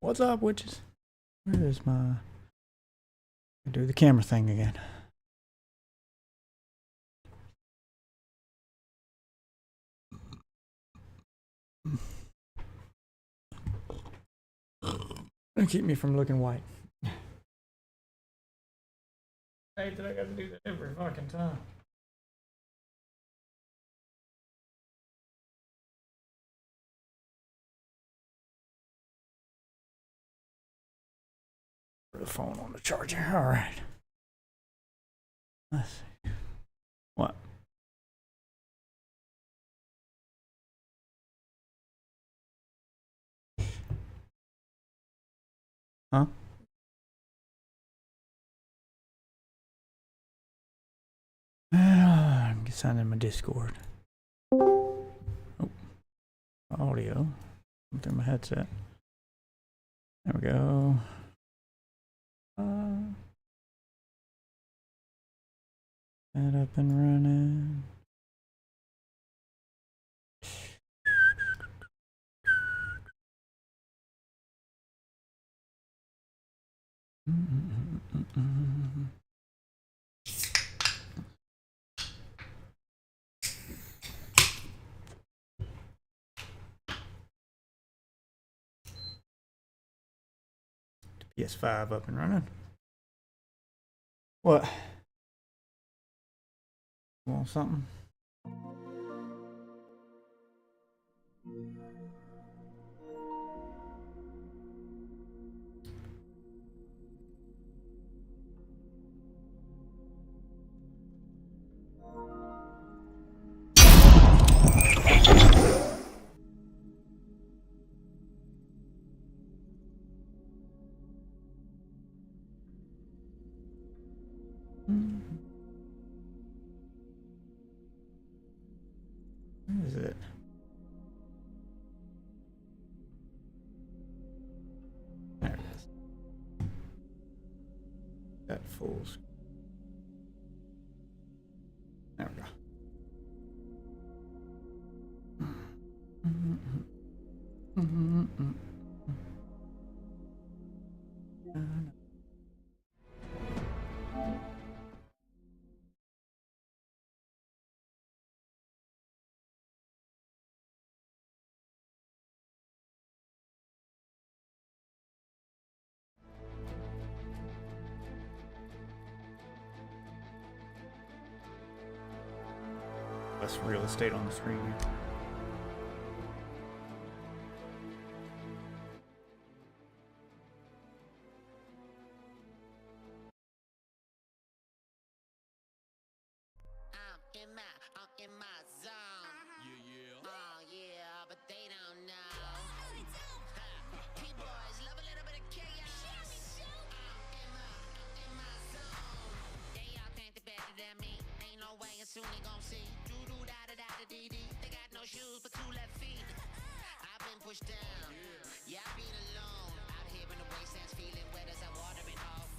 What's up, witches? Where is my... do the camera thing again. Gonna keep me from looking white. I hate that I gotta do that every fucking time. Put the phone on the charger. All right. Let's see. What? Huh? I'm signing in my Discord. Oh. Audio. Through my headset. There we go. That up and running. PS5 up and running. What? Want something? Where is it? There it is. That full screen. There we go. Less real estate on the screen. I'm in my zone. Oh yeah, but they don't know. P-boys love a little bit of chaos. I'm in my zone. They all think they're better than me. Ain't no way, and soon they gon' see. Do-do-da-da-da-da-dee-dee. They got no shoes but 2 left feet. I've been pushed down. Yeah, I've been alone. Out here in the wastelands, feeling wet as I'm watering off.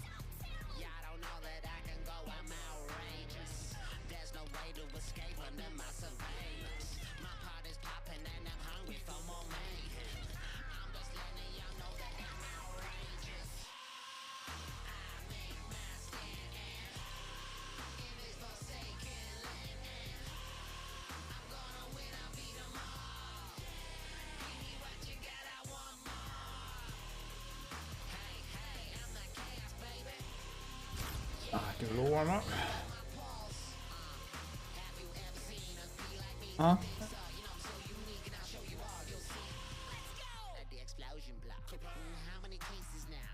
Yeah, I don't know that I can go. I'm outrageous. There's no way to escape under my surveillance. My pot is popping and I'm hungry for more mayhem. I'm just letting y'all know that I'm outrageous. I make my stand in this forsaken land. I'm gonna win, I'll beat 'em all. Give me what you got, I want more. Hey, hey, I'm the chaos, baby. Do a little warm up. Huh? The explosion block. How many cases now?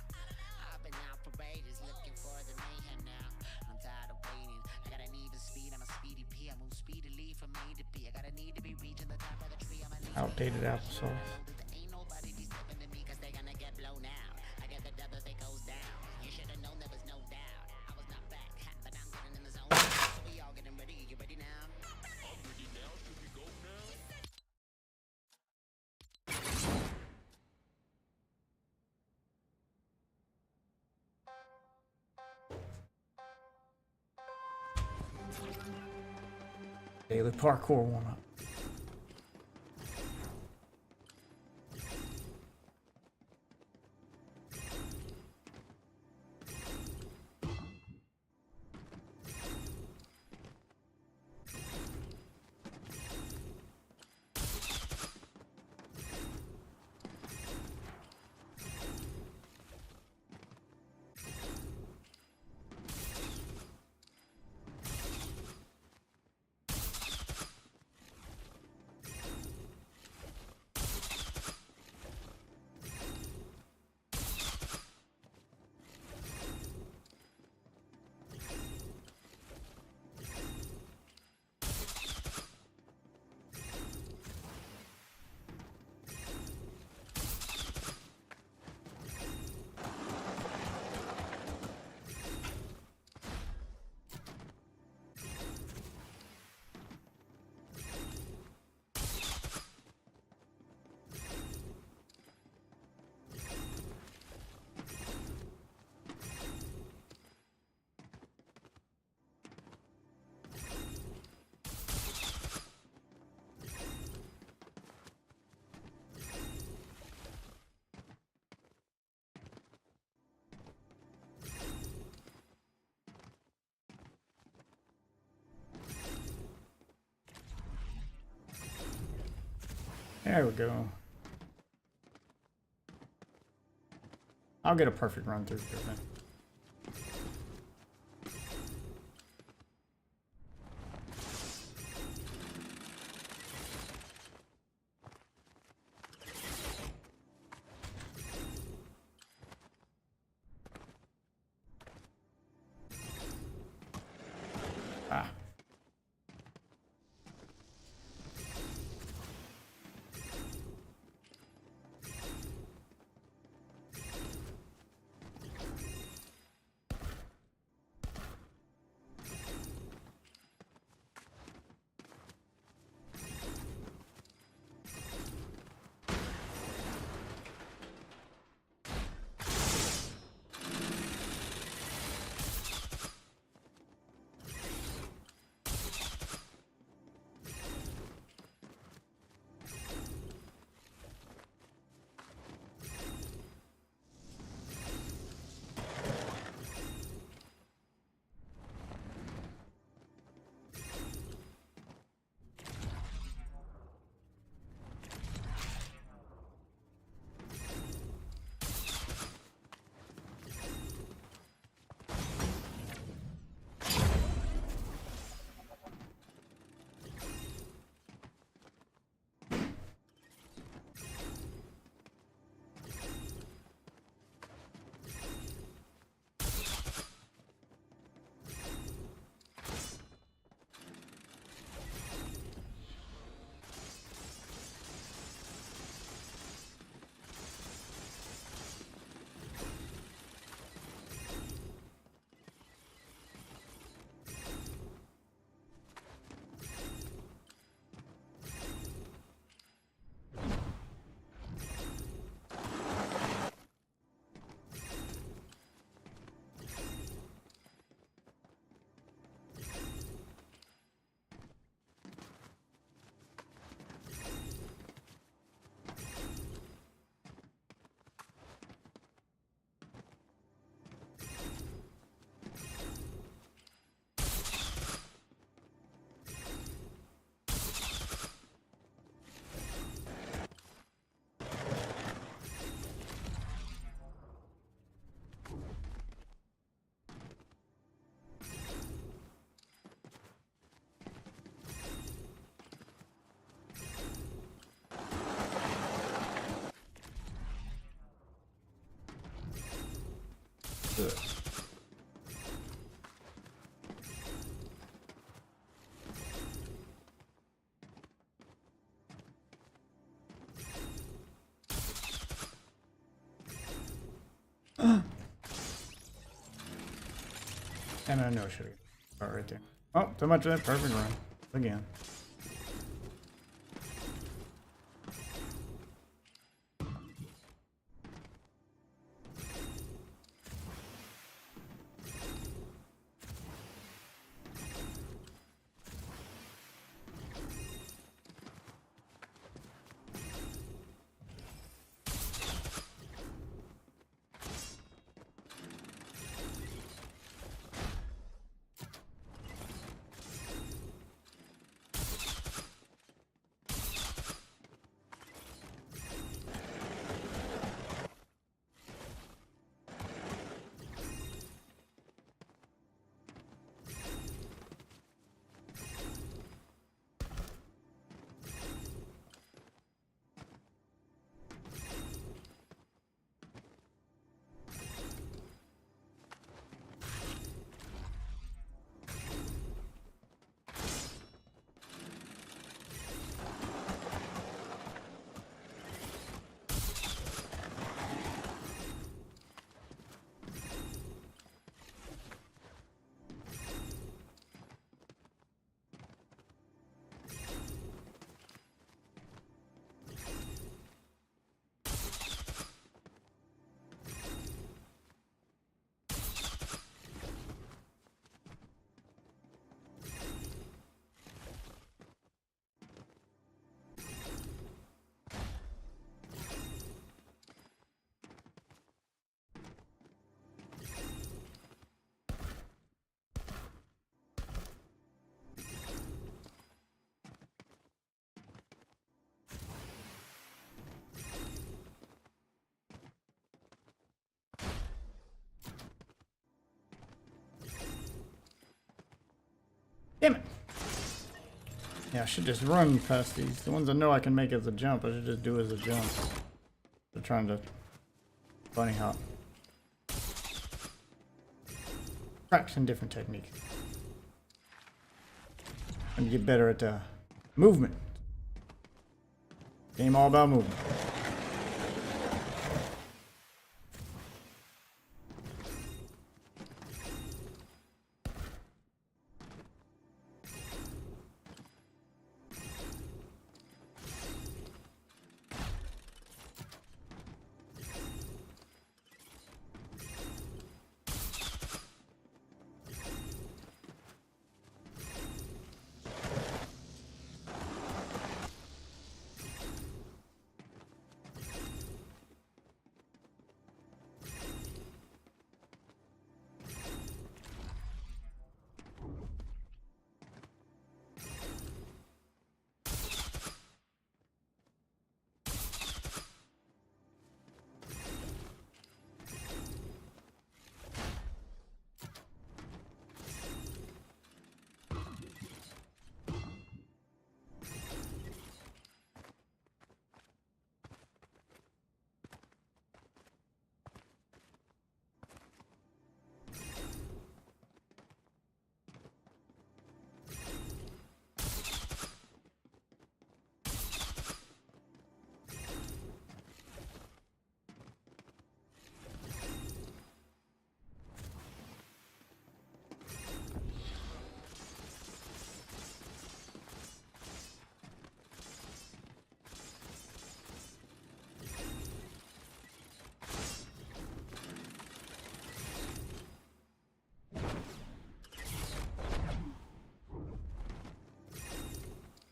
I've been out for ages looking for the mayhem now. I'm tired of waiting. I got an even speed. I'm a speedy P. I move speedily from A to B. I gotta need to be reaching the top of the tree. I'm a Outdated applesauce. ain't nobody be stepping to me cause they gonna get blown out. I get the double if it goes down. You should have known there was no doubt. I was not back, but I'm getting in the zone. So we all getting ready. You ready now? I'm ready now. Should we go now? Daily parkour warm up. There we go. I'll get a perfect run through here then. Ah. Ugh. And I know I should have right there. Oh, so much of that perfect run. Again. Damn it. Yeah, I should just run past these. The ones I know I can make as a jump, I should just do as a jump. They're trying to bunny hop. Practicing different techniques. And get better at movement. Game all about movement.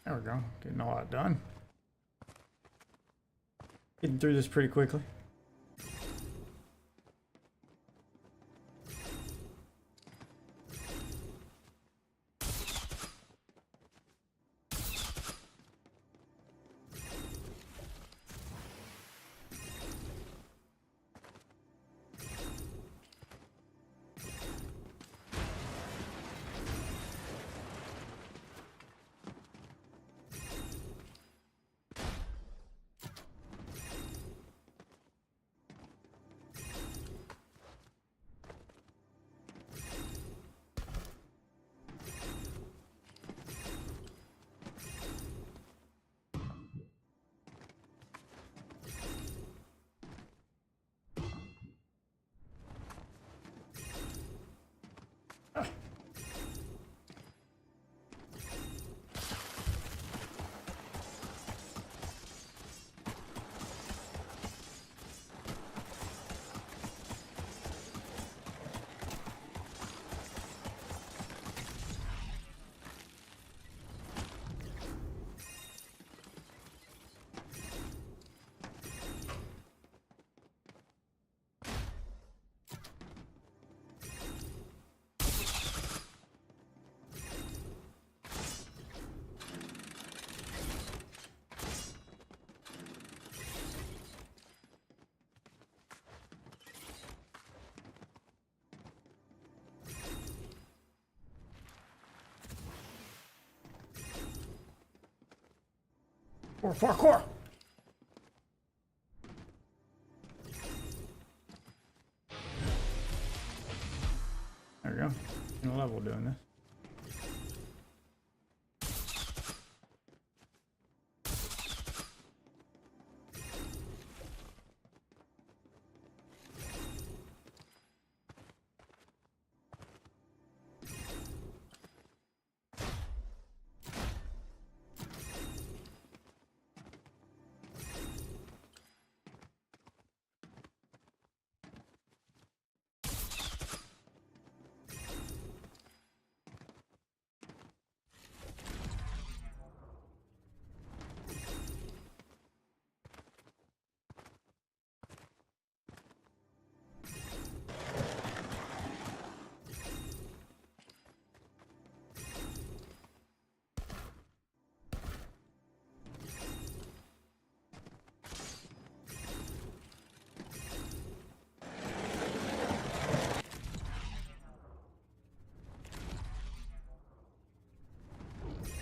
There we go. Getting all that done. Getting through this pretty quickly. Parkour! There we go. In a level doing this.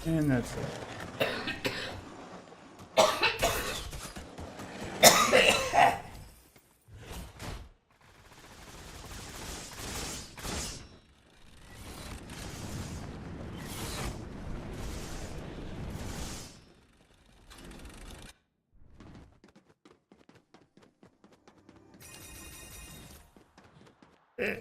And that's it. Yeah.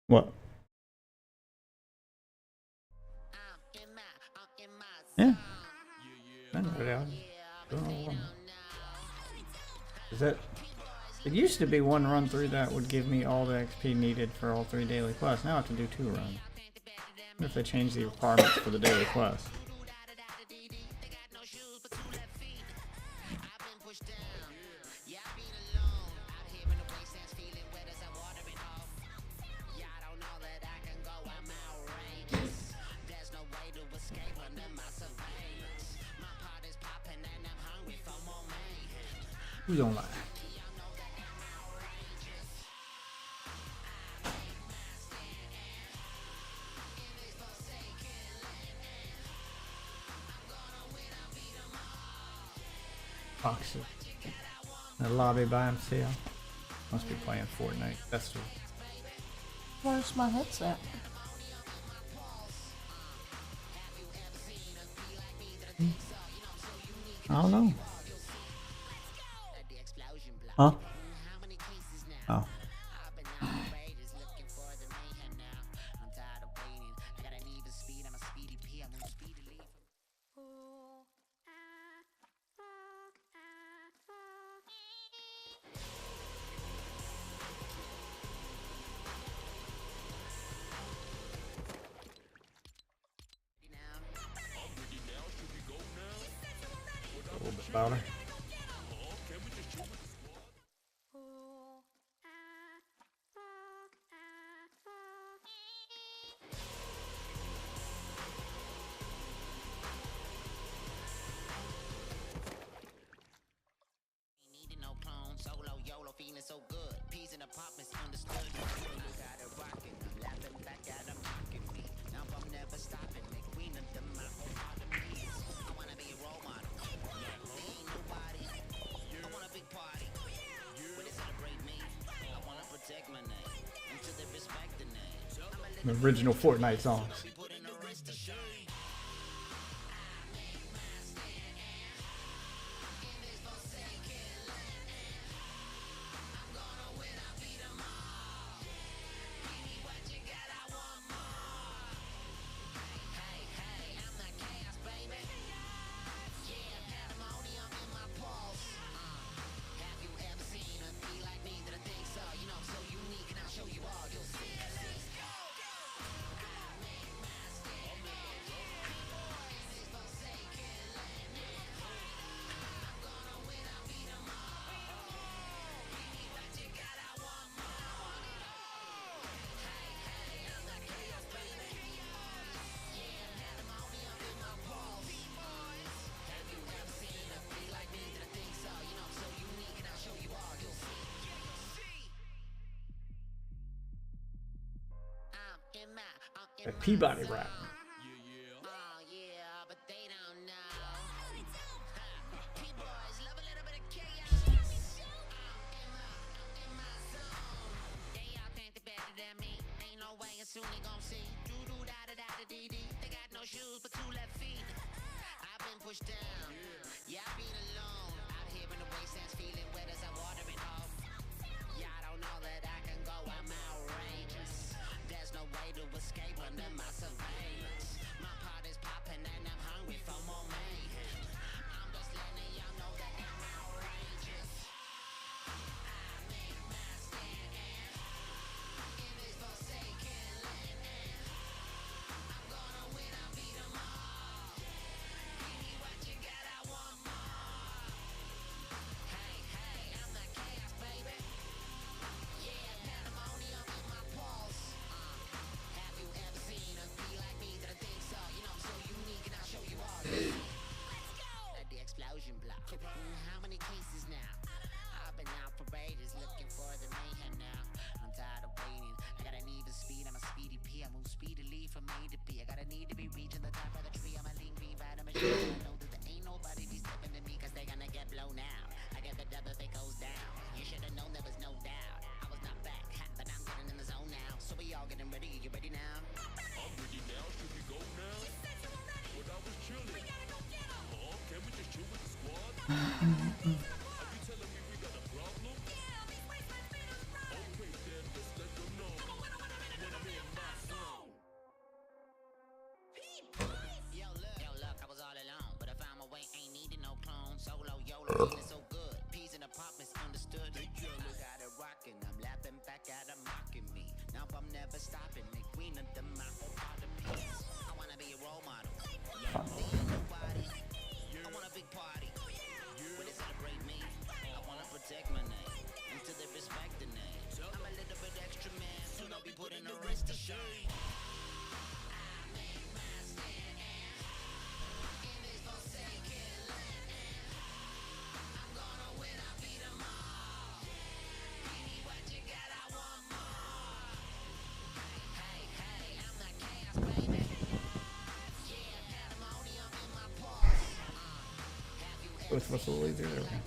What? Yeah. Is that? It used to be one run through that would give me all the XP needed for all 3 daily quests. Now I have to do 2 runs. I wonder if they change the requirements for the daily quest. Who's on that? Fox in the lobby by himself. Must be playing Fortnite. That's true. Where's my headset? I don't know. Huh? Oh. A little bit louder. So good, peas in apartments understood. You got it rocking, I'm laughing back at them mocking me. Now I'm never stopping, the queen of them, my whole heart of me. I wanna be a role model, ain't nobody. I want a big party, when they celebrate me. I wanna protect my name, until they respect the name. The original Fortnite songs. That Peabody rap. Soon they gon' see they got no shoes but 2 left feet. I've been pushed down, yeah, I've been alone. Out here in the wastelands, feeling wet as I'm watering off. Yeah, I don't know that I can go, I'm outrageous. There's no way to escape under my surveillance. My pot is popping and I'm hungry for more mayhem. I'm just letting y'all know that I'm outrageous. I make my stand in this forsaken land. I'm gonna win, I'll beat 'em all. Give me what you got, I want more. Hey, hey, I'm the chaos for me to be. I gotta need to be reaching the top of the tree. I'm a lean green vitamin machine. I know that there ain't nobody be stepping to me, cause they gonna get blown out. I get the double if it goes down. You should've known there was no doubt. I was not back, but I'm getting in the zone now. So we all getting ready. You ready now? I'm ready now, should we go now? You said you were ready. But I was chilling. We gotta go get 'em. Can we just chill with the squad? Are you telling me we got a problem? Yeah, these wasteland speeders run. Okay then, let's let them know. I'm a winner when I'm in my zone. Yo, look, I was all alone, but I found my way, ain't needing no clone. Solo, YOLO, feeling so good. Peas in apartments, understood. They got it rocking, I'm lapping back at them mocking me. Now I'm never stopping, the queen of the mountain part of me. I wanna be a role model. Ain't nobody. I want a big party. When they celebrate me, I wanna protect my name. Until they respect the name. I'm a little bit extra man, soon I'll be putting the rest to shame. Both of us will leave there. Okay.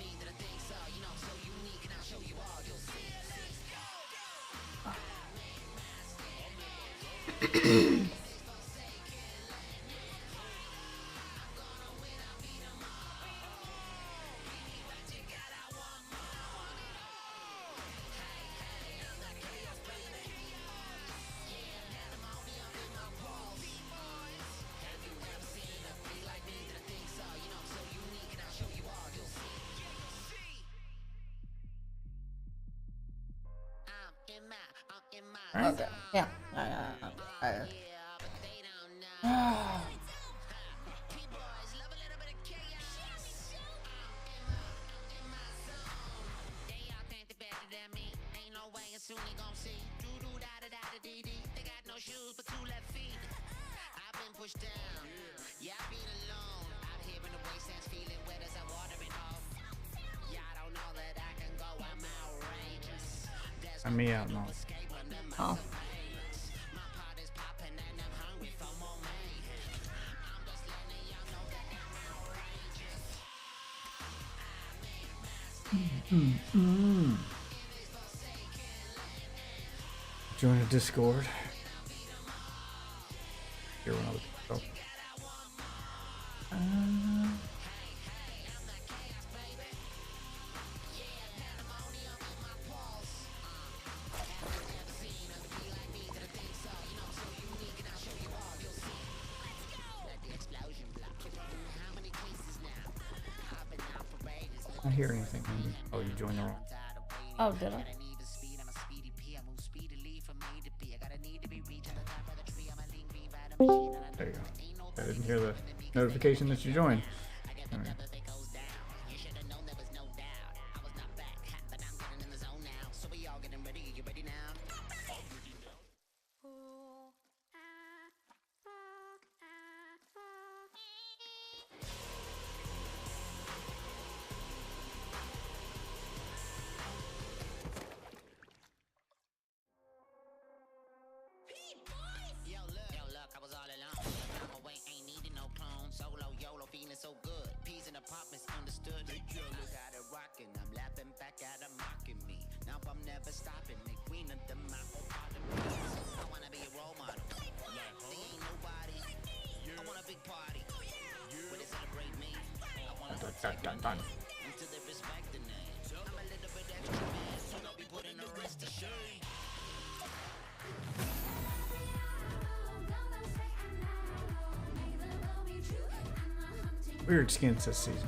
Yeah. Soon they gon' see doo-doo-da-da-da-da-dee-dee. They got no shoes but 2 left feet. I've been pushed down. Yeah, I've been alone. Out here in the wastelands feeling wet as I'm watering off. Yeah, I don't know that I can go. I'm outrageous. There's I'm me out now. escape under my Oh. surveillance. My pot is popping and I'm hungry for more mayhem. I'm just letting y'all know that I'm outrageous. Join a Discord. Here when other people. I hear anything. Oh, you joined the wrong. Oh, did I? There you go. I didn't hear the notification that you joined. All right. Yo, look, I was all alone. I'm away, ain't needing no clone. Solo, YOLO, feeling so good. Peas in apartments, understood. They got it rocking, I'm lapping back at them mocking me. Now I'm never stopping, the queen of the mountain part of me. I wanna be a role model. They ain't nobody. I want a big party. When they celebrate me, I wanna protect my name. Until they respect the name. I'm a little bit extra man, soon I'll be putting the rest to shame. Weird skins this season.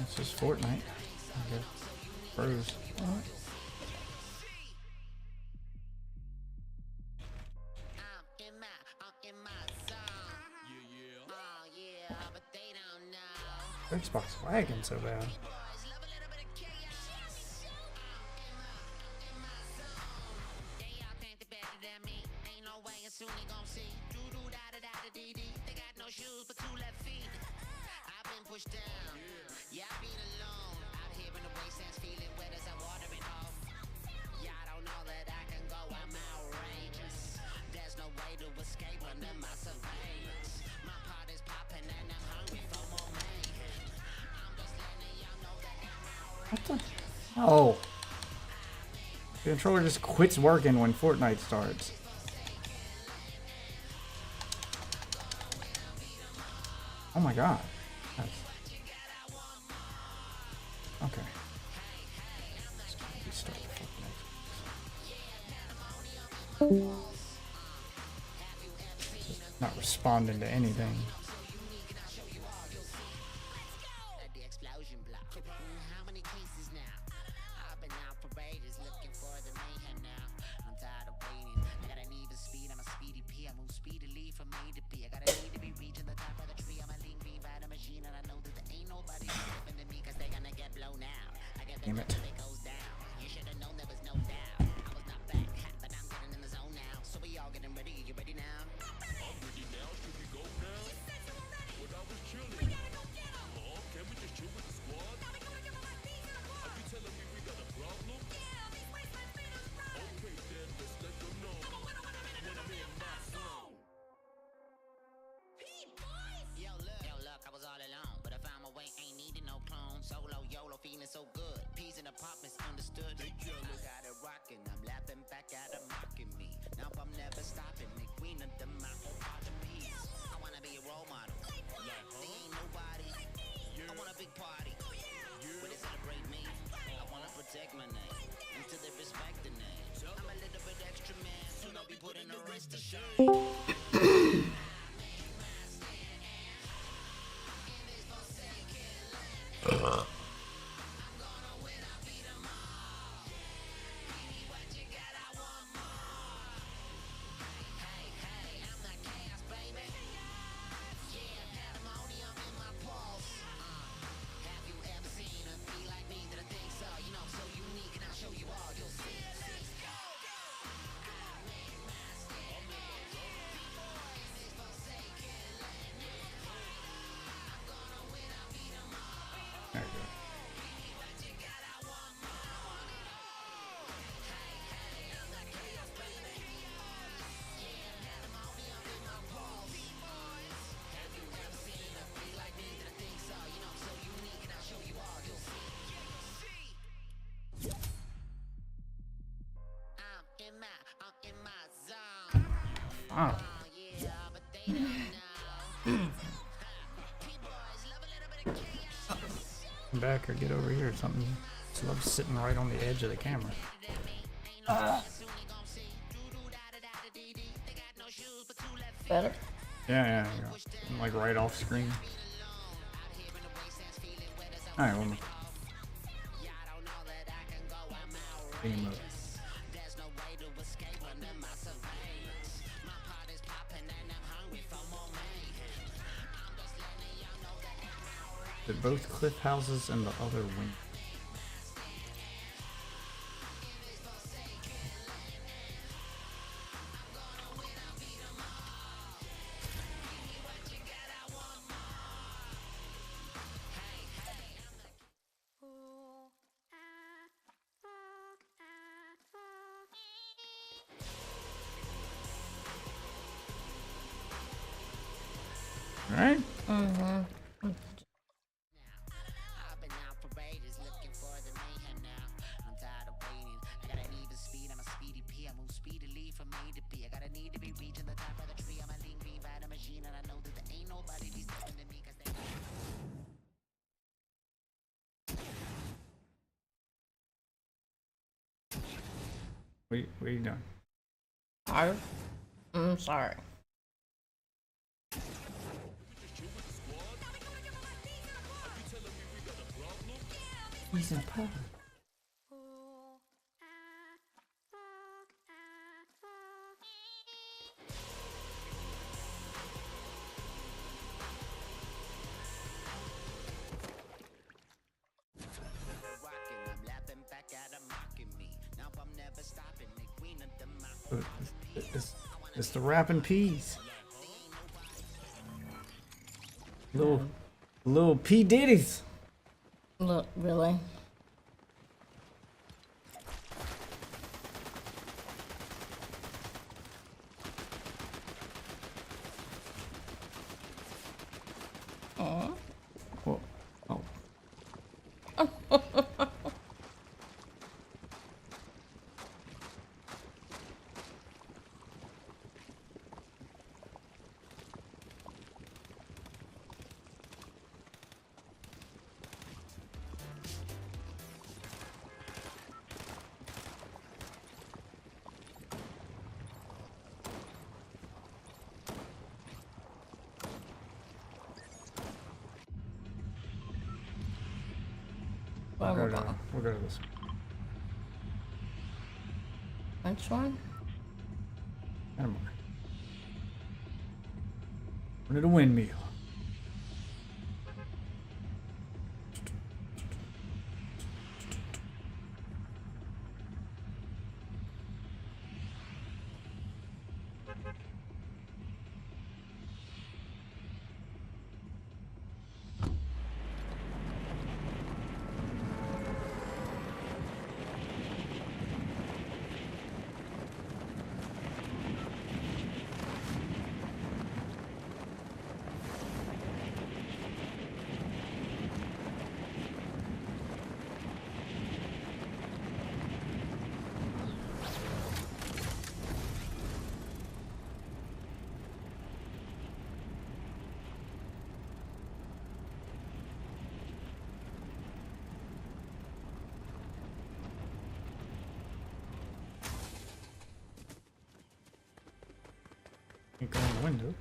It's just Fortnite. I guess. Pros. Xbox lagging so bad. What the? Oh. The controller just quits working when Fortnite starts. Oh my god. That's... Okay. Restart Fortnite. Just not responding to anything. Damn it. So good, peas in apartments understood. They got it rocking, I'm laughing back at them mocking me. Now I'm never stopping, the queen of them, my whole part of me. I wanna be a role model, they ain't nobody. I want a big party, where they celebrate me. I wanna protect my name, until they respect the name. I'm a little bit extra man, soon I'll be putting the rest to shame. There you go. Oh. Come back or get over here or something. Just love sitting right on the edge of the camera. Better? Yeah, I'm like right off screen. Alright, one more. Game mode. They're both cliff houses and the other wing. Right? Mm-hmm. What are you doing? I'm sorry. He's in power. It's the rapping peas. Little P Diddy's. Look, really? Oh. Whoa. Oh. Well, We'll go to this one. which one? Never mind. We're to the windmill. You go in the window.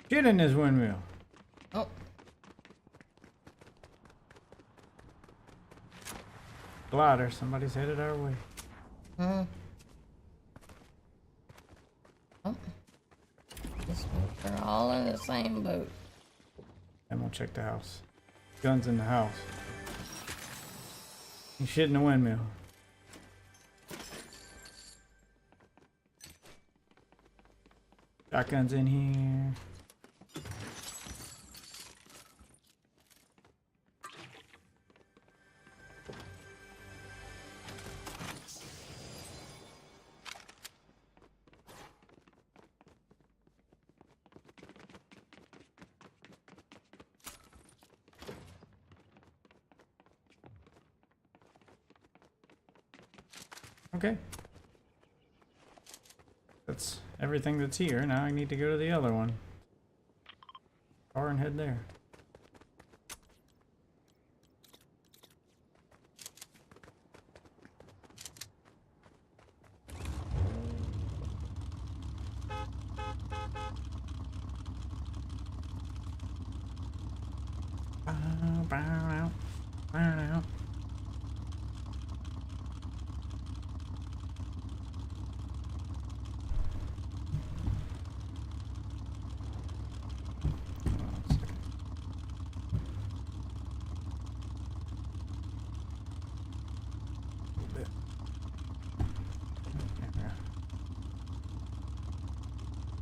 Get in this windmill. Oh. Glider, somebody's headed our way. Hmm. Oh. This one, they're all in the same boat. I'm gonna check the house. Guns in the house. You shit in the windmill. Shotguns in here. Okay. That's everything that's here. Now I need to go to the other one. Car and head there.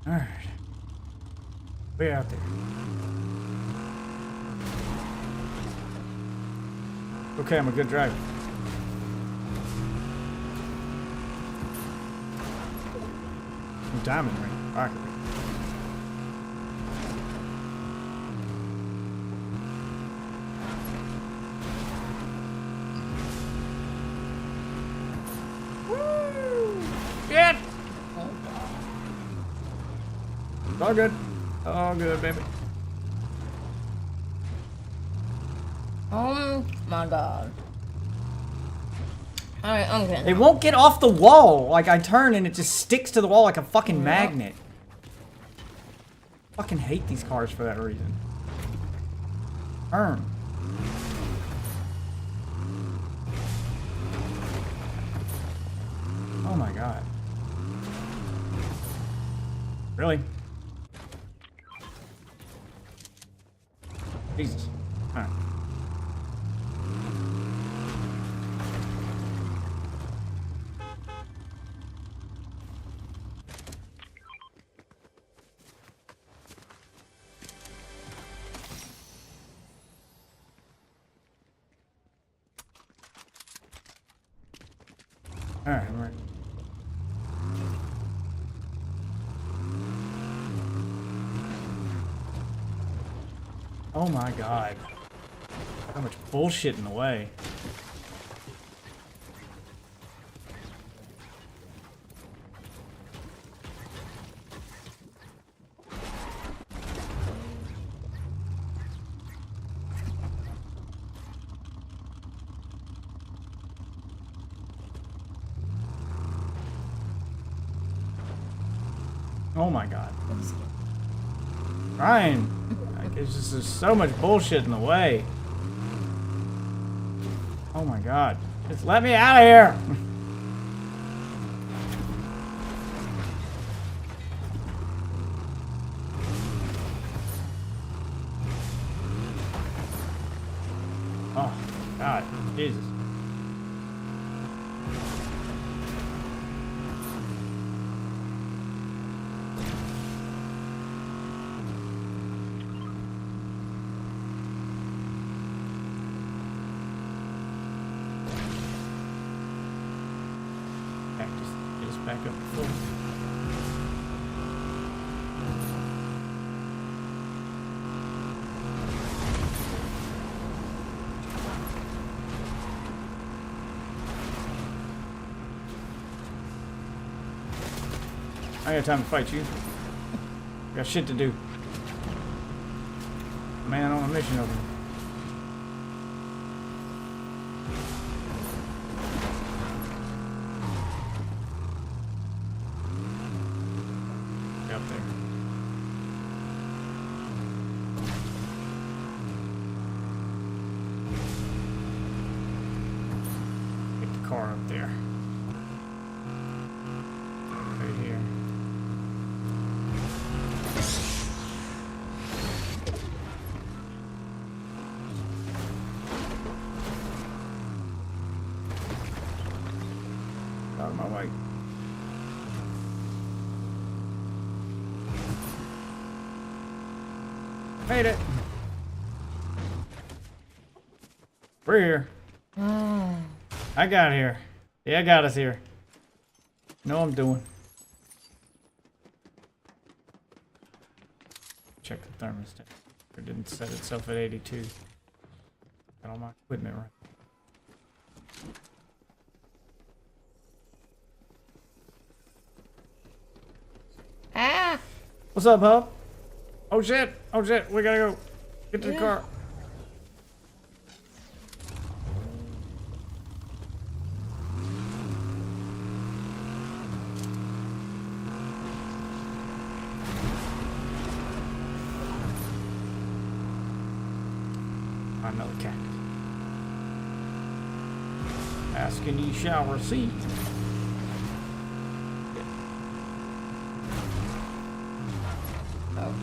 Alright. Way out there. Okay, I'm a good driver. Diamond ring. Rocket ring. All good. All good, baby. Oh my god. Alright, I'm getting They won't get off the wall. Like, I turn and it just sticks to the wall like a fucking magnet. Fucking hate these cars for that reason. Turn. Oh my god. Really? Jesus. Alright. Alright, I'm ready. Oh my god. How much bullshit in the way. Oh my god. Ryan! Like, it's just there's so much bullshit in the way. Oh my god. Just let me out of here! Oh god. Jesus. Just back up the floor. I ain't got time to fight you. I got shit to do. Man on a mission over here. Up there. Get the car up there. Right here. Out of my way. Made it. We're here. I got here. Yeah, I got us here. Know what I'm doing. Check the thermostat. It didn't set itself at 82. Got all my equipment right. Ah! What's up, Hub? Oh shit! Oh shit! We gotta go. Get to the car. Another cactus. Asking ye shall receive. Oh.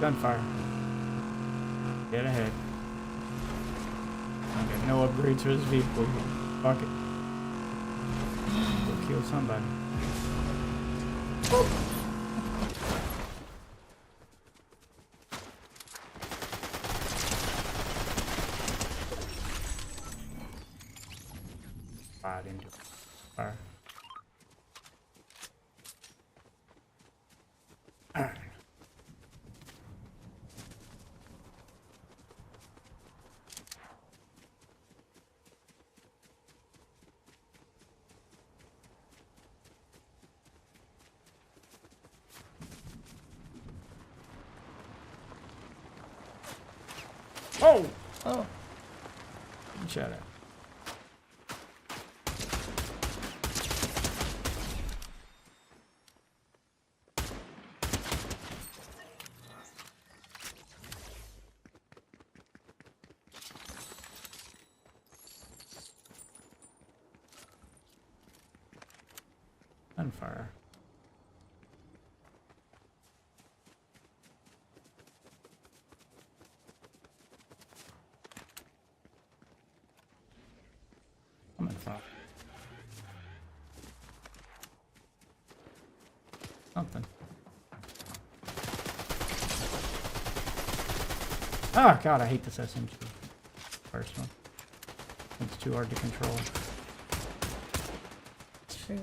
Gunfire. Get ahead. I got no upgrades for this vehicle. Fuck it. Go kill somebody. Fire into fire. Oh! Oh. Shut up. Gunfire. I'm on fire. Something. Oh god, I hate this SMG. First one. It's too hard to control. Shoot.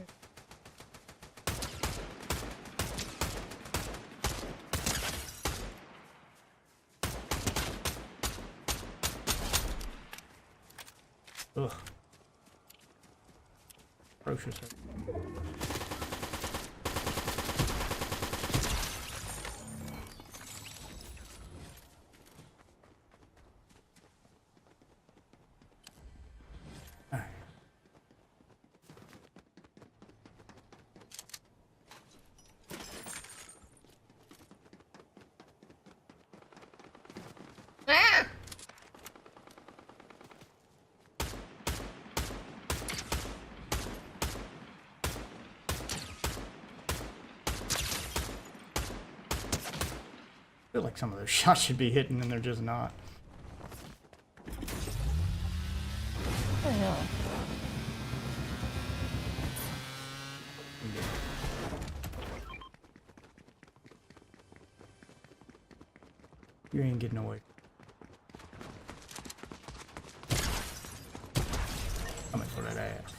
Ugh. Atrocious. Ah! I feel like some of those shots should be hitting and they're just not. What the hell? You ain't getting away. Coming for that ass.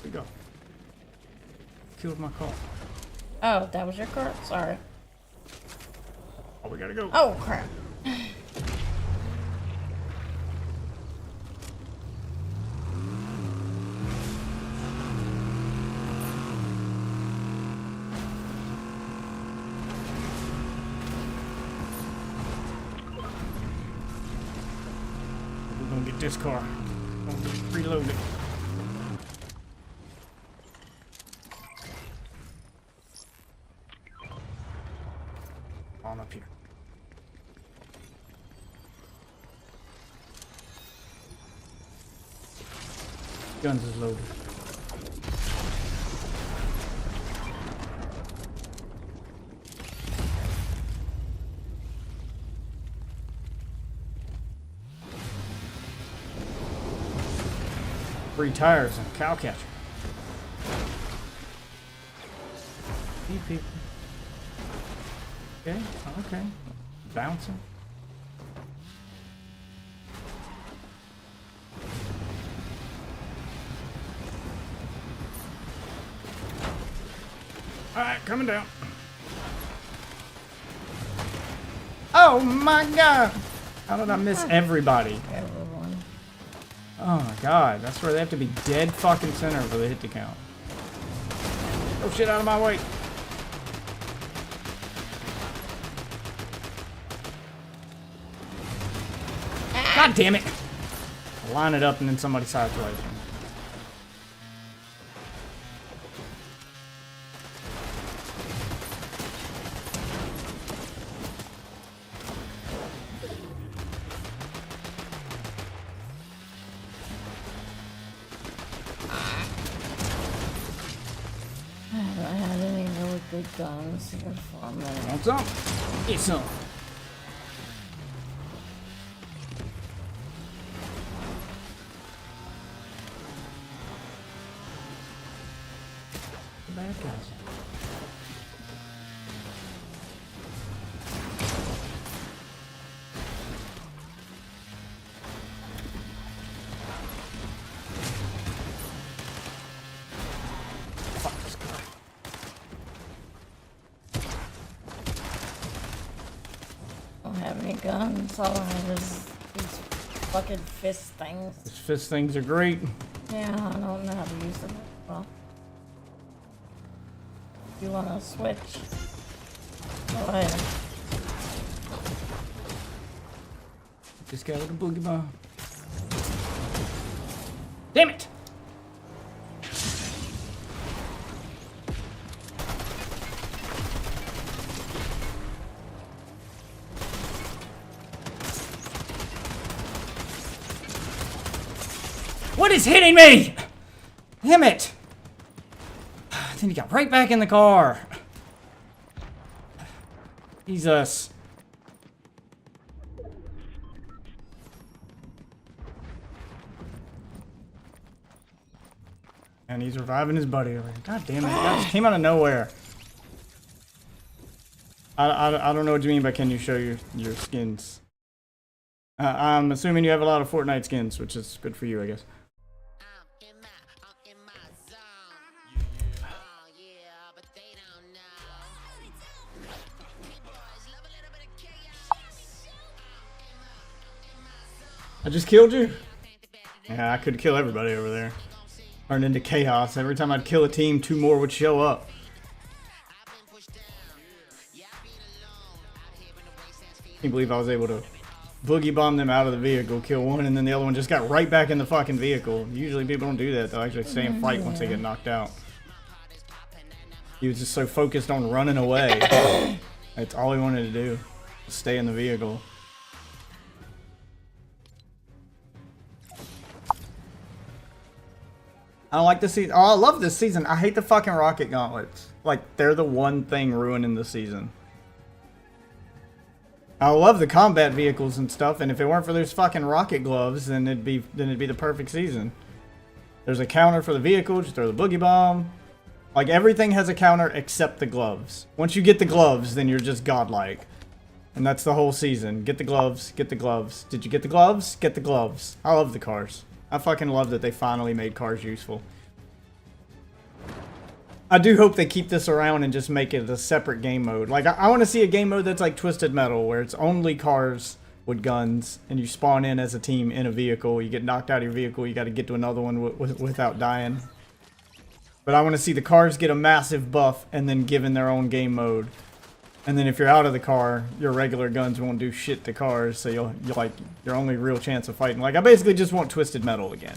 Here we go. Killed my car. Oh, that was your car? Sorry. Oh, we gotta go. Oh, crap. We're gonna get this car. Gonna get it reloaded. On up here. Guns is loaded. Three tires and a cow catcher. See people. Okay, okay. Bouncing. Alright, coming down. Oh my god! How did I miss everybody? Everyone. Oh my god, that's where they have to be dead fucking center for the hit to count. Oh shit, out of my way. God damn it! I line it up and then somebody sideways me. I haven't had any really good guns here for a minute. Want some? Get some. The bad guys. Fuck this guy. I don't have any guns. All I have is these fucking fist things. These fist things are great. Yeah, I don't know how to use them. Well, you wanna switch? Go ahead. This guy with a boogie bomb. Damn it! What is hitting me? Damn it! Then he got right back in the car. Jesus. And he's reviving his buddy over here. God damn it. That just came out of nowhere. I don't know what you mean by can you show your skins. I'm assuming you have a lot of Fortnite skins, which is good for you, I guess. I'm in my zone. Oh yeah, but they don't know. Boys love a little bit of chaos. I just killed you? Yeah, I could kill everybody over there. Turned into chaos. Every time I'd kill a team, 2 more would show up. Can't believe I was able to boogie bomb them out of the vehicle, kill one, and then the other one just got right back in the fucking vehicle. Usually people don't do that. They'll actually stay and fight once they get knocked out. He was just so focused on running away. That's all he wanted to do. Stay in the vehicle. I don't like this season. Oh, I love this season. I hate the fucking rocket gauntlets. Like, they're the one thing ruining the season. I love the combat vehicles and stuff, and if it weren't for those fucking rocket gloves, then it'd be the perfect season. There's a counter for the vehicles, you throw the boogie bomb. Like, everything has a counter except the gloves. Once you get the gloves, then you're just godlike. And that's the whole season. Get the gloves, get the gloves. Did you get the gloves? Get the gloves. I love the cars. I fucking love that they finally made cars useful. I do hope they keep this around and just make it a separate game mode. Like, I want to see a game mode that's like Twisted Metal, where it's only cars with guns, and you spawn in as a team in a vehicle. You get knocked out of your vehicle, you got to get to another one without dying. But I want to see the cars get a massive buff and then given their own game mode. And then if you're out of the car, your regular guns won't do shit to cars, so you'll like your only real chance of fighting. Like, I basically just want Twisted Metal again.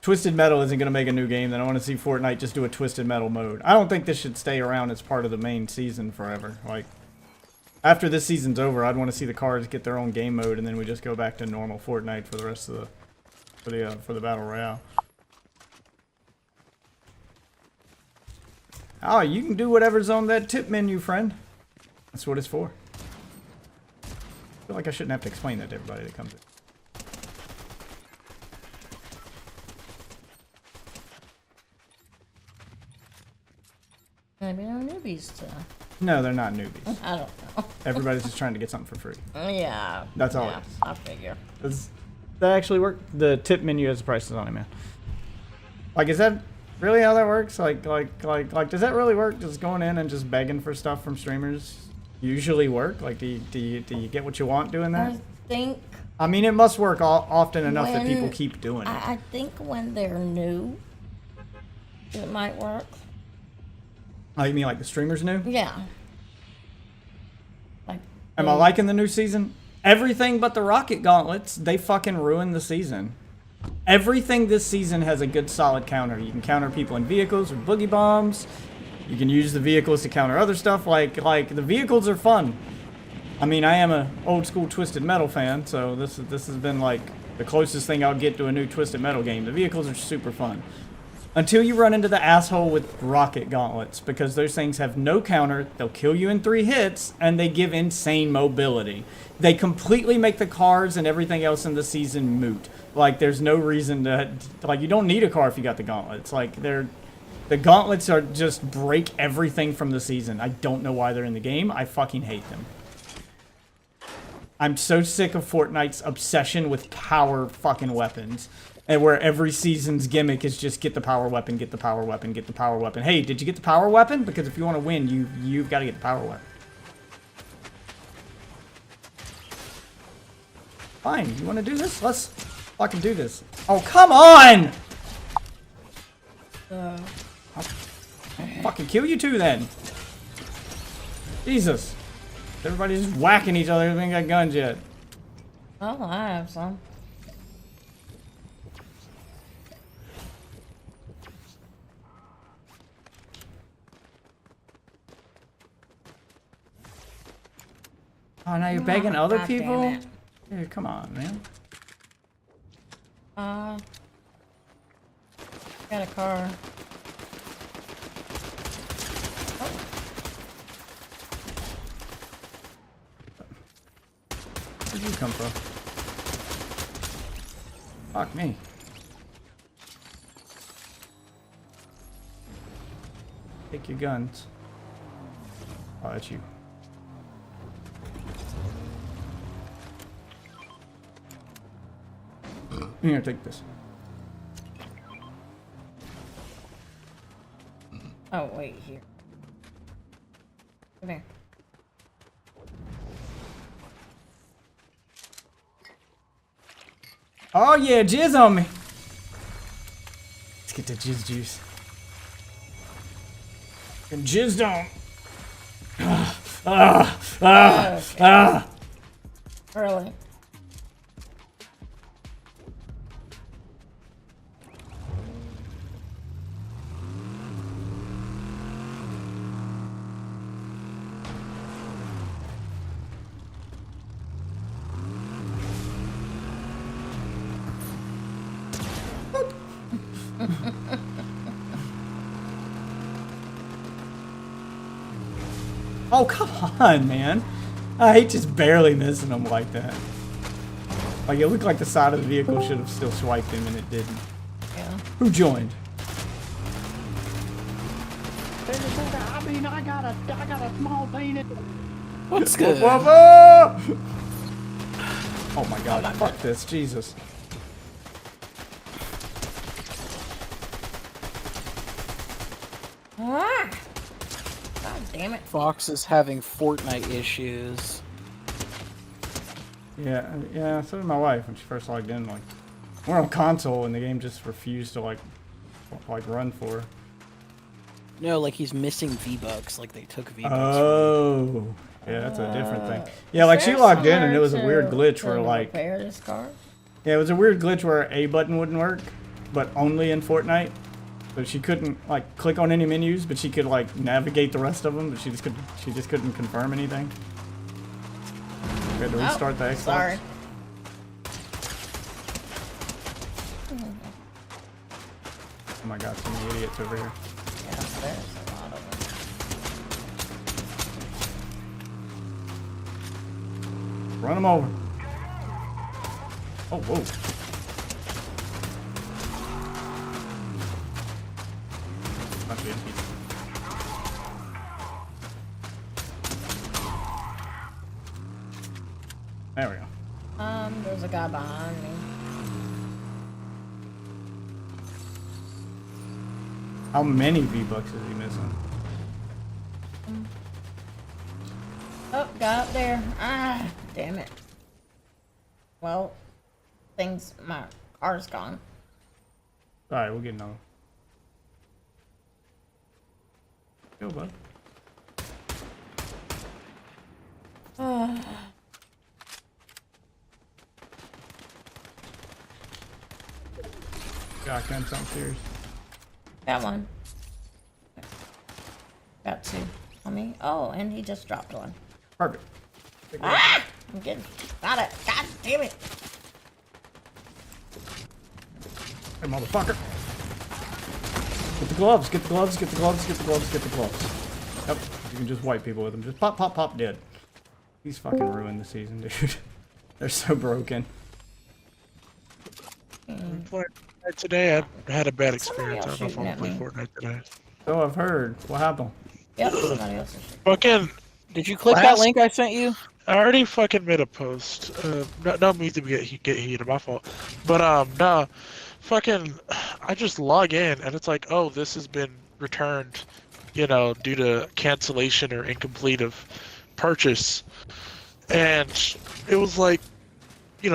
Twisted Metal isn't going to make a new game, then I want to see Fortnite just do a Twisted Metal mode. I don't think this should stay around as part of the main season forever. Like, after this season's over, I'd want to see the cars get their own game mode, and then we just go back to normal Fortnite for the rest of the for the Battle Royale. Oh, you can do whatever's on that tip menu, friend. That's what it's for. I feel like I shouldn't have to explain that to everybody that comes in. Maybe they're newbies too. No, they're not newbies. I don't know. Everybody's just trying to get something for free. Yeah. That's all Yeah, it is. I figure. Does that actually work? The tip menu has the prices on it, man. Like, is that really how that works? Like, does that really work? Just going in and just begging for stuff from streamers usually work? Like, do you get what you want doing that? I think. I mean, it must work often enough that people keep doing it. I think when they're new, it might work. Oh, you mean like the streamers new? Yeah. Like. Am I liking the new season? Everything but the rocket gauntlets, they fucking ruined the season. Everything this season has a good solid counter. You can counter people in vehicles with boogie bombs. You can use the vehicles to counter other stuff. Like the vehicles are fun. I mean, I am a old school Twisted Metal fan, so this has been like the closest thing I'll get to a new Twisted Metal game. The vehicles are super fun. Until you run into the asshole with rocket gauntlets, because those things have no counter, they'll kill you in 3 hits, and they give insane mobility. They completely make the cars and everything else in the season moot. Like, there's no reason to, like, you don't need a car if you got the gauntlets. Like, the gauntlets are just break everything from the season. I don't know why they're in the game. I fucking hate them. I'm so sick of Fortnite's obsession with power fucking weapons. And where every season's gimmick is just get the power weapon, get the power weapon, get the power weapon. Hey, did you get the power weapon? Because if you want to win, you've got to get the power weapon. Fine, you want to do this? Let's fucking do this. Oh, come on! I'll fucking kill you too then. Jesus. Everybody's just whacking each other. We ain't got guns yet. Oh, I have some. Oh, now you're begging other God people? damn it. Dude, come on, man. Got a car. Where'd you come from? Fuck me. Take your guns. Oh, that's you. Here, take this. Oh, wait, here. Come here. Oh yeah, jizz on me. Let's get the jizz juice. And jizzed on. Early. Oh, come on, man. I hate just barely missing them like that. Like, it looked like the side of the vehicle should have still swiped him, and it didn't. Yeah. Who joined? I mean, I got a small penis. What's good? Whoa, whoa, whoa! Oh my god, fuck this, Jesus. Ah! God damn it. Fox is having Fortnite issues. Yeah, so did my wife when she first logged in. Like, we're on console, and the game just refused to, like run for her. No, like he's missing V-Bucks, like they took V-Bucks. Oh. Yeah, that's a different thing. Yeah, like she logged in and it was a weird glitch where like repair this car? yeah, it was a weird glitch where A button wouldn't work, but only in Fortnite. So she couldn't like click on any menus, but she could like navigate the rest of them, but she just couldn't confirm anything. We had to restart the Xbox. Sorry. Oh my god, so many idiots over here. Yeah, there's a lot of them. Run them over. Oh, whoa. Must be empty. There we go. There's a guy behind me. How many V-Bucks is he missing? Oh, got up there. Ah, damn it. Well, my car's gone. Alright, we'll get another. Go, bud. Shotgun, something serious. Got one. Got two on me. Oh, and he just dropped one. Perfect. Ah! I'm getting. Got it. God damn it. Hey, motherfucker. Get the gloves, get the gloves, get the gloves, get the gloves, get the gloves. Yep, you can just wipe people with them. Just pop, pop, pop, dead. He's fucking ruined the season, dude. They're so broken. Fortnite today, I had a bad experience. I Somebody don't know else if I'm shooting gonna play at Fortnite today. So I've heard. What happened? Yep, somebody else is shooting. Fucking, Did you click that Last- link I sent you? I already fucking made a post. Not me to get heated, my fault. But no, fucking, I just log in and it's like, oh, this has been returned, you know, due to cancellation or incomplete of purchase, and it was like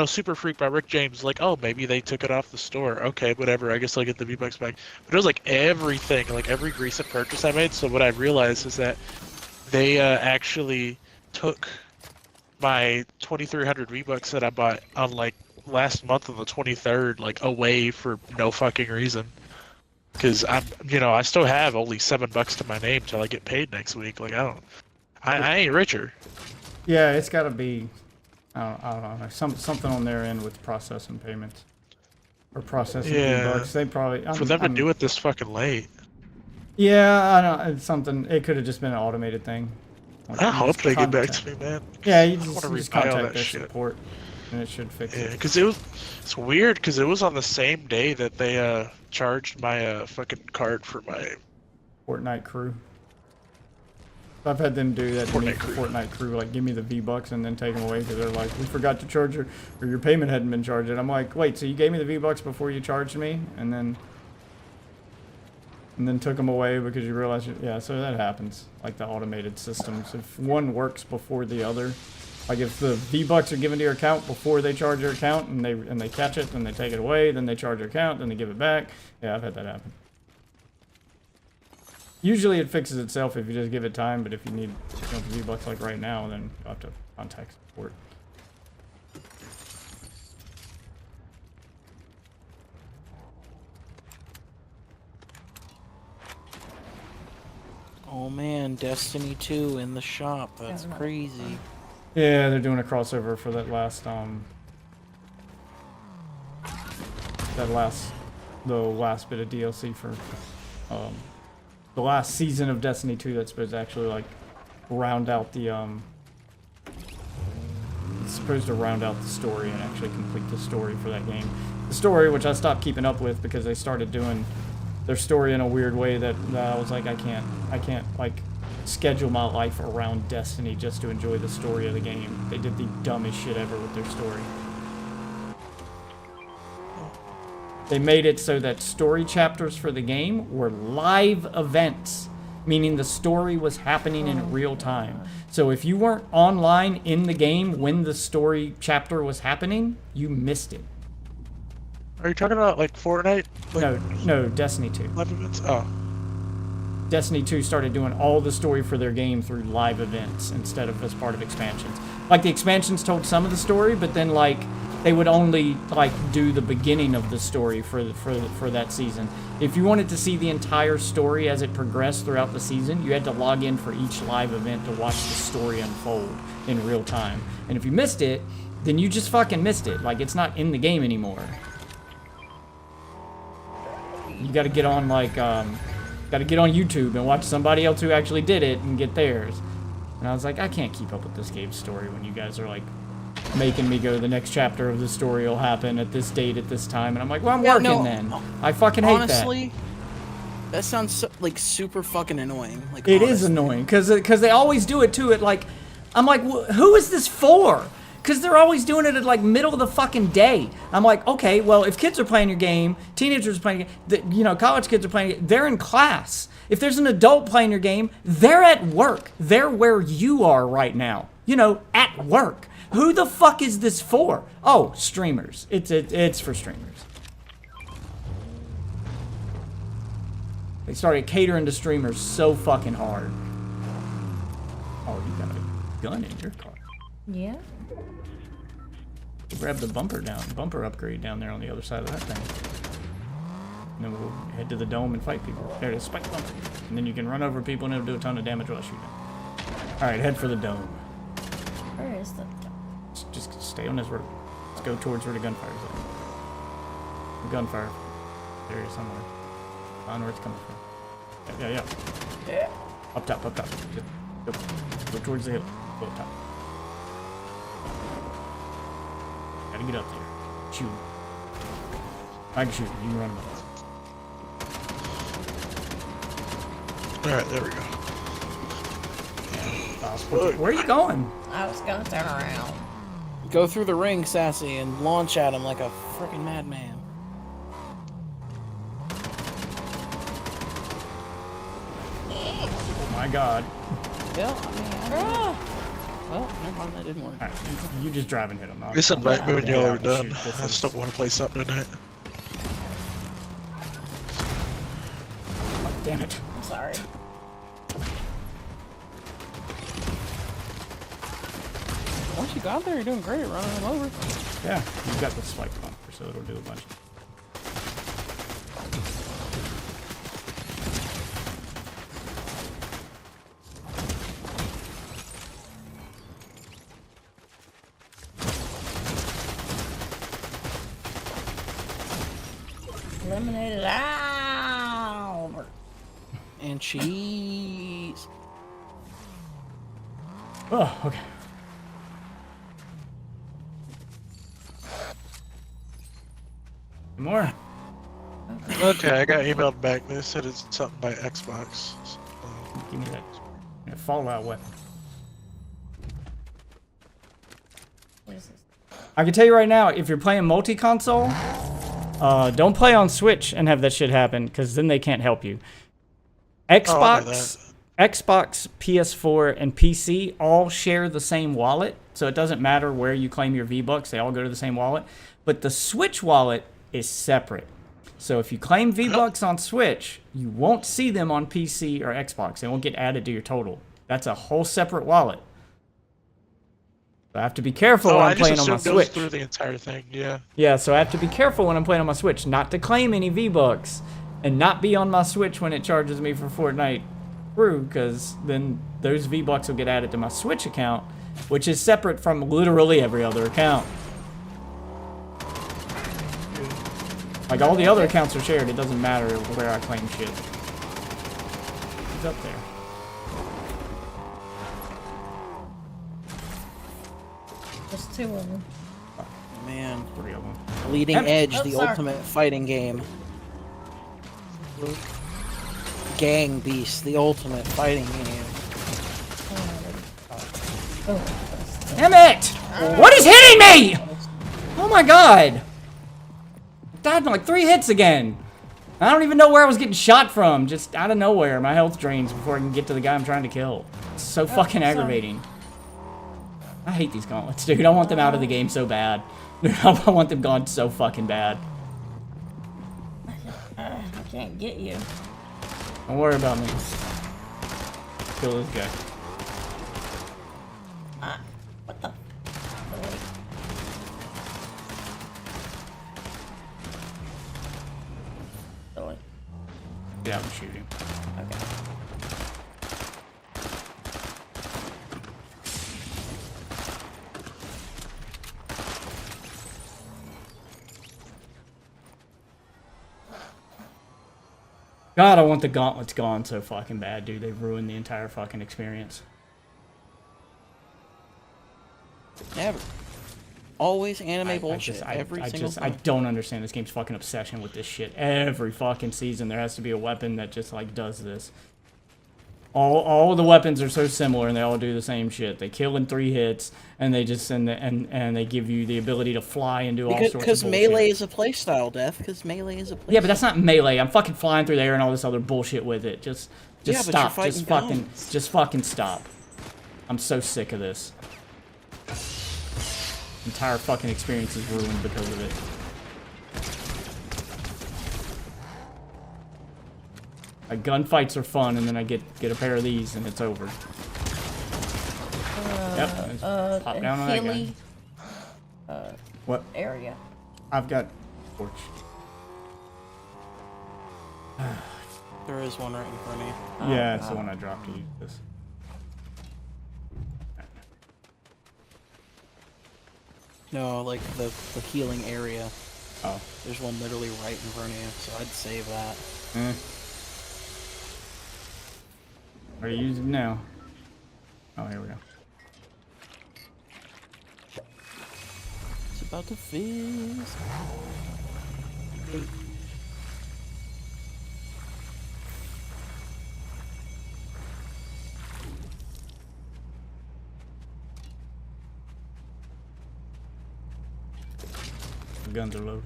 super freaked by Rick James. Like, oh, maybe they took it off the store. Okay, whatever. I guess I'll get the V-Bucks back. But it was like everything, like every recent purchase I made. So what I realized is that they actually took my 2,300 V-Bucks that I bought on like last month on the 23rd, like away for no fucking reason. Because I still have only $7 to my name till I get paid next week. Like I ain't richer. Yeah, it's got to be, I don't know, something on their end with processing payments or processing V-Bucks. They probably For them to do it this fucking late. Yeah, I don't. It's something. It could have just been an automated thing. Like, I hope they get back to me, man. Yeah, you I just want to rebuy all contact that their shit. support, and it should fix Yeah, it. because it's weird because it was on the same day that they charged my fucking card for my Fortnite crew. I've had them do that to me Fortnite for crew. Fortnite crew, like give me the V-Bucks and then take them away because they're like, we forgot to charge your, or your payment hadn't been charged. And I'm like, wait, so you gave me the V-Bucks before you charged me, and then took them away because you realized, yeah, so that happens. Like the automated systems, if one works before the other, like if the V-Bucks are given to your account before they charge your account and they catch it, then they take it away, then they charge your account, then they give it back. Yeah, I've had that happen. Usually it fixes itself if you just give it time, but if you need the V-Bucks like right now, then you'll have to contact support. Oh man, Destiny 2 in the shop. That's crazy. Yeah, they're doing a crossover for that last the last bit of DLC for the last season of Destiny 2 that's supposed to actually like round out the it's supposed to round out the story and actually complete the story for that game. The story, which I stopped keeping up with because they started doing their story in a weird way that I was like, I can't like schedule my life around Destiny just to enjoy the story of the game. They did the dumbest shit ever with their story. They made it so that story chapters for the game were live events, meaning the story was happening in real time. So if you weren't online in the game when the story chapter was happening, you missed it. Are you talking about like Fortnite? Like, No, Destiny 2. live events? Oh. Destiny 2 started doing all the story for their game through live events instead of as part of expansions. Like the expansions told some of the story, but then like they would only like do the beginning of the story for that season. If you wanted to see the entire story as it progressed throughout the season, you had to log in for each live event to watch the story unfold in real time. And if you missed it, then you just fucking missed it. Like it's not in the game anymore. You got to get on like got to get on YouTube and watch somebody else who actually did it and get theirs. And I was like, I can't keep up with this game's story when you guys are like making me go the next chapter of the story will happen at this date at this time. And I'm like, well, I'm working then. I fucking hate Honestly, that sounds so, like super fucking annoying. Like It is annoying because they always do it too. It like, I'm like, who is this for? Because they're always doing it at like middle of the fucking day. I'm like, okay, well, if kids are playing your game, teenagers are playing your game, college kids are playing it, they're in class. If there's an adult playing your game, they're at work. They're where you are right now. At work. Who the fuck is this for? Oh, streamers. It's for streamers. They started catering to streamers so fucking hard. Oh, you got a gun in your car. Yeah. Grab the bumper upgrade down there on the other side of that thing. And then we'll head to the dome and fight people. There it is, spike bumper. And then you can run over people and it'll do a ton of damage while shooting. Alright, head for the dome. Where is the... Just stay on this road. Let's go towards where the gunfire is at. The gunfire area somewhere. I don't know where it's coming from. Yeah. Up top. Just go towards the hill. Go up top. Gotta get up there. Shoot. I can shoot him. You can run him up. Alright, there we go. Where are you going? I was gonna turn around. Go through the ring, Sassy, and launch at him like a freaking madman. Oh my god. Bill, I mean, I don't know. Oh, never mind, that didn't work. Alright, you just drive and hit him. Just invite me when y'all are done. Shoot, I still want to play something tonight. Damn it. I'm sorry. Once you got there, you're doing great, running them over. Yeah, you got the spike bumper, so it'll do a bunch. Eliminated. Ow! And cheese. Oh, okay. More. Okay, I got emailed back. They said it's something by Xbox. So, Give me that. Yeah, Fallout weapon. What is this? I can tell you right now, if you're playing multi-console, don't play on Switch and have that shit happen, because then they can't help you. Xbox, PS4, and PC all share the same wallet, so it doesn't matter where you claim your V-Bucks, they all go to the same wallet. But the Switch wallet is separate. So if you claim V-Bucks on Switch, you won't see them on PC or Xbox. They won't get added to your total. That's a whole separate wallet. So I have to be careful when I'm playing on my Switch. Through the entire thing, yeah. Yeah, so I have to be careful when I'm playing on my Switch, not to claim any V-Bucks, and not be on my Switch when it charges me for Fortnite Crew, because then those V-Bucks will get added to my Switch account, which is separate from literally every other account. Like, all the other accounts are shared, it doesn't matter where I claim shit. He's up there. There's two of them. Man. 3 of them. Leading Edge, Oh, the sorry. ultimate fighting game. Gang Beast, the ultimate fighting game. Oh, Damn it! What is hitting me? Oh my god! Died in like 3 hits again. I don't even know where I was getting shot from. Just out of nowhere, my health drains before I can get to the guy I'm trying to kill. It's so fucking aggravating. I hate these gauntlets, dude. I want them out of the game so bad. Dude, I want them gone so fucking bad. I can't get you. Don't worry about me. Kill this guy. What the? Really? Get out and shoot him. Okay. God, I want the gauntlets gone so fucking bad, dude. They've ruined the entire fucking experience. Never. Always anime bullshit. I Single time. don't understand this game's fucking obsession with this shit. Every fucking season there has to be a weapon that just like does this. All the weapons are so similar and they all do the same shit. They kill in 3 hits and they just and they give you the ability to fly and do all sorts of bullshit. Because melee is a playstyle, Death. Because melee is a playstyle. Yeah, but that's not melee. I'm fucking flying through the air and all this other bullshit with it. Just Yeah, but stop. you're fighting Just fucking stop. I'm so sick of this. Entire fucking experience is ruined because of it. Like, gunfights are fun, and then I get a pair of these, and it's over. Yep. Just pop down on that guy. Hilly What? area. I've got torch. There is one right in front of you. Yeah, it's the one I dropped to use this. No, like the healing area. Oh. There's one literally right in front of you, so I'd save that. Are you using now? Oh, here we go. It's about to fizz. The guns are loaded.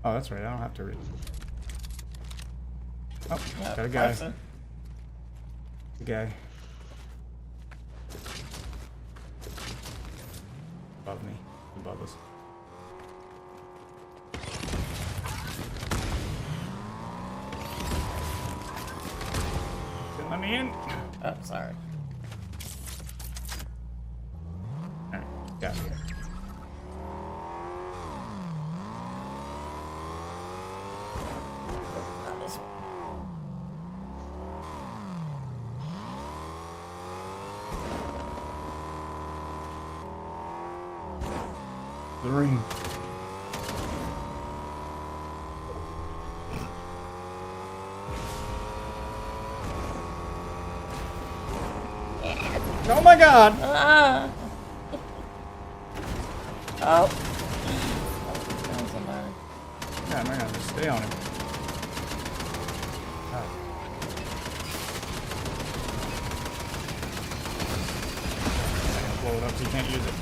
Oh, that's right. I don't have to read. Oh, got a guy. Person. The guy. Above me. Above us. Let me in. Oh, sorry. Alright, got here. Not this one. The ring. Oh my god! Ah! Oh. Found somebody. Yeah, I'm gonna just stay on him. God. I'm gonna blow it up so you can't use it.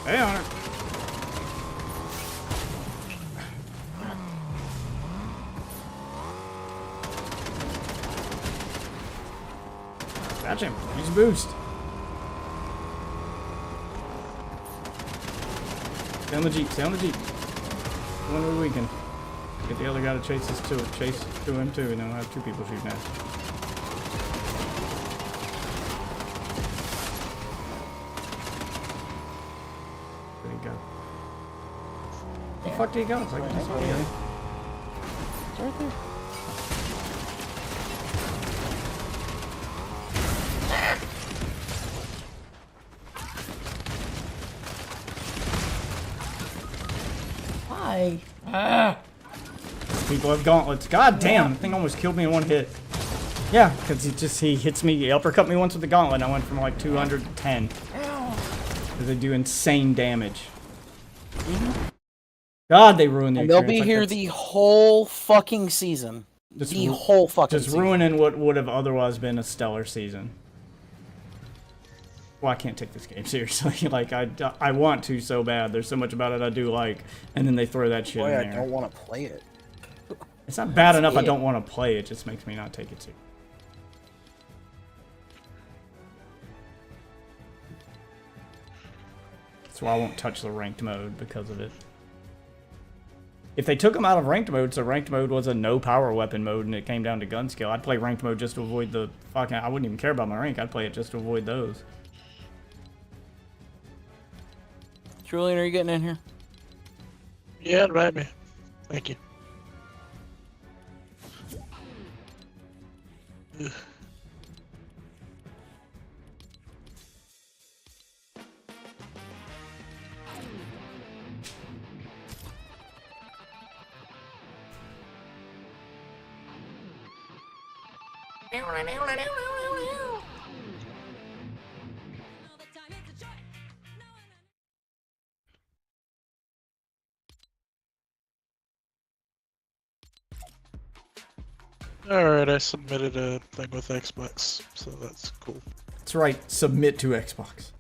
Stay on it. Catch him. Use boost. Stay on the jeep. Stay on the jeep. One way we can get the other guy to chase us to it. Chase to him too, and then we'll have two people shooting at us. Where'd he go? Where the fuck did he go? It's like I saw him. It's right there. Why? Ah! People have gauntlets. God damn, the thing almost killed me in one hit. Yeah, because he hits me, he uppercut me once with the gauntlet, and I went from like 200 to 10. Because they do insane damage. God, they ruined the And they'll experience. be Like, here that's the whole fucking season. Just The ru- whole fucking just season. ruining what would have otherwise been a stellar season. Well, I can't take this game seriously. Like, I want to so bad. There's so much about it I do like, and then they throw that shit Boy, in I there. don't want to play it. It's not bad enough I it. don't want to play it, just makes me not take it seriously. That's why I won't touch the ranked mode because of it. If they took them out of ranked mode, so ranked mode was a no power weapon mode and it came down to gun skill, I'd play ranked mode just to avoid the fucking... I wouldn't even care about my rank, I'd play it just to avoid those. Julian, are you getting in here? Yeah, invite me. Thank you. Ugh. Alright, I submitted a thing with Xbox, so that's cool. That's right, submit to Xbox.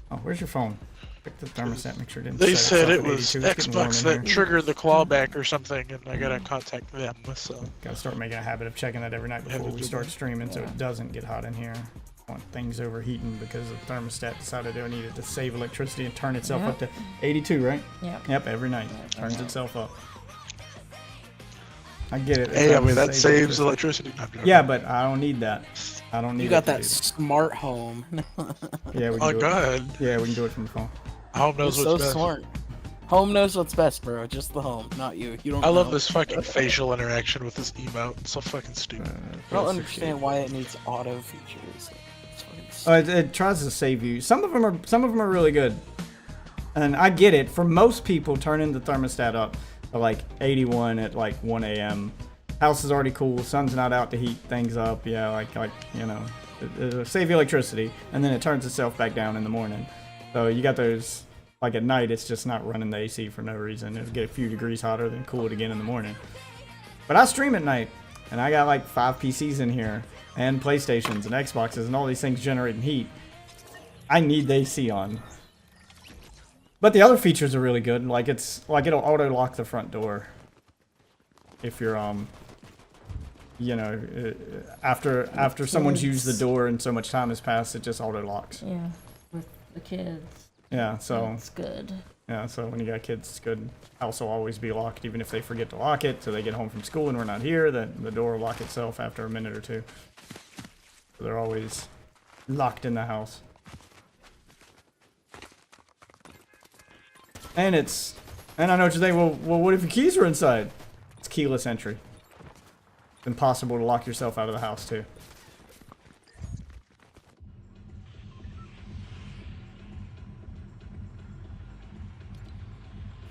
Oh, where's your phone? Check the thermostat, make sure it didn't They set said itself it at was 82. It's getting warm Xbox in that here. triggered the clawback or something, and I gotta contact them, so... Gotta start making a habit of checking that every night Yeah, before we'll we do start that. streaming so it doesn't get hot in here. I want things overheating because the thermostat decided it needed to save electricity and turn itself up to 82, right? Yep. Yep, every night. Turns itself up. I get it. Hey, I mean, that Save saves electricity. No, I'm joking. Yeah, but I don't need that. I don't need You it got to that do smart home. Yeah, we can Oh, do it. God. Yeah, we can do it from the phone. Home knows It's what's so best. smart. Home knows what's best, bro. Just the home, not you. You don't. I love know. this fucking facial interaction with this emote. It's so fucking stupid. I don't understand why it needs auto features. It's fucking It tries to save you. Some of them are really good, and I get it. For most people, turning the thermostat up to like 81 at like 1 a.m. House is already cool. Sun's not out to heat things up. Yeah, like you know, it'll save you electricity, and then it turns itself back down in the morning. So you got those. Like at night, it's just not running the AC for no reason. It'll get a few degrees hotter, then cool it again in the morning. But I stream at night, and I got like 5 PCs in here, and PlayStations, and Xboxes, and all these things generating heat. I need the AC on. But the other features are really good. Like it'll auto lock the front door if you're you know, after someone's used the door and so much time has passed, it just auto locks. Yeah, with the kids. Yeah, so That's good. yeah, so when you got kids, it's good. House will always be locked, even if they forget to lock it. So they get home from school and we're not here, then the door will lock itself after a minute or two. So they're always locked in the house. And I know what you're thinking, well, what if your keys are inside? It's keyless entry. It's impossible to lock yourself out of the house, too.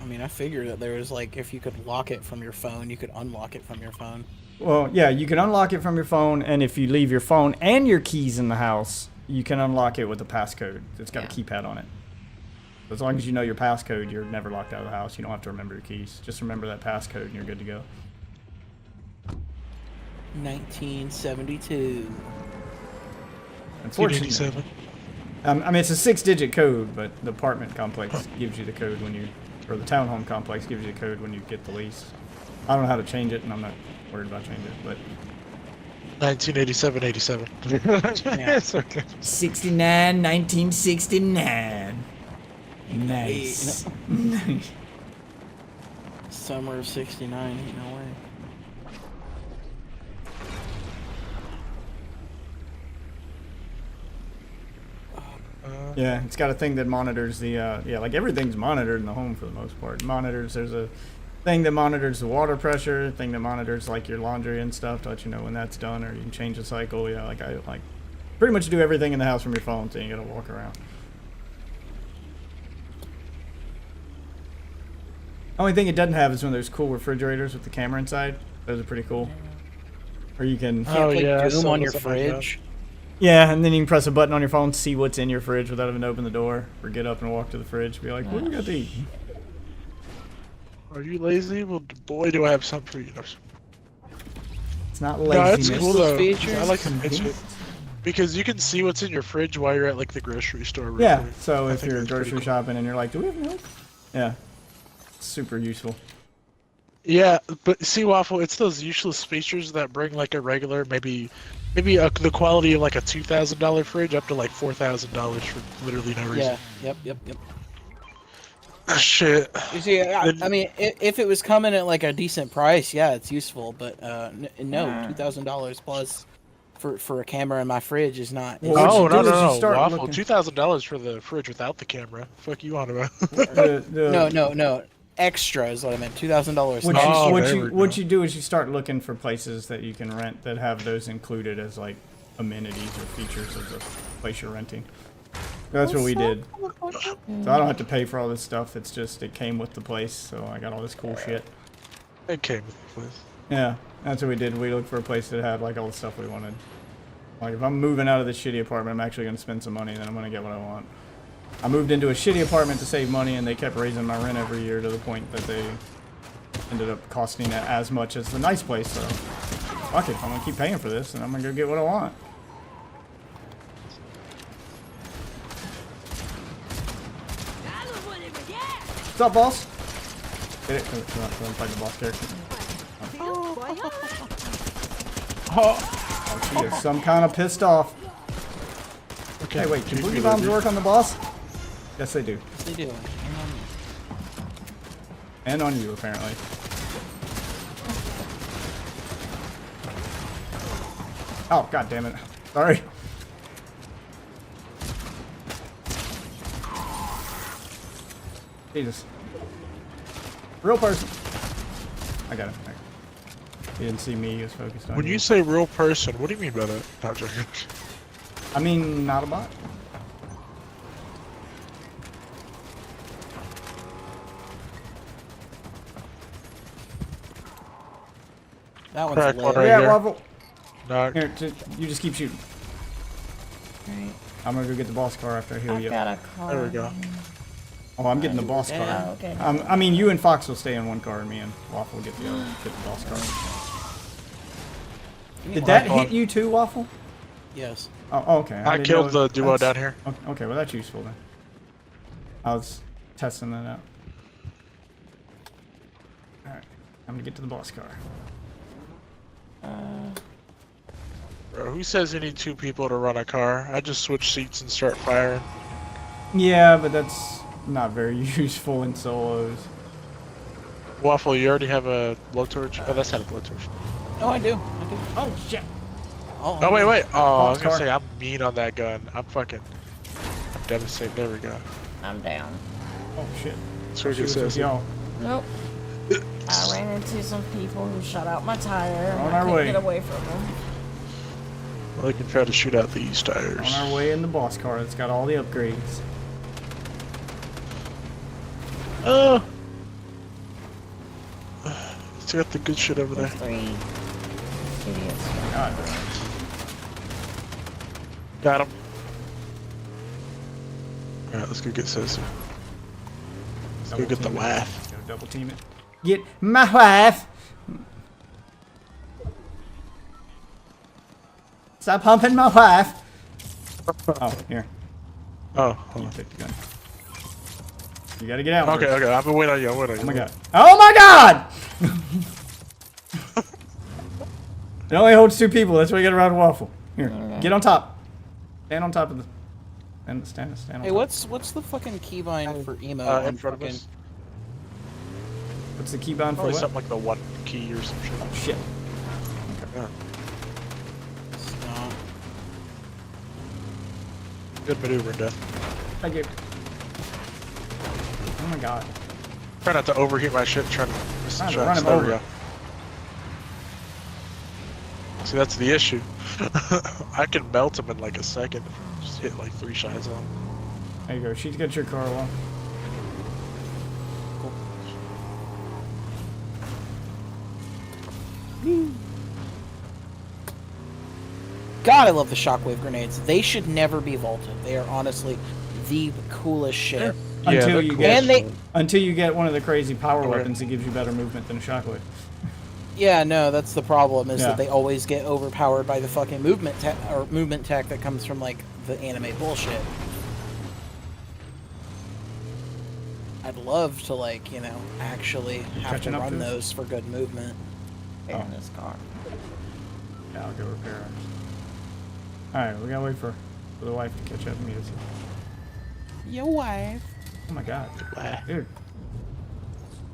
I mean, I figured that there was like, if you could lock it from your phone, you could unlock it from your phone. Well, yeah, you can unlock it from your phone, and if you leave your phone and your keys in the house, you can unlock it with a passcode. It's got a keypad on it. As long as you know your passcode, you're never locked out of the house. You don't have to remember your keys. Just remember that passcode, and you're good to go. 1972. Unfortunately, 1987. I mean, it's a 6-digit code, but the apartment complex gives you the code when you, or the townhome complex gives you the code when you get the lease. I don't know how to change it, and I'm not worried about changing it, but 1987, 87. It's okay. 69, 1969. Nice. Summer of '69, ain't no way. Yeah, it's got a thing that monitors the, yeah, like everything's monitored in the home for the most part. Monitors, there's a thing that monitors the water pressure, thing that monitors like your laundry and stuff to let you know when that's done, or you can change the cycle. Yeah, like I like pretty much do everything in the house from your phone, so you gotta walk around. Only thing it doesn't have is one of those cool refrigerators with the camera inside. Those are pretty cool. Or you can, Oh, Like yeah, I Doom saw on your something like that. fridge. yeah, and then you can press a button on your phone, see what's in your fridge without having to open the door, or get up and walk to the fridge, be like, what do we got to eat? Are you lazy? Well, boy, do I have something for you. It's not No, it's laziness. cool though. features? I like to pitch it because you can see what's in your fridge while you're at like the grocery store. real Yeah, quick. so I if think you're that's pretty grocery cool. shopping and you're like, do we have milk? Yeah, super useful. Yeah, but see, Waffle, it's those useless features that bring like a regular, maybe the quality of like a $2,000 fridge up to like $4,000 for literally no reason. Yeah. Yep. Shit. You see, Then- I mean, if it was coming at like a decent price, yeah, it's useful. But no, $2,000 plus for a camera in my fridge is not. Well, what Oh you no do is you no start Waffle, looking- $2,000 for the fridge without the camera. Fuck you on about? No. Extra is what I meant. $2,000. What, Oh, you, there we what go. you do is you start looking for places that you can rent that have those included as like amenities or features of the place you're renting. That's what we did. So I don't have to pay for all this stuff. It's just it came with the place, so I got all this cool shit. It came with the place. Yeah, that's what we did. We looked for a place that had like all the stuff we wanted. Like if I'm moving out of this shitty apartment, I'm actually gonna spend some money, then I'm gonna get what I want. I moved into a shitty apartment to save money, and they kept raising my rent every year to the point that they ended up costing as much as the nice place. So, fuck it, I'm gonna keep paying for this, and I'm gonna go get what I want. What's up, boss? Get it? Come on, fight the boss character. Oh, she is some kind of pissed off. Okay. Hey, wait, can you boogie feel bombs it? work on the boss? Yes, they do. They do. And on you, apparently. Oh, god damn it. Sorry. Jesus. Real person. I got it. He didn't see me, he was focused on When you say real person, what do you mean by that? Not joking. I mean, not a bot. That one's Crack lit. one right Yeah, here. Waffle. No. Here, you just keep shooting. Right. I'm gonna go get the boss car after I heal I've you. got a car. There we go. Oh, I'm getting the boss Yeah, car. okay. I mean, you and Fox will stay in one car, and me and Waffle will get the boss car. Did that hit you too, Waffle? Yes. Oh, okay. I didn't killed know the duo that's- down here. Okay, well that's useful then. I was testing that out. Alright, I'm gonna get to the boss car. Bro, who says you need 2 people to run a car? I just switch seats and start firing. Yeah, but that's not very useful in solos. Waffle, you already have a blowtorch? Oh, that's not a blowtorch. Oh, I do. Oh shit! Oh, wait. Oh, I was gonna car. say, I'm mean on that gun. I'm devastated. There we go. I'm down. Oh shit! So we She can was say with y'all. Nope. I ran into some people who shot out my tire. On And our I couldn't way. get away from them. Well, I can try to shoot out these tires. On our way in the boss car that's got all the upgrades. Oh! It's got the good shit over there. There's 3 idiots. God. Got him. Alright, let's go get Cesar. Let's go get the wife. Let's go double team it. Get my wife. Stop humping my wife. Oh, here. Oh, You hold on. take the gun. You gotta get out. Okay, first. okay, I'm gonna wait on you, I'm waiting on you. Oh my god. Oh my god! It only holds 2 people. That's why you gotta ride a waffle. Here, get on top. Stand on top of the. And stand on Hey, top. what's the fucking keybind for emo? In on front of fucking- us. What's the keybind for Probably what? something like the 1 key or some shit. Oh shit. Yeah. Stop. Good maneuver, Death. Thank you. Oh my god. Try not to overheat my shit, trying to miss the Trying to run shots. him There we over. go. See, that's the issue. I can melt him in like a second if I just hit like 3 shots on him. There you go. She's got your car along. God, I love the shockwave grenades. They should never be vaulted. They are honestly the coolest shit. Until they're you cool. get And they- until you get one of the crazy power Okay. weapons that gives you better movement than a shockwave. Yeah, no, that's the problem. Is Yeah. that they always get overpowered by the fucking movement tech that comes from like the anime bullshit. I'd love to like actually have Catching to up run to us? those for good movement. In this car. Yeah, I'll go repair ours. Alright, we gotta wait for the wife to catch up and meet us. Your wife. Oh my god. Dude.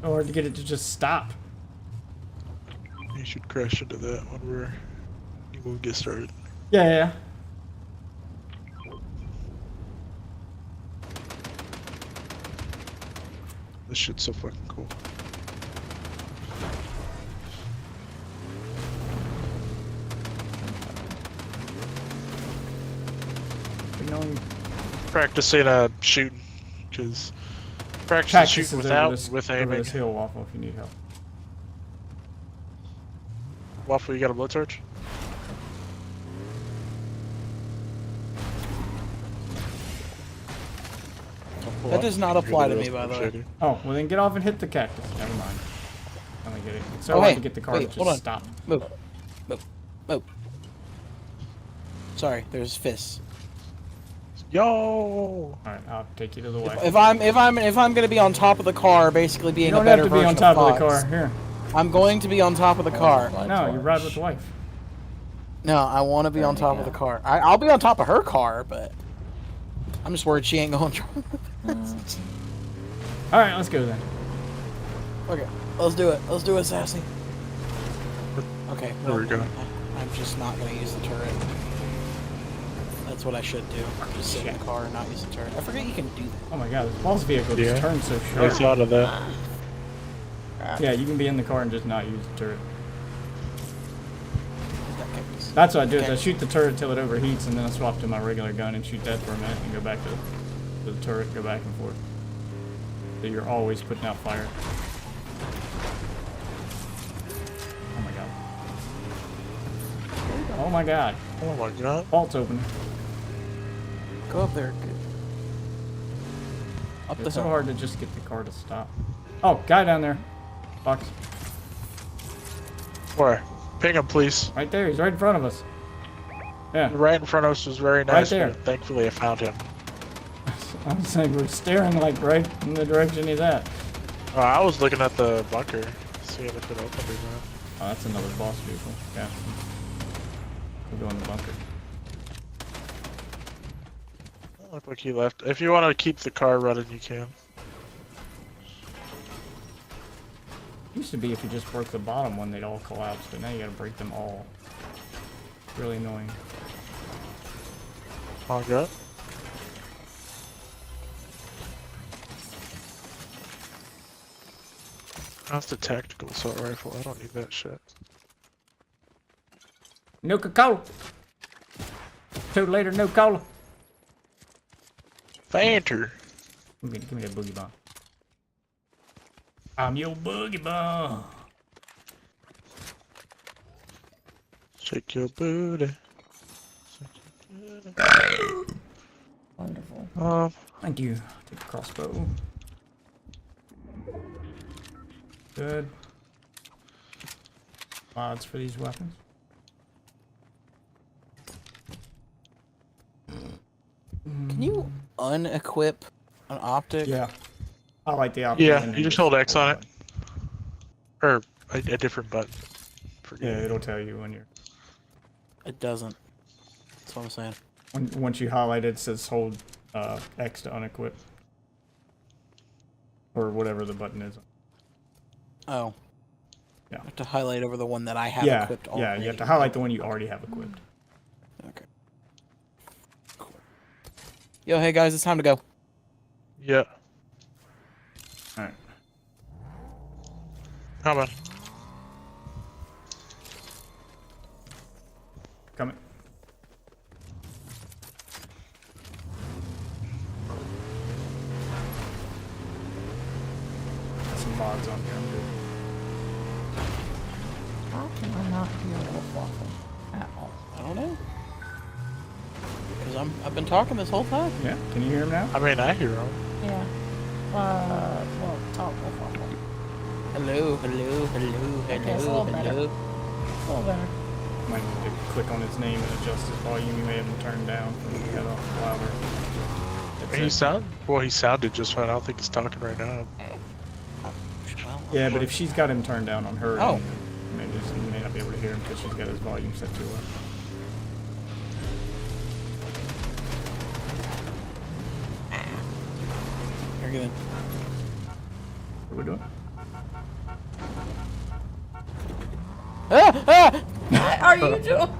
So hard to get it to just stop. You should crash into that when we'll get started. Yeah. This shit's so fucking cool. We know you Practicing shooting, because practicing practices shooting over without this, with over aiming. this hill, Waffle, if you need help. Waffle, you got a blowtorch? That does not apply to me, by the way. Oh, well then get off and hit the cactus. Never mind. Let me get it. It's so Oh, hard wait, to get the car wait, to hold just on. stop. Move. Move. Sorry, there's fists. Yo! Alright, I'll take you to the wife. If I'm gonna be on top of the car, basically You being a don't have better to be on version top of the Fox, car. Here. I'm going to be on top of the car. No, you ride with the wife. No, I want to be on top of the car. I'll be on top of her car, but I'm just worried she ain't going. Alright, let's go then. Okay, let's do it. Let's do it, Sassy. Okay, There we go. I'm just not gonna use the turret. That's what I should do. Just sit in the car and not use the turret. I forget you can do that. Oh my god, this boss vehicle Yeah. just turns so I sharp. thought of that. Yeah, you can be in the car and just not use the turret. That case. That's what I do. Is Okay. I shoot the turret till it overheats, and then I swap to my regular gun and shoot that for a minute, and go back to the turret, and go back and forth. So you're always putting out fire. Oh my god. Oh my god. Oh my god. Vault's open. Go up there. Good. Up the It's so hill. hard to just get the car to stop. Oh, guy down there. Fox. Where? Ping him, please. Right there. He's right in front of us. Yeah. Right in front of us was very nice. there. But thankfully, I found him. I'm saying we're staring like right in the direction he's at. Oh, I was looking at the bunker, seeing if it opened or not. Oh, that's another boss vehicle. Yeah. We'll go in the bunker. Look like he left. If you want to keep the car running, you can. Used to be if you just broke the bottom one, they'd all collapse, but now you gotta break them all. Really annoying. Oh, God. That's the tactical assault rifle. I don't need that shit. No Coca-Cola. 2 liter, no cola. Fanter. Give me that boogie bomb. I'm your boogie bomb. Shake your booty. Wonderful. Thank you. Take the crossbow. Good. Mods for these weapons. Can you unequip an optic? Yeah. I like the option. Yeah, you just hold X on it. Or a different button. Forget Yeah, it. it'll tell you when you're. It doesn't. That's what I'm saying. Once you highlight it, it says hold X to unequip. Or whatever the button is. Oh. Yeah. I have to highlight over the one that I have Yeah, equipped yeah, already. you have to highlight the one you already have equipped. Okay. Cool. Yo, hey guys, it's time to go. Yeah. Alright. Coming. Coming. Got some mods on here, I'm good. How can I not hear Wolf Waffle at all? I don't know. Because I've been talking this whole time. Yeah, can you hear him now? I mean, I hear him. Yeah. Well, talk Wolf Waffle. Hello, hello, hello, Okay, it's a hello, little better. hello. Oh, better. Might need to click on his name and adjust his volume. You may have him turned down when you got off louder. He sounded just fine. I don't think he's talking right now. Well, Yeah, but if she's got him turned down on her, Oh. end, you may not be able to hear him because she's got his volume set too low. you're good. What are we doing? Ah! Ah! What are you doing?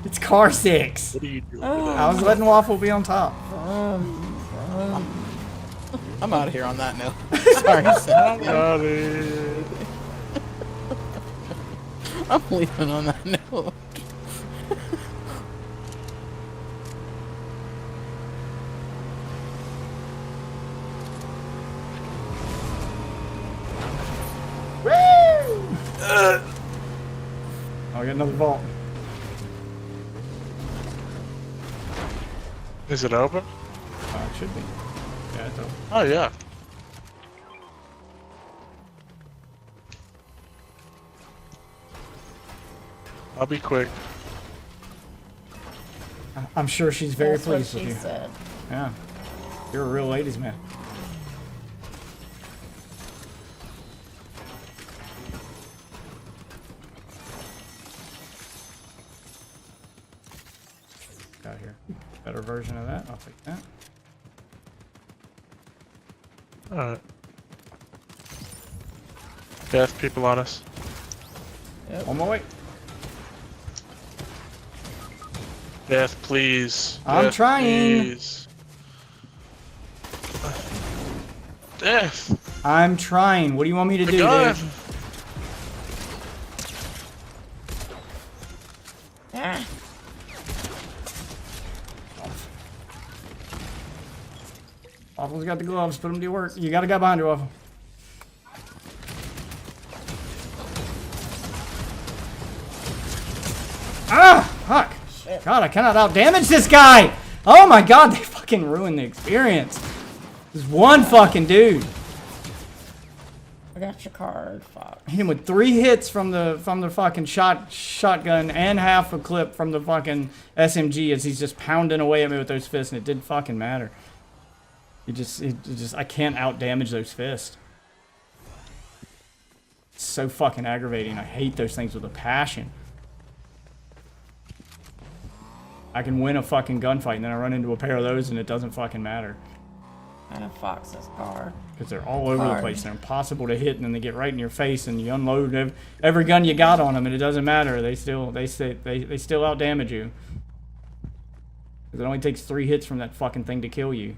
It's car 6. What are you doing? I was letting Waffle be on top. I'm out of here on that note. Sorry, Sam. Got it. I'm leaving on that note. Oh, I got another vault. Is it open? It should be. Yeah, it's open. Oh, yeah. I'll be quick. I'm sure she's very That's what pleased with she you. said. Yeah. You're a real ladies' man. Got here. Better version of that. I'll take that. Alright. Death, people on us. On my way. Death, please. I'm Death, trying. Please. Death. I'm trying. What do you want me to The do, gun. dude? Ah, Waffle's got the gloves. Put them to work. You got a guy behind you, Waffle. Ah! Fuck. God, I cannot outdamage this guy! Oh my god, they fucking ruined the experience. There's one fucking dude. I got your card. Fuck. Hit him with 3 hits from the fucking shotgun and half a clip from the fucking SMG as he's just pounding away at me with those fists, and it didn't fucking matter. It just I can't out damage those fists. It's so fucking aggravating. I hate those things with a passion. I can win a fucking gunfight and then I run into a pair of those and it doesn't fucking matter. Kind of Fox's car. Because they're all over the Hard. place. They're impossible to hit and then they get right in your face and you unload every gun you got on them and it doesn't matter. They still out damage you. Because it only takes 3 hits from that fucking thing to kill you.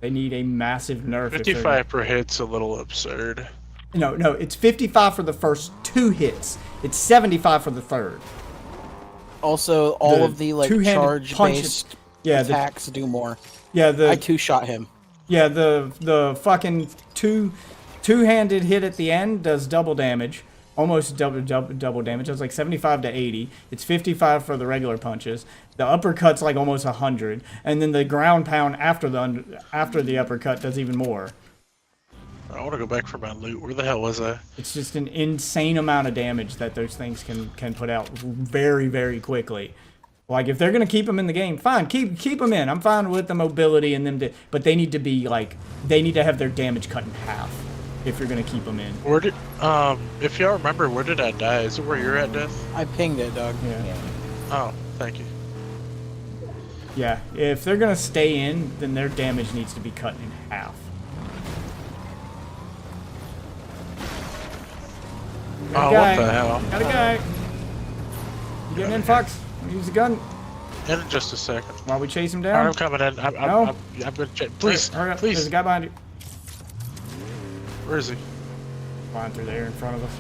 They need a massive nerf. 55 per hit's a little absurd. No, it's 55 for the first 2 hits. It's 75 for the third. Also, all The of the like two-handed charge-based Yeah, the attacks do more. yeah I the 2-shot him. yeah the fucking two-handed hit at the end does double damage, almost double damage. It's like 75 to 80. It's 55 for the regular punches. The uppercut's like almost 100, and then the ground pound after the uppercut does even more. I want to go back for my loot. Where the hell was I? It's just an insane amount of damage that those things can put out very, very quickly. Like, if they're going to keep them in the game, fine, keep them in. I'm fine with the mobility and them, but they need to be, like, they need to have their damage cut in half if you're going to keep them in. Where did, if y'all remember, where did I die? Is it where you're at, Death? I pinged it, Doug. Yeah. Oh, thank you. Yeah, if they're going to stay in, then their damage needs to be cut in half. Oh, what the hell? Got a guy. You getting in, Fox? Use the gun In just a second. while we chase him Alright, down. I'm coming in. No. I'm gonna check. Please, Hurry up. please. There's a guy behind you. Where is he? Flying through there in front of us.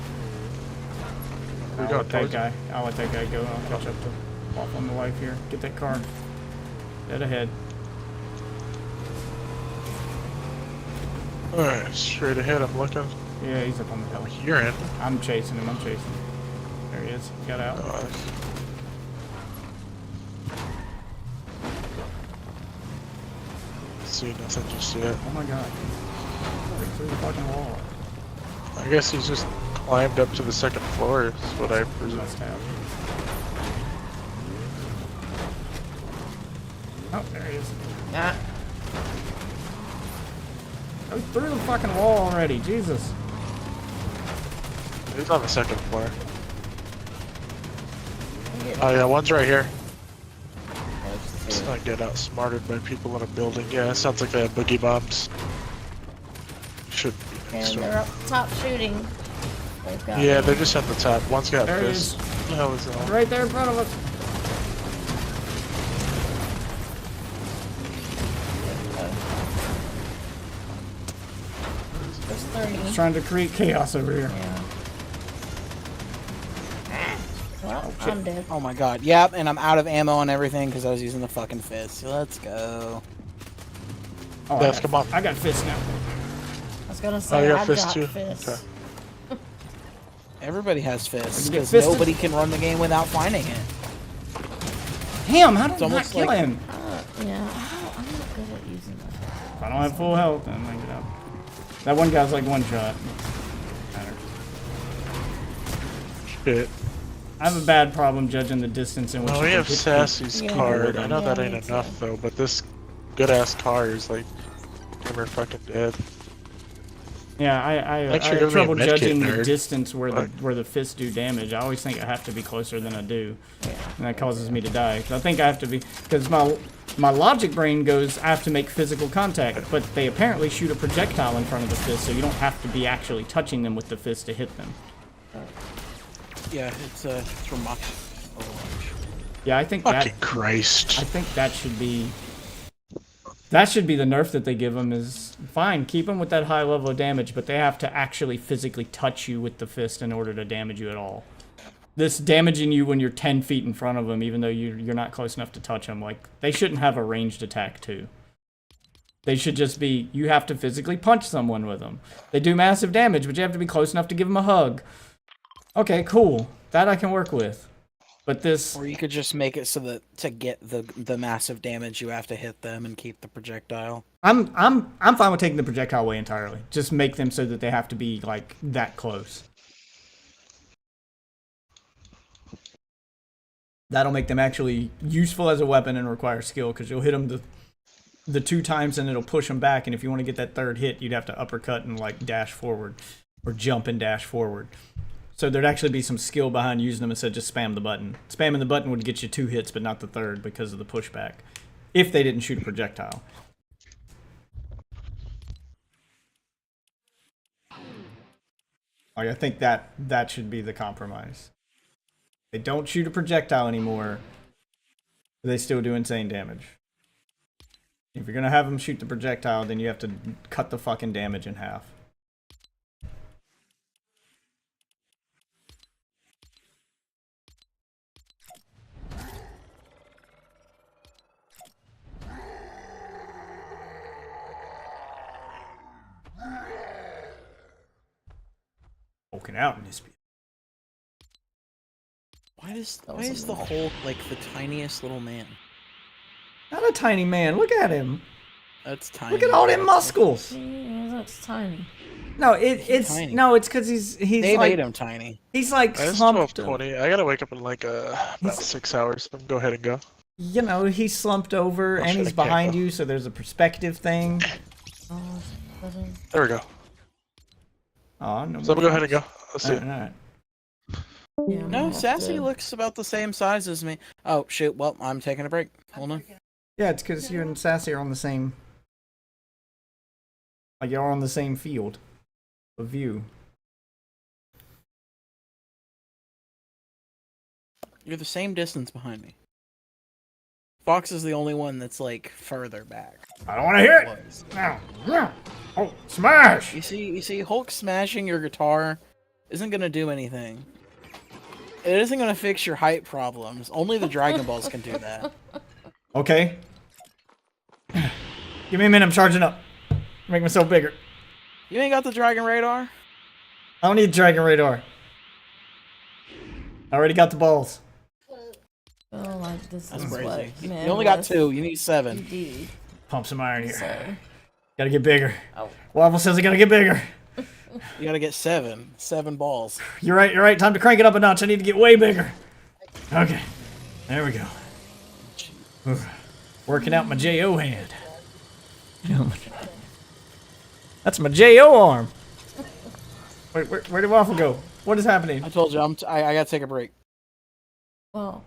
We I'll going let that towards guy. I'll let that guy go. I'll catch up to off on the life here. Get that car. Dead ahead. Alright, straight ahead. I'm looking. Yeah, he's up on the hill. You're in. I'm chasing him. There he is. Got out. See nothing just yet. Oh my god. Right through the fucking wall. I guess he's just climbed up to the second floor. Is what I presume. Must have. Oh, there he is. Yeah. Oh, he's through the fucking wall already. Jesus. He's on the second floor. Oh yeah, one's right here. Let's not get outsmarted by people in a building. Yeah, it sounds like they have boogie bombs. Should be next And door. they're up top shooting. They've got Yeah, me. they're just at the top. One's got There he this. is. What the hell is that? Right there in front of us. There's 30. He's trying to create chaos over here. Yeah. Well, shit. I'm dead. Oh my god. Yep, and I'm out of ammo and everything because I was using the fucking fist. Let's go. Oh, Death, come on. I got fists now. I was gonna say, you got I've fists got too? fists. Okay. Everybody has fists You get because fisted? nobody can run the game without finding it. Damn, how did It's I not almost kill like- him? Yeah, I'm not good at using that. If I don't have full health, then I get out. That one guy's like one shot. Matter. Shit. I have a bad problem judging the distance in which Well, you we can have hit Sassy's Yeah, card. I know yeah, that ain't me too. enough though, but this good ass car is like, we're fucking dead. Yeah, I Make sure have you're trouble gonna be a medkit, judging the nerd. distance where Fuck. the fists do damage. I always think I have to be closer than I do, Yeah. and that causes me to die. 'Cause I think I have to be because my logic brain goes I have to make physical contact, but they apparently shoot a projectile in front of the fist, so you don't have to be actually touching them with the fist to hit them. Yeah, it's from Overwatch. Yeah, I think Fucking that Christ. I think that should be the nerf that they give them is fine. Keep them with that high level of damage, but they have to actually physically touch you with the fist in order to damage you at all. This damaging you when you're 10 feet in front of them, even though you're not close enough to touch them, like they shouldn't have a ranged attack too. They should just be you have to physically punch someone with them. They do massive damage, but you have to be close enough to give them a hug. Okay, cool. That I can work with. But this Or you could just make it so that to get the massive damage, you have to hit them and keep the projectile. I'm fine with taking the projectile away entirely. Just make them so that they have to be like that close. That'll make them actually useful as a weapon and require skill because you'll hit them the 2 times and it'll push them back. And if you want to get that third hit, you'd have to uppercut and like dash forward. or jump and dash forward. So there'd actually be some skill behind using them instead of just spam the button. Spamming the button would get you 2 hits, but not the third because of the pushback. If they didn't shoot a projectile. Like, I think that should be the compromise. They don't shoot a projectile anymore, but they still do insane damage. If you're gonna have them shoot the projectile, then you have to cut the fucking damage in half. Poking out in this bitch. Why is the Hulk like the tiniest little man? Not a tiny man. Look at him. That's tiny. Look at all them muscles. Yeah, that's tiny. No, it's tiny. no, it's because he's They like made him tiny. he's like It's slumped. 12:20. I gotta wake up in like about 6 hours. So go ahead and go. You know, he's slumped over Oh, and shit, he's I can't behind go. you, so there's a perspective thing. Oh, There we go. Oh, no. So I'm gonna go ahead and go. Let's see. All right. yeah, No, Sassy looks about the same size as me. Oh shoot! Well, I'm taking a break. Hold on. Yeah, it's because you and Sassy are on the same. Like you're on the same field of view. You're the same distance behind me. Fox is the only one that's like further back. I don't want to hear it. No, no. Oh, smash! You see, Hulk smashing your guitar isn't gonna do anything. It isn't gonna fix your height problems. Only the Dragon Balls can do that. Okay. Give me a minute. I'm charging up. Make myself bigger. You ain't got the Dragon Radar? I don't need Dragon Radar. I already got the balls. Oh, like this That's is crazy. what You man only got was 2. You need 7. indeed. Pump some iron here. So, Gotta get bigger. oh. Waffle says I gotta get bigger. You gotta get 7. 7 balls. You're right. You're right. Time to crank it up a notch. I need to get way bigger. Okay. There we go. Oof. Working out my JO hand. That's my JO arm. Wait, where did Waffle go? What is happening? I told you, I gotta take a break. Well,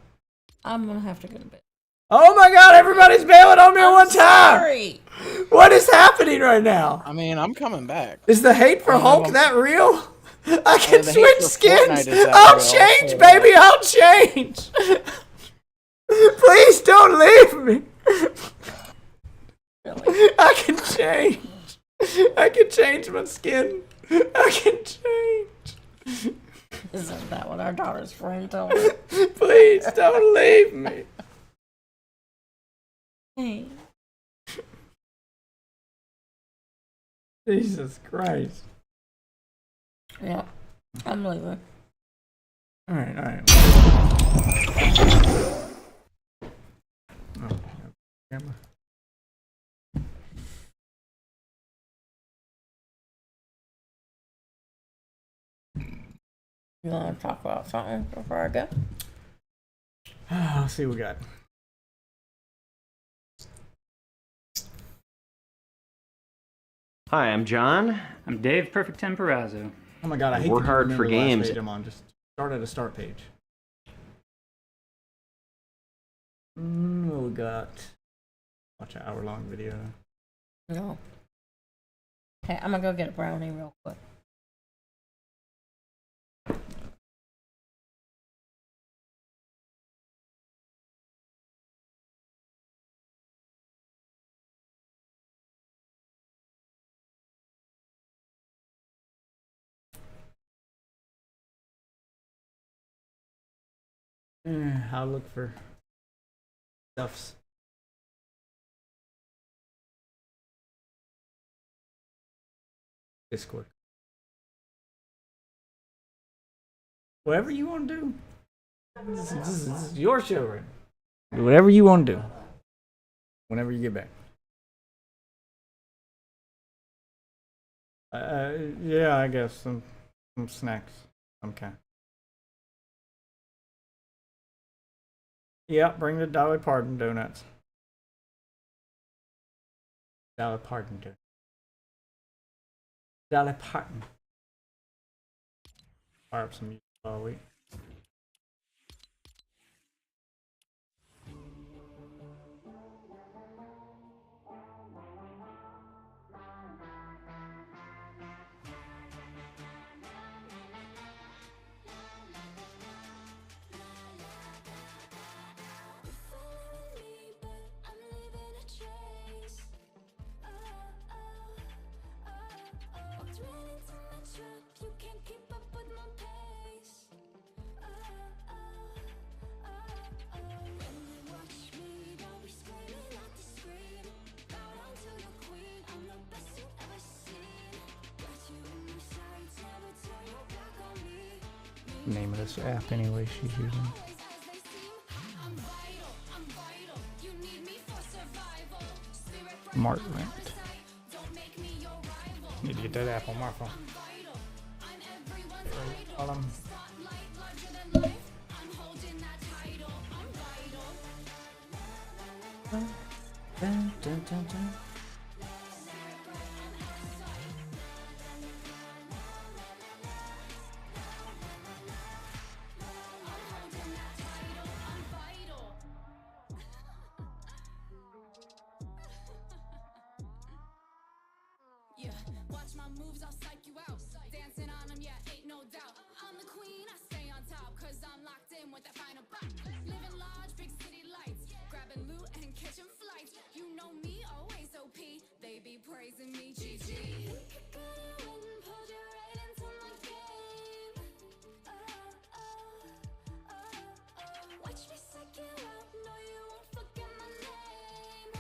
I'm gonna have to go to bed. Oh my god, everybody's bailing on me at one time! Sorry. What is happening right now? I mean, I'm coming back. Is the hate for Hulk that real? I can the hate switch for skins! Fortnite is that I'll real. change, So, baby, I'll change! Please don't leave me! I can change! I can change my skin! I can change! Isn't that what our daughter's friend told me? Please don't leave me! Hey. Jesus Christ. Yeah, I'm leaving. Alright. Oh, camera. You want to talk about something before I go? Let's see what we got. Hi, I'm John. I'm Dave Perfect Temporazzo. Oh my god, I hate Work to hard remember for the last games. page I'm on. Just start at a start page. What we got? Watch an hour-long video. No. Okay, I'm gonna go get a brownie real quick. I'll look for stuffs. Discord. Whatever you want to do. This is your show, right? Do whatever you want to do. Whenever you get back. Yeah, I guess some snacks, some kind. Yeah, bring the Dolly Parton donuts. Dolly Parton donuts. Dolly Parton. Fire up some music while we. Name of this app anyway she's using. Smart Rent. Need to get that app on my phone. Dun, dun, dun, dun. Yeah, watch my moves, I'll psych you out. Dancing on them, yeah, ain't no doubt. I'm the queen, I stay on top, cause I'm locked in with that final bop. Living large, big city lights, grabbing loot and catching flights. You know me, always OP, they be praising me, GG. Watch me psych you out, no you won't forget my name.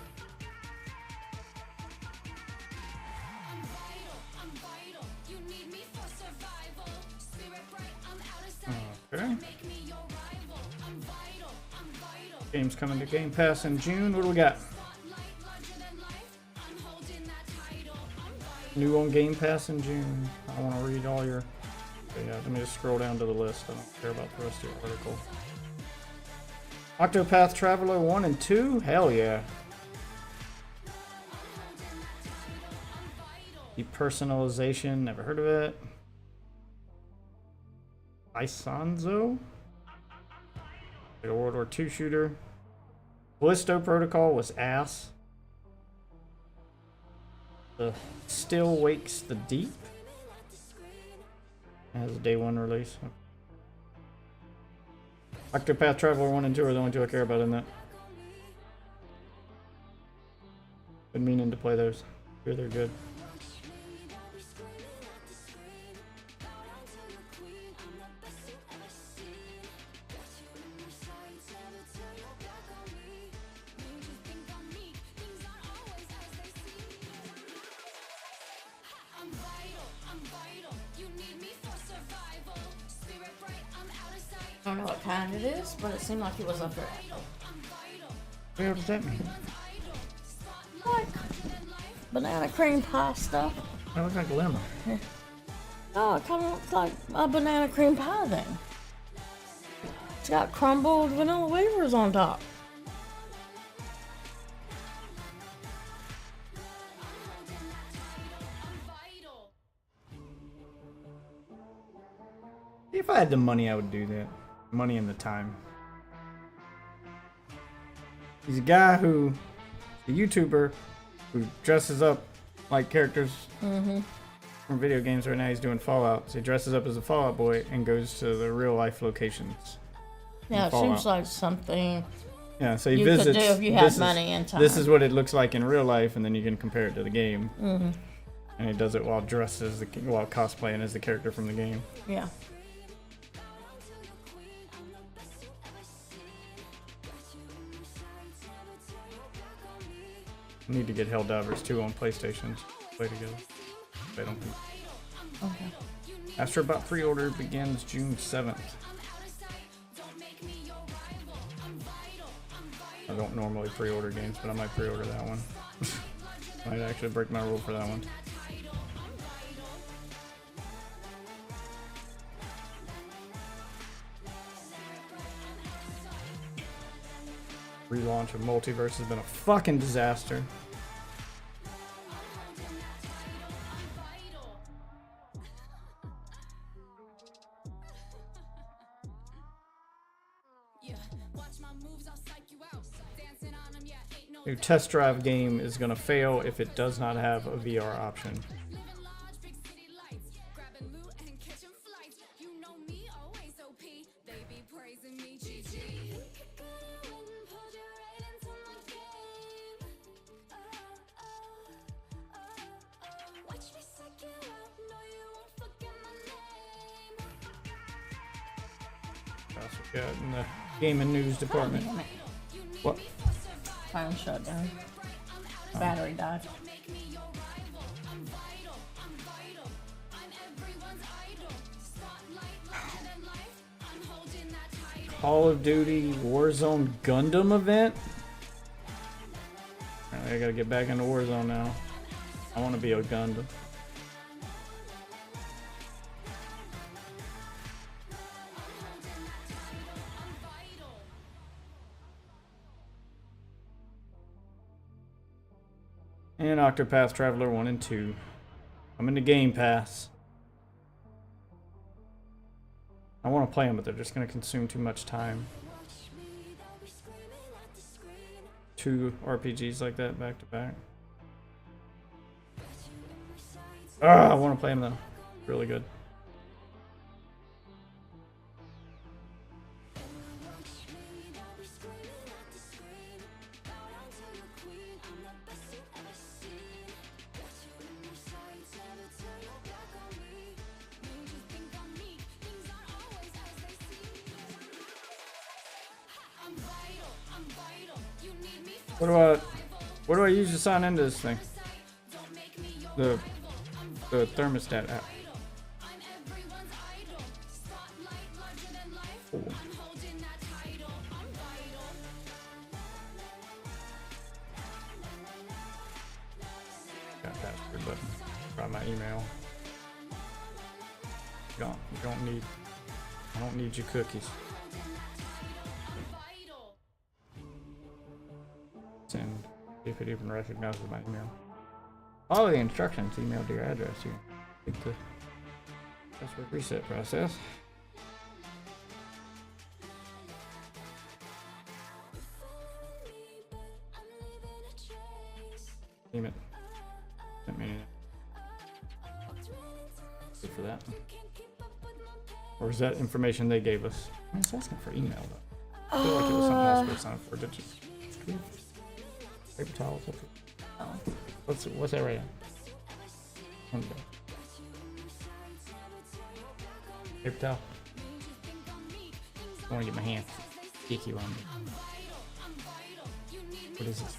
I'm vital, you need me for survival. Spirit bright, I'm out of sight. Okay. Make me your rival. I'm vital. Games coming to Game Pass in June. What do we got? Spotlight larger than life. I'm holding that title. I'm vital. New on Game Pass in June. I want to read all your. Okay, yeah, let me just scroll down to the list. I don't care about the rest of your article. Octopath Traveler 1 and 2? Hell yeah. Depersonalization, never heard of it. Isanzo? Like a World War II shooter. Callisto Protocol was ass. The Still Wakes the Deep. It has a day 1 release. Octopath Traveler 1 and 2 are the only two I care about in that. Been meaning to play those. Sure, they're good. I'm vital, you need me for survival. Spirit bright, I'm out of sight. I don't know what kind it is, but it seemed like it was up there. What does that mean? Like banana cream pie stuff. That looks like lemon. Oh, it kind of looks like a banana cream pie thing. It's got crumbled vanilla wafers on top. If I had the money, I would do that. Money and the time. He's a guy who, a YouTuber, who dresses up like characters from video games. Right now he's doing Fallout. So he dresses up as a Fallout boy and goes to the real life locations. Yeah, it Fallout. seems like something Yeah, so he you visits. could do if you had money and time. This is what it looks like in real life, and then you can compare it to the game. And he does it while dressed as while cosplaying as the character from the game. Yeah. Need to get Helldivers 2 on PlayStation. Play together. I don't think. Okay. Astrobot pre-order begins June 7th. I don't normally pre-order games, but I might pre-order that one. Might actually break my rule for that one. Relaunch of Multiverse has been a fucking disaster. Your test drive game is gonna fail if it does not have a VR option. That's what we got in the gaming news department. Damn it. What? Phone shut down. Battery died. Call of Duty Warzone Gundam event? Apparently I gotta get back into Warzone now. I wanna be a Gundam. And Octopath Traveler 1 and 2. I'm in the Game Pass. I want to play them, but they're just going to consume too much time. 2 RPGs like that back to back. I want to play them though. Really good. What do I use to sign into this thing? The thermostat app. Cool. Got password button. Try my email. I don't need your cookies. Send if it even recognizes my email. Follow the instructions emailed to your address here. Take the password reset process. Damn it. Sent me good for that. Or is that information they gave us? It's asking for email though. I feel like it was something else we signed for. Did you? Paper towels. What's that right now? Paper towel. I want to get my hands sticky on me. What is this?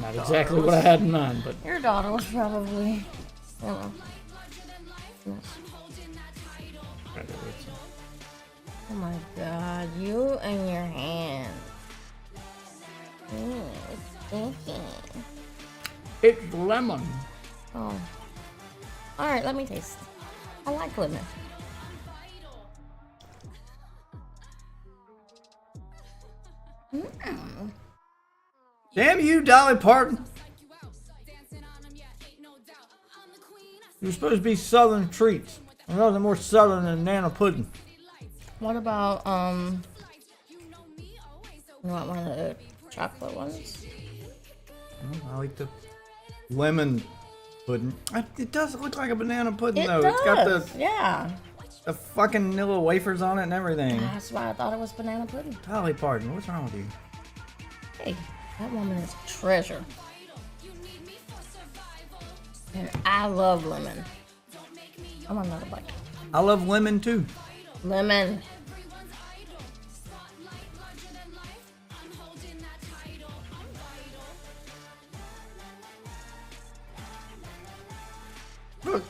Not exactly what I had in mind, but Your daughter was probably, yes. Oh my god, you and your hand. It's stinky. it's lemon. Oh. Alright, let me taste. I like lemon. Damn you, Dolly Parton. You're supposed to be Southern treats. I know they're more Southern than Nana pudding. What about, you want one of the chocolate ones? I like the lemon pudding. It does look like a banana pudding It though. does. It's got Yeah. the fucking vanilla wafers on it and everything. That's why I thought it was banana pudding. Dolly Parton, what's wrong with you? Hey, that woman is a treasure. And I love lemon. I want another bite. I love lemon too. Lemon.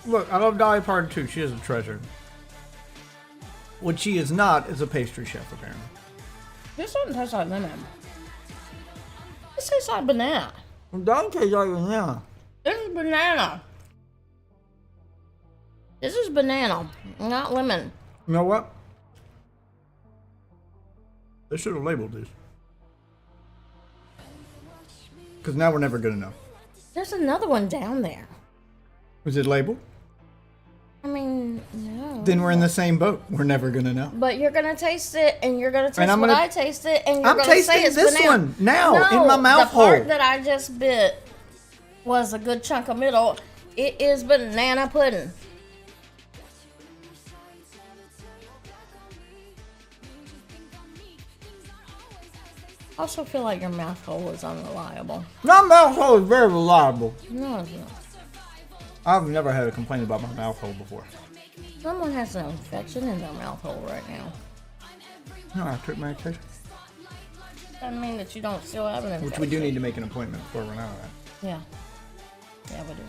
Look, I love Dolly Parton too. She is a treasure. What she is not is a pastry chef, apparently. This doesn't taste like lemon. This tastes like banana. It doesn't taste like banana. This is banana. This is banana, not lemon. You know what? They should have labeled this. Because now we're never gonna know. There's another one down there. Was it labeled? I mean, no. Then we're in the same boat. We're never gonna know. But you're gonna taste it, and you're gonna taste I'm what gonna- I tasted, and you're I'm gonna tasting say it's this banana. one now No, in my mouth the part hole. that I just bit was a good chunk of middle. It is banana pudding. I also feel like your mouth hole is unreliable. My mouth hole is very reliable. No, it's not. I've never had a complaint about my mouth hole before. Someone has an infection in their mouth hole right now. No, I took medication. Doesn't mean that you don't still have an infection. Which we do need to make an appointment before we're out of that. Yeah. Yeah, we do.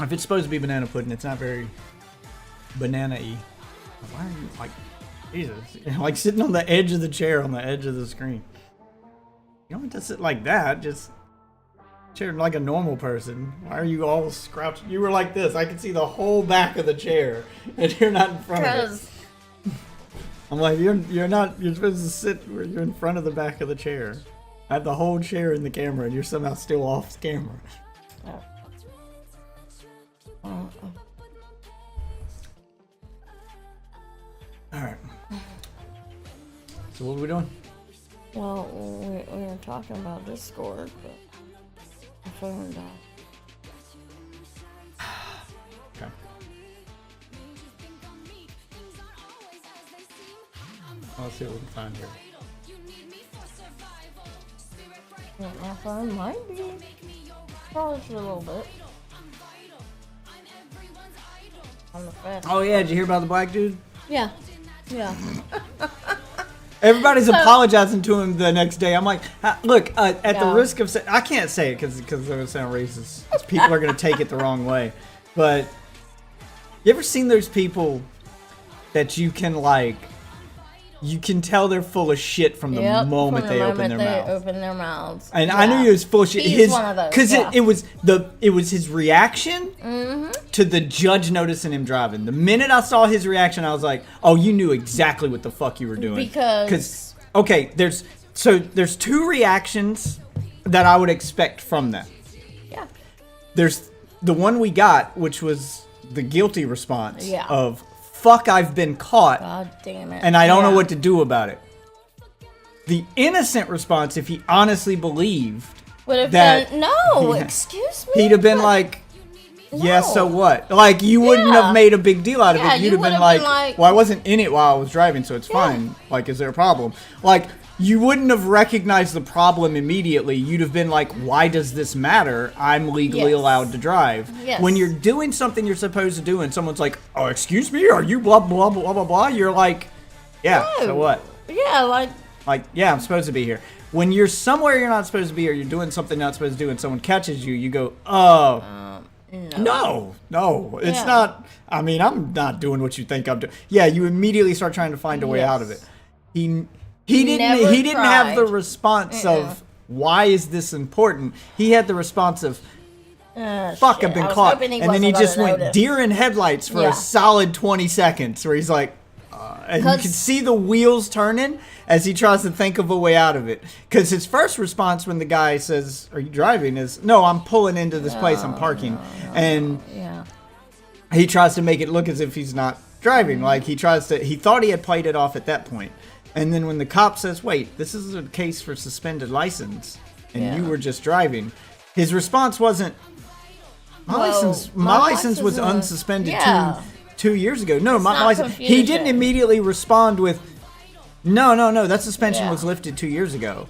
If it's supposed to be banana pudding, it's not very banana-y. Why are you like, Jesus? You're like sitting on the edge of the chair on the edge of the screen. You don't have to sit like that. Just chair like a normal person. Why are you all scrouched? You were like this. I could see the whole back of the chair, and you're not in front of it. Because I'm like, you're not. You're supposed to sit where you're in front of the back of the chair. I have the whole chair in the camera, and you're somehow still off camera. All right. So what are we doing? well, we were talking about Discord, but my phone died. Okay. Let's see what we can find here. Yeah, my phone might be charged a little bit. On the fast. Oh yeah, did you hear about the black dude? Yeah. Yeah. Everybody's apologizing to him the next day. I'm like, look, at the Yeah. risk of I can't say it because it would sound racist. 'Cause people are gonna take it the wrong way. But you ever seen those people that you can like, you can tell they're full of shit from the Yep, moment from the they open their mouth. open their mouths. And I knew he was full of shit. He's one of those, because yeah. it was his reaction to the judge noticing him driving. The minute I saw his reaction, I was like, "Oh, you knew exactly what the fuck you were doing." Because okay, there's two reactions that I would expect from that. yeah. There's the one we got, which was the guilty response Yeah. of "fuck, I've been caught." God damn it. And I don't know Yeah. what to do about it. The innocent response, if he honestly believed, would have that- been no. Yeah. Excuse me. he'd have been But- like, yeah, No. so what? Like, you wouldn't Yeah. have made a big deal out of Yeah, it. You'd you have would been have like, been like- well, I wasn't in it while I was driving, so it's fine. Like, is there a problem? Like, you wouldn't have recognized the problem immediately. You'd have been like, why does this matter? I'm legally Yes. allowed to drive. Yes. When you're doing something you're supposed to do and someone's like, oh, excuse me, are you blah, blah, blah, blah, blah, you're like, yeah, so No. what? Yeah, like Like, yeah, I'm supposed to be here. When you're somewhere you're not supposed to be or you're doing something you're not supposed to do and someone catches you, you go, oh, no, it's Yeah. not. I mean, I'm not doing what you think I'm doing. Yeah, you immediately start trying to find a way out of it. Yes. He didn't Never he didn't have the tried. response of why is this important? He had the response of fuck, shit, I've been I was caught. hoping he And then he wasn't just gonna went notice. deer in headlights for Yeah. a solid 20 seconds where he's like, and you 'Cause- can see the wheels turning as he tries to think of a way out of it. Because his first response when the guy says, are you driving? Is, no, I'm pulling into this place, I'm parking. And yeah. he tries to make it look as if he's not driving. Like he thought he had played it off at that point. And then when the cop says, wait, this is a case for suspended license and Yeah. you were just driving, his response wasn't, my Well, license was license is unsuspended yeah. two years ago. No, my not license. He confusion. didn't immediately respond with, no, that suspension Yeah. was lifted 2 years ago.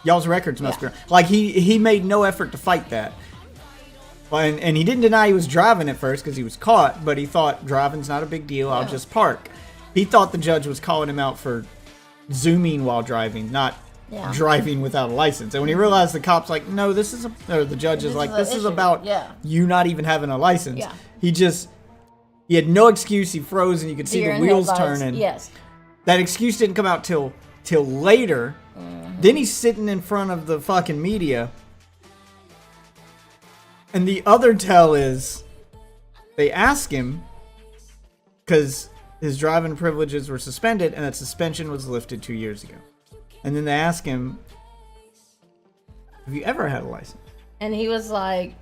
Y'all's records must be like he made no effort to fight that. And he didn't deny he was driving at first because he was caught, but he thought driving's not a big deal. I'll just park. He thought the judge was calling him out for zooming while driving, not Yeah. driving without a license. And when he realized the cop's like, no, this is or the judge is like, is an this is issue. about Yeah. you not even having a license. Yeah. He had no excuse. He froze, and you could see Deer the in wheels headlights. turning. Yes. That excuse didn't come out till later. Then he's sitting in front of the fucking media. And the other tell is they ask him because his driving privileges were suspended and that suspension was lifted 2 years ago. And then they ask him, have you ever had a license? And he was like,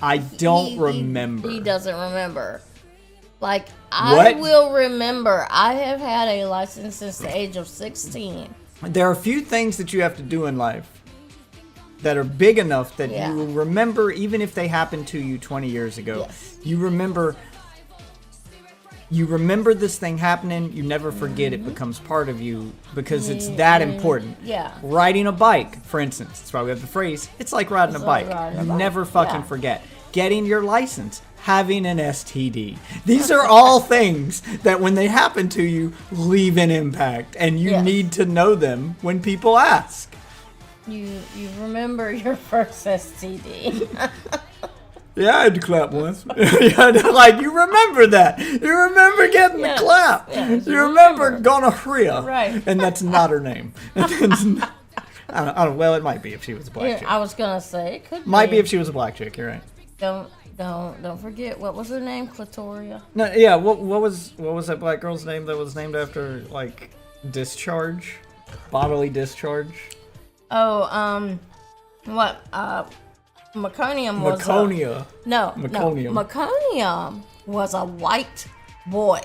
I don't he- remember. He doesn't remember. Like, I What? will remember. I have had a license since the age of 16. There are a few things that you have to do in life that are big enough that Yeah. you will remember, even if they happened to you 20 years ago. Yes. You remember this thing happening, you never forget it becomes part of you because it's that important. Yeah. Riding a bike, for instance, that's why we have the phrase, it's like riding a It's bike. like riding a You bike. never fucking Yeah. forget. Getting your license, having an STD. These are all things that when they happen to you, leave an impact. And you Yes. need to know them when people ask. You remember your first STD. Yeah, I had to clap once. Like, you remember that. You remember getting Yes, the clap. yes, you you remember remember. gonorrhea. Right. And that's not her name. It's not- I don't, well, it might be if she was a black Yeah, chick. I was gonna say it could Might be if she was a black chick, you're right. Don't forget, what was her name? Clitoria. No, yeah, what was that black girl's name that was named after, like, discharge? Bodily discharge? Oh, what? Meconium was Maconia. no, Meconium. no. Meconium was a white boy.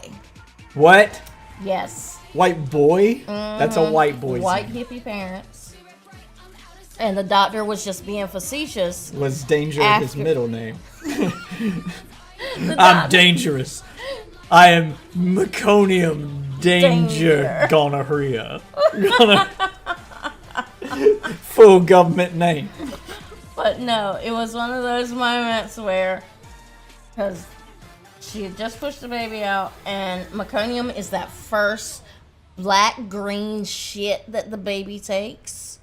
What? Yes. White boy? That's a white boy. White hippie parents. And the doctor was just being facetious. Was Danger his After- middle name? The I'm doctor- dangerous. I am Meconium Danger Danger. Gonorrhea. Full government name. But no, it was one of those moments where, because she had just pushed the baby out, and meconium is that first black-green shit that the baby takes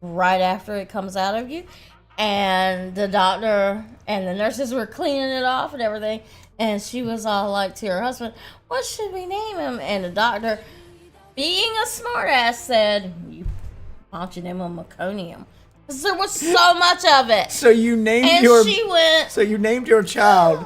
right after it comes out of you. And the doctor and the nurses were cleaning it off and everything. And she was all like to her husband, what should we name him? And the doctor, being a smartass, said, why don't you name him meconium? Because there was so much of it. So you named And your she went, So you named your child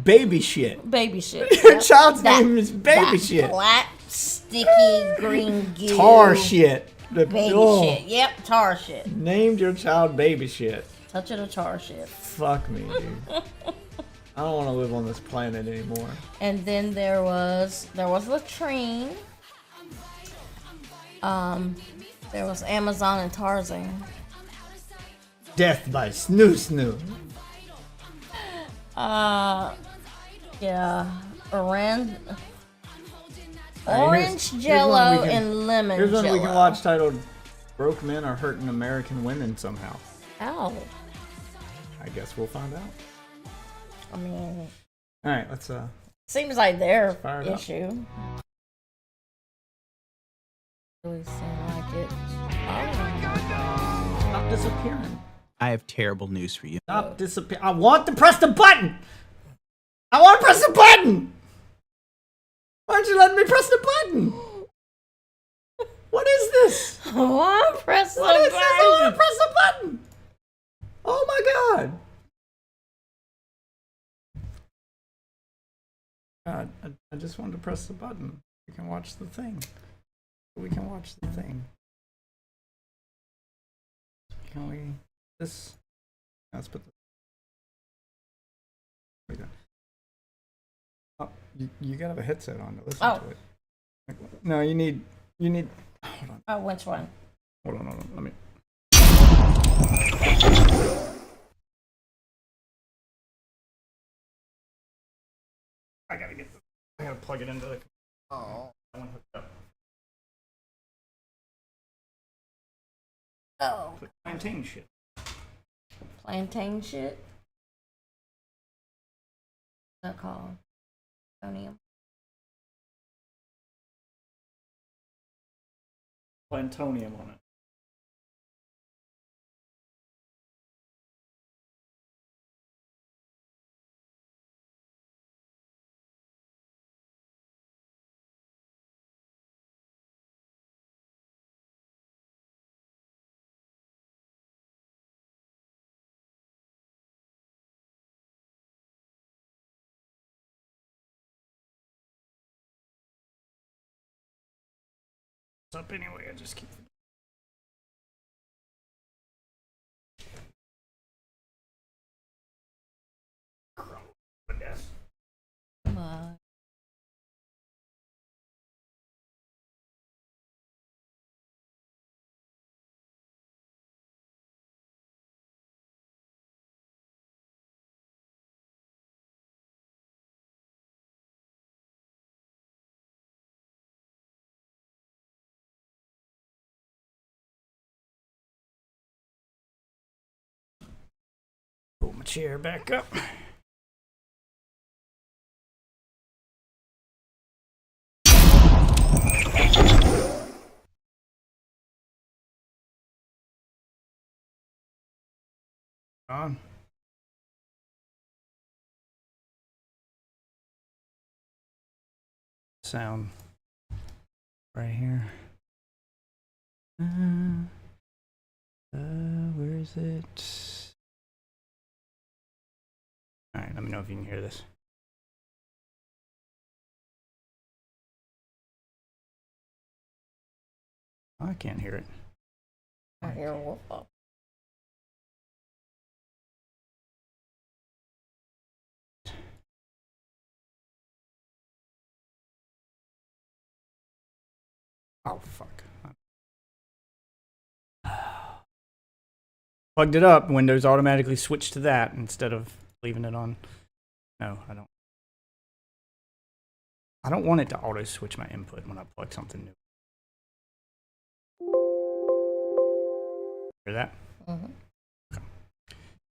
Baby Shit. baby shit. Your child's That- name is Baby that Shit. Black, sticky, green goo. Tar shit. Baby Oh, shit. Yep, tar shit. Named your child Baby Shit. Touch of the tar shit. Fuck me, dude. I don't want to live on this planet anymore. And then there was Latrine. There was Amazon and Tarzan. Death by Snoo Snoo. Yeah, orange Here's one Jello we can- and lemon Here's one Jello. we can watch titled "Broke Men Are Hurting American Women Somehow." Ow. I guess we'll find out. I mean, All right, let's seems like their Fire it up. issue. Really seem like it. Oh. stop disappearing. I have terrible news for you. Stop disappearing. I want to press the button. I want to press the button. Why aren't you letting me press the button? What is this? Oh, press the What is this? I want button. to press the button. Oh my god. God, I just wanted to press the button. We can watch the thing. We can watch the thing. Can we? This. Let's put this. We go. Oh, you gotta have a headset on to listen Oh. to it. No, you need. Hold on. Oh, which one? Hold on. Let me. I gotta plug it into the. Oh. I want to hook it up. Oh, Plantain shit. plantain shit. What's that called? Plutonium. Plantonium on it. Up anyway, I just keep chair back up. On. Sound right here. Where is it? All right, let me know if you can hear this. I can't hear it. I hear a wolf up. Oh, fuck. Plugged it up. Windows automatically switched to that instead of leaving it on. No, I don't. I don't want it to auto switch my input when I plug something new. Hear that? Mm-hmm. Okay.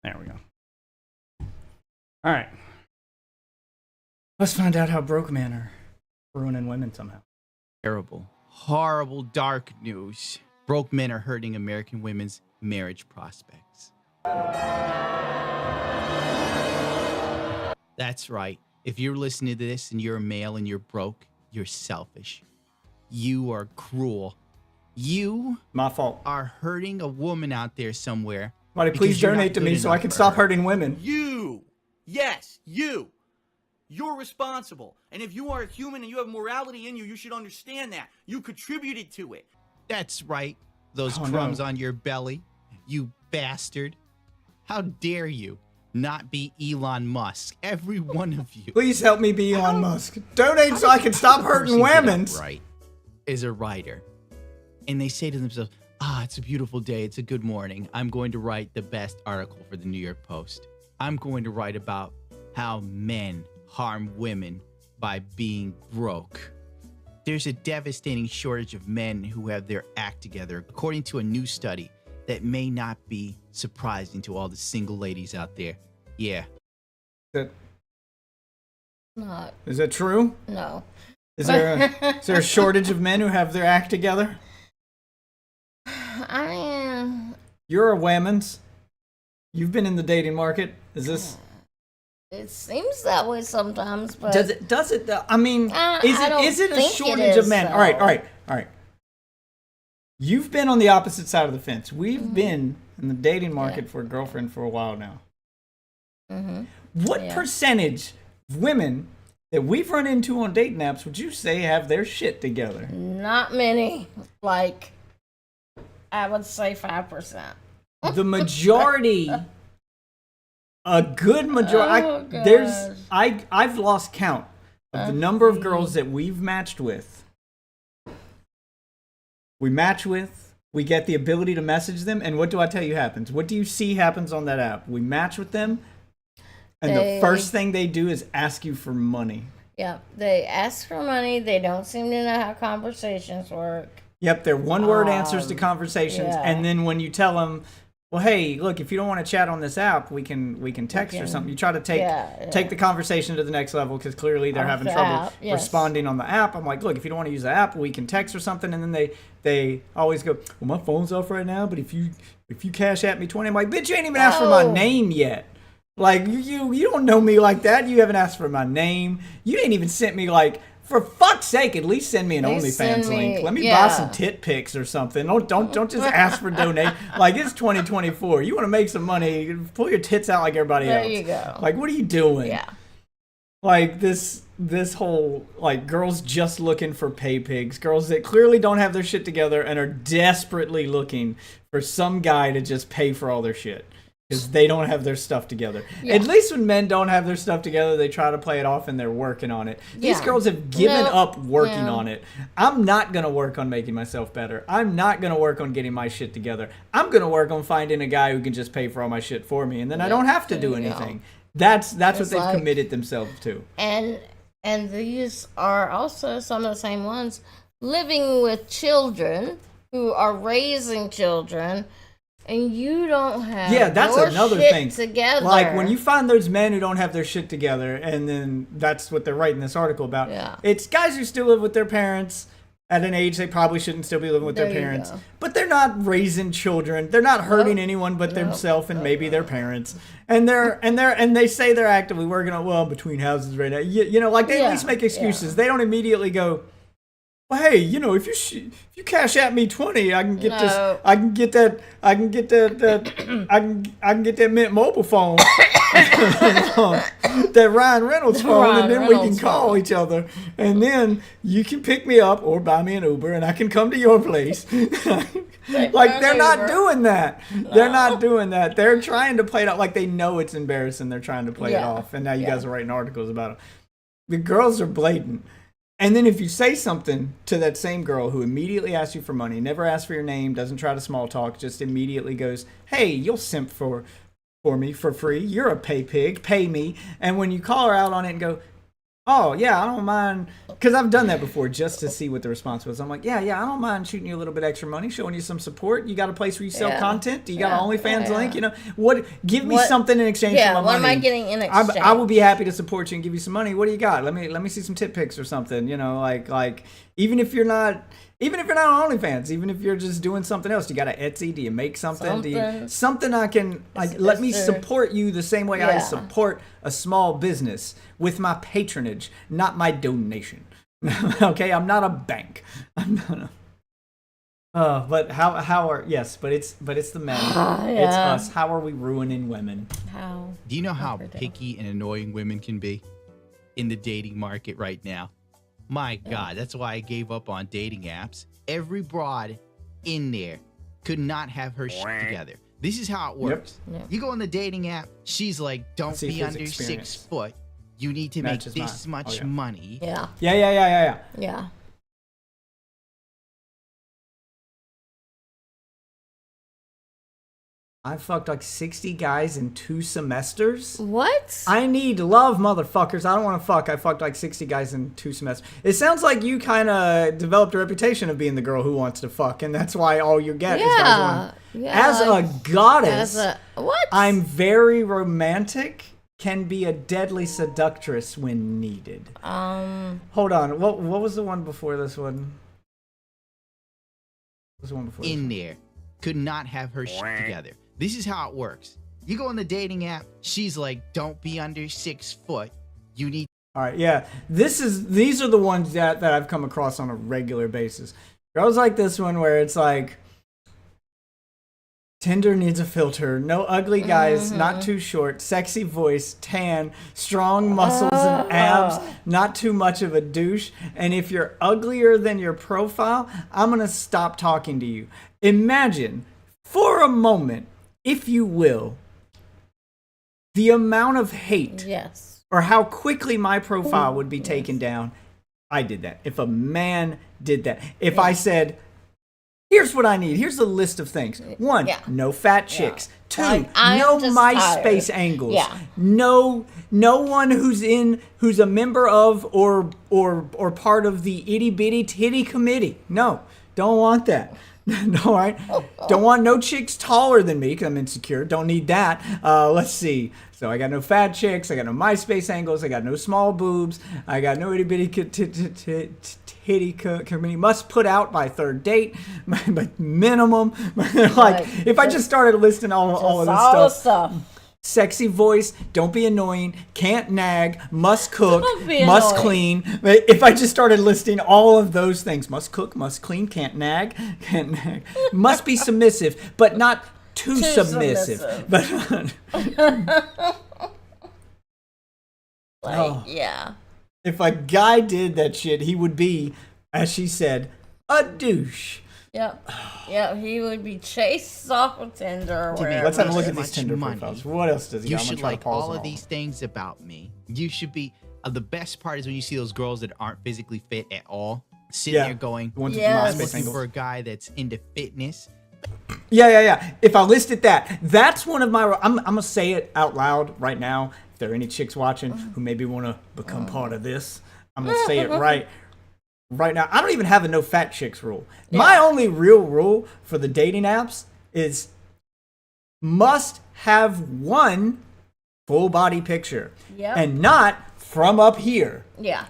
There we go. All right. Let's find out how broke men are ruining women somehow. Terrible, horrible, dark news. Broke men are hurting American women's marriage prospects. That's right. If you're listening to this and you're a male and you're broke, you're selfish. You are cruel. You My fault. are hurting a woman out there somewhere. Somebody please because you're donate not to me good so I enough can for stop her. hurting women. You! Yes, you! You're responsible. And if you are a human and you have morality in you, you should understand that. You contributed to it. That's right. Those Oh, crumbs no. on your belly, you bastard. How dare you not be Elon Musk? Every one of you. Please help me be Elon Musk. Donate so I can stop hurting women. Right, is a writer, and they say to themselves, it's a beautiful day, it's a good morning, I'm going to write the best article for the New York Post. I'm going to write about how men harm women by being broke. There's a devastating shortage of men who have their act together, according to a new study that may not be surprising to all the single ladies out there. Yeah. Not. Is that true? No. Is there a shortage of men who have their act together? I mean, You're a women's. You've been in the dating market. Is this? it seems that way sometimes, but Does it? Does it? I mean, I don't is it a think it shortage is, of men? though. All right. You've been on the opposite side of the fence. We've been in the dating market for a girlfriend for a while now. Mm-hmm. What Yeah. percentage of women that we've run into on dating apps would you say have their shit together? Not many. Like, I would say 5%. The majority, a good majority. Oh, gosh. I've lost count of the number of girls that we've matched with. We get the ability to message them, and what do I tell you happens? What do you see happens on that app? We match with them, and the first thing they do is ask you for money. Yeah, they ask for money. They don't seem to know how conversations work. Yep, they're one-word answers to conversations, yeah. and then when you tell them, well, hey, look, if you don't want to chat on this app, we can text or something. You try to take the conversation to the next level because clearly they're Off having the trouble app, yes. responding on the app. I'm like, look, if you don't want to use the app, we can text or something. And then they always go, well, my phone's off right now, but if you cash at me 20, I'm like, bitch, you ain't even asked for my No. name yet. Like you don't know me like that. You haven't asked for my name. You ain't even sent me like. For fuck's sake, at least send me an At least OnlyFans send me- link. Let me buy yeah. some tit pics or something. Don't just ask for donate. Like it's 2024. You want to make some money? Pull your tits out like everybody There else. you go. Like what are you doing? Yeah. Like this whole like girls just looking for pay pigs. Girls that clearly don't have their shit together and are desperately looking for some guy to just pay for all their shit. Because they don't have their stuff together. Yeah. At least when men don't have their stuff together, they try to play it off and they're working on it. These Yeah. girls have given No, up working yeah. on it. I'm not going to work on making myself better. I'm not going to work on getting my shit together. I'm going to work on finding a guy who can just pay for all my shit for me. And then I don't have to do there you go. anything. That's what It's they've like- committed themselves to. And these are also some of the same ones living with children who are raising children And you don't have that's your another shit thing. together. Like when you find those men who don't have their shit together, and then that's what they're writing this article about. Yeah. It's guys who still live with their parents at an age they probably shouldn't still be living with There their you parents. go. But they're not raising children. They're not hurting anyone but themselves and maybe their parents. And they say they're actively working on between houses right now. You know, like they at least make excuses. They don't immediately go, well, hey, you know, if you cash at me 20, I can get this. I can get that. I can get that. I can get that Mint Mobile phone, that Ryan Reynolds phone, and then we can call each other, and then you can pick me up or buy me an Uber, and I can come to your place. Like they're not doing that. They're not doing that. They're trying to play it out like they know it's embarrassing. They're trying to play it off, and now you guys are writing articles about it. The girls are blatant. And then if you say something to that same girl who immediately asks you for money, never asks for your name, doesn't try to small talk, just immediately goes, hey, you'll simp for me for free. You're a pay pig. Pay me. And when you call her out on it and go, oh, yeah, I don't mind. Because I've done that before just to see what the response was. I'm like, yeah, I don't mind shooting you a little bit extra money, showing you some support. You got a place where you sell content? Do you got an OnlyFans link? You know, give me something in exchange for my money. What am I getting in exchange? I will be happy to support you and give you some money. What do you got? Let me see some tip pics or something. You know, like even if you're not on OnlyFans, even if you're just doing something else, you got an Etsy? Do you make something? Something I can let me support you the same way I support a small business with my patronage, not my donation. Okay, I'm not a bank. I'm not a. But but it's the men. It's us. How are we ruining women? How? Do you know how picky and annoying women can be in the dating market right now? My God, that's why I gave up on dating apps. Every broad in there could not have her shit together. This is how it works. Yep. You go on the dating app, she's like, don't be under 6 foot. You need to make this much money. Yeah. Yeah. I fucked like 60 guys in 2 semesters. What? I need love, motherfuckers. I don't want to fuck. I fucked like 60 guys in 2 semesters. It sounds like you kind of developed a reputation of being the girl who wants to fuck, and that's why all you get is guys wanting. As a goddess, I'm very romantic. Can be a deadly seductress when needed. Hold on. What was the one before this one? What was the one before this one? There could not have her shit together. This is how it works. You go on the dating app, she's like, don't be under 6 foot. You need. All right, yeah. These are the ones that I've come across on a regular basis. Girls like this one where it's like, Tinder needs a filter. No ugly guys, not too short, sexy voice, tan, strong muscles and abs, not too much of a douche. And if you're uglier than your profile, I'm going to stop talking to you. Imagine, for a moment, if you will, the amount of hate or how quickly my profile would be taken down. I did that. If a man did that. If I said, here's what I need. Here's a list of things. 1, no fat chicks. 2, no MySpace angles. No one who's a member of or part of the itty bitty titty committee. No, don't want that. All right. Don't want no chicks taller than me because I'm insecure. Don't need that. Let's see. So I got no fat chicks. I got no MySpace angles. I got no small boobs. I got no itty bitty titty committee. Must put out by 3rd date. But minimum. Like if I just started listing all of this stuff. Sexy voice, don't be annoying, can't nag, must cook, must clean. If I just started listing all of those things, must cook, must clean, can't nag, must be submissive, but not too submissive. But if a guy did that shit, he would be, as she said, a douche. Yep, he would be chased off of Tinder. Let's have a look at these Tinder profiles. What else does he got? You should like all of these things about me. You should be. The best part is when you see those girls that aren't physically fit at all, sitting there going, I'm looking for a guy that's into fitness. Yeah. If I listed that, that's one of my. I'm gonna say it out loud right now. If there are any chicks watching who maybe want to become part of this, I'm gonna say it right now. I don't even have a no fat chicks rule. My only real rule for the dating apps is must have one full body picture. Yep. And not from up here. Yeah.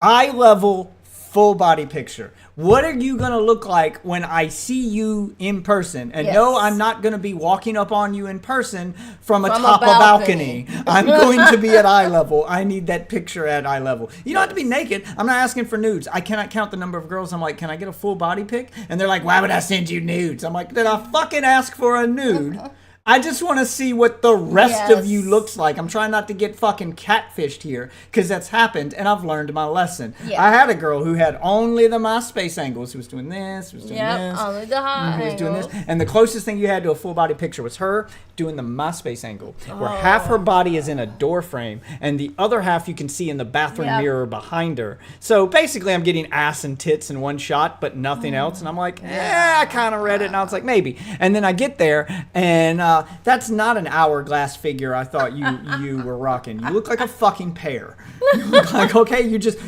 Eye level full body picture. What are you going to look like when I see you in person? And no, I'm not going to be walking up on you in person from atop a balcony. I'm going to be at eye level. I need that picture at eye level. You don't have to be naked. I'm not asking for nudes. I cannot count the number of girls. I'm like, can I get a full body pic? And they're like, why would I send you nudes? I'm like, did I fucking ask for a nude? I just want to see what the rest of you looks like. I'm trying not to get fucking catfished here because that's happened and I've learned my lesson. Yeah. I had a girl who had only the MySpace angles. Who was doing this, who was doing this. Only the hot who was doing this. angles. And the closest thing you had to a full body picture was her doing the MySpace angle where half her body is in a door frame and the other half you can see in the bathroom mirror behind her. So basically I'm getting ass and tits in one shot but nothing else. And I'm like, I kind of read it and I was like, maybe. And then I get there and that's not an hourglass figure I thought you were rocking. You look like a fucking pear. You look like, okay, you just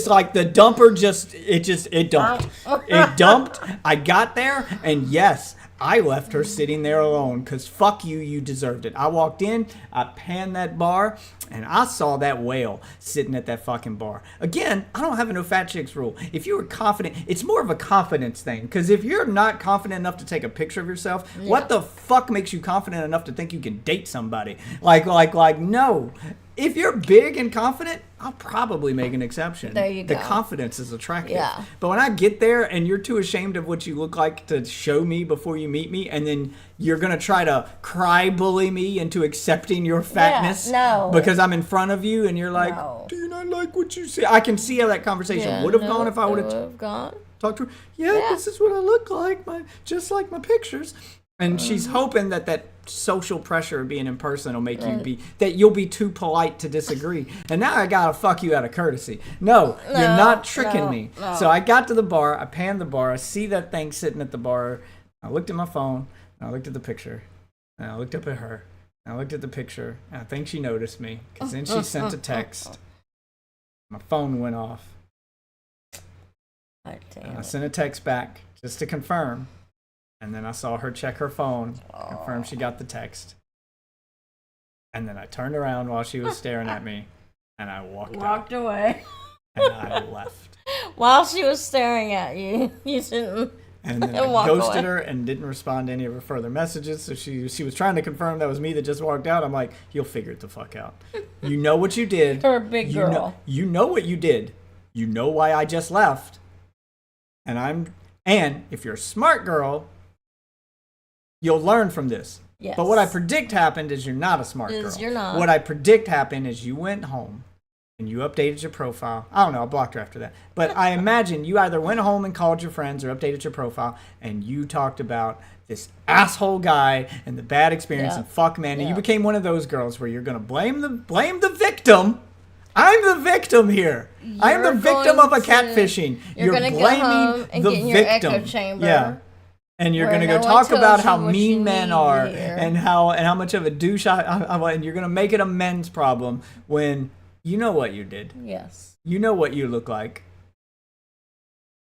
like the dumper it dumped. It dumped. I got there and yes, I left her sitting there alone because fuck you, you deserved it. I walked in, I panned that bar, and I saw that whale sitting at that fucking bar. Again, I don't have a no fat chicks rule. If you were confident, it's more of a confidence thing. Because if you're not confident enough to take a picture of yourself, what the fuck makes you confident enough to think you can date somebody? Like, no. If you're big and confident, I'll probably make an exception. There you go. The confidence is attractive. Yeah. But when I get there and you're too ashamed of what you look like to show me before you meet me, and then you're going to try to cry bully me into accepting your fatness because I'm in front of you and you're like, do you not like what you see? I can see how that conversation would have gone if I would have talked to her. Yeah, this is what I look like, just like my pictures. And she's hoping that social pressure of being in person will make you that you'll be too polite to disagree. And now I gotta fuck you out of courtesy. No, you're not tricking me. No. So I got to the bar, I panned the bar, I see that thing sitting at the bar. I looked at my phone, and I looked at the picture, and I looked up at her, and I looked at the picture, and I think she noticed me, because then she sent a text. My phone went off. I sent a text back just to confirm. And then I saw her check her phone, confirm she got the text. And then I turned around while she was staring at me, and I walked away. And I left. While she was staring at you, you didn't. And then I ghosted her and didn't respond to any of her further messages. So she was trying to confirm that was me that just walked out. I'm like, you'll figure it the fuck out. You know what you did. You're a big girl. You know what you did. You know why I just left. And if you're a smart girl, you'll learn from this. Yes. But what I predict happened is you're not a smart girl. You're not. What I predict happened is you went home and you updated your profile. I don't know, I blocked her after that. But I imagine you either went home and called your friends or updated your profile and you talked about this asshole guy and the bad experience and fuck man. And you became one of those girls where you're going to blame the victim. I'm the victim here. I'm the victim of a catfishing. You're going to go home and get in your echo chamber. Yeah. And you're going to go talk about how mean men are and how much of a douche and you're going to make it a men's problem when you know what you did. Yes. You know what you look like.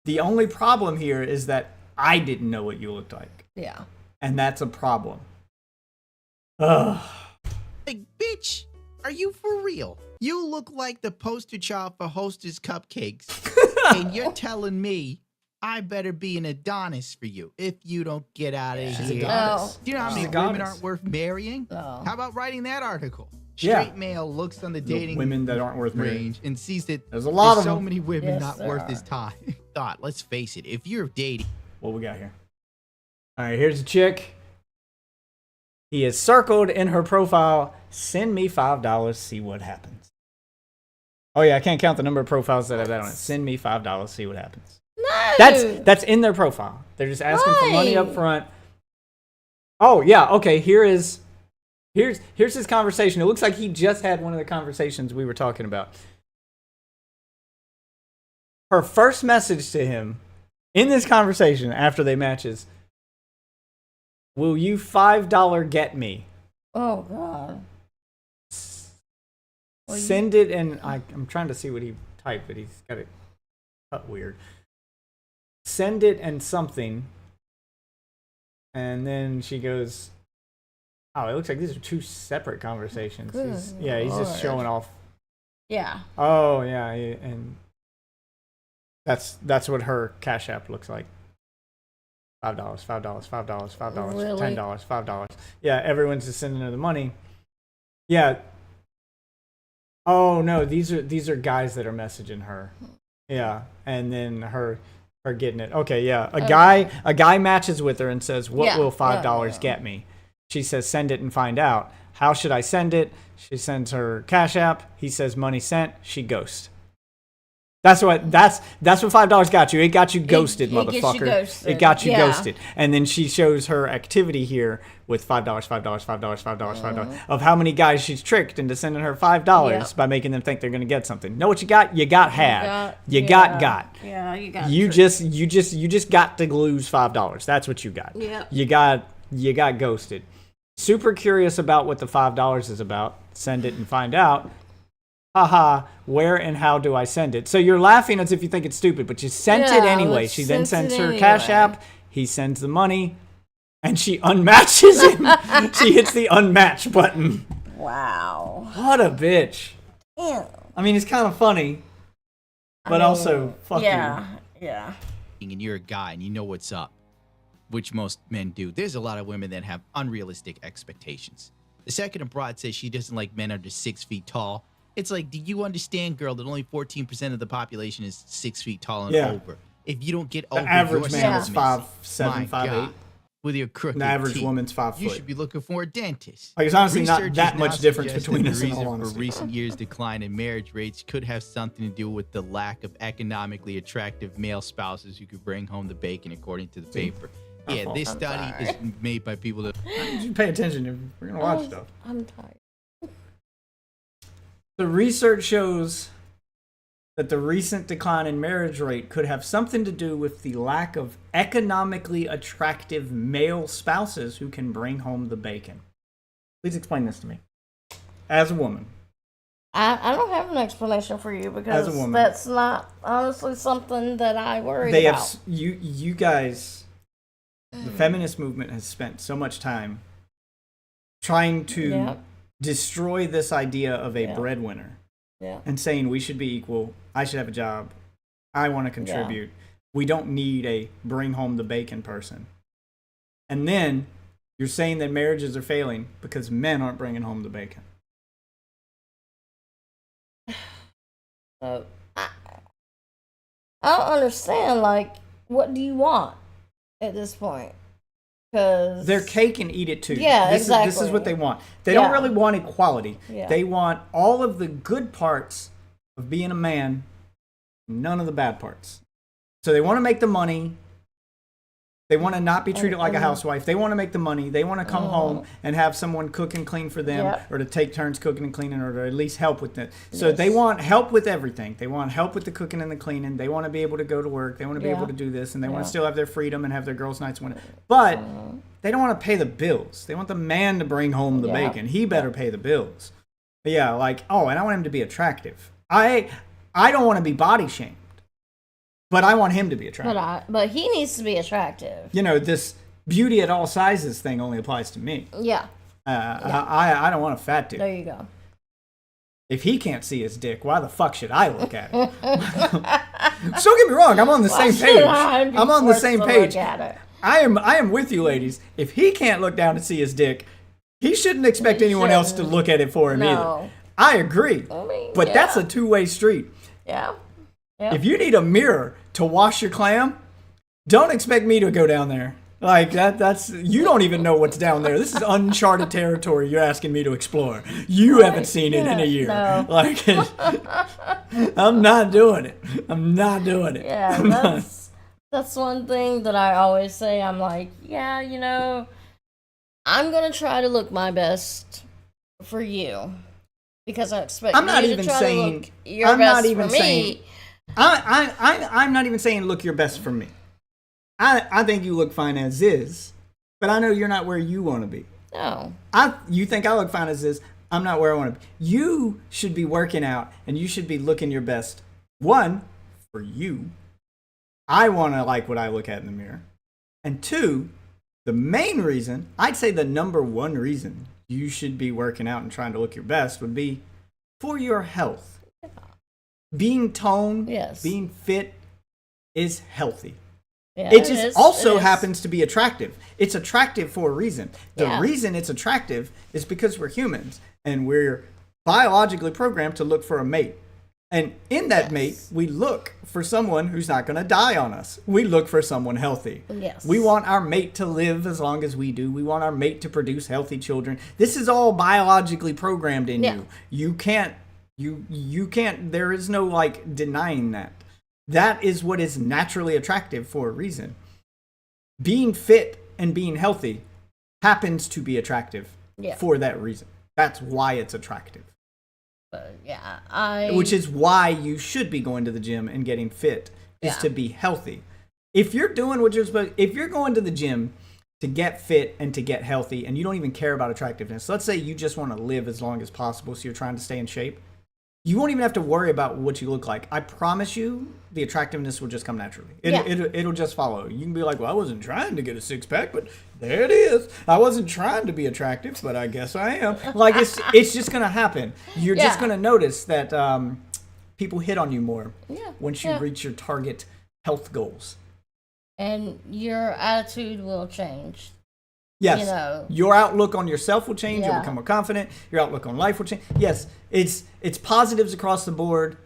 The only problem here is that I didn't know what you looked like. Yeah. And that's a problem. Ugh. Like, bitch, are you for real? You look like the poster child for Hostess Cupcakes. And you're telling me I better be an Adonis for you if you don't get out of here. Oh. Do you know how many women aren't worth marrying? Oh. How about writing that article? Straight male looks on the dating women that aren't worth marrying range and sees that there's a lot of so them. many women Yes, not there worth are. his time. Thought, let's face it, if you're dating. What we got here? All right, here's a chick. He is circled in her profile. Send me $5, see what happens. Oh yeah, I can't count the number of profiles that have that on it. Send me $5, see what happens. No. That's in their profile. They're just asking for money up front. Oh yeah, okay. Here's his conversation. It looks like he just had one of the conversations we were talking about. Her first message to him in this conversation after they matches, will you $5 get me? Oh God. Send it, and I'm trying to see what he typed, but he's got it cut weird. Send it and something. And then she goes, Oh, it looks like these are two separate conversations. Good He's just Lord. showing off. Yeah. Oh yeah, and that's what her Cash App looks like. $5, $5, $5, $5, Really? $10, $5. Yeah, everyone's just sending her the money. Yeah. Oh no, these are guys that are messaging her. Yeah, and then her getting it. Okay, yeah. A guy matches with her and says, "What Yeah, will $5 yeah. get me?" She says, "Send it and find out." How should I send it? She sends her Cash App. He says, "Money sent." She ghosts. That's what $5 got you. It got you ghosted, it motherfucker. gets you ghosted. It got you Yeah. ghosted. And then she shows her activity here with $5, $5, $5, $5, $5 of how many guys she's tricked into sending her $5 Yep. by making them think they're gonna get something. Know what you got? You got had. You yeah. got. Yeah, you got. You tricked. just got to lose $5. That's what you got. Yep. You got ghosted. Super curious about what the $5 is about. Send it and find out. Haha, where and how do I send it? So you're laughing as if you think it's stupid, but you sent it Yeah, anyway. let's She then send sends it her Cash anyway. App. He sends the money, and she unmatches him. She hits the unmatch button. Wow. What a bitch. Yeah. I mean, it's kind of funny, but also fuck you. Yeah. And you're a guy and you know what's up, which most men do. There's a lot of women that have unrealistic expectations. The second a broad says she doesn't like men under 6 feet tall, it's like, do you understand, girl, that only 14% of the population is 6 feet tall and Yeah. over? If you don't get The over average your man is sentiments, 5'7", my 5'8". God, with your crooked The average teeth, woman's 5 you foot. should be looking for a dentist. Like, it's honestly not Research that has much now difference suggested between the us, in all reason honesty. for recent years' decline in marriage rates could have something to do with the lack of economically attractive male spouses who could bring home the bacon, according to the paper. Yeah, fault. this I'm study is made by people that You should pay attention if we're gonna watch stuff. I'm tired. The research shows that the recent decline in marriage rate could have something to do with the lack of economically attractive male spouses who can bring home the bacon. Please explain this to me. As a woman. I don't have an explanation for you because As a woman. that's not honestly something that I worry They about. have you guys, the feminist movement has spent so much time trying to Yep. destroy this idea of a Yeah. breadwinner Yeah. and saying we should be equal. I should have a job. I want to contribute. We don't need a bring home the bacon person. And then you're saying that marriages are failing because men aren't bringing home the bacon. So I don't understand. Like, what do you want at this point? Because They're cake and eat it too. Yeah, this exactly. Is what they want. They don't Yeah. really want equality. Yeah. They want all of the good parts of being a man, none of the bad parts. So they want to make the money. They want to not be treated like a housewife. They want to make the money. They want to come home and have someone cook and clean for them, Yep. or to take turns cooking and cleaning, or to at least help with it. So Yes. they want help with everything. They want help with the cooking and the cleaning. They want to be able to go to work. They want to be Yeah. able to do this, and they want Yeah. to still have their freedom and have their girls' nights when. But they don't want to pay the bills. They want the man to bring home the Yeah. bacon. He better pay the bills. But yeah, like, oh, and I want him to be attractive. I don't want to be body shamed, but I want him to be attractive. but he needs to be attractive. You know, this beauty at all sizes thing only applies to me. Yeah. I don't want a fat dude. There you go. If he can't see his dick, why the fuck should I look at it? So don't get me wrong, I'm on the same page. I'm on the same page. I am with you, ladies. If he can't look down to see his dick, he shouldn't expect He anyone else to shouldn't. look at it for him No. either. I agree. I mean, But yeah. that's a two-way street. Yeah. Yeah. If you need a mirror to wash your clam, don't expect me to go down there. Like that's you don't even know what's down there. This is uncharted territory you're asking me to explore. You haven't seen it in a year. No. Like I'm not doing it. I'm not doing it. Yeah, I'm not. that's one thing that I always say. I'm like, yeah, I'm gonna try to look my best for you because I expect I'm not you even to try saying- to look your I'm best not even for me. saying- I'm not even saying look your best for me. I think you look fine as is, but I know you're not where you want to be. No. You think I look fine as is. I'm not where I want to be. You should be working out and you should be looking your best. One, for you. I want to like what I look at in the mirror. And two, The main reason, I'd say the number one reason you should be working out and trying to look your best would be for your health. Being toned, Yes. being fit is healthy. Yeah, It just also it is. happens to be attractive. It's attractive for a reason. The Yeah. reason it's attractive is because we're humans and we're biologically programmed to look for a mate. And in that mate, we look for someone who's not going to die on us. We look for someone healthy. Yes. We want our mate to live as long as we do. We want our mate to produce healthy children. This is all biologically programmed in Yeah. you. You can't, there is no like denying that. That is what is naturally attractive for a reason. Being fit and being healthy happens to be attractive Yeah. for that reason. That's why it's attractive. But yeah, Which is why you should be going to the gym and getting fit, is Yeah. to be healthy. If you're doing what you're supposed, if you're going to the gym to get fit and to get healthy and you don't even care about attractiveness, let's say you just want to live as long as possible, so you're trying to stay in shape, you won't even have to worry about what you look like. I promise you, the attractiveness will just come naturally. It'll just follow. You can be like, well, I wasn't trying to get a six pack, but there it is. I wasn't trying to be attractive, but I guess I am. Like it's just gonna happen. You're just Yeah. gonna notice that people hit on you more once you Yeah. reach your target health goals. and your attitude will change. Yes. You know. Your outlook on yourself will change. You'll Yeah. become more confident. Your outlook on life will change. Yes, it's positives across the board.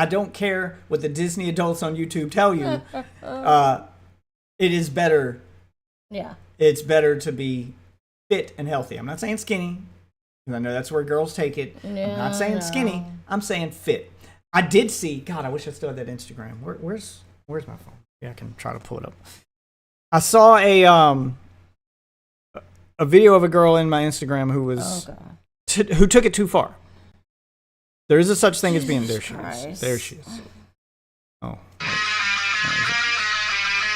I don't care what the Disney adults on YouTube tell you. It is better. Yeah. It's better to be fit and healthy. I'm not saying skinny, because I know that's where girls take it. I'm not saying skinny. I'm saying fit. I did see. God, I wish I still had that Instagram. Where's my phone? Yeah, I can try to pull it up. I saw a video of a girl in my Instagram who was who took it too far. There is a such thing as being there. She is. Christ. There she is. Oh. Wait.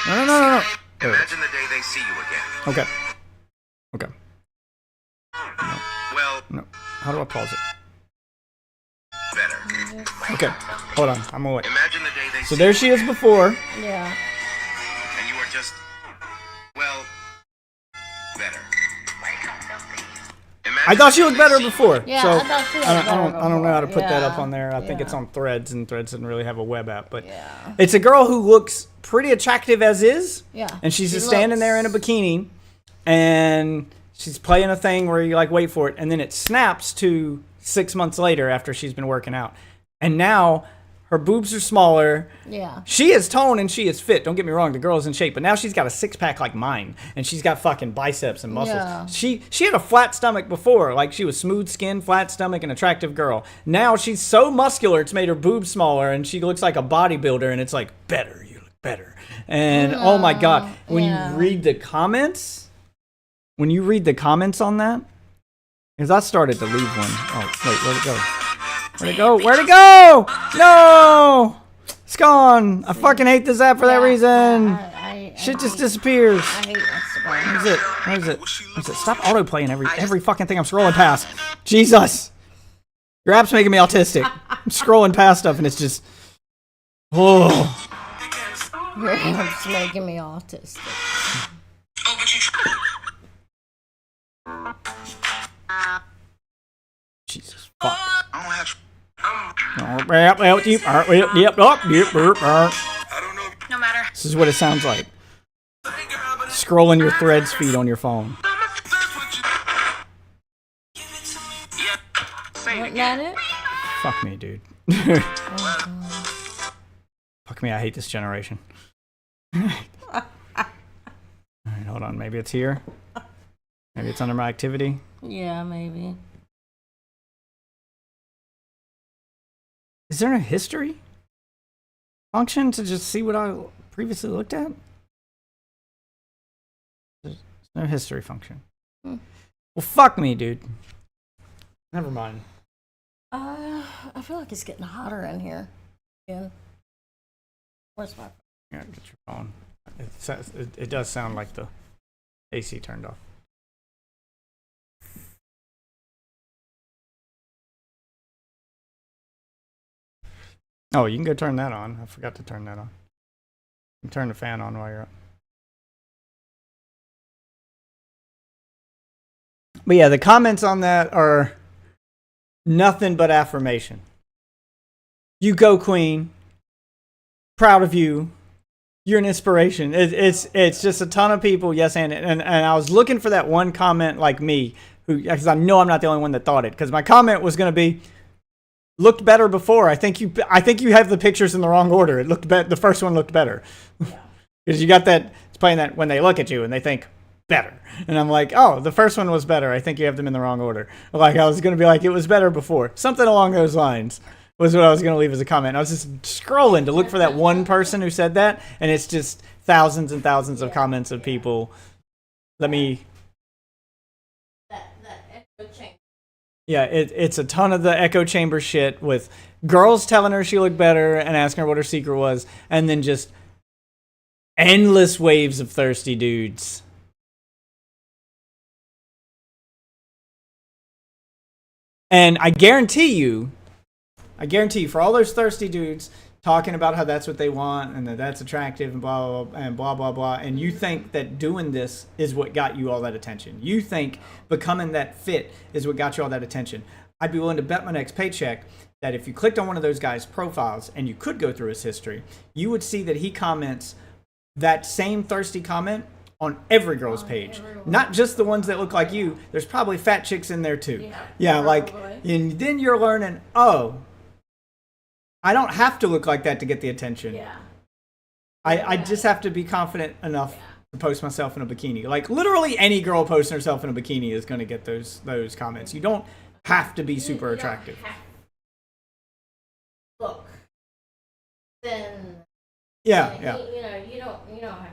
Where is it? No. Imagine the day they see you again. Okay. Well, No. How do I pause it? better. Okay. Hold on. I'm gonna wait. Imagine the day they So see there she is before. Yeah. and you are just, well, better. I thought she looked better before. Yeah, so I thought she looked I don't better know how to before. put that up Yeah. on there. I think it's Yeah. on Threads, and Threads doesn't really have a web app. But Yeah. it's a girl who looks pretty attractive as is. Yeah. And she's She just standing there in a looks- bikini, and she's playing a thing where you like wait for it, and then it snaps to 6 months later after she's been working out, and now her boobs are smaller. Yeah. She is toned and she is fit. Don't get me wrong, the girl is in shape, but now she's got a six pack like mine, and she's got fucking biceps and muscles. Yeah. She had a flat stomach before, like she was smooth skin, flat stomach, and attractive girl. Now she's so muscular, it's made her boobs smaller, and she looks like a bodybuilder, and it's like better, you look better. And oh my god, when you read the comments, on that, because I started to leave one. Oh wait, where'd it go? Where'd it go? No! It's gone. I fucking hate this app for that reason. Shit just disappears. I hate Instagram. Where's it? Stop autoplaying every fucking thing I'm scrolling past. Jesus. Your app's making me autistic. I'm scrolling past stuff and it's just... Oh. Your app's making me autistic. Jesus. Fuck. This is what it sounds like. Scrolling your Threads feed on your phone. Wasn't that it? Fuck me, dude. Fuck me, I hate this generation. Alright, hold on. Maybe it's here. Maybe it's under my activity. Yeah, maybe. Is there a history function to just see what I previously looked at? There's no history function. Well, fuck me, dude. Never mind. I feel like it's getting hotter in here. Yeah. Where's my? Yeah, get your phone. It does sound like the AC turned off. Oh, you can go turn that on. I forgot to turn that on. You can turn the fan on while you're up. But yeah, the comments on that are nothing but affirmation. You go, queen. Proud of you. You're an inspiration. It's just a ton of people. Yes, and I was looking for that one comment like me, who, because I know I'm not the only one that thought it. Because my comment was going to be, looked better before. I think you have the pictures in the wrong order. It looked the first one looked better because you got that. It's playing that when they look at you and they think better, and I'm like, oh, the first one was better. I think you have them in the wrong order. Like I was going to be like, it was better before. Something along those lines was what I was going to leave as a comment. I was just scrolling to look for that one person who said that, and it's just thousands and thousands of comments of people. Let me. Yeah, it's a ton of the echo chamber shit with girls telling her she looked better and asking her what her secret was, and then just endless waves of thirsty dudes. And I guarantee you, for all those thirsty dudes talking about how that's what they want and that that's attractive and blah, blah, blah, and blah, blah, blah, and you think that doing this is what got you all that attention. You think becoming that fit is what got you all that attention. I'd be willing to bet my next paycheck that if you clicked on one of those guys' profiles and you could go through his history, you would see that he comments that same thirsty comment on every girl's page. Not just the ones that look like you. There's probably fat chicks in there too. Yeah, like, and then you're learning, oh, I don't have to look like that to get the attention. Yeah. I just have to be confident enough to post myself in a bikini. Like literally any girl posting herself in a bikini is going to get those comments. You don't have to be super attractive. Look. Then. Yeah. You don't have to.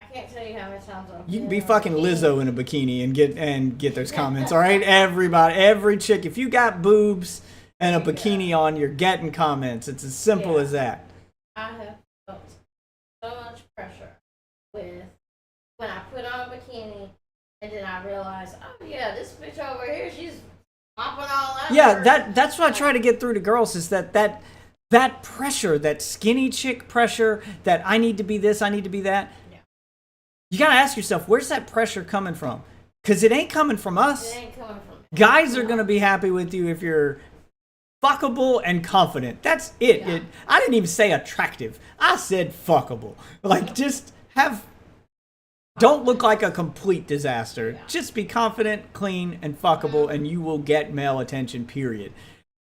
I can't tell you how many times you can be fucking Lizzo in a bikini and get those comments. All right, everybody, every chick. If you got boobs and a bigini on, you're getting comments. It's as simple as that. I have felt so much pressure with when I put on a bikini and then I realize, oh yeah, this bitch over here, she's mopping all over. Yeah, that's what I try to get through to girls is that pressure, that skinny chick pressure, that I need to be this, I need to be that. Yeah. You gotta ask yourself, where's that pressure coming from? Because it ain't coming from us. It ain't coming from guys are gonna be happy with you if you're fuckable and confident. That's it. Yeah. I didn't even say attractive. I said fuckable. Like, just don't look like a complete disaster. Yeah. Just be confident, clean, and fuckable, and you will get male attention, period.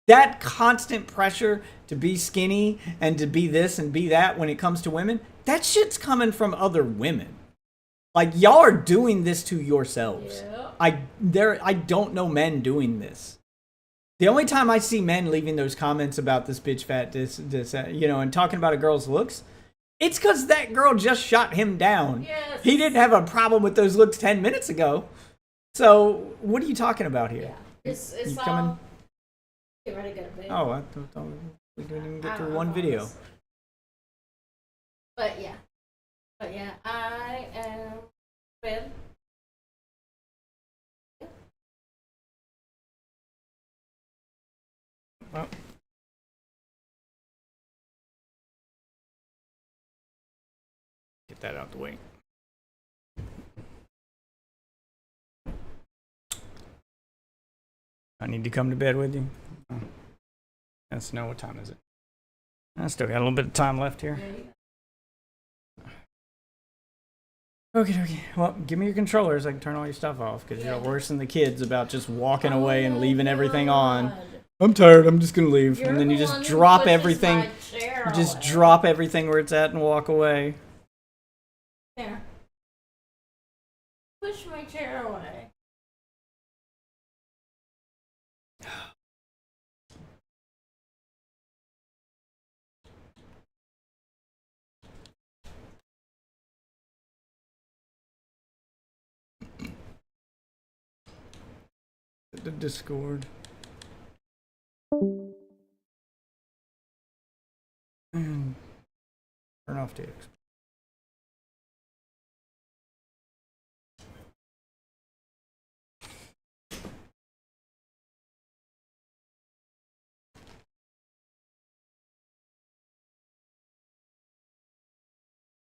That constant pressure to be skinny and to be this and be that when it comes to women, that shit's coming from other women. Like, y'all are doing this to yourselves. Yeah. I don't know men doing this. The only time I see men leaving those comments about this bitch fat, this, and talking about a girl's looks, it's because that girl just shot him down. Yes. He didn't have a problem with those looks 10 minutes ago. So, what are you talking about here? Yeah. It's you all... coming? Get ready to go to bed. Oh, I thought we didn't even get through one video. But yeah, I am bed. Well, get that out the way. I need to come to bed with you. Oh. Let's know what time is it. I still got a little bit of time left here. Okay. Well, give me your controllers. I can turn all your stuff off because you're worse than the kids about just walking away and leaving everything on. I'm tired. I'm just gonna leave, and then you just drop everything. You just drop everything where it's at and walk away. There. Push my chair away. The Discord. And turn off the X.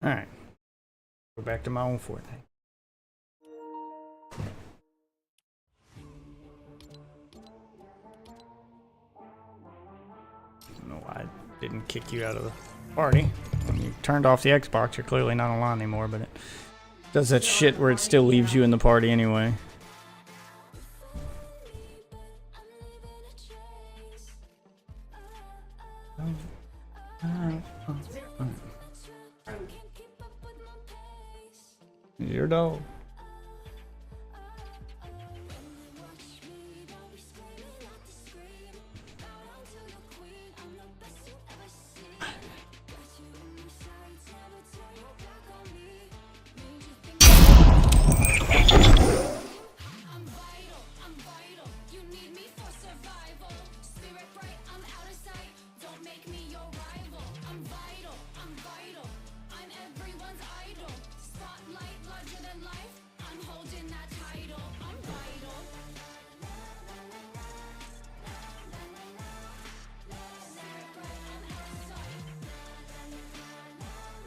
All right, go back to my own Fortnite. don't know why it didn't kick you out of the party. When you turned off the Xbox, you're clearly not online anymore, but it does that shit where it still leaves you in the party anyway. Your dog.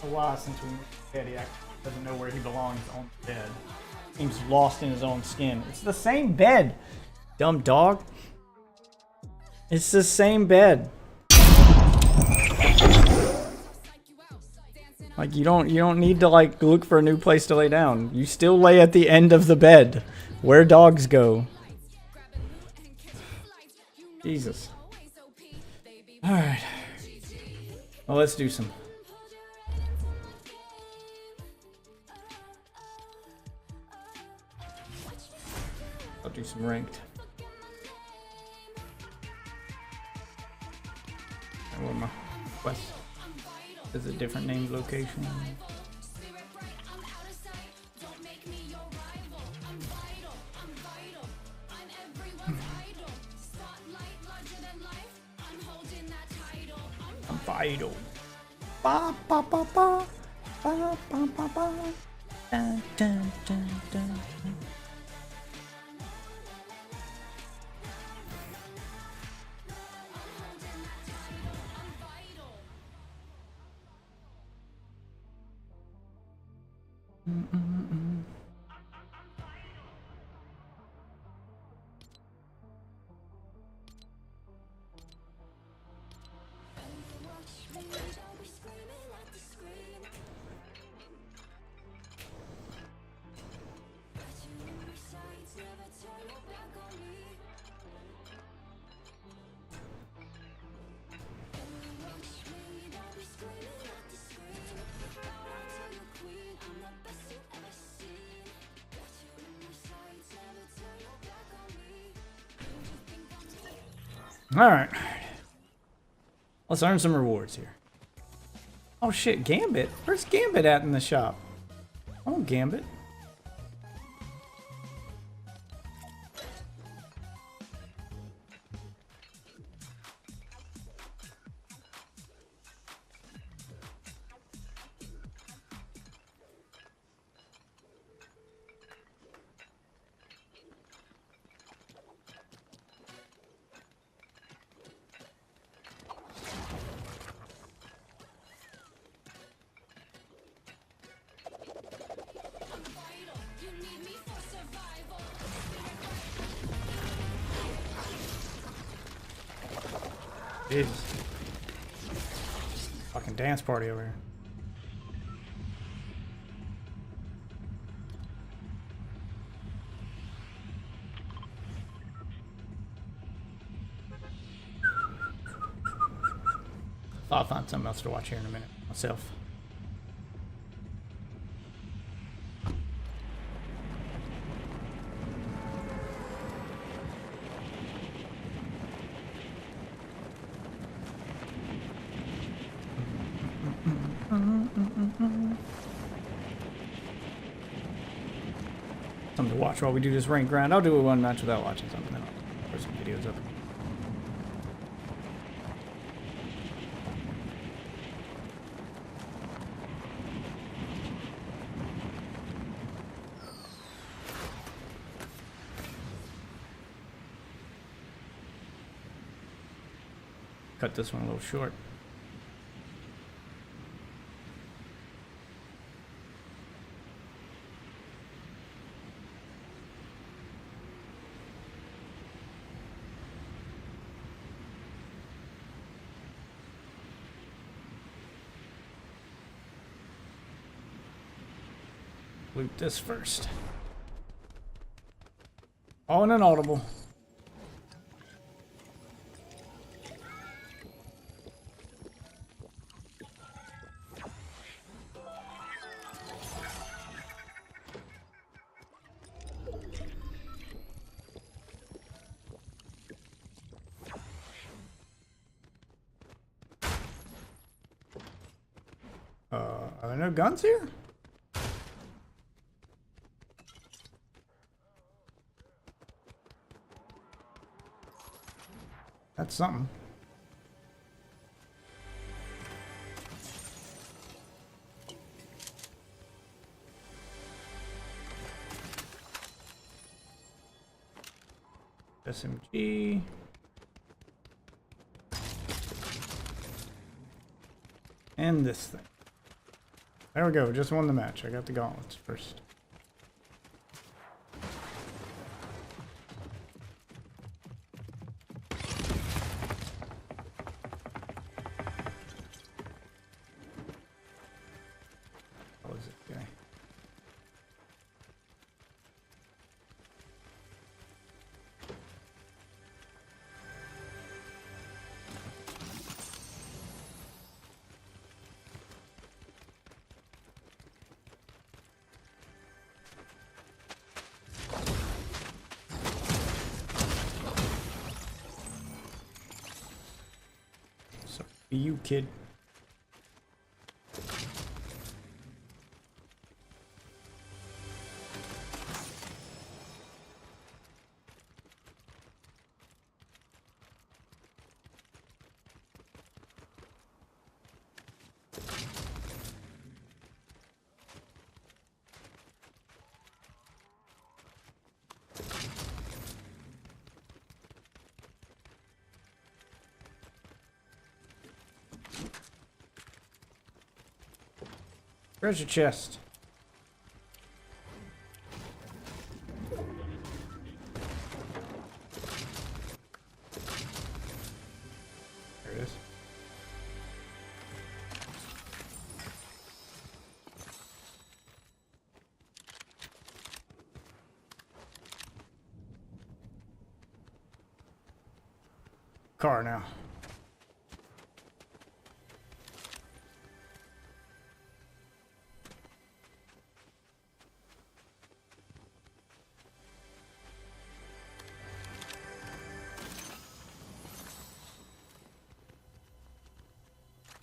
A while since we moved to bed, he actually doesn't know where he belongs on the bed. Seems lost in his own skin. It's the same bed, dumb dog. It's the same bed. Like you don't need to like look for a new place to lay down. You still lay at the end of the bed, where dogs go. Jesus. All right. Well, let's do some. I'll do some ranked. And where my quest is a different named location. I'm vital. Ba ba ba ba ba ba ba ba. Dun, dun, dun, dun. Alright. Let's earn some rewards here. Oh shit, Gambit? Where's Gambit at in the shop? Oh, Gambit. Jesus. Fucking dance party over here. I'll find something else to watch here in a minute myself. Something to watch while we do this rank grind. I'll do one match without watching something, then I'll put some videos up. Cut this one a little short. Loot this first. Oh, and an audible. Are there no guns here? That's something. SMG. And this thing. There we go, just won the match. I got the gauntlets first. What was it, guy? You kid. Treasure chest. There it is. Car now.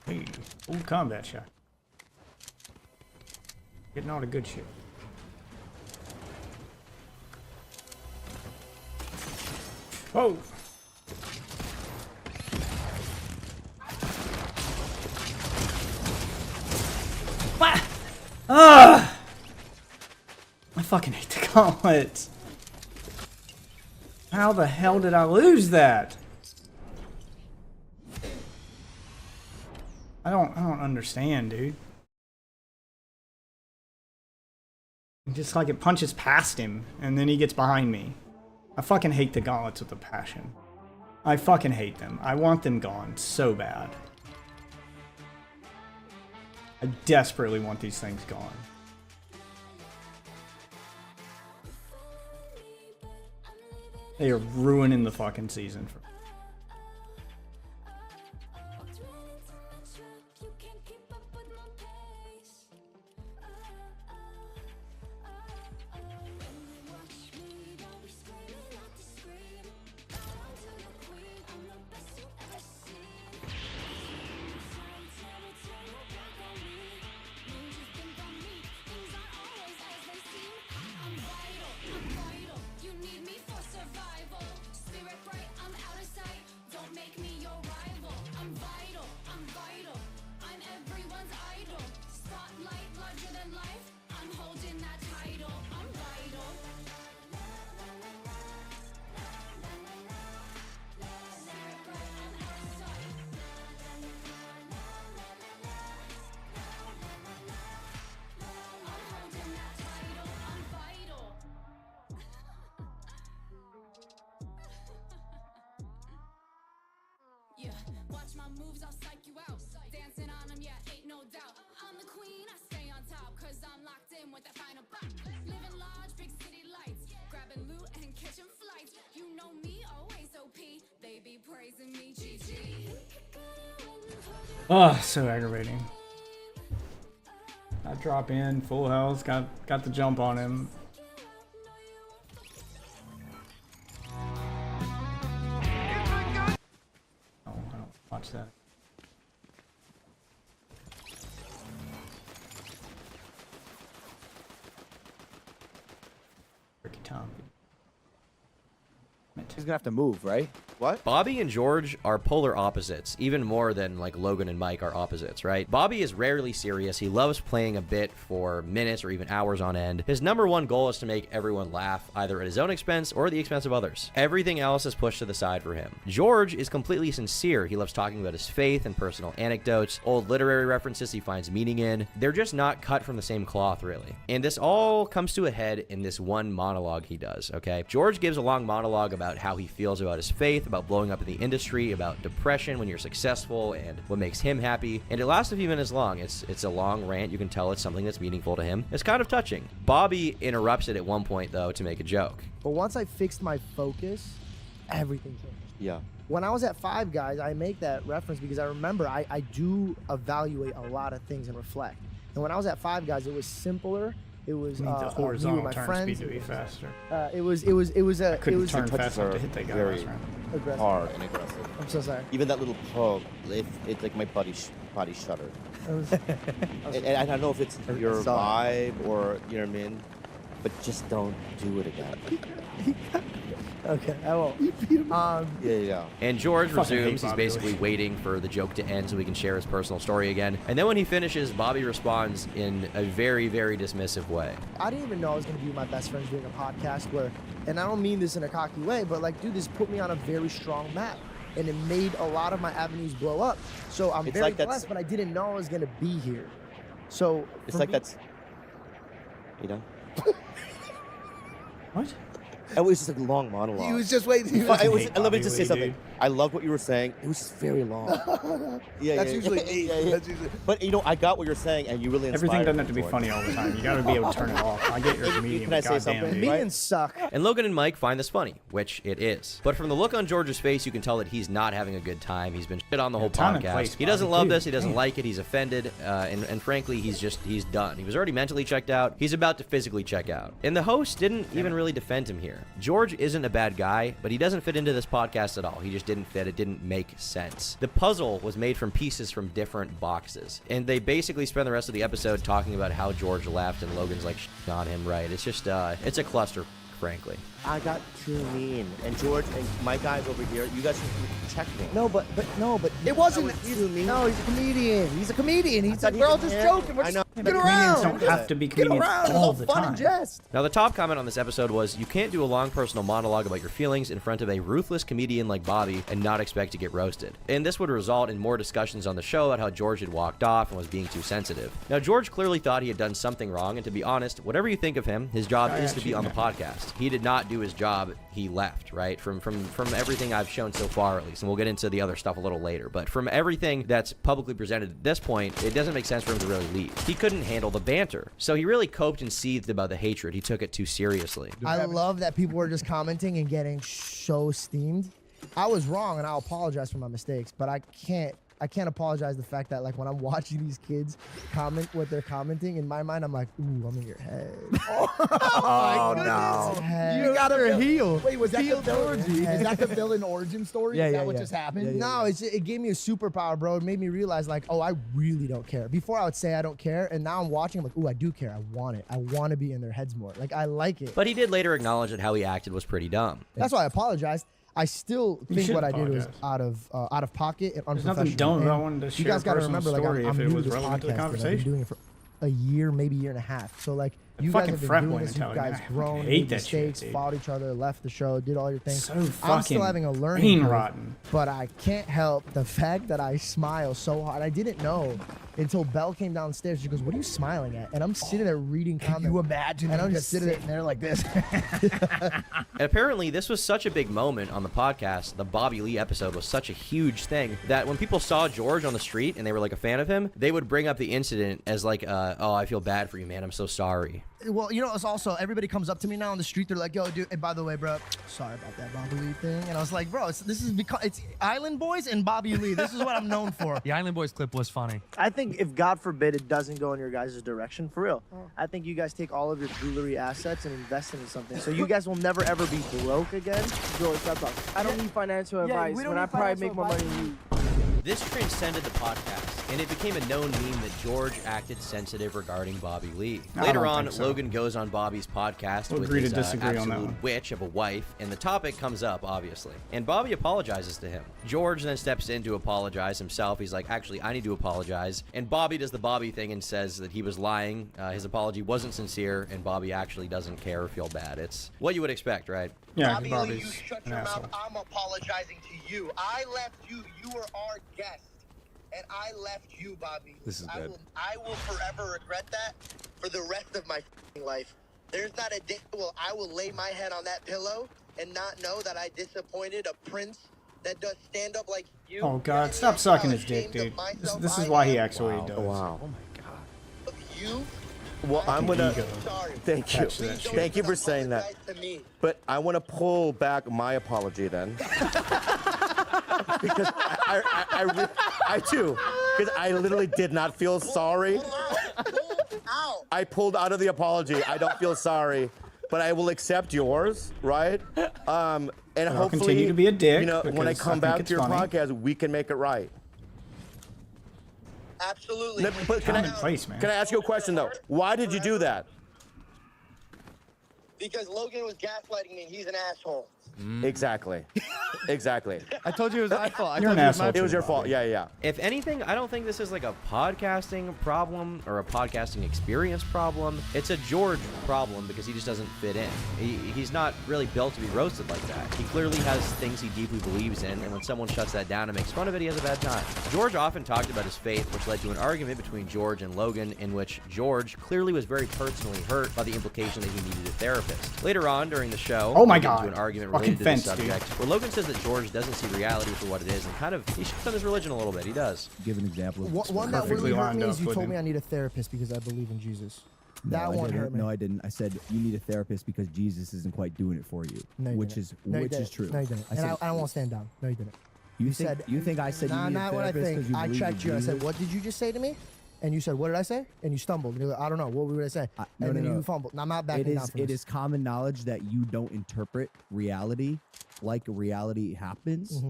Hey, full combat shot. Getting all the good shit. Whoa! What? Ah! I fucking hate the gauntlets. How the hell did I lose that? I don't understand, dude. Just like it punches past him, and then he gets behind me. I fucking hate the gauntlets with a passion. I fucking hate them. I want them gone so bad. I desperately want these things gone. They are ruining the fucking season for me. Yeah, watch my moves, I'll psych you out. Dancing on them, yeah, ain't no doubt. I'm the queen, I stay on top, cause I'm locked in with that final pop. Oh, so aggravating. I drop in, full health, got the jump on him. Oh, I don't watch that. Ricky Tom. He's gonna have to move, right? What? Bobby and George are polar opposites, even more than like Logan and Mike are opposites, right? Bobby is rarely serious. He loves playing a bit for minutes or even hours on end. His number one goal is to make everyone laugh, either at his own expense or at the expense of others. Everything else is pushed to the side for him. George is completely sincere. He loves talking about his faith and personal anecdotes, old literary references he finds meaning in. They're just not cut from the same cloth, really. And this all comes to a head in this one monologue he does, okay? George gives a long monologue about how he feels about his faith, about blowing up in the industry, about depression when you're successful, and what makes him happy. And it lasts a few minutes long. It's a long rant. You can tell it's something that's meaningful to him. It's kind of touching. Bobby interrupts it at one point, though, to make a joke. But once I fixed my focus, everything changed. Yeah. When I was at Five Guys, I make that reference because I remember I do evaluate a lot of things and reflect. And when I was at Five Guys, it was simpler. It was Need the horizontal turn speed to be faster. It was a. Couldn't turn fast enough to hit that guy very last round. Aggressive. hard and aggressive. I'm so sorry. Even that little pug, it's like my body shuddered. And I don't know if it's your vibe or, you know what I mean? But just don't do it again. Okay, I won't. Yeah. And George Fucking resumes. hate He's Bobby basically Lee. waiting for the joke to end so he can share his personal story again. And then when he finishes, Bobby responds in a very, very dismissive way. I didn't even know I was going to be with my best friends doing a podcast where, and I don't mean this in a cocky way, but like, dude, this put me on a very strong map. And it made a lot of my avenues blow up. So I'm very blessed, but I didn't know I was going to be here. So It's like that's... You know? What? It was just a long monologue. He was just waiting. Let me just say Lee, something. dude. I loved what you were saying. It was just very long. That's usually 8. Yeah. That's usually... But you know, I got what you're saying, and you really inspired Everything doesn't me have to be for it. funny all the time. You got to be able to turn it off. I get your comedian. Can I say Goddamn, something? dude. Comedians suck. And Logan and Mike find this funny, which it is. But from the look on George's face, you can tell that he's not having a good time. He's been shit on the whole time and podcast. place, He doesn't Bobby, love too. this. He doesn't Damn. like it. He's offended. And frankly, he's done. He was already mentally checked out. He's about to physically check out. And the host didn't even really defend him here. George isn't a bad guy, but he doesn't fit into this podcast at all. He just didn't fit. It didn't make sense. The puzzle was made from pieces from different boxes. And they basically spend the rest of the episode talking about how George left and Logan's like on him, right? It's just, it's a cluster, frankly. I got too mean, and George and my guys over here, you guys should check me. No, but it wasn't. too mean. No, he's a comedian. He's a comedian. He's thought like, he we're all didn't just care. joking. We're I just know. get But around. comedians don't have to be Get comedians around. all It's the all fun time. and jest. Now, the top comment on this episode was, you can't do a long personal monologue about your feelings in front of a ruthless comedian like Bobby and not expect to get roasted. And this would result in more discussions on the show about how George had walked off and was being too sensitive. Now, George clearly thought he had done something wrong, and to be honest, whatever you think of him, his job is to be on the podcast. He did not do his job. He left, right? From everything I've shown so far, at least, and we'll get into the other stuff a little later, but from everything that's publicly presented at this point, it doesn't make sense for him to really leave. He couldn't handle the banter, so he really coped and seethed about the hatred. He took it too seriously. I love that people were just commenting and getting so steamed. I was wrong, and I'll apologize for my mistakes, but I can't apologize the fact that, like, when I'm watching these kids comment what they're commenting, in my mind, I'm like, ooh, I'm in your head. Oh, no. You got a heel. Wait, was that the villain? Is that the villain origin story? Yeah, Is yeah, that what yeah. just happened? No, it gave me a superpower, bro. It made me realize, like, oh, I really don't care. Before I would say I don't care, and now I'm watching, I'm like, ooh, I do care. I want it. I want to be in their heads more. Like, I like it. But he did later acknowledge that how he acted was pretty dumb. That's why I apologized. I still think should what I did was apologize. out of pocket and There's unprofessional. nothing dumb about And wanting to you share guys a gotta personal remember, like, story I'm if it new was to this relevant to the podcast, and I've been conversation. doing it for a year, maybe year and a half. So, like, you guys fucking have been frat doing boy this. You mentality, guys man. I fucking grown, hate made that shit, mistakes, dude. fought each other, left the show, did all your things. So I'm fucking still having a learning brain curve, rotten. but I can't help the fact that I smile so hard. I didn't know until Belle came downstairs. She goes, "What are you smiling at?" And I'm sitting there reading comments. Can you imagine? And I'm him just sitting there like this. And apparently, this was such a big moment on the podcast. The Bobby Lee episode was such a huge thing that when people saw George on the street and they were like a fan of him, they would bring up the incident as like, oh, I feel bad for you, man. I'm so sorry. Well, you know, it's also everybody comes up to me now on the street. They're like, "Yo, dude, and by the way, bro, sorry about that Bobby Lee thing." And I was like, "Bro, this is because it's Island Boys and Bobby Lee. This is what I'm known for." The Island Boys clip was funny. I think if God forbid it doesn't go in your guys' direction, for real, I think you guys take all of your jewelry assets and invest into something. So you guys will never ever be broke again. Bro, stop talking. I don't need financial advice when I probably make more money than you. This transcended the podcast, and it became a known meme that George acted sensitive regarding Bobby Lee. Later on, Logan goes on Bobby's podcast with his absolute witch of a wife, and the topic comes up, obviously. And Bobby apologizes to him. George then steps in to apologize himself. He's like, actually, I need to apologize. And Bobby does the Bobby thing and says that he was lying. His apology wasn't sincere, and Bobby actually doesn't care or feel bad. It's what you would expect, right? Yeah, Bobby Lee, you shut your mouth. I'm apologizing to you. I left you. You were our guest. And I left you, Bobby. This is good. I will forever regret that for the rest of my life. There's not a day I will lay my head on that pillow and not know that I disappointed a prince that does stand up like you. Oh God, stop sucking his dick, dude. This is why he acts the way he does. Wow. Oh my God. You? Well, I'm gonna. Thank you. Catch that shit. Thank you for saying that. But I want to pull back my apology then. Because I too, because I literally did not feel sorry. I pulled out of the apology. I don't feel sorry, but I will accept yours, right? And hopefully, continue to be a dick. You know, when I because come I think back it's to your funny. podcast, we can make it right. Absolutely. No, but can Commonplace, man. Can I ask you a question though? Why did you do that? Because Logan was gaslighting me. He's an asshole. Exactly. Exactly. I told you it was my fault. You're an asshole. It was your fault. Yeah, yeah. If anything, I don't think this is like a podcasting problem or a podcasting experience problem. It's a George problem because he just doesn't fit in. He's not really built to be roasted like that. He clearly has things he deeply believes in, and when someone shuts that down and makes fun of it, he has a bad time. George often talked about his faith, which led to an argument between George and Logan in which George clearly was very personally hurt by the implication that he needed a therapist. Later on during the show, oh my we get God, into an argument fucking related to fence, the subject, where Logan says that George doesn't see reality for what it is, and kind of he shifts on his religion a little bit. He does. Give an example. Of One that really hurt me is you told me I need a therapist because I believe in Jesus. That one hurt me. No, I didn't. I said you need a therapist because Jesus isn't quite doing it for you, No, you which didn't. is No, you which is didn't. true. No, you didn't. I said, I won't stand down. No, you didn't. You think I said you need a not what I therapist think. because you I believe in checked you. I said, Jesus? "What did you just say to me?" And you said, "What did I say?" And you stumbled. You're like, I don't know. What would I say? And then you fumbled. Now, I'm not backing down from It this. is common knowledge that you don't interpret reality like reality happens.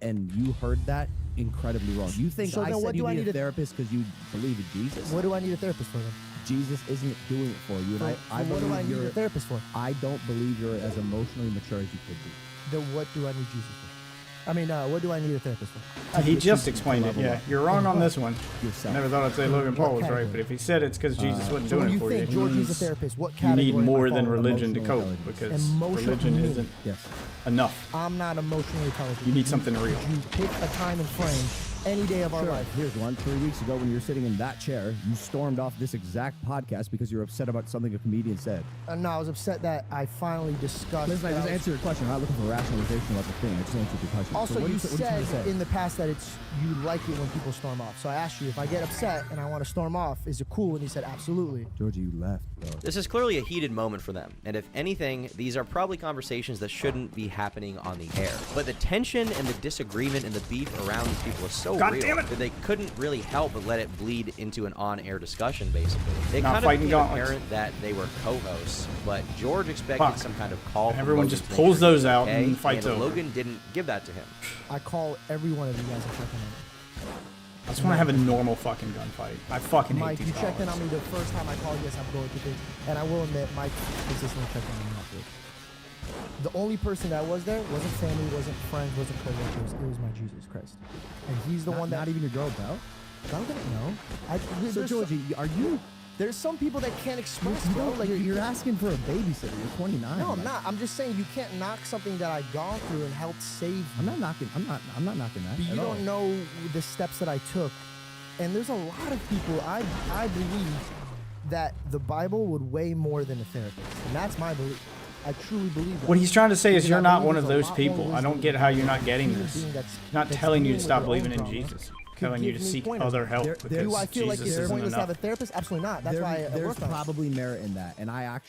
And you heard that incredibly wrong. You think So I then said what you do I need need a to- therapist because you believe in Jesus? What do I need a therapist for then? Jesus isn't doing it for you. And I what do believe I need you're a therapist for? I don't believe you're as emotionally mature as you could be. Then what do I need Jesus for? I mean, what do I need a therapist for? He just explained it. Yeah, you're wrong on this one. Yourself. Never thought I'd say Logan Paul was right, but if he said it's because Jesus wasn't So when doing you it for you, think it George needs a means therapist, what you category need am I more than falling? religion to Emotional cope intelligence. because Emotional religion intelligence. isn't enough. I'm not emotionally intelligent. You need something real. You pick a time and frame any day of our life. Here's one. 3 weeks ago, when you were sitting in that chair, you stormed off this exact podcast because you were upset about something a comedian said. No, I was upset that I finally discussed. Listen, I that just I was- answered your question. I'm not looking for rationalization about the thing. I just answered your question. Also, So what you what are trying said to say? in the past that it's you like it when people storm off. So I asked you if I get upset and I want to storm off, is it cool? And you said absolutely. Georgie, you left, bro. This is clearly a heated moment for them, and if anything, these are probably conversations that shouldn't be happening on the air. But the tension and the disagreement and the beef around these people is so God real damn it. that they couldn't really help but let it bleed into an on-air discussion, basically. It Not kind of fighting became gauntlets. apparent that they were co-hosts, but George expected Fuck. some kind of call from Everyone Logan just to make pulls sure he was those out okay, and fights over. Logan didn't give that to him. I call every one of you guys and check in on me. I just want to have a normal fucking gunfight. I fucking hate Mike, these you checked in calls. on me the first time I called. Yes, I'm going through things, and I will admit, Mike consistently checked in on me afterwards. The only person that was there wasn't family, wasn't friends, wasn't coworkers. It was my Jesus Christ, and he's the one that. Not even your girl, Belle? I'm gonna know. So, Georgie, are you... There's some people that can't express, You bro. don't, Like you're asking for a babysitter. You're 29. No, I'm not. I'm just saying you can't knock something that I've gone through and helped save. I'm not knocking. I'm not knocking that. But you at all. don't know the steps that I took, and there's a lot of people. I believe that the Bible would weigh more than a therapist, and that's my belief. I truly believe that. What he's trying to say is Because you're I not believe one of there's a those lot more people. I don't wisdom get how you're in not a getting human this. being He's that's not that's telling you to dealing with stop their believing own in trauma. Jesus. telling you give to me seek pointers. other help There- because Do I feel like Jesus it's isn't pointless to enough. have a therapist? Absolutely not. That's why I there's work on it. probably merit in that, and I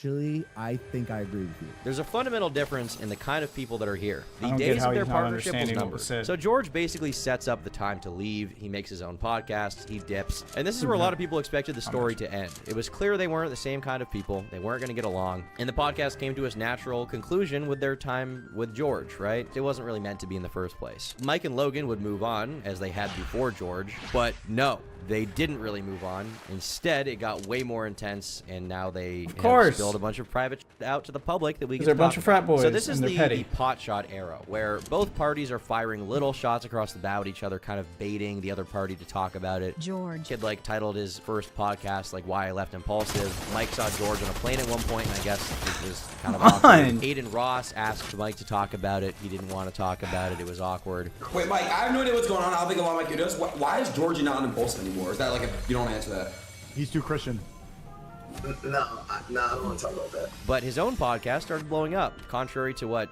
think I agree with you. There's a fundamental difference in the kind of people that are here. I The don't get days how of their you're not partnership was understanding what numbered. was said. So George basically sets up the time to leave. He makes his own podcast. He dips. And this is where a lot of people expected the story to end. It was clear they weren't the same kind of people. They weren't going to get along. And the podcast came to its natural conclusion with their time with George, right? It wasn't really meant to be in the first place. Mike and Logan would move on, as they had before George. But no, they didn't really move on. Instead, it got way more intense, and now they have spilled a bunch of private shit out to the public that we can They're a bunch talk of frat about. So boys, this is and they're the petty. pot shot era, where both parties are firing little shots across the bow at each other, kind of baiting the other party to talk about it. George. Kid titled his first podcast Why I Left Impulsive. Mike saw George on a plane at one point, and I guess it was kind of awkward. Aiden Ross asked Mike to talk about it. He didn't want to talk about it. It was awkward. Wait, Mike, I have no idea what's going on. I don't think a lot of my kid does. Why is Georgie not on Impulsive anymore? Is that you don't answer that? He's too Christian. No, I don't want to talk about that. But his own podcast started blowing up, contrary to what,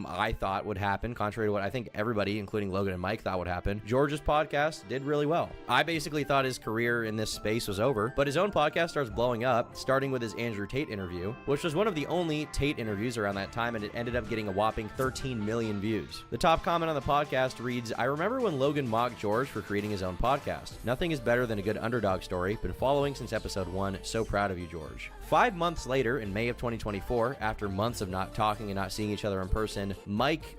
I thought would happen, contrary to what I think everybody, including Logan and Mike, thought would happen. George's podcast did really well. I basically thought his career in this space was over, but his own podcast starts blowing up, starting with his Andrew Tate interview, which was one of the only Tate interviews around that time, and it ended up getting a whopping 13 million views. The top comment on the podcast reads, I remember when Logan mocked George for creating his own podcast. Nothing is better than a good underdog story. Been following since episode 1. So proud of you, George. 5 months later, in May of 2024, after months of not talking and not seeing each other in person, Mike,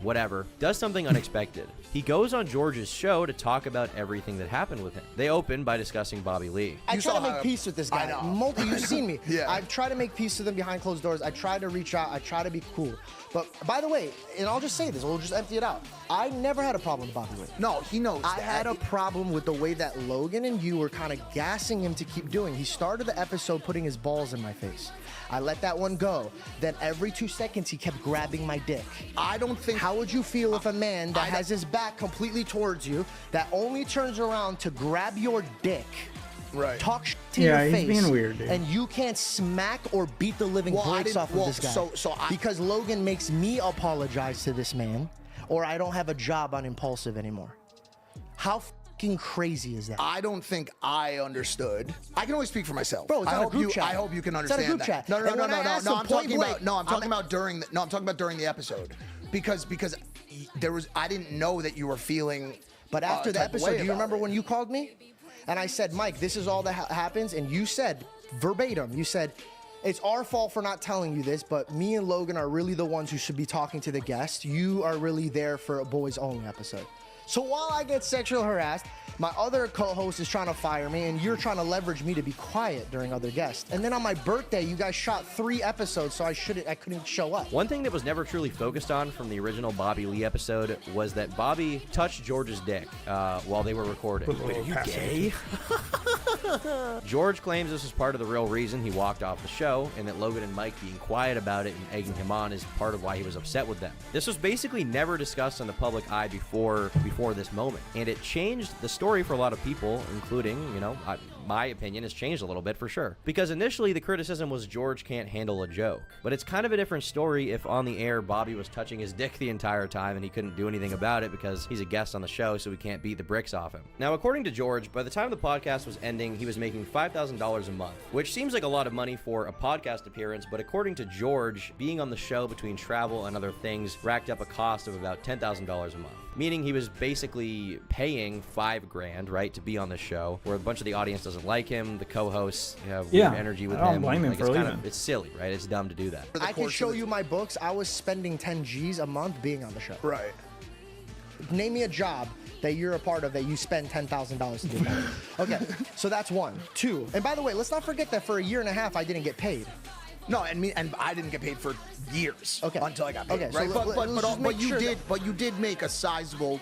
whatever, does something unexpected. He goes on George's show to talk about everything that happened with him. They open by discussing Bobby Lee. I try to make peace with this guy. I know. You've seen me. Yeah. I try to make peace with him behind closed doors. I try to reach out. I try to be cool. But by the way, and I'll just say this, we'll just empty it out. I never had a problem with Bobby Lee. No, he knows. I had a problem with the way that Logan and you were kind of gassing him to keep doing. He started the episode putting his balls in my face. I let that one go. Then every 2 seconds, he kept grabbing my dick. I don't think. How would you feel if a man that has his back completely towards you, that only turns around to grab your dick, right, talk shit to your he's face, being weird, dude. and you can't smack or beat the living breaks off of this guy? Because Logan makes me apologize to this man, or I don't have a job on Impulsive anymore. How fucking crazy is that? I don't think I understood. I can only speak for myself. Bro, it's I on a hope group you. chat. I hope you can It's on a understand group that. chat. No, And when I asked him I'm point talking blank, about. No, I'm talking about during. I'm talking about during the episode, because there was. I didn't know that you were feeling. But after the type of episode, way do you about remember it. when you called me? And I said, Mike, this is all that happens. And you said, verbatim, you said, it's our fault for not telling you this, but me and Logan are really the ones who should be talking to the guests. You are really there for a boys only episode. So while I get sexually harassed, my other co-host is trying to fire me, and you're trying to leverage me to be quiet during other guests. And then on my birthday, you guys shot 3 episodes, so I couldn't show up. One thing that was never truly focused on from the original Bobby Lee episode was that Bobby touched George's dick while they were recording. Wait, are you gay? George claims this was part of the real reason he walked off the show, and that Logan and Mike being quiet about it and egging him on is part of why he was upset with them. This was basically never discussed in the public eye before this moment, and it changed the story for a lot of people, including, my opinion has changed a little bit for sure. Because initially the criticism was George can't handle a joke. But it's kind of a different story if on the air Bobby was touching his dick the entire time and he couldn't do anything about it because he's a guest on the show, so he can't beat the bricks off him. Now, according to George, by the time the podcast was ending, he was making $5,000 a month, which seems like a lot of money for a podcast appearance, but according to George, being on the show between travel and other things racked up a cost of about $10,000 a month. Meaning he was basically paying $5,000, right, to be on the show, where a bunch of the audience doesn't like him, the co-hosts have weird energy with him. I don't blame him for leaving. It's silly, right? It's dumb to do that. I can show you my books. I was spending 10 G's a month being on the show. Right. Name me a job that you're a part of that you spend $10,000 to do that. Okay, so that's 1. 2, and by the way, let's not forget that for a year and a half I didn't get paid. No, and I didn't get paid for years. Okay. Until I got paid. Okay, so right? But you did make a sizable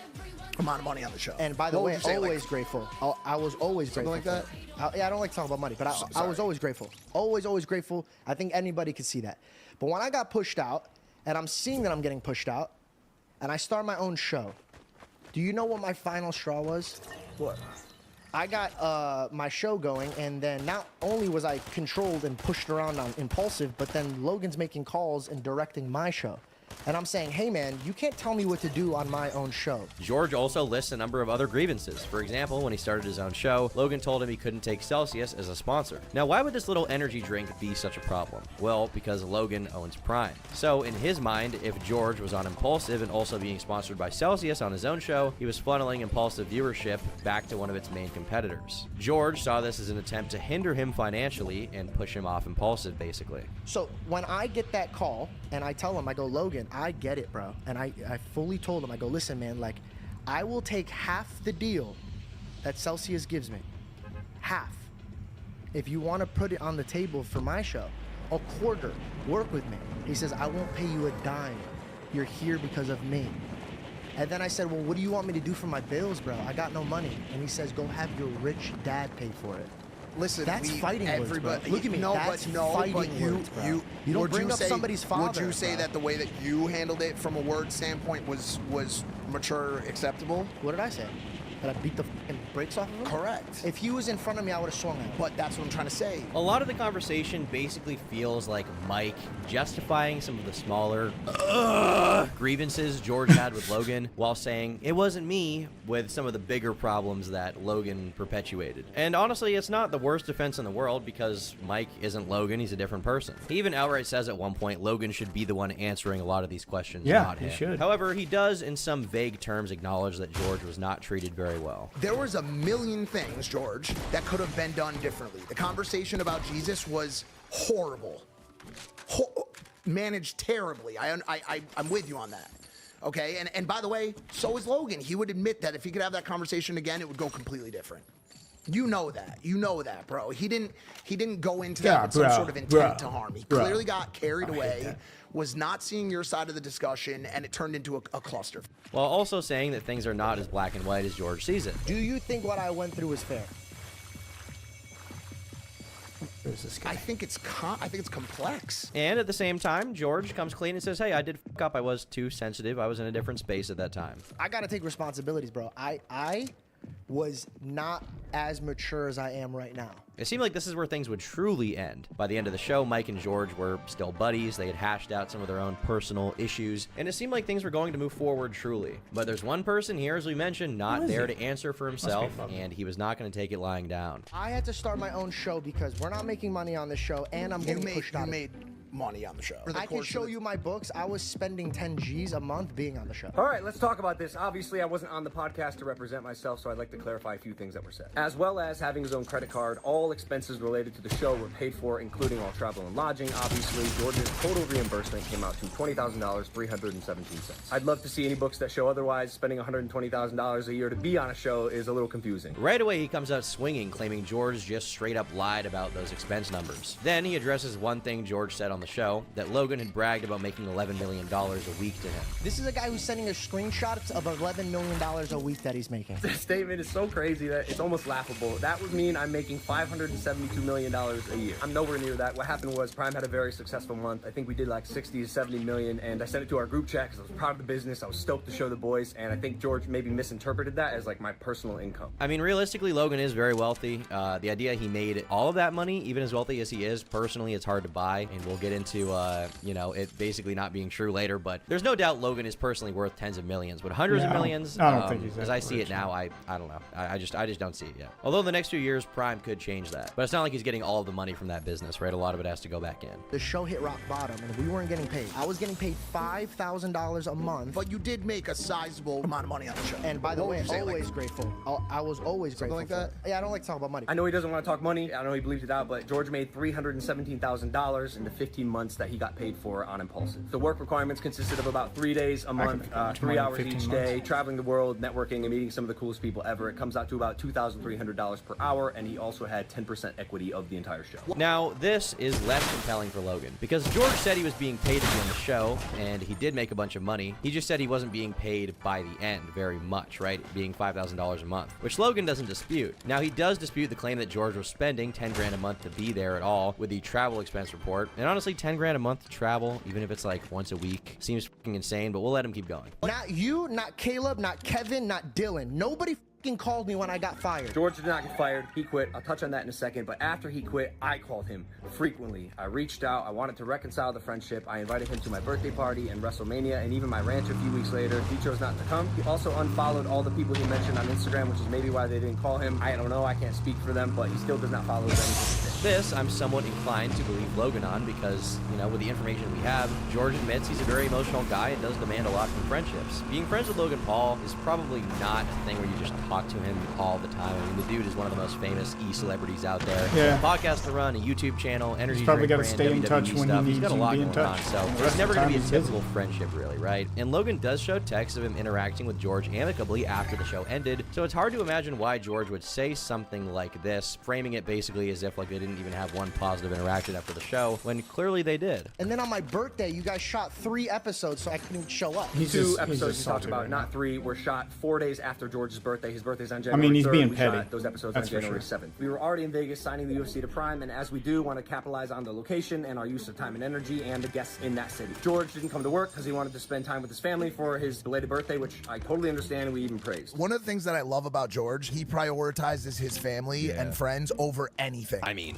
amount of money on the show. And by the way, always grateful. I was always grateful. Something like that? I don't like talking about money, but I was always grateful. Always grateful. I think anybody could see that. But when I got pushed out, and I'm seeing that I'm getting pushed out, and I start my own show, do you know what my final straw was? What? I got my show going, and then not only was I controlled and pushed around on Impulsive, but then Logan's making calls and directing my show. And I'm saying, hey man, you can't tell me what to do on my own show. George also lists a number of other grievances. For example, when he started his own show, Logan told him he couldn't take Celsius as a sponsor. Now, why would this little energy drink be such a problem? Well, because Logan owns Prime. So, in his mind, if George was on Impulsive and also being sponsored by Celsius on his own show, he was funneling Impulsive viewership back to one of its main competitors. George saw this as an attempt to hinder him financially and push him off Impulsive, basically. So when I get that call and I tell him, I go, Logan, I get it, bro. And I fully told him, I go, listen, man, like, I will take half the deal that Celsius gives me. Half. If you want to put it on the table for my show, a quarter, work with me. He says, I won't pay you a dime. You're here because of me. And then I said, well, what do you want me to do for my bills, bro? I got no money. And he says, go have your rich dad pay for it. Listen, that's fighting words, bro. Look at me. No, that's but no, fighting but words, bro. You don't would bring you up say, somebody's father. Would you say bro. that the way that you handled it from a word standpoint was mature, acceptable? What did I say? That I beat the fucking brakes off of him? Correct. If he was in front of me, I would have swung at him. But that's what I'm trying to say. A lot of the conversation basically feels like Mike justifying some of the smaller grievances George had with Logan while saying, it wasn't me, with some of the bigger problems that Logan perpetuated. And honestly, it's not the worst defense in the world because Mike isn't Logan, he's a different person. He even outright says at one point Logan should be the one answering a lot of these questions, not him. He should. However, he does in some vague terms acknowledge that George was not treated very well. There was a million things, George, that could have been done differently. The conversation about Jesus was horrible. Managed terribly. I'm with you on that. Okay, and by the way, so is Logan. He would admit that if he could have that conversation again, it would go completely different. You know that, bro. He didn't go into that with some sort of intent to harm. He clearly got carried away, was not seeing your side of the discussion, and it turned into a cluster. While also saying that things are not as black and white as George sees it. Do you think what I went through was fair? I think it's complex. And at the same time, George comes clean and says, hey, I did fuck up. I was too sensitive. I was in a different space at that time. I gotta take responsibilities, bro. I was not as mature as I am right now. It seemed like this is where things would truly end. By the end of the show, Mike and George were still buddies. They had hashed out some of their own personal issues, and it seemed like things were going to move forward truly. But there's one person here, as we mentioned, not there to answer for himself, and he was not going to take it lying down. I had to start my own show because we're not making money on the show, and I'm getting pushed out. You made money on the show. I can show you my books. I was spending 10 G's a month being on the show. All right, let's talk about this. Obviously, I wasn't on the podcast to represent myself, so I'd like to clarify a few things that were said. As well as having his own credit card, all expenses related to the show were paid for, including all travel and lodging. Obviously, George's total reimbursement came out to $20,000, 317 cents. I'd love to see any books that show otherwise. Spending $120,000 a year to be on a show is a little confusing. Right away, he comes out swinging, claiming George just straight up lied about those expense numbers. Then he addresses one thing George said on the show, that Logan had bragged about making $11 million a week to him. This is a guy who's sending us screenshots of $11 million a week that he's making. This statement is so crazy that it's almost laughable. That would mean I'm making $572 million a year. I'm nowhere near that. What happened was Prime had a very successful month. I think we did like 60 to 70 million, and I sent it to our group chat because I was proud of the business. I was stoked to show the boys, and I think George maybe misinterpreted that as like my personal income. I mean, realistically, Logan is very wealthy. The idea he made all of that money, even as wealthy as he is, personally, it's hard to buy, and we'll get into you know, it basically not being true later, but there's no doubt Logan is personally worth tens of millions, but hundreds of millions, I don't think he's as I see it now, I don't know. I just don't see it yet. Although the next few years, Prime could change that. But it's not like he's getting all of the money from that business, right? A lot of it has to go back in. The show hit rock bottom, and we weren't getting paid. I was getting paid $5,000 a month. But you did make a sizable amount of money on the show. And by the way, always grateful. I was always grateful. Something like that? Yeah, I don't like to talk about money. I know he doesn't want to talk money. I know he believes it out, but George made $317,000 in the 15 months that he got paid for on Impulsive. The work requirements consisted of about 3 days a month, 3 hours each day, traveling the world, networking, and meeting some of the coolest people ever. It comes out to about $2,300 per hour, and he also had 10% equity of the entire show. Now, this is less compelling for Logan, because George said he was being paid to be on the show, and he did make a bunch of money. He just said he wasn't being paid by the end very much, right? Being $5,000 a month, which Logan doesn't dispute. Now, he does dispute the claim that George was spending 10 grand a month to be there at all with the travel expense report. And honestly, 10 grand a month to travel, even if it's like once a week, seems fucking insane, but we'll let him keep going. Not you, not Caleb, not Kevin, not Dylan. Nobody called me when I got fired. George did not get fired. He quit. I'll touch on that in a second. But after he quit, I called him frequently. I reached out. I wanted to reconcile the friendship. I invited him to my birthday party and WrestleMania and even my ranch a few weeks later. He chose not to come. He also unfollowed all the people he mentioned on Instagram, which is maybe why they didn't call him. I don't know. I can't speak for them, but he still does not follow them. This, I'm somewhat inclined to believe Logan on because, you know, with the information we have, George admits he's a very emotional guy and does demand a lot from friendships. Being friends with Logan Paul is probably not a thing where you just talk to him all the time. I mean, the dude is one of the most famous e-celebrities out there. Yeah. A podcast to run, a YouTube channel, energy He's probably drink got to brand, stay in touch WWE when stuff. he He's needs got a to lot be in going touch. on, so And the it's rest never of the going to be a time he's typical friendship, really, right? And Logan does show texts of him interacting with George amicably after the show ended, so it's hard to imagine why George would say something like this, framing it basically as if like they didn't even have one positive interaction after the show, when clearly they did. And then on my birthday, you guys shot 3 episodes so I couldn't show up. Two episodes you talked about, not 3, were shot 4 days after George's birthday. His birthday's on I January mean, he's 3rd. being We petty. shot those episodes That's on for January sure. 7th. We were already in Vegas signing the UFC to Prime, and as we do, want to capitalize on the location and our use of time and energy and the guests in that city. George didn't come to work because he wanted to spend time with his family for his belated birthday, which I totally understand and we even praised. One of the things that I love about George, he prioritizes his family and friends over anything. I mean,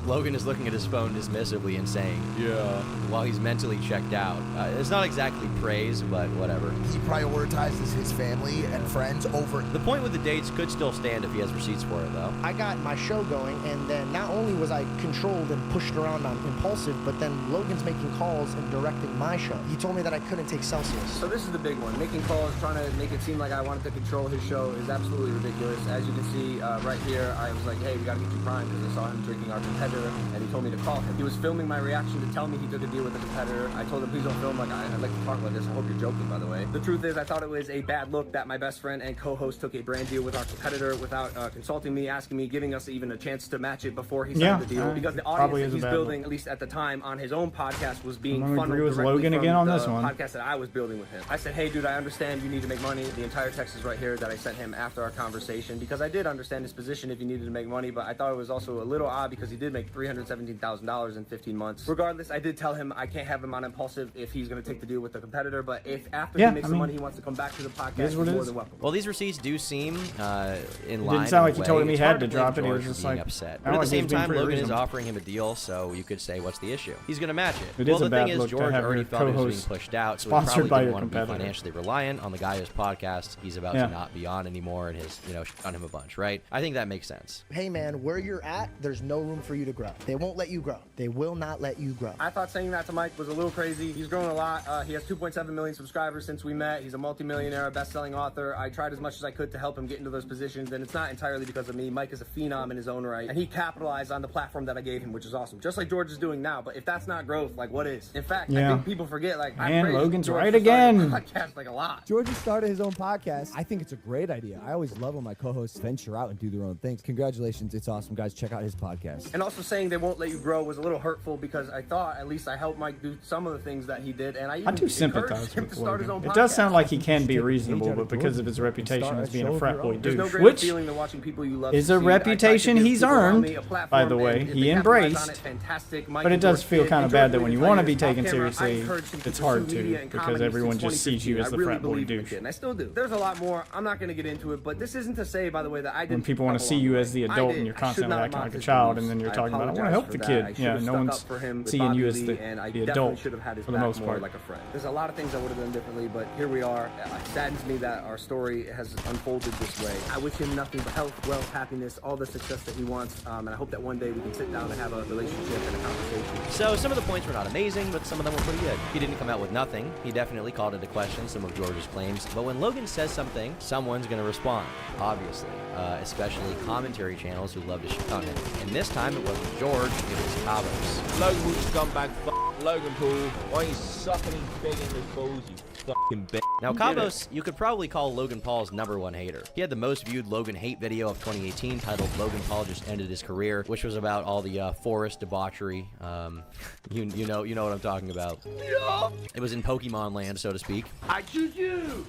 Logan is looking at his phone dismissively and saying, yeah, while he's mentally checked out. It's not exactly praise, but whatever. He prioritizes his family and friends over... The point with the dates could still stand if he has receipts for it, though. I got my show going, and then not only was I controlled and pushed around on Impulsive, but then Logan's making calls and directing my show. He told me that I couldn't take Celsius. So this is the big one. Making calls, trying to make it seem like I wanted to control his show is absolutely ridiculous. As you can see right here, I was like, hey, we gotta get you Prime because I saw him drinking our competitor, and he told me to call him. He was filming my reaction to tell me he took a deal with a competitor. I told him, please don't film. Like, I'd like to talk about this. I hope you're joking, by the way. The truth is, I thought it was a bad look that my best friend and co-host took a brand deal with our competitor without consulting me, asking me, giving us even a chance to match it before he signed the deal. Because the audience that he's building, at least at the time, on his own podcast was being funneled directly Logan from again on the this one. podcast that I was building with him. I said, hey, dude, I understand you need to make money. The entire text is right here that I sent him after our conversation because I did understand his position if he needed to make money, but I thought it was also a little odd because he did make $317,000 in 15 months. Regardless, I did tell him I can't have him on Impulsive if he's going to take the deal with the competitor, but if after he makes some money he wants to come back to the podcast, he's more than welcome. Well, these receipts do seem in line. It didn't sound like he told him he had to drop it. He George was just being like upset. But at the same time, Logan is offering him a deal, so you could say, what's the issue? He's going to match it. It Well, is a the bad thing is, look to George have already your thought he was being co-host pushed out, so he sponsored probably by didn't your want to be competitor. financially reliant on the guy whose podcast he's about to not be on anymore, and his, on him a bunch, right? I think that makes sense. Hey, man, where you're at, there's no room for you to grow. They won't let you grow. They will not let you grow. I thought saying that to Mike was a little crazy. He's grown a lot. He has 2.7 million subscribers since we met. He's a multimillionaire, a best-selling author. I tried as much as I could to help him get into those positions, and it's not entirely because of me. Mike is a phenom in his own right, and he capitalized on the platform that I gave him, which is awesome. Just like George is doing now. But if that's not growth, like what is? In fact, I think people forget. Like, Man, Logan's George right for starting again. a podcast, like a lot. George has started his own podcast. I think it's a great idea. I always love when my co-hosts venture out and do their own things. Congratulations. It's awesome, guys. Check out his podcast. And also saying they won't let you grow was a little hurtful because I thought at least I helped Mike do some of the things that he did, and I even do sympathize encouraged him with to start his own Logan. podcast. It does sound like he can be reasonable, but because of his reputation as being a frat boy There's no douche, greater which feeling than watching people you love is a succeed. reputation he's earned, by the way. He embraced. But it does feel kind of bad that when you want to be taken seriously, it's hard to because everyone just sees you as the frat boy douche. And I still do. There's a lot more. I'm not going to get into it, but this isn't to say, by the way, that I didn't. When people want to see you as the adult and you're constantly acting like a child, and then you're talking about, I want to help the kid. Yeah, no one's seeing you as the adult for the most part. Like a friend. There's a lot of things I would have done differently, but here we are. It saddens me that our story has unfolded this way. I wish him nothing but health, wealth, happiness, all the success that he wants, and I hope that one day we can sit down and have a relationship and a conversation. So some of the points were not amazing, but some of them were pretty good. He didn't come out with nothing. He definitely called into question some of George's claims. But when Logan says something, someone's going to respond, obviously. Especially commentary channels who love to shit on him. And this time it wasn't George, it was Cabos. Logan Paul's scumbag, Logan Paul. Why are you sucking his big in his balls, you fucking bitch? Now, Cabos, you could probably call Logan Paul's #1 hater. He had the most viewed Logan hate video of 2018 titled Logan Paul Just Ended His Career, which was about all the forest debauchery. You know what I'm talking about. Yeah. It was in Pokemon land, so to speak. I choose you!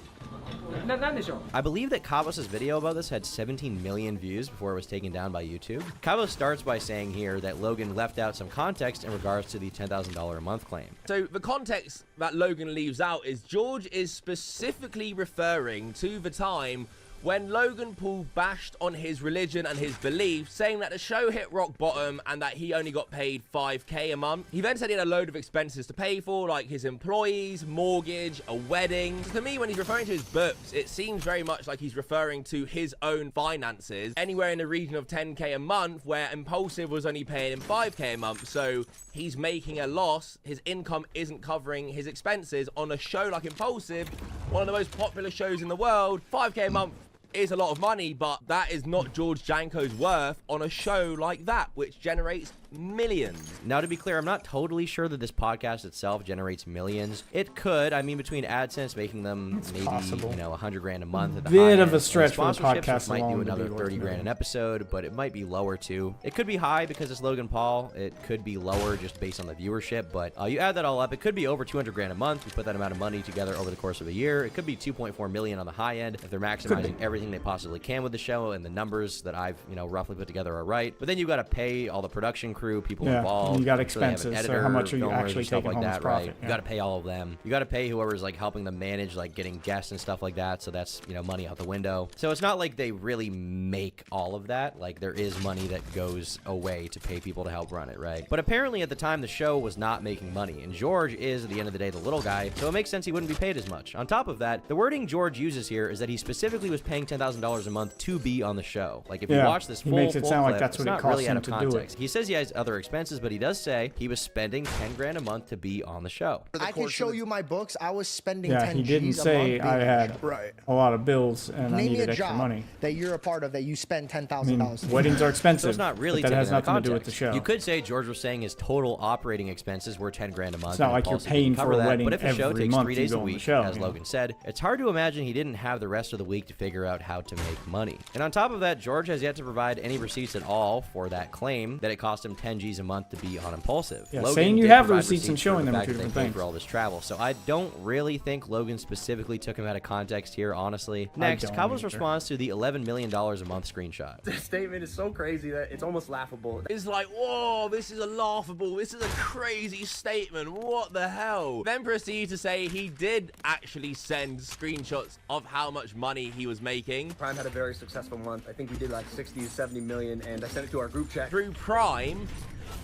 I believe that Cabos' video about this had 17 million views before it was taken down by YouTube. Cabos starts by saying here that Logan left out some context in regards to the $10,000 a month claim. So the context that Logan leaves out is George is specifically referring to the time when Logan Paul bashed on his religion and his beliefs, saying that the show hit rock bottom and that he only got paid $5K a month. He then said he had a load of expenses to pay for, like his employees, mortgage, a wedding. So to me, when he's referring to his books, it seems very much like he's referring to his own finances, anywhere in the region of 10K a month, where Impulsive was only paying him 5K a month. So he's making a loss. His income isn't covering his expenses on a show like Impulsive, one of the most popular shows in the world. 5K a month is a lot of money, but that is not George Janko's worth on a show like that, which generates millions. Now, to be clear, I'm not totally sure that this podcast itself generates millions. It could. I mean, between AdSense making them maybe, possible. you know, $100 grand a month at the Bit high of a end, stretch for the sponsorships, podcast which might alone do to be another worth 30 grand an millions. episode, but it might be lower too. It could be high because it's Logan Paul. It could be lower just based on the viewership, but you add that all up, it could be over 200 grand a month. You put that amount of money together over the course of a year. It could be 2.4 million on the high end if they're maximizing everything they possibly can with the show, and the numbers that I've, you know, roughly put together are right. But then you've got to pay all the production crew, people involved. You got So they have an expenses. editor, So how much are you filmers, actually stuff taking like home as that, profit? right? Yeah. You got to pay all of them. You got to pay whoever's like helping them manage, like getting guests and stuff like that. So that's, you know, money out the window. So it's not like they really make all of that. Like there is money that goes away to pay people to help run it, right? But apparently at the time the show was not making money, and George is at the end of the day the little guy, so it makes sense he wouldn't be paid as much. On top of that, the wording George uses here is that he specifically was paying $10,000 a month to be on the show. Like if you watch this he full, makes it sound like clip, that's it's what it not costs really out him of to do it. context. He says he has other expenses, but he does say he was spending 10 grand a month to be on the show. I can show you my books. I was spending Yeah, 10 he didn't G's a say month I being had on the show. a lot of bills and I Name me needed a extra job money. that you're a part of that you spend $10,000. I mean, weddings are expensive. So it's not really but that has taken out of nothing to do with the context. show. You could say George was saying his total operating expenses were 10 grand a month. It's not and like you're Impulsive paying didn't cover for a that. wedding But if the show every takes month 3 you days go a on the week, show, as yeah. Logan said, it's hard to imagine he didn't have the rest of the week to figure out how to make money. And on top of that, George has yet to provide any receipts at all for that claim that it cost him 10 G's a month to be on Impulsive. Yeah, Logan saying you did have the provide receipts and for showing the them are fact two that they different paid for things. all this travel. So I don't really think Logan specifically took him out of context here, honestly. Next, don't Cabo's either. response to the $11 million a month screenshot. This statement is so crazy that it's almost laughable. It's like, whoa, this is a laughable, this is a crazy statement. What the hell? Then proceed to say he did actually send screenshots of how much money he was making. Prime had a very successful month. I think we did like 60 to 70 million, and I sent it to our group chat. Through Prime,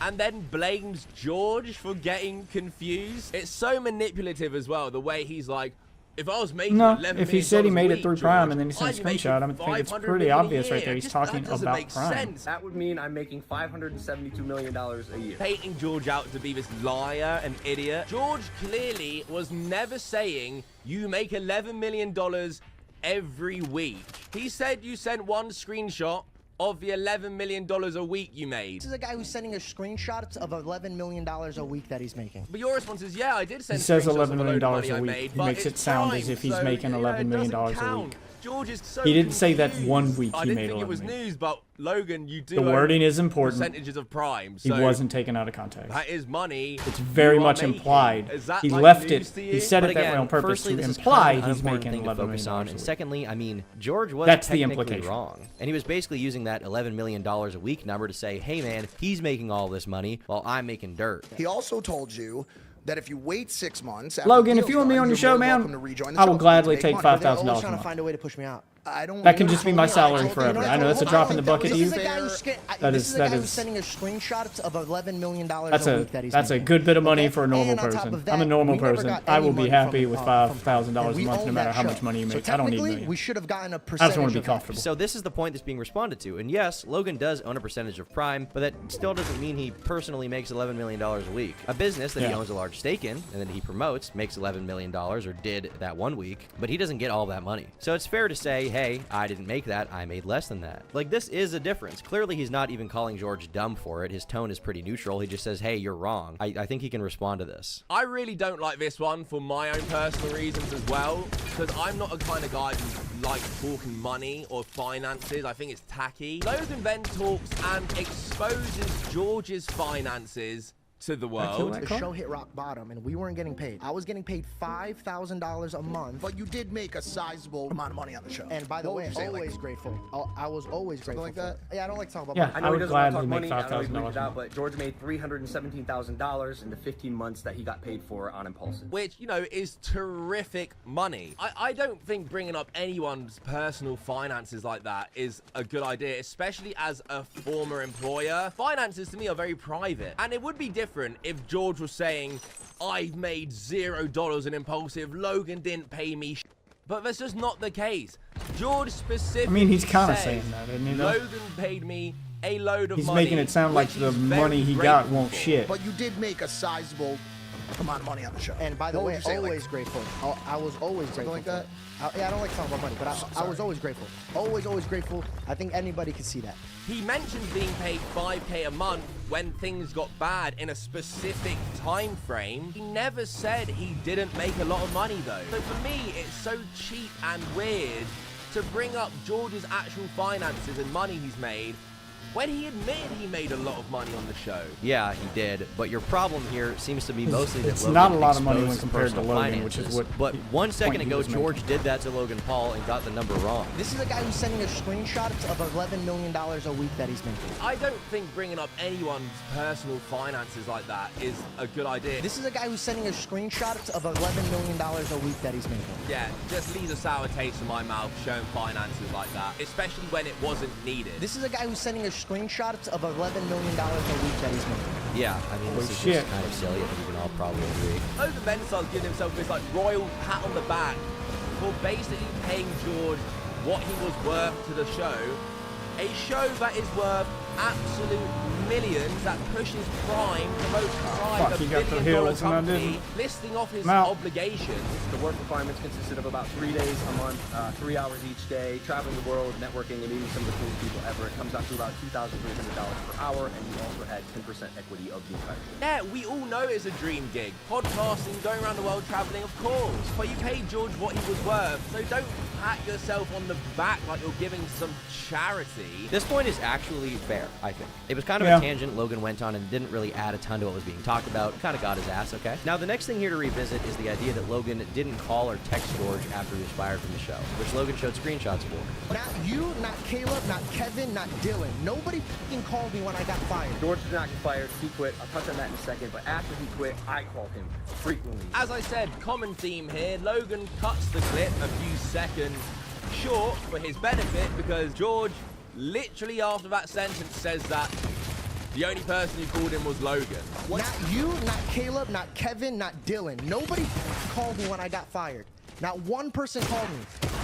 and then blames George for getting confused. It's so manipulative as well, the way he's like, if I was making No, $11 if he million said he made a it week, through George, Prime and then he sent I'd a be making screenshot, I think it's 500 pretty million a obvious right year. there. He's Just- talking that doesn't about make Prime. sense. That would mean I'm making $572 million a year. Painting George out to be this liar and idiot. George clearly was never saying you make $11 million every week. He said you sent one screenshot of the $11 million a week you made. This is a guy who's sending us screenshots of $11 million a week that he's making. But your response is, yeah, I did send He says screenshots $11 of a million load of money a I week. made, He but makes it it's sound Prime, as if he's so, making you know, $11 it million doesn't a count. week. George is so He didn't say that confused. one week I he didn't made think it was 11 news, but Logan, you do The own wording is important. percentages of Prime. He So wasn't taken out of context. that is money. It's very you are much making. implied. Is that He like left news it. to He you? said But it that way again, on purpose firstly, to this is imply kind of an he's unimportant making thing to $11 focus million on. a And week. secondly, I mean, George was That's the technically implication. wrong, and he was basically using that $11 million a week number to say, "Hey, man, he's making all this money while I'm making dirt." He also told you that if you wait 6 months, after Logan, the if you deal's want me done, on your you're show, more than man, welcome to rejoin the I show will if you gladly make take money. They're $5,000 always a trying to month. find a way to push me out. That can just be my salary forever. I know that's a drop in the bucket to This you. is a guy who's this is a guy who's sending us screenshots of $11 million a week that he's That's a making. good bit of money for a normal And on top person. of that, I'm a normal we never person. got I any will be money happy from- with from $5,000 and a we month, no own matter that how show. much money you So make. I don't need technically, millions. we should have gotten a I just percentage want to be of that. comfortable. So this is the point that's being responded to. And yes, Logan does own a percentage of Prime, but that still doesn't mean he personally makes $11 million a week. A business that he Yeah. owns a large stake in and that he promotes makes $11 million, or did that one week, but he doesn't get all that money. So it's fair to say, hey, I didn't make that, I made less than that. Like, this is a difference. Clearly, he's not even calling George dumb for it. His tone is pretty neutral. He just says, hey, you're wrong. I think he can respond to this. I really don't like this one for my own personal reasons as well, because I'm not a kind of guy who likes talking money or finances. I think it's tacky. Logan then talks and exposes George's finances to the world. The show hit rock bottom, and we weren't getting paid. I was getting paid $5,000 a month. But you did make a sizable amount of money on the show. And by the way, always grateful. I was always grateful. Like that? Yeah, I don't like talking about Yeah, money. I know I he would doesn't want to gladly talk make money. I know he $5,000 bleeped it out, but George made $317,000 in the 15 months that he got paid for on Impulsive. Which, you know, is terrific money. I don't think bringing up anyone's personal finances like that is a good idea, especially as a former employer. Finances to me are very private. And it would be different if George was saying, I've made $0 in Impulsive, Logan didn't pay me but that's just not the case. George specifically I mean, he's kind of says, saying that, isn't he? though? Logan paid me a load of He's money. making it sound like which the he's very money he got grateful won't for. shit. But you did make a sizable amount of money on the show. And by the What would way, you say, always like, grateful. I was always grateful. like that? Yeah, I don't like talking about money, but I was always grateful. Always grateful. I think anybody could see that. He mentioned being paid $5K a month when things got bad in a specific time frame. He never said he didn't make a lot of money though. So for me, it's so cheap and weird to bring up George's actual finances and money he's made when he admitted he made a lot of money on the show. Yeah, he did. But your problem here seems to be mostly that It's Logan not a lot of money when exposed compared to personal Logan, which is finances. what But 1 second point he ago, was making. George did that to Logan Paul and got the number wrong. This is a guy who's sending a screenshot of $11 million a week that he's making. I don't think bringing up anyone's personal finances like that is a good idea. This is a guy who's sending a screenshot of $11 million a week that he's making. Yeah, just leaves a sour taste in my mouth showing finances like that, especially when it wasn't needed. This is a guy who's sending a screenshot of $11 million a week that he's making. Yeah, I mean, this is just kind of silly. I think we can all probably agree. Logan then starts giving himself this like royal pat on the back for basically paying George what he was worth to the show. A show that is worth absolute millions, that pushes Prime, promotes Prime, Fuck, a he got the billion-dollar hills and I company, didn't. listing off his I'm out. obligations. The work requirements consisted of about 3 days a month, 3 hours each day, traveling the world, networking, and meeting some of the coolest people ever. It comes out to about $2,300 per hour, and you also had 10% equity of the entire show. Yeah, we all know it's a dream gig. Podcasting, going around the world, traveling, of course. But you paid George what he was worth, so don't pat yourself on the back like you're giving some charity. This point is actually fair, I think. It was kind of Yeah. a tangent Logan went on and didn't really add a ton to what was being talked about. Kind of got his ass, okay? Now, the next thing here to revisit is the idea that Logan didn't call or text George after he was fired from the show, which Logan showed screenshots for. Not you, not Caleb, not Kevin, not Dylan. Nobody fucking called me when I got fired. George did not get fired. He quit. I'll touch on that in a second. But after he quit, I called him frequently. As I said, common theme here. Logan cuts the clip a few seconds short for his benefit because George, literally after that sentence, says that the only person who called him was Logan. Not you, not Caleb, not Kevin, not Dylan. Nobody called me when I got fired. Not one person called me.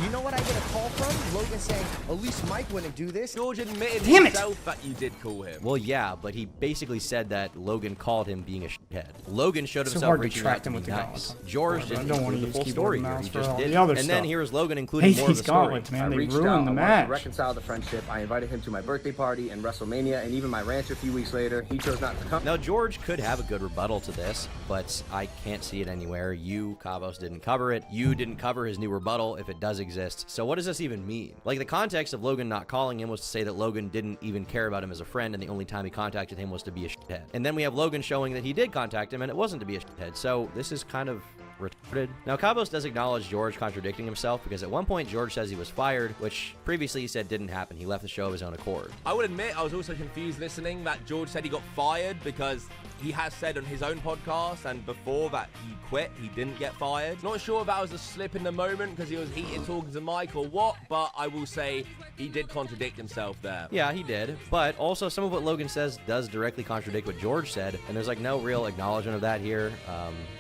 You know what I get a call from? Logan saying, at least Mike wouldn't do this. George admitted Damn it! himself that you did call him. Well, yeah, but he basically said that Logan called him being a shithead. Logan showed So himself hard to reaching track out to him be with the nice. gauntlet. George I didn't don't wanna include the use full keyboard story and here. mouse He for just all did. the other And then stuff. here's Logan including more of He's the story. gauntlets, man. I They reached ruined out. the I wanted match. to reconcile the friendship. I invited him to my birthday party and WrestleMania, and even my ranch a few weeks later. He chose not to come. Now, George could have a good rebuttal to this, but I can't see it anywhere. You, Cabos, didn't cover it. You didn't cover his new rebuttal, if it does exist. So what does this even mean? Like, the context of Logan not calling him was to say that Logan didn't even care about him as a friend, and the only time he contacted him was to be a shithead. And then we have Logan showing that he did contact him, and it wasn't to be a shithead. So this is kind of retarded. Now, Cabos does acknowledge George contradicting himself, because at one point George says he was fired, which previously he said didn't happen. He left the show of his own accord. I will admit I was also confused listening that George said he got fired because he has said on his own podcast and before that he quit, he didn't get fired. Not sure if that was a slip in the moment because he was heated talking to Mike or what, but I will say he did contradict himself there. Yeah, he did. But also some of what Logan says does directly contradict what George said, and there's like no real acknowledgement of that here.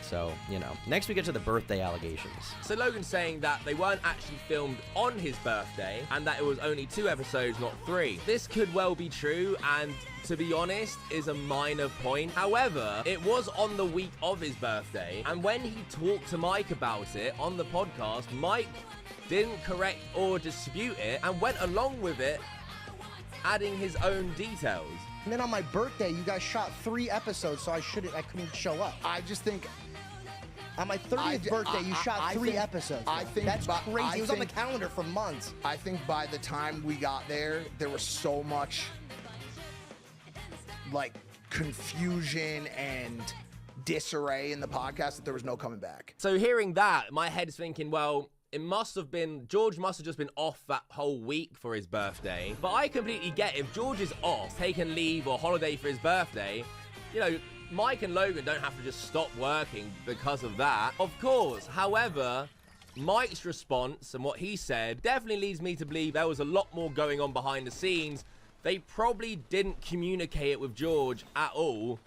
So, you know. Next we get to the birthday allegations. So Logan's saying that they weren't actually filmed on his birthday and that it was only 2 episodes, not 3. This could well be true and to be honest, is a minor point. However, it was on the week of his birthday, and when he talked to Mike about it on the podcast, Mike didn't correct or dispute it and went along with it, adding his own details. And then on my birthday, you guys shot 3 episodes, so I couldn't show up. I just think on my 30th birthday, you shot 3 episodes. I think that's crazy. It was on the calendar for months. I think by the time we got there, there was so much like confusion and disarray in the podcast that there was no coming back. So hearing that, my head's thinking, well, it must have been, George must have just been off that whole week for his birthday. But I completely get if George is off, taking leave or holiday for his birthday, you know, Mike and Logan don't have to just stop working because of that. Of course, however, Mike's response and what he said definitely leads me to believe there was a lot more going on behind the scenes. They probably didn't communicate it with George at all.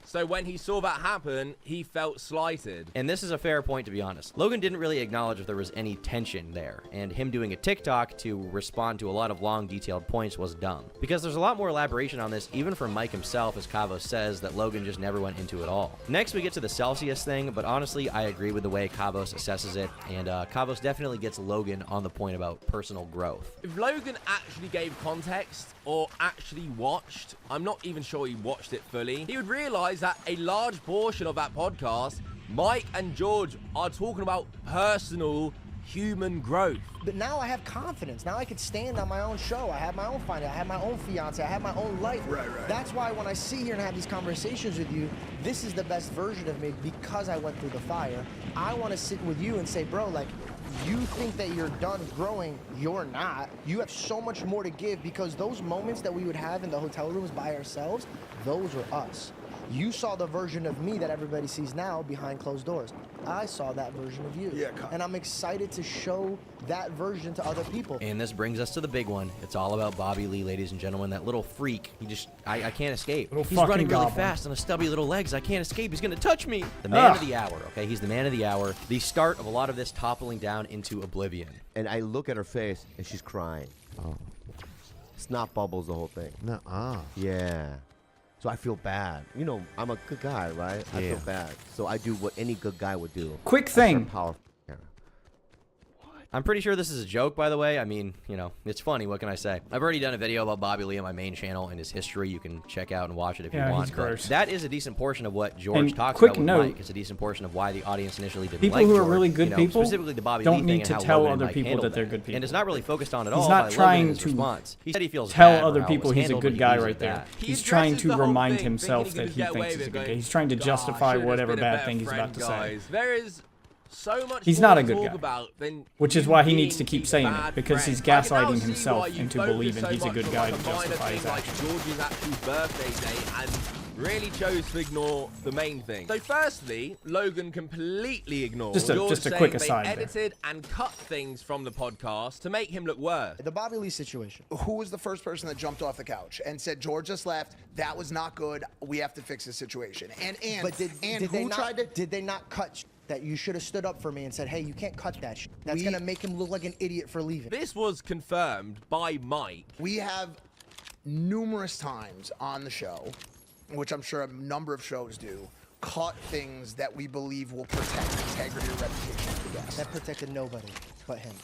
So when he saw that happen, he felt slighted. And this is a fair point, to be honest. Logan didn't really acknowledge if there was any tension there, and him doing a TikTok to respond to a lot of long, detailed points was dumb. Because there's a lot more elaboration on this, even from Mike himself, as Kavos says, that Logan just never went into at all. Next, we get to the Celsius thing, but honestly, I agree with the way Kavos assesses it, and Kavos definitely gets Logan on the point about personal growth. If Logan actually gave context, or actually watched, I'm not even sure he watched it fully, he would realize that a large portion of that podcast, Mike and George are talking about personal human growth. But now I have confidence. Now I can stand on my own show. I have my own finance. I have my own fiance. I have my own life. Right. That's why when I sit here and have these conversations with you, this is the best version of me because I went through the fire. I want to sit with you and say, bro, like, you think that you're done growing, you're not. You have so much more to give because those moments that we would have in the hotel rooms by ourselves, those were us. You saw the version of me that everybody sees now behind closed doors. I saw that version of you. Yeah, and I'm excited to show that version to other people. And this brings us to the big one. It's all about Bobby Lee, ladies and gentlemen. That little freak. I can't escape. He's running really fast on his stubby little legs. I can't escape. He's going to touch me. The man of the hour, okay? He's the man of the hour. The start of a lot of this toppling down into oblivion. And I look at her face, and she's crying. Oh. Snot bubbles, the whole thing. Nuh-uh. Yeah. So I feel bad. You know, I'm a good guy, right? I feel bad. So I do what any good guy would do. Quick thing. I'm pretty sure this is a joke, by the way. I mean, you know, it's funny. What can I say? I've already done a video about Bobby Lee on my main channel and his history. You can check out and watch it if you want. He's gross. That is a decent portion of what George talks quick about with note, Mike. It's a decent portion of why the audience initially didn't people like who are George, really good you know, people specifically the Bobby don't Lee need thing and to how tell Logan and other Mike people handled that they're good people. And it's not really focused on at He's all not by Logan trying in his to response. He said he feels tell bad for other how it people was he's a handled, good but he guy leaves it right at there. that. He's trying to remind himself that he thinks he's a good guy. He's trying to justify whatever bad thing he's about to say. There is so much he's more not a to good talk guy, about than which is why he needs to keep saying it, because he's friends. I can now gaslighting see himself why you into focus believing so he's a much good on, guy like, to a minor justify his thing like actions. George's actual birthday date and really chose to ignore the main thing. So firstly, Logan completely ignored Just a saying quick they aside there. edited and cut things from the podcast to make him look worse. The Bobby Lee situation. Who was the first person that jumped off the couch and said, George just left, that was not good, we have to fix this situation? But did they not cut that you should have stood up for me and said, hey, you can't cut that shit. That's going to make him look like an idiot for leaving. This was confirmed by Mike. We have numerous times on the show, which I'm sure a number of shows do, cut things that we believe will protect the integrity or reputation of the guest. That protected nobody but him.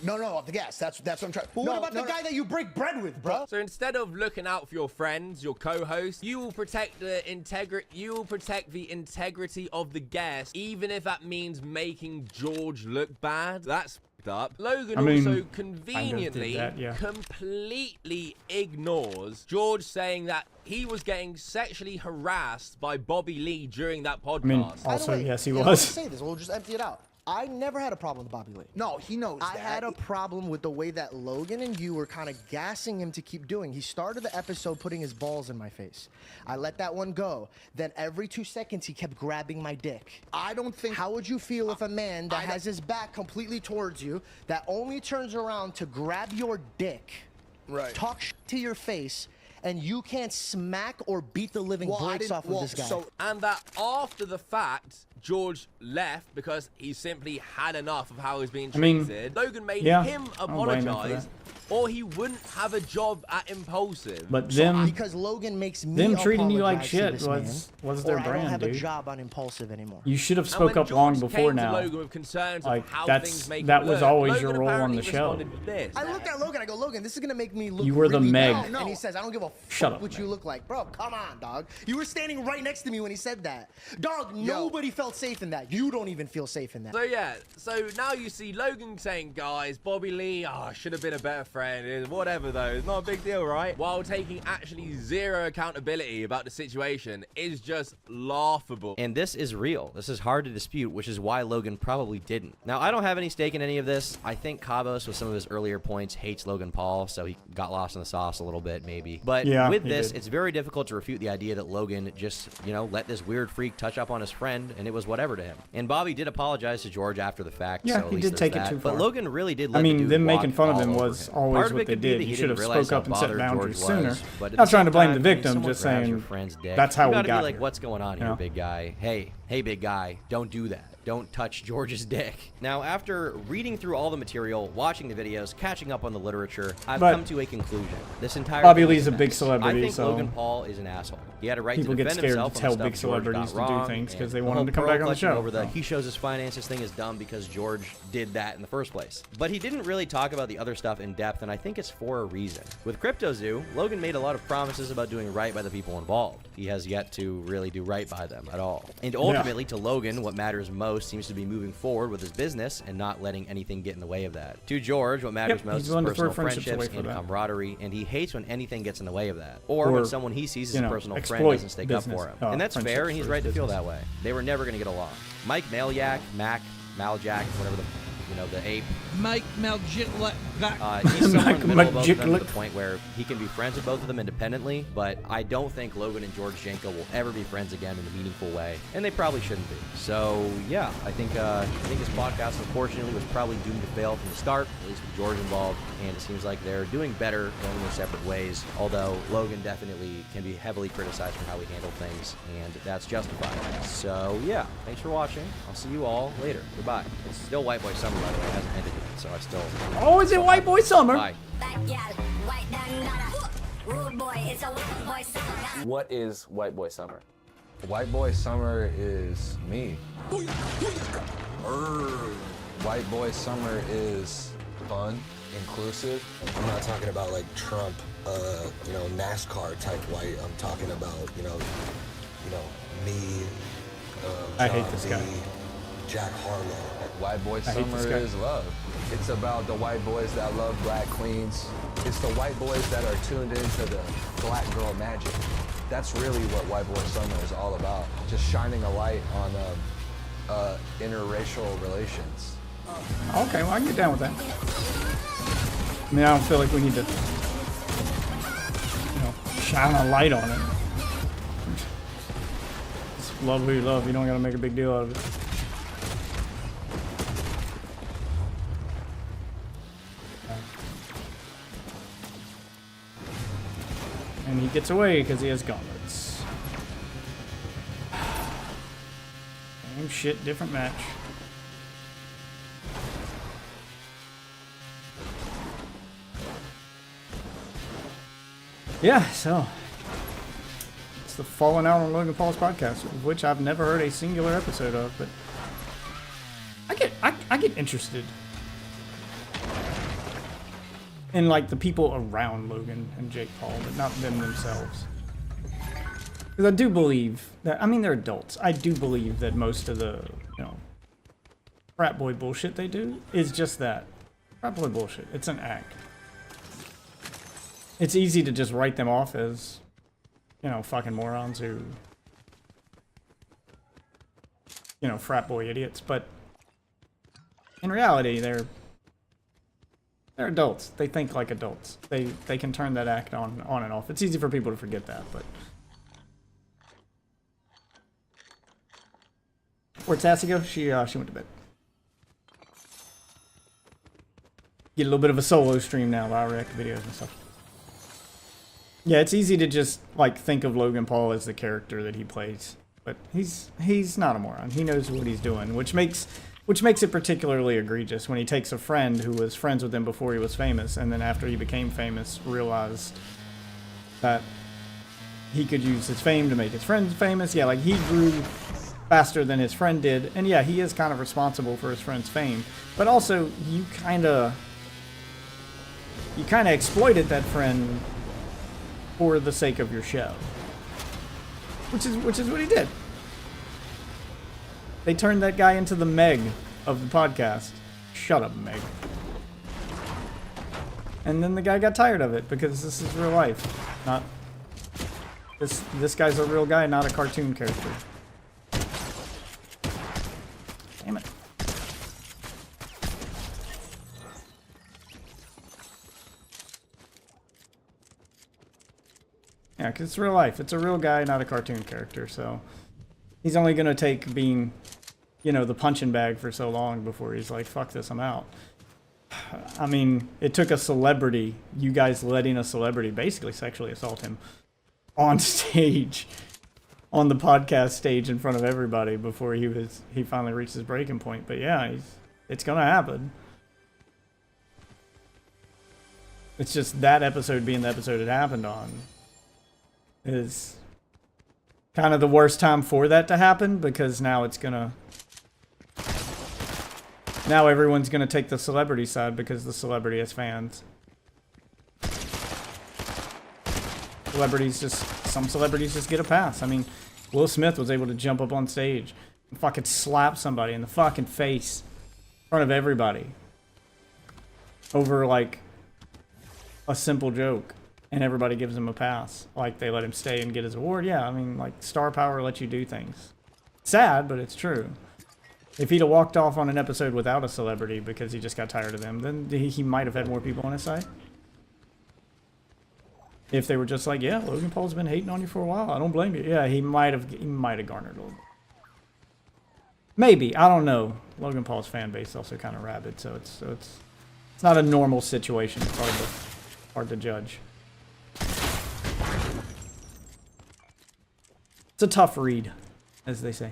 No, of the guest. That's what I'm trying. Well, what about the guy that you break bread with, bro? So instead of looking out for your friends, your co-host, you will protect the integrity. You will protect the integrity of the guest, even if that means making George look bad. That's f***ed up. Logan also conveniently, completely ignores George saying that he was getting sexually harassed by Bobby Lee during that podcast. Also, yes, he was. Let's say this. We'll just empty it out. I never had a problem with Bobby Lee. No, he knows I had a problem with the way that Logan and you were kind of gassing him to keep doing. He started the episode putting his balls in my face. I let that one go. Then every 2 seconds, he kept grabbing my dick. I don't think... How would you feel if a man that has his back completely towards you, that only turns around to grab your dick, talk shit to your face, and you can't smack or beat the living breaks off of this guy? And that after the fact, George left because he simply had enough of how he was being treated. Logan made him apologize, or he wouldn't have a job at Impulsive. But them, because Logan makes me them treating you like apologize to shit this was man, their or brand, I don't have dude. a job on Impulsive anymore. You should have spoke up long before now. Logan with concerns of how things make that him was look, always Logan your role on the apparently show. responded with this. I looked at Logan, I go, Logan, this is gonna make me look You were the really Meg. bad. And he says, I don't give a fuck what you look like. Bro, come on, dog. You were standing right next to me when he said that. Dog, nobody felt safe in that. You don't even feel safe in that. So yeah, so now you see Logan saying, guys, Bobby Lee, should have been a better friend. Whatever, though. It's not a big deal, right? While taking actually zero accountability about the situation is just laughable. And this is real. This is hard to dispute, which is why Logan probably didn't. Now, I don't have any stake in any of this. I think Cabos, with some of his earlier points, hates Logan Paul, so he got lost in the sauce a little bit, maybe. But Yeah, with he this, did. it's very difficult to refute the idea that Logan just, you know, let this weird freak touch up on his friend, and it was whatever to him. And Bobby did apologize to George after the fact, Yeah, so at he least did there's take it that. too far. But Logan really did let I the mean, dude them walk making fun of all him over was him. always Part of what it they could be did. that He he should didn't have realize spoke up how and set bothered boundaries George sooner. was, but at Not the trying to same blame the time, when victim, someone just grabs your saying friend's dick, that's how you we gotta got be like, here. what's going on here, Yeah. big guy? Hey, big guy, don't do that. Don't touch George's dick. Now, after reading through all the material, watching the videos, catching up on the literature, I've But come to a conclusion. This entire Bobby thing Lee's is a big mess. celebrity, I think so Logan Paul is an asshole. He had a right people to get defend scared to himself tell on the big stuff George celebrities got to do wrong, things because and they the want whole them to come pearl back on the clutching show. Over the So. he shows his finances thing is dumb because George did that in the first place. But he didn't really talk about the other stuff in depth, and I think it's for a reason. With CryptoZoo, Logan made a lot of promises about doing right by the people involved. He has yet to really do right by them at all. And ultimately, to Logan, what matters most seems to be moving forward with his business and not letting anything get in the way of that. To George, what matters Yep, most he's is willing to throw personal friendships away friendships for and that. camaraderie, and he hates when anything gets in the way of that. Or Or, when someone he sees as you a know, personal friend exploit doesn't stick up business, for him. And that's fair, friendships and he's for right to feel business. that way. They were never going to get along. Mike Maljack, whatever the, you know, the ape. Mike Maljitla. He's somewhere in the middle of both of them to the point where he can be friends with both of them independently, but I don't think Logan and George Janko will ever be friends again in a meaningful way, and they probably shouldn't be. So yeah, I think this podcast unfortunately was probably doomed to fail from the start, at least with George involved, and it seems like they're doing better going their separate ways, although Logan definitely can be heavily criticized for how he handled things, and that's justified. So yeah, thanks for watching. I'll see you all later. Goodbye. It's still White Boy Summer, by the way. It hasn't ended yet, so I still... Oh, is it White Boy Summer? Bye. What is White Boy Summer? White Boy Summer is me. White Boy Summer is fun, inclusive. I'm not talking about like Trump, NASCAR type white. I'm talking about, me. I hate John this B, guy. Jack Harlow. White Boy I hate this Summer guy. is love. It's about the white boys that love black queens. It's the white boys that are tuned into the black girl magic. That's really what White Boy Summer is all about. Just shining a light on interracial relations. Okay, well, I can get down with that. I mean, I don't feel like we need to, shine a light on it. Just love who you love. You don't gotta make a big deal out of it. And he gets away because he has gauntlets. Same shit, different match. Yeah, so it's the Falling Out on Logan Paul's podcast, of which I've never heard a singular episode of, but I get interested in like the people around Logan and Jake Paul, but not them themselves. Because I do believe that, I mean, they're adults. I do believe that most of the, frat boy bullshit they do is just that. Frat boy bullshit. It's an act. It's easy to just write them off as, fucking morons who, frat boy idiots. But in reality, they're adults. They think like adults. They can turn that act on and off. It's easy for people to forget that, but. Where'd Sassy go? She went to bed. Get a little bit of a solo stream now while I react to videos and stuff. Yeah, it's easy to just like think of Logan Paul as the character that he plays, but he's not a moron. He knows what he's doing, which makes it particularly egregious when he takes a friend who was friends with him before he was famous, and then after he became famous, realized that he could use his fame to make his friends famous. Yeah, like he grew faster than his friend did, and yeah, he is kind of responsible for his friend's fame, but also you kind of exploited that friend for the sake of your show, which is what he did. They turned that guy into the Meg of the podcast. Shut up, Meg. and then the guy got tired of it because this is real life. Not this guy's a real guy, not a cartoon character. Damn it. Yeah, because it's real life. It's a real guy, not a cartoon character, so he's only going to take being, you know, the punching bag for so long before he's like, fuck this, I'm out. I mean, it took a celebrity, you guys letting a celebrity basically sexually assault him on stage, on the podcast stage in front of everybody before he finally reached his breaking point. But yeah, it's going to happen. It's just that episode being the episode it happened on is kind of the worst time for that to happen, because now it's gonna... Now everyone's gonna take the celebrity side because the celebrity has fans. Some celebrities just get a pass. I mean, Will Smith was able to jump up on stage and fucking slap somebody in the fucking face in front of everybody over, like, a simple joke. And everybody gives him a pass. Like, they let him stay and get his award. Yeah, I mean, like, star power lets you do things. Sad, but it's true. If he'd have walked off on an episode without a celebrity because he just got tired of them, then he might have had more people on his side. If they were just like, yeah, Logan Paul's been hating on you for a while, I don't blame you. Yeah, he might have garnered a little. Maybe, I don't know. Logan Paul's fan base is also kind of rabid, so it's not a normal situation. It's hard to judge. It's a tough read, as they say.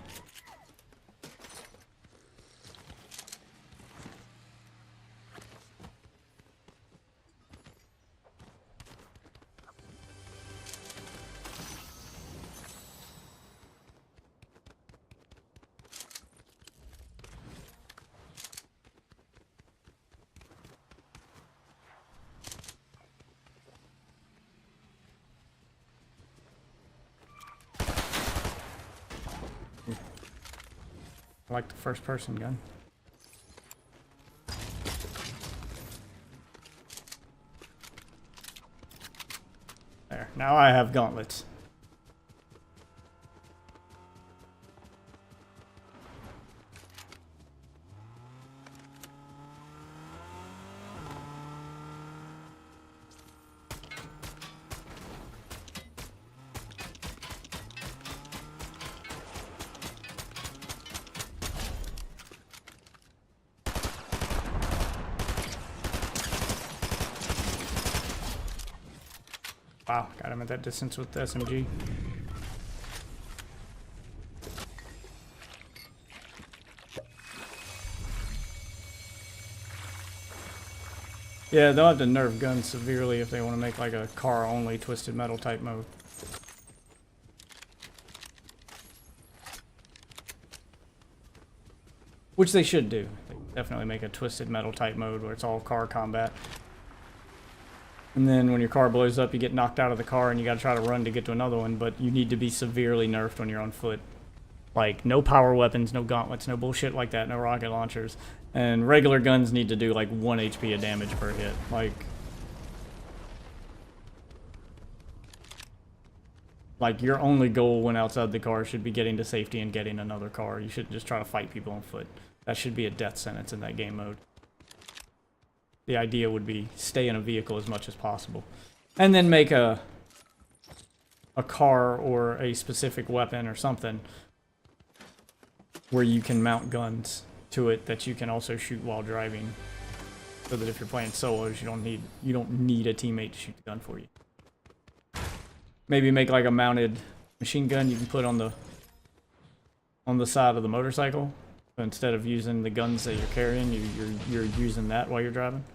I like the first person gun. There. Now I have gauntlets. Wow, got him at that distance with the SMG. Yeah, they'll have to nerf guns severely if they want to make like a car-only twisted metal type mode. Which they should do. They definitely make a twisted metal type mode where it's all car combat. And then when your car blows up, you get knocked out of the car and you gotta try to run to get to another one, but you need to be severely nerfed when you're on foot. Like, no power weapons, no gauntlets, no bullshit like that, no rocket launchers. And regular guns need to do like 1 HP of damage per hit. Like your only goal when outside the car should be getting to safety and getting another car. You shouldn't just try to fight people on foot. That should be a death sentence in that game mode. The idea would be stay in a vehicle as much as possible. And then make a car or a specific weapon or something where you can mount guns to it that you can also shoot while driving. So that if you're playing solos, you don't need a teammate to shoot the gun for you. Maybe make like a mounted machine gun you can put on the side of the motorcycle. So instead of using the guns that you're carrying, you're using that while you're driving.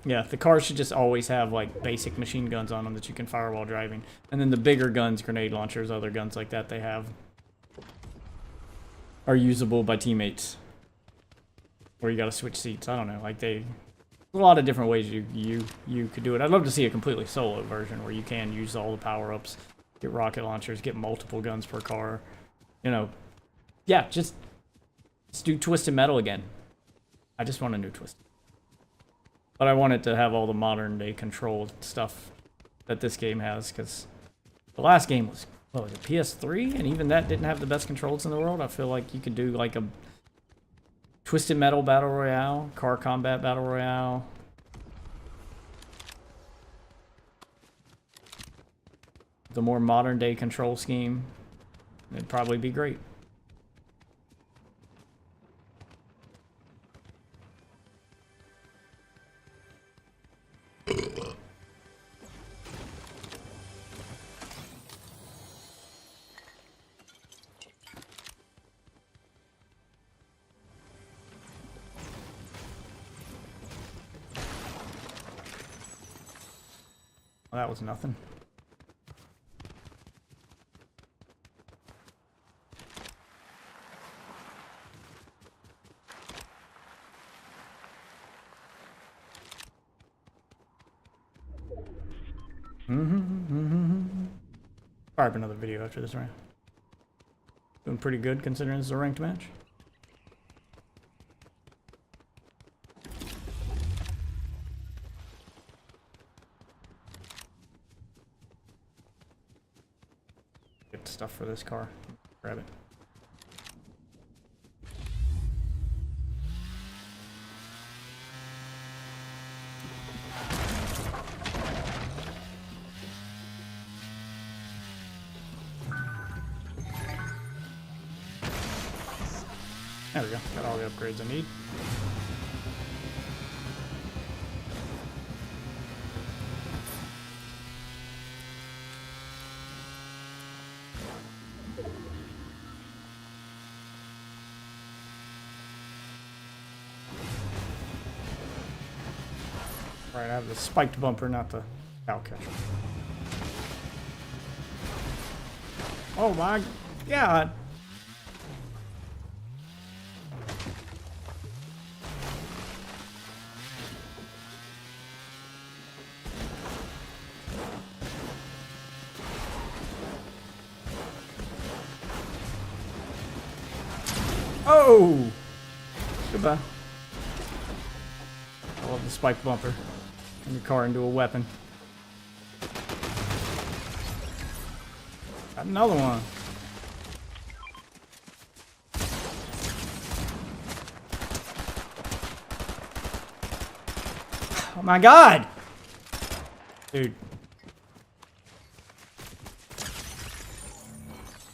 Yeah, the cars should just always have like basic machine guns on them that you can fire while driving. And then the bigger guns, grenade launchers, other guns like that they have are usable by teammates. Or you gotta switch seats. I don't know. Like a lot of different ways you could do it. I'd love to see a completely solo version where you can use all the power-ups, get rocket launchers, get multiple guns per car. You know, yeah, just do Twisted Metal again. I just want a new Twisted. But I want it to have all the modern day control stuff that this game has, because the last game was, what was it, PS3? And even that didn't have the best controls in the world. I feel like you could do like a Twisted Metal Battle Royale, Car Combat Battle Royale. The more modern day control scheme, it'd probably be great. Well, that was nothing. Fire up another video after this round. Doing pretty good considering this is a ranked match. Get stuff for this car. Grab it. There we go. Got all the upgrades I need. Right, I have the spiked bumper, not the cow catcher. Oh my god! Oh! Goodbye. I love the spiked bumper. Turn your car into a weapon. Got another one. Oh my god! Dude.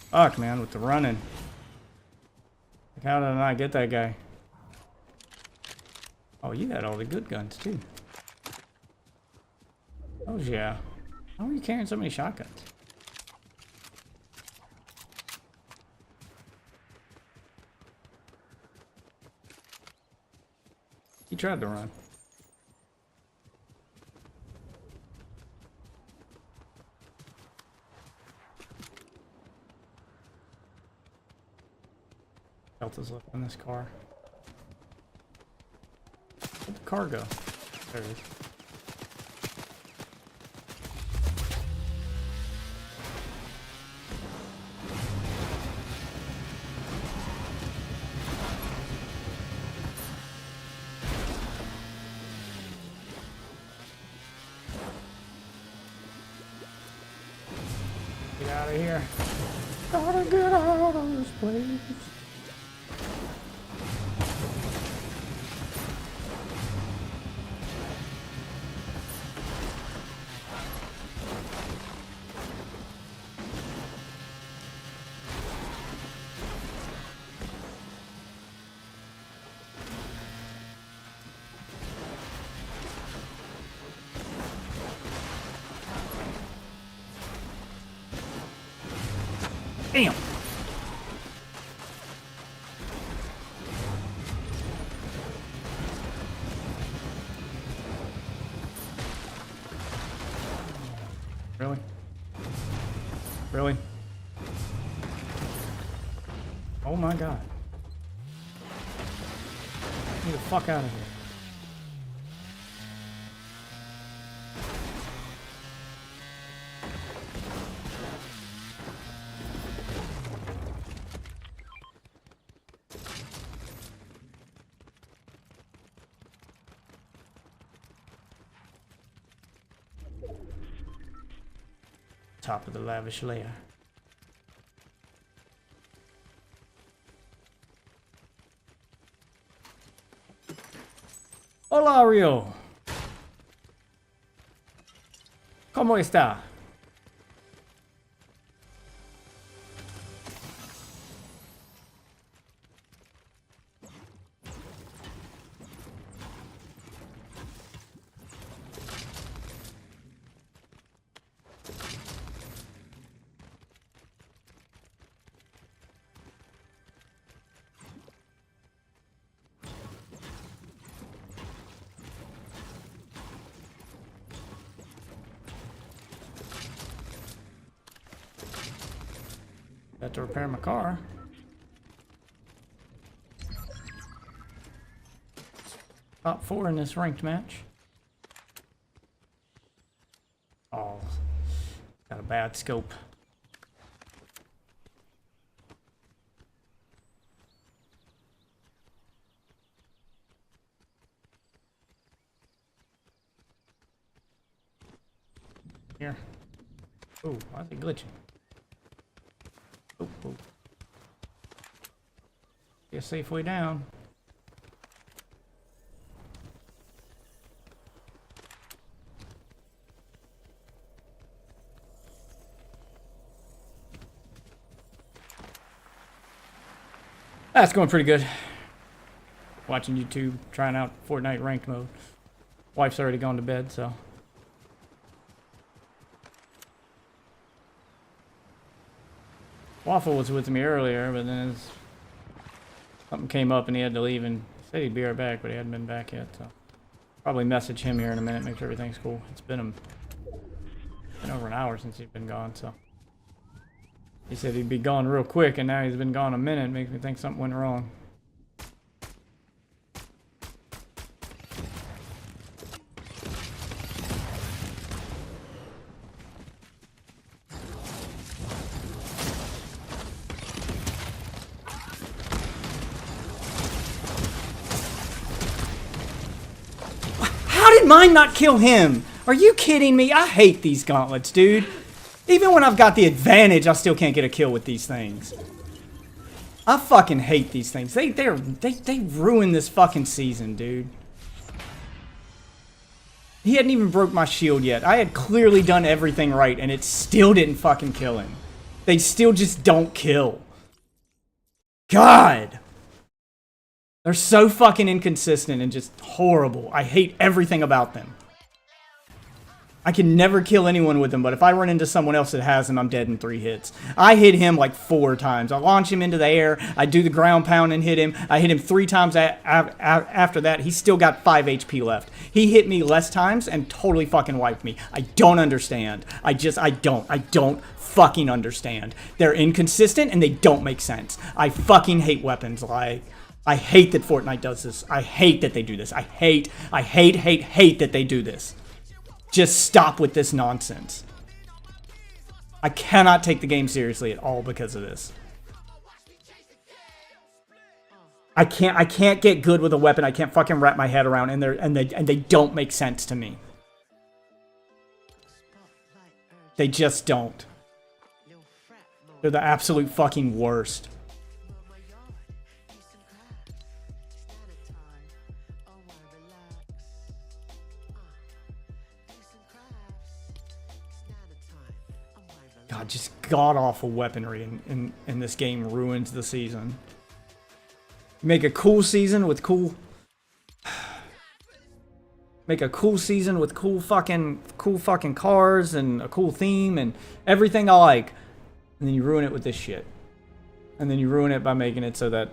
Fuck, man, with the running. Like, how did I not get that guy? Oh, you got all the good guns, too. Oh, yeah. How are you carrying so many shotguns? He tried to run. Health is left in this car. Where'd the car go? There it is. Get out of here. Gotta get out of this place. Damn. Really? Really? Oh my god. Get me the fuck out of here. top of the lavish layer. Hola, Rio. ¿Cómo está? Got to repair my car. Top 4 in this ranked match. Oh, got a bad scope. Here. Oh, why is it glitching? Oh, oh. Get a safe way down. That's going pretty good. Watching YouTube, trying out Fortnite ranked mode. Wife's already gone to bed, so. Waffle was with me earlier, but then something came up and he had to leave, and he said he'd be right back, but he hadn't been back yet, so. Probably message him here in a minute, make sure everything's cool. It's been over an hour since he's been gone, so. He said he'd be gone real quick, and now he's been gone a minute. Makes me think something went wrong. How did mine not kill him? Are you kidding me? I hate these gauntlets, dude. Even when I've got the advantage, I still can't get a kill with these things. I fucking hate these things. They ruined this fucking season, dude. He hadn't even broke my shield yet. I had clearly done everything right, and it still didn't fucking kill him. They still just don't kill. God! They're so fucking inconsistent and just horrible. I hate everything about them. I can never kill anyone with them, but if I run into someone else that has them, I'm dead in 3 hits. I hit him like 4 times. I launch him into the air. I do the ground pound and hit him. I hit him 3 times after that. He's still got 5 HP left. He hit me less times and totally fucking wiped me. I don't understand. I don't fucking understand. They're inconsistent and they don't make sense. I fucking hate weapons. Like, I hate that Fortnite does this. I hate that they do this. I hate that they do this. Just stop with this nonsense. I cannot take the game seriously at all because of this. I can't get good with a weapon. I can't fucking wrap my head around, and they don't make sense to me. They just don't. They're the absolute fucking worst. God, just god-awful weaponry in this game ruins the season. Make a cool season with cool... Make a cool season with cool fucking cars and a cool theme and everything I like. And then you ruin it with this shit. And then you ruin it by making it so that,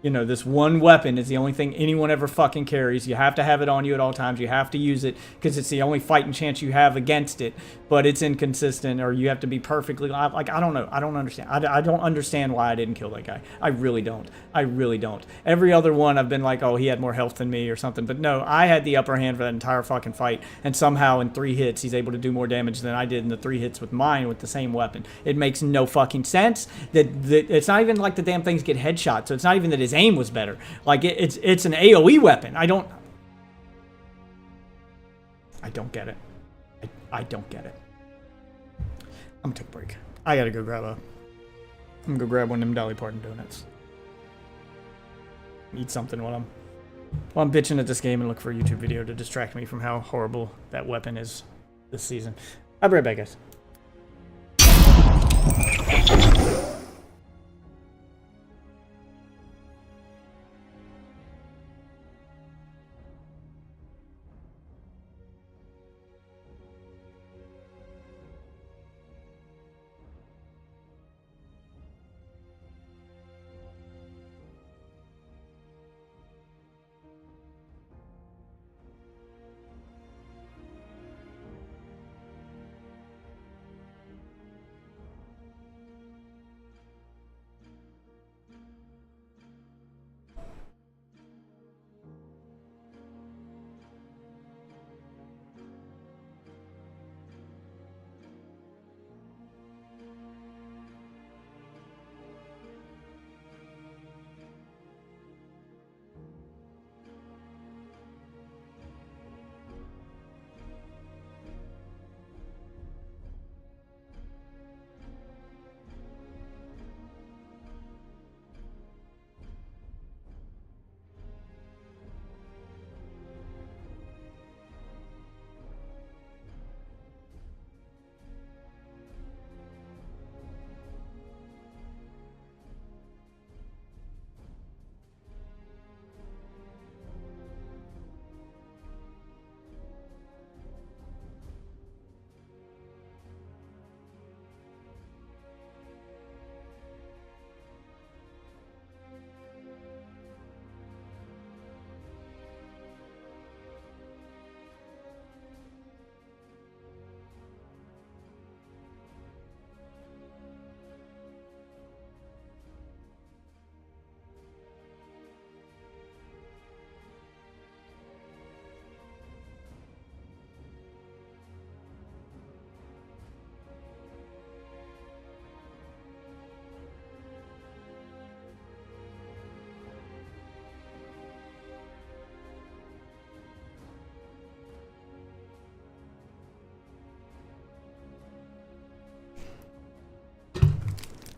you know, this one weapon is the only thing anyone ever fucking carries. You have to have it on you at all times. You have to use it because it's the only fighting chance you have against it. But it's inconsistent, or you have to be perfectly... Like, I don't know. I don't understand. I don't understand why I didn't kill that guy. I really don't. I really don't. Every other one I've been like, oh, he had more health than me or something. But no, I had the upper hand for that entire fucking fight. And somehow in 3 hits, he's able to do more damage than I did in the 3 hits with mine with the same weapon. It makes no fucking sense. That it's not even like the damn things get headshots. So it's not even that his aim was better. Like, it's an AoE weapon. I don't get it. I don't get it. I'm gonna take a break. I gotta go grab I'm gonna go grab one of them Dolly Parton donuts. Eat something while I'm bitching at this game and look for a YouTube video to distract me from how horrible that weapon is this season. I'll be right back, guys.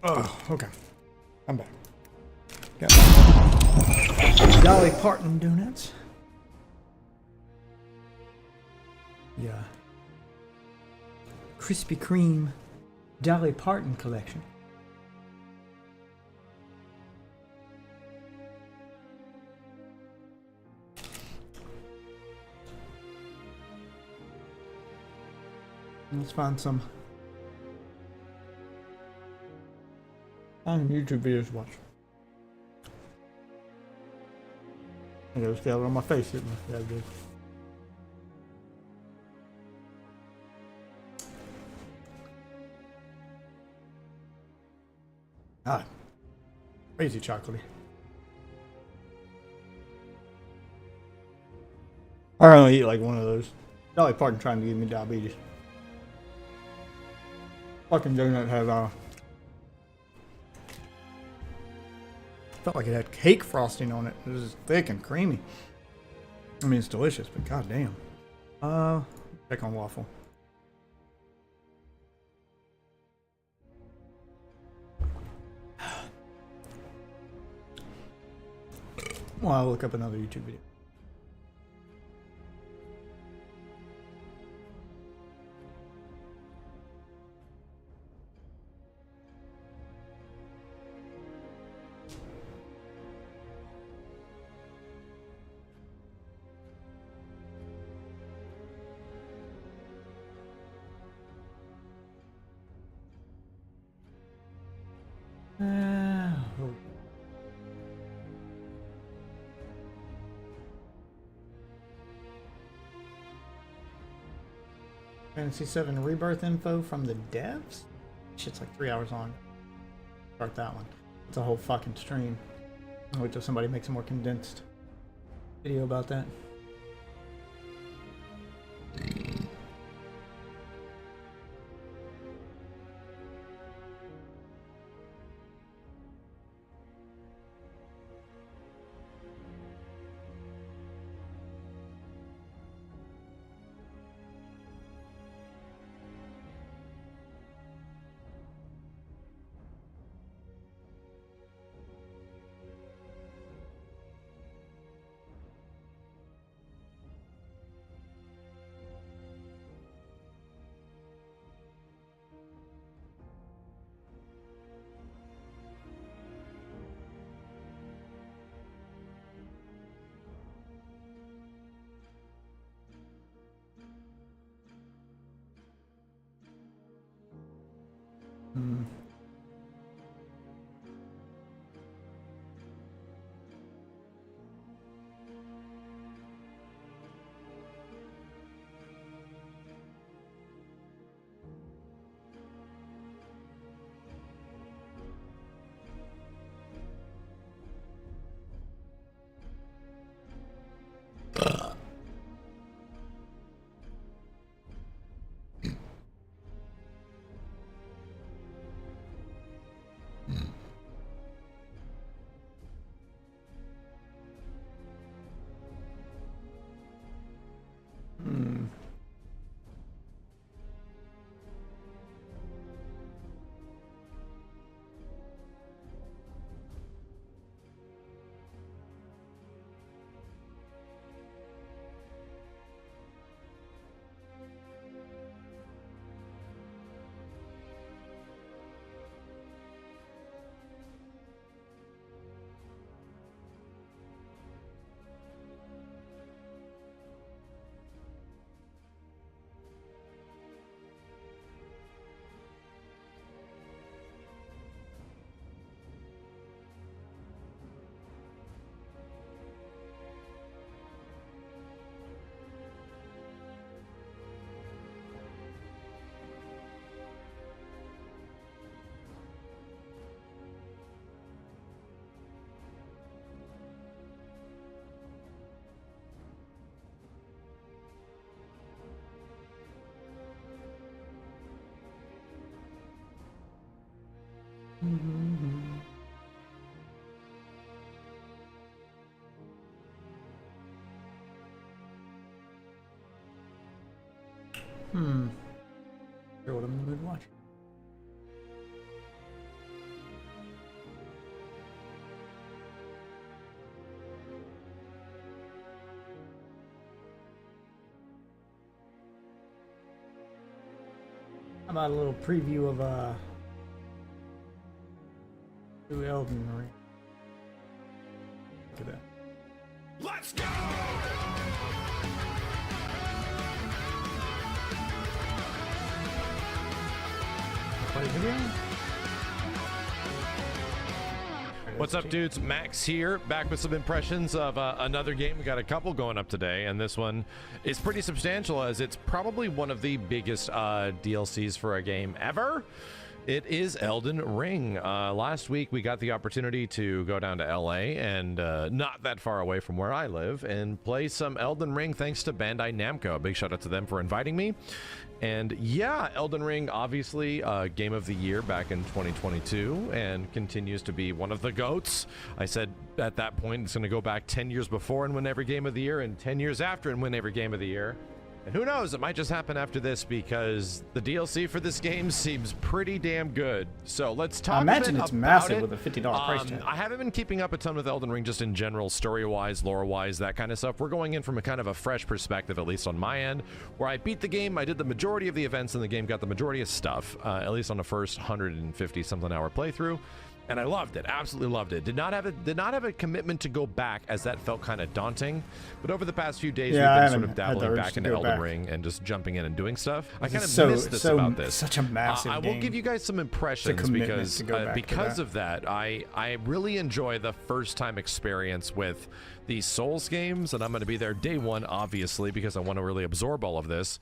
Oh, okay. I'm back. Got Dolly Parton donuts. Yeah. Krispy Kreme Dolly Parton collection. Let's find some YouTube videos to watch. I gotta stay out on my face. It must be good. Ah, crazy chocolatey. I only eat like one of those. Dolly Parton trying to give me diabetes. Fucking donut have felt like it had cake frosting on it. It was thick and creamy. I mean, it's delicious, but goddamn. Check on waffle. Well, I'll look up another YouTube video. Fantasy 7 Rebirth info from the devs? Shit's like 3 hours long. Start that one. It's a whole fucking stream. I'll wait till somebody makes a more condensed video about that. Hmm. Hmm. Hmm. Sure what I'm in the mood to watch. How about a little preview of new Elden Ring? Look at that. Let's go! Play video? What's up, dudes? Max here, back with some impressions of another game. We got a couple going up today, and this one is pretty substantial as it's probably one of the biggest DLCs for a game ever. It is Elden Ring. Last week, we got the opportunity to go down to LA and not that far away from where I live and play some Elden Ring thanks to Bandai Namco. A big shout out to them for inviting me. And yeah, Elden Ring, obviously, Game of the Year back in 2022 and continues to be one of the GOATs. I said at that point it's going to go back 10 years before and win every Game of the Year and 10 years after and win every Game of the Year. And who knows, it might just happen after this because the DLC for this game seems pretty damn good. So let's talk I imagine a bit it's about massive it. with a $50 price tag. I haven't been keeping up a ton with Elden Ring just in general, story-wise, lore-wise, that kind of stuff. We're going in from a kind of a fresh perspective, at least on my end, where I beat the game, I did the majority of the events in the game, got the majority of stuff, at least on the first 150-something hour playthrough. And I loved it, absolutely loved it. Did not have a commitment to go back as that felt kind of daunting. But over the past few days, we've been sort of dabbling back into Elden Ring and just jumping in and doing stuff. I kind of miss this about this. Such a massive I will give you guys some impressions because of that, I really enjoy the first time experience with these Souls games, and I'm going to be there day one, obviously, because I want to really absorb all of this.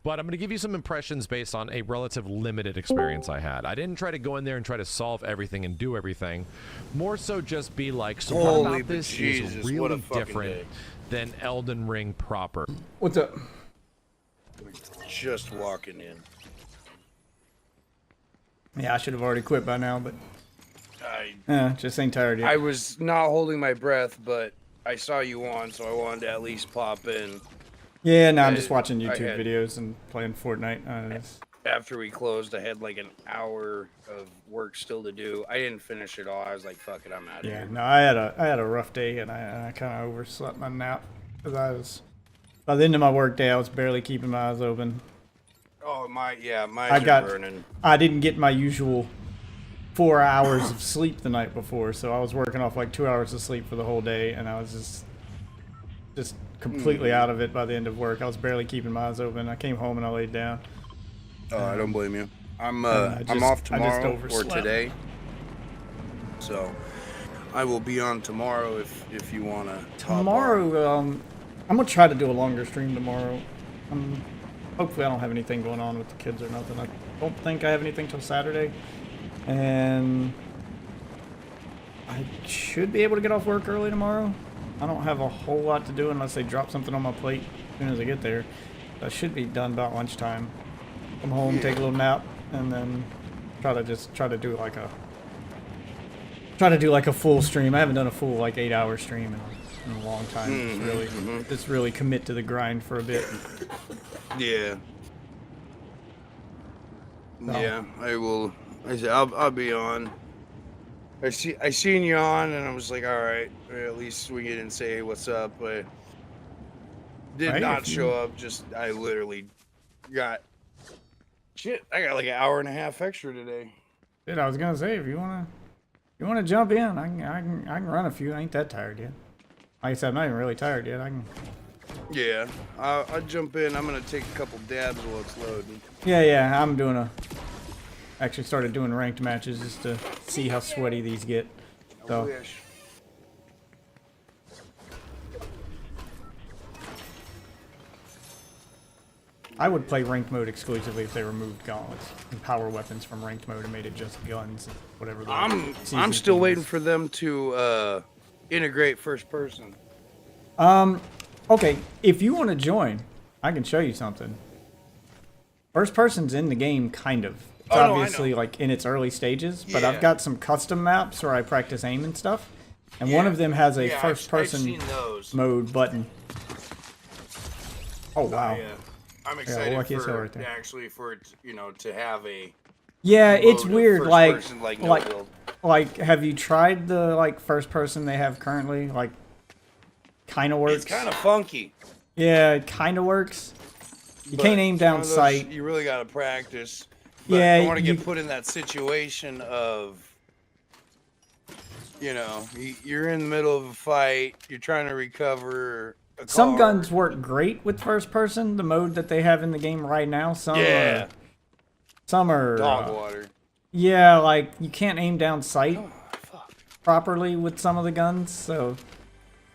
But I'm going to give you some impressions based on a relative limited experience I had. I didn't try to go in there and try to solve everything and do everything. More so just be like, so what about this is really different than Elden Ring proper? What's up? Just walking in. Yeah, I should have already quit by now, but just ain't tired yet. I was not holding my breath, but I saw you on, so I wanted to at least pop in. Yeah, no, I'm just watching YouTube videos and playing Fortnite. After we closed, I had like an hour of work still to do. I didn't finish it all. I was like, "Fuck it, I'm out of here." Yeah, no, I had a rough day, and I kind of overslept my nap because by the end of my work day, I was barely keeping my eyes open. Oh my, yeah, my eyes are burning. I didn't get my usual 4 hours of sleep the night before, so I was working off like 2 hours of sleep for the whole day, and I was just completely out of it by the end of work. I was barely keeping my eyes open. I came home and I laid down. Oh, I don't blame you. I'm just- off I just tomorrow or overslept. today, so I will be on tomorrow if you want to talk. Tomorrow, I'm gonna try to do a longer stream tomorrow. Hopefully I don't have anything going on with the kids or nothing. I don't think I have anything till Saturday, and I should be able to get off work early tomorrow. I don't have a whole lot to do unless they drop something on my plate as soon as I get there. I should be done about lunchtime. Come home, take a little nap, and then try to do like a full stream. I haven't done a full like 8-hour stream in a long time. Just really commit to the grind for a bit. Yeah. So. Yeah, I will. I'll be on. I seen you on, and I was like, all right, at least swing it and say, hey, what's up? But did Right, not if you- show up. Just I literally got shit. I got like an hour and a half extra today. Dude, I was gonna say if you wanna jump in, I can run a few. I ain't that tired yet. Like I said, I'm not even really tired yet. I can. Yeah, I'll jump in. I'm gonna take a couple dabs while it's loading. Yeah. I'm doing actually started doing ranked matches just to see how sweaty these get. I So wish. I would play ranked mode exclusively if they removed gauntlets and power weapons from ranked mode and made it just guns and whatever. the I'm season still theme waiting is. for them to integrate first person. Okay, if you want to join, I can show you something. First person's in the game, kind of. It's Oh, no, I obviously like in its early stages, but Yeah. I've got some custom maps where I practice aim and stuff, and one of them has a Yeah, I've first person seen those. mode button. Oh wow. Yeah. I'm Yeah, excited lucky as hell for right there. actually for it, to have a. Yeah, it's mode of weird. first Like, person, like, no build. have you tried the like first person they have currently? Like, kind of works. It's kind of funky. Yeah, it kind of works. You but can't aim it's one down of those sight. You really got to practice. But Yeah, I want to you- get put in that situation of, you're in the middle of a fight. You're trying to recover. Some guns work great with first person, the mode that they have in the game right now. Some are Dog water. Yeah, like you can't aim down sight properly with some of the guns, so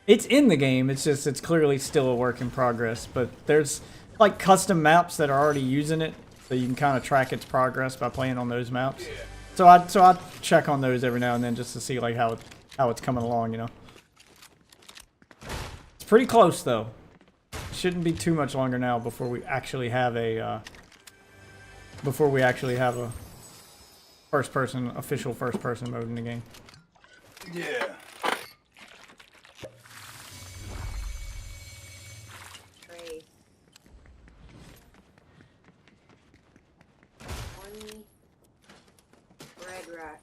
it's in the game. It's clearly still a work in progress, but there's like custom maps that are already using it, so you can kind of track its progress by playing on those maps. So I check on those every now and then just to see like how it's coming along, It's pretty close though. Shouldn't be too much longer now before we actually have a official first person mode in the game. Yeah. Bread wrap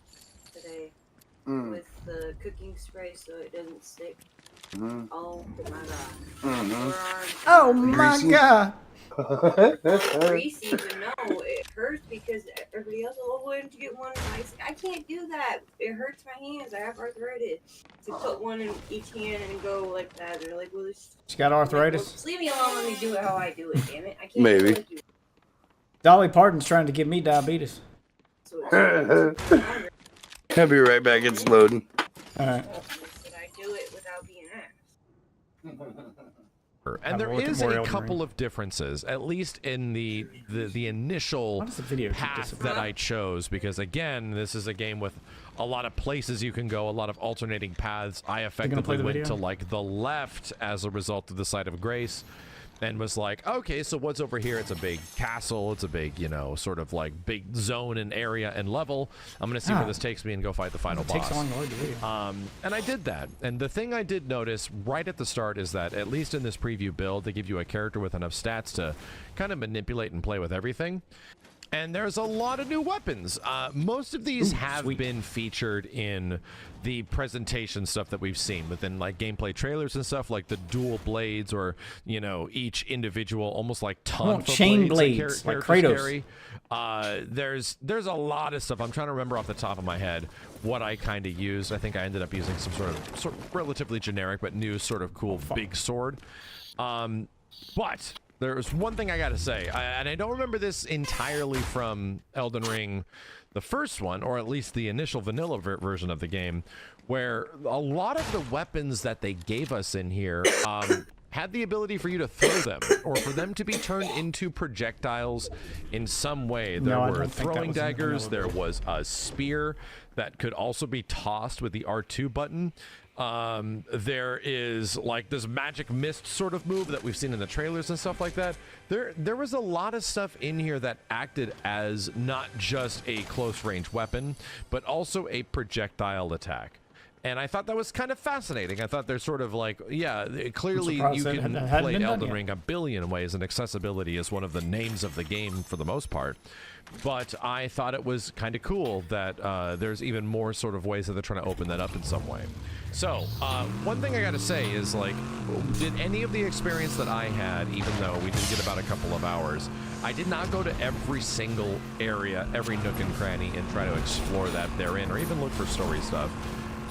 today Mm. with the cooking spray so it doesn't stick. Mhm. Oh my god. Mhm. Oh my god! Greasy, but no, it hurts because everybody else, why didn't you get one? I can't do that. It hurts my hands. I have arthritis. To put one in each hand and go like that. They're like, well, this. She got arthritis? Just leave me alone. Let me do it how I do it. Damn it! I can't. Do Maybe. it like you. Dolly Parton's trying to give me diabetes. I'll be right back. It's loading. Alright. But I do it without being asked. And there We'll look at is more a Elden couple Ring. of differences, at least in the initial path that I chose, because again, this is a game with a lot of places you can go, a lot of alternating paths. I play effectively the went video? to like the left as a result of the Site of Grace, and was like, okay, so what's over here? It's a big castle. It's a big, sort of like big zone and area and level. I'm gonna see where this takes me and go fight the final It boss. takes so long to load the video. And I did that. And the thing I did notice right at the start is that, at least in this preview build, they give you a character with enough stats to kind of manipulate and play with everything. And there's a lot of new weapons. Most of these have been featured in the presentation stuff that we've seen within like gameplay trailers and stuff, like the dual blades, or each individual almost like ton chain blades, like characters Kratos. carry. There's a lot of stuff. I'm trying to remember off the top of my head what I kind of used. I think I ended up using some sort of relatively generic but new sort of cool big sword. But there's one thing I gotta say, and I don't remember this entirely from Elden Ring, the first one, or at least the initial vanilla version of the game, where a lot of the weapons that they gave us in here had the ability for you to throw them, or for them to be turned into projectiles in some way. There were throwing daggers, there was a spear that could also be tossed with the R2 button. There is like this magic mist sort of move that we've seen in the trailers and stuff like that. There was a lot of stuff in here that acted as not just a close range weapon, but also a projectile attack. And I thought that was kind of fascinating. I thought there's sort of like, yeah, clearly you can play Elden Ring a billion ways, and accessibility is one of the names of the game for the most part. But I thought it was kind of cool that there's even more sort of ways that they're trying to open that up in some way. So, one thing I gotta say is, like, did any of the experience that I had, even though we did get about a couple of hours, I did not go to every single area, every nook and cranny, and try to explore that therein, or even look for story stuff.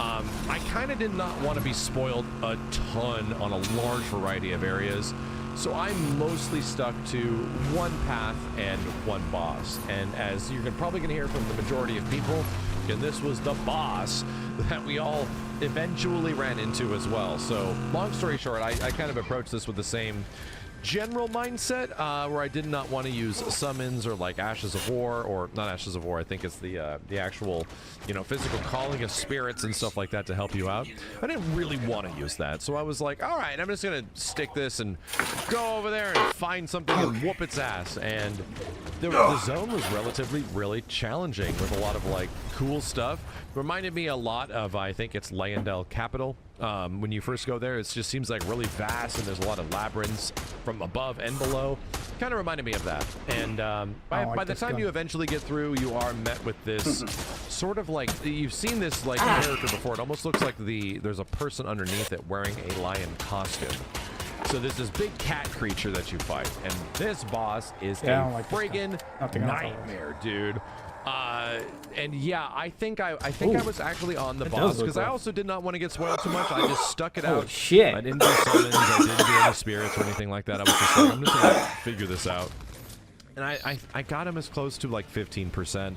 I kind of did not want to be spoiled a ton on a large variety of areas, so I'm mostly stuck to one path and one boss. And as you're probably going to hear from the majority of people, and this was the boss that we all eventually ran into as well. So long story short, I kind of approached this with the same general mindset, where I did not want to use summons or like Ashes of War, or not Ashes of War, I think it's the actual, you know, physical calling of spirits and stuff like that to help you out. I didn't really want to use that, so I was like, all right, I'm just gonna stick this and go over there and find something and whoop its ass. And the zone was relatively really challenging with a lot of like cool stuff. Reminded me a lot of, I think it's Leyendell Capital. When you first go there, it just seems like really vast, and there's a lot of labyrinths from above and below. Kind of reminded me of that. And by the time you eventually get through, you are met with this sort of like, you've seen this like character before. It almost looks like there's a person underneath it wearing a lion costume. So there's this big cat creature that you fight, and this boss is a friggin' nightmare, dude. And yeah, I think I was actually on the boss, because I also did not want to get spoiled too much. I just stuck it out. Shit. I didn't do summons, I didn't do any spirits or anything like that. I was just like, I'm just gonna figure this out. And I got him as close to like 15%.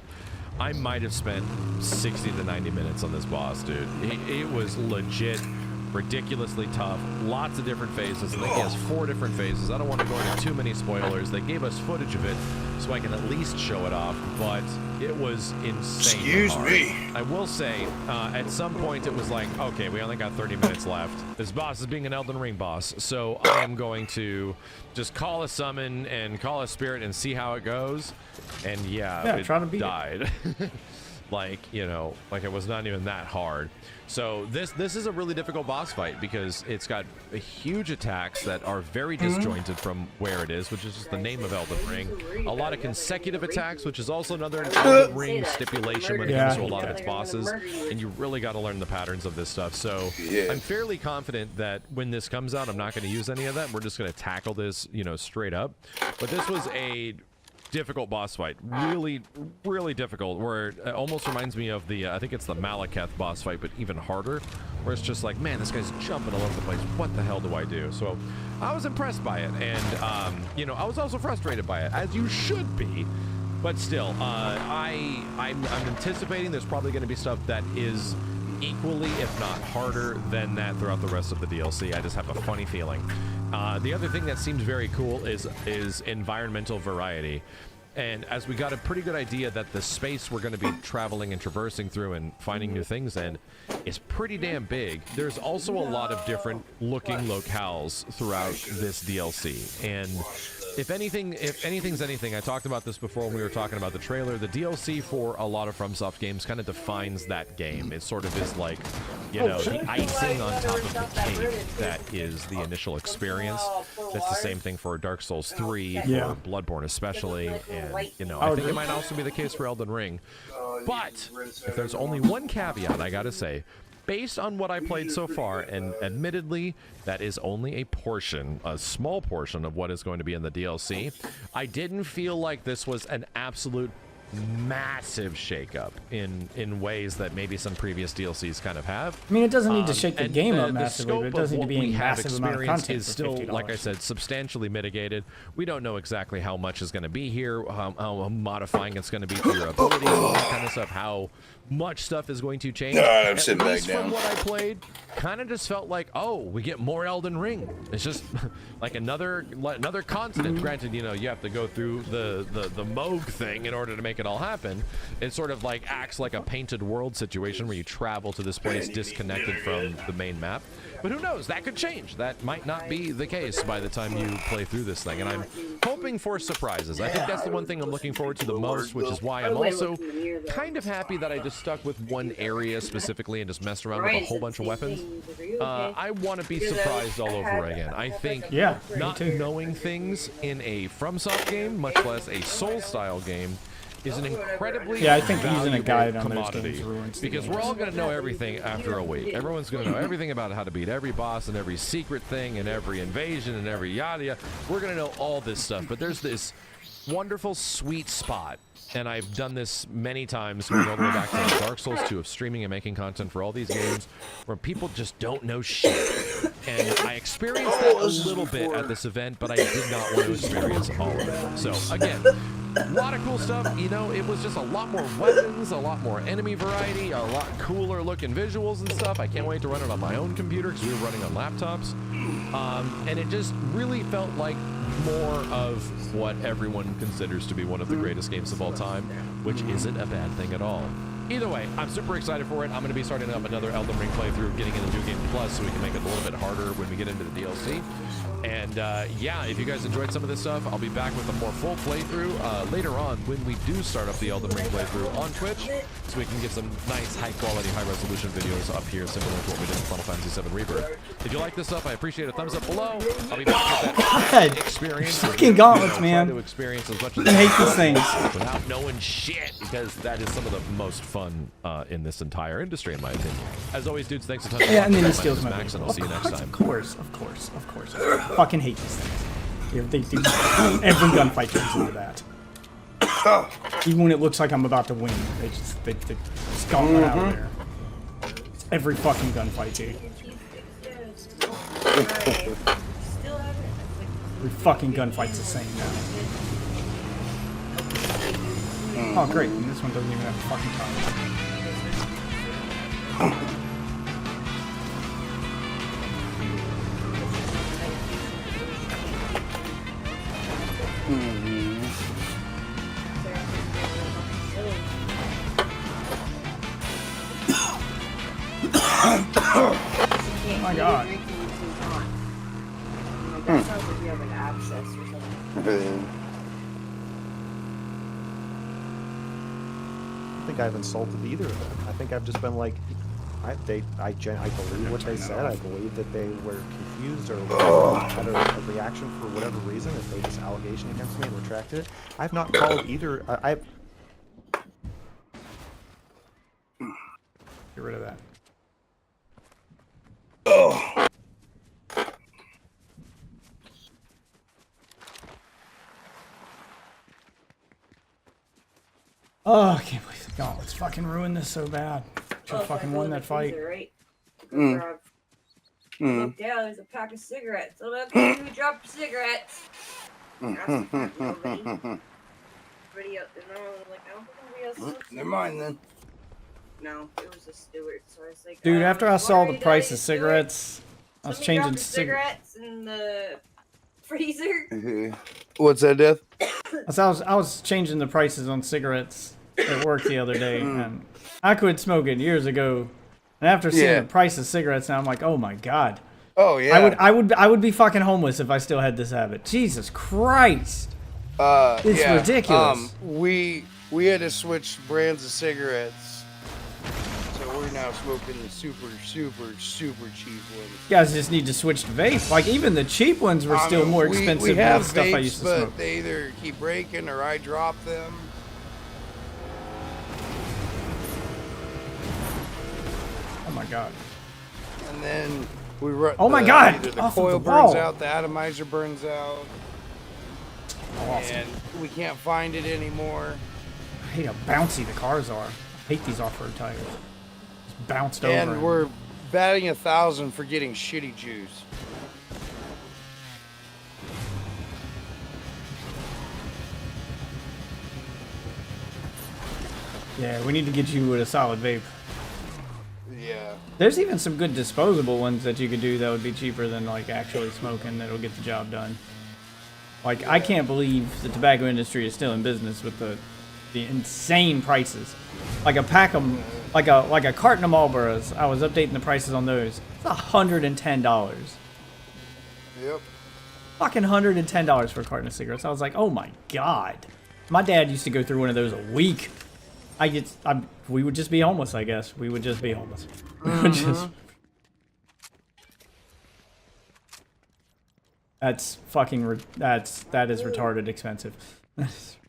I might have spent 60 to 90 minutes on this boss, dude. It was legit ridiculously tough. Lots of different phases. I think he has 4 different phases. I don't want to go into too many spoilers. They gave us footage of it so I can at least show it off, but it was insane. Excuse me. I will say, at some point it was like, okay, we only got 30 minutes left. This boss is being an Elden Ring boss, so I am going to just call a summon and call a spirit and see how it goes. And yeah, it died. Like, you know, like it was not even that hard. So this is a really difficult boss fight, because it's got huge attacks that are very disjointed from where it is, which is just the name of Elden Ring. A lot of consecutive attacks, which is also another Elden Ring stipulation when it comes to a lot of its bosses, and you really got to learn the patterns of this stuff. So I'm fairly confident that when this comes out, I'm not going to use any of that. We're just going to tackle this, you know, straight up. But this was a difficult boss fight, really difficult, where it almost reminds me of the I think it's the Malekith boss fight, but even harder, where it's just like, man, this guy's jumping all over the place, what the hell do I do? So I was impressed by it, and you know, I was also frustrated by it, as you should be, but still, I'm anticipating there's probably going to be stuff that is equally, if not harder than that throughout the rest of the DLC. I just have a funny feeling. The other thing that seems very cool is environmental variety. And as we got a pretty good idea that the space we're going to be traveling and traversing through and finding new things in is pretty damn big, there's also a lot of different looking locales throughout this DLC. And if anything's anything, I talked about this before when we were talking about the trailer, the DLC for a lot of FromSoft games kind of defines that game. It sort of is like, you know, the icing on top of the cake that is the initial experience. That's the same thing for Dark Souls 3, for Bloodborne especially, and, you know, I think it might also be the case for Elden Ring. But if there's only one caveat, I gotta say, based on what I played so far, and admittedly, that is only a portion, a small portion of what is going to be in the DLC, I didn't feel like this was an absolute massive shakeup in ways that maybe some previous DLCs kind of have. I mean, it doesn't need to shake the And game up the massively, but it scope does of need to what be we a have massive amount of experienced content is for still, $50. like I said, substantially mitigated. We don't know exactly how much is going to be here, how modifying it's going to be to your abilities, all that kind of stuff, how much stuff is going to change. I'm At sitting back least from down. what I played, kind of just felt like, oh, we get more Elden Ring. It's just like another continent. Granted, you know, you have to go through the Moog thing in order to make it all happen. It sort of like acts like a painted world situation where you travel to this place disconnected from the main map. But who knows? That could change. That might not be the case by the time you play through this thing. And I'm hoping for surprises. I think that's the one thing I'm looking forward to the most, which is why I'm also kind of happy that I just stuck with one area specifically and just messed around with a whole bunch of weapons. I want to be surprised all over again. I think not knowing things in a FromSoft game, much less a Soul-style game, is an incredibly I think using a guide on those commodity, games ruins the because game. we're all going to know everything after a week. Everyone's going to know everything about how to beat every boss and every secret thing and every invasion and every yada yada. We're going to know all this stuff, but there's this wonderful sweet spot, and I've done this many times going all the way back to Dark Souls 2 of streaming and making content for all these games where people just don't know shit. And I experienced that a little bit at this event, but I did not want to experience all of it. So again, a lot of cool stuff. You know, it was just a lot more weapons, a lot more enemy variety, a lot cooler looking visuals and stuff. I can't wait to run it on my own computer because we were running on laptops. And it just really felt like more of what everyone considers to be one of the greatest games of all time, which isn't a bad thing at all. Either way, I'm super excited for it. I'm going to be starting up another Elden Ring playthrough, getting into New Game Plus so we can make it a little bit harder when we get into the DLC. And yeah, if you guys enjoyed some of this stuff, I'll be back with a more full playthrough later on when we do start up the Elden Ring playthrough on Twitch, so we can get some nice, high-quality, high-resolution videos up here, similar to what we did in Final Fantasy VII Rebirth. If you like this stuff, I appreciate a thumbs up below. I'll be back with that experience. Fucking gauntlets, man. Try to experience as much as I hate these things without knowing shit, because that is some of the most fun in this entire industry, in my opinion. As always, dudes, thanks a ton. Yeah, and then he My steals name is my Max, and I'll see you next time. Of course. I fucking hate these things. Yeah, they do. Every gunfight turns into that. Even when it looks like I'm about to win, they just gauntlet out of there. It's every fucking gunfight, dude. Every fucking gunfight's the same now. Oh great, and this one doesn't even have a fucking time. Oh my God. That sounds like you have an abscess or something. I don't think I've insulted either of them. I think I've just been like, I believe what they said. I believe that they were confused or had a reaction for whatever reason. If they this allegation against me and retracted it, I've not called either. Get rid of that. Oh, I can't believe the gauntlets fucking ruined this so bad. Should have fucking won that fight. Look down, there's a pack of cigarettes. So look, you dropped cigarettes. Everybody else, like, I don't think anybody else smokes Never mind then. No, it was a Stewart, so I was like, Dude, after I why saw are the you price doing of it, Stewart? cigarettes, I was Somebody changing dropped the cigarettes in the freezer. What's that, Death? I was changing the prices on cigarettes at work the other day, and I quit smoking years ago. And after seeing the price of cigarettes, now I'm like, oh my god. Oh yeah. I would be fucking homeless if I still had this habit. Jesus Christ. It's ridiculous. We had to switch brands of cigarettes, so we're now smoking the super cheap ones. You guys just need to switch to vape. Like even the cheap ones were still more expensive we than have the stuff vapes, I used to but smoke. they either keep breaking or I drop them. Oh my god. And then we run. Oh my God! Either the Off of coil the burns wall. out, the atomizer burns out, Awesome. and we can't find it anymore. hate how bouncy the cars are. I hate these off-road tires. Just bounced over. And we're batting 1,000 for getting shitty juice. Yeah, we need to get you with a solid vape. Yeah. There's even some good disposable ones that you could do that would be cheaper than like actually smoking that'll get the job done. Like I can't believe the tobacco industry is still in business with the insane prices. Like a pack of like a carton of Marlboros, I was updating the prices on those. It's $110. Yep. Fucking $110 for a carton of cigarettes. I was like, oh my god. My dad used to go through one of those a week. We would just be homeless, I guess. We would just be homeless. We would just. That's fucking. That is retarded expensive.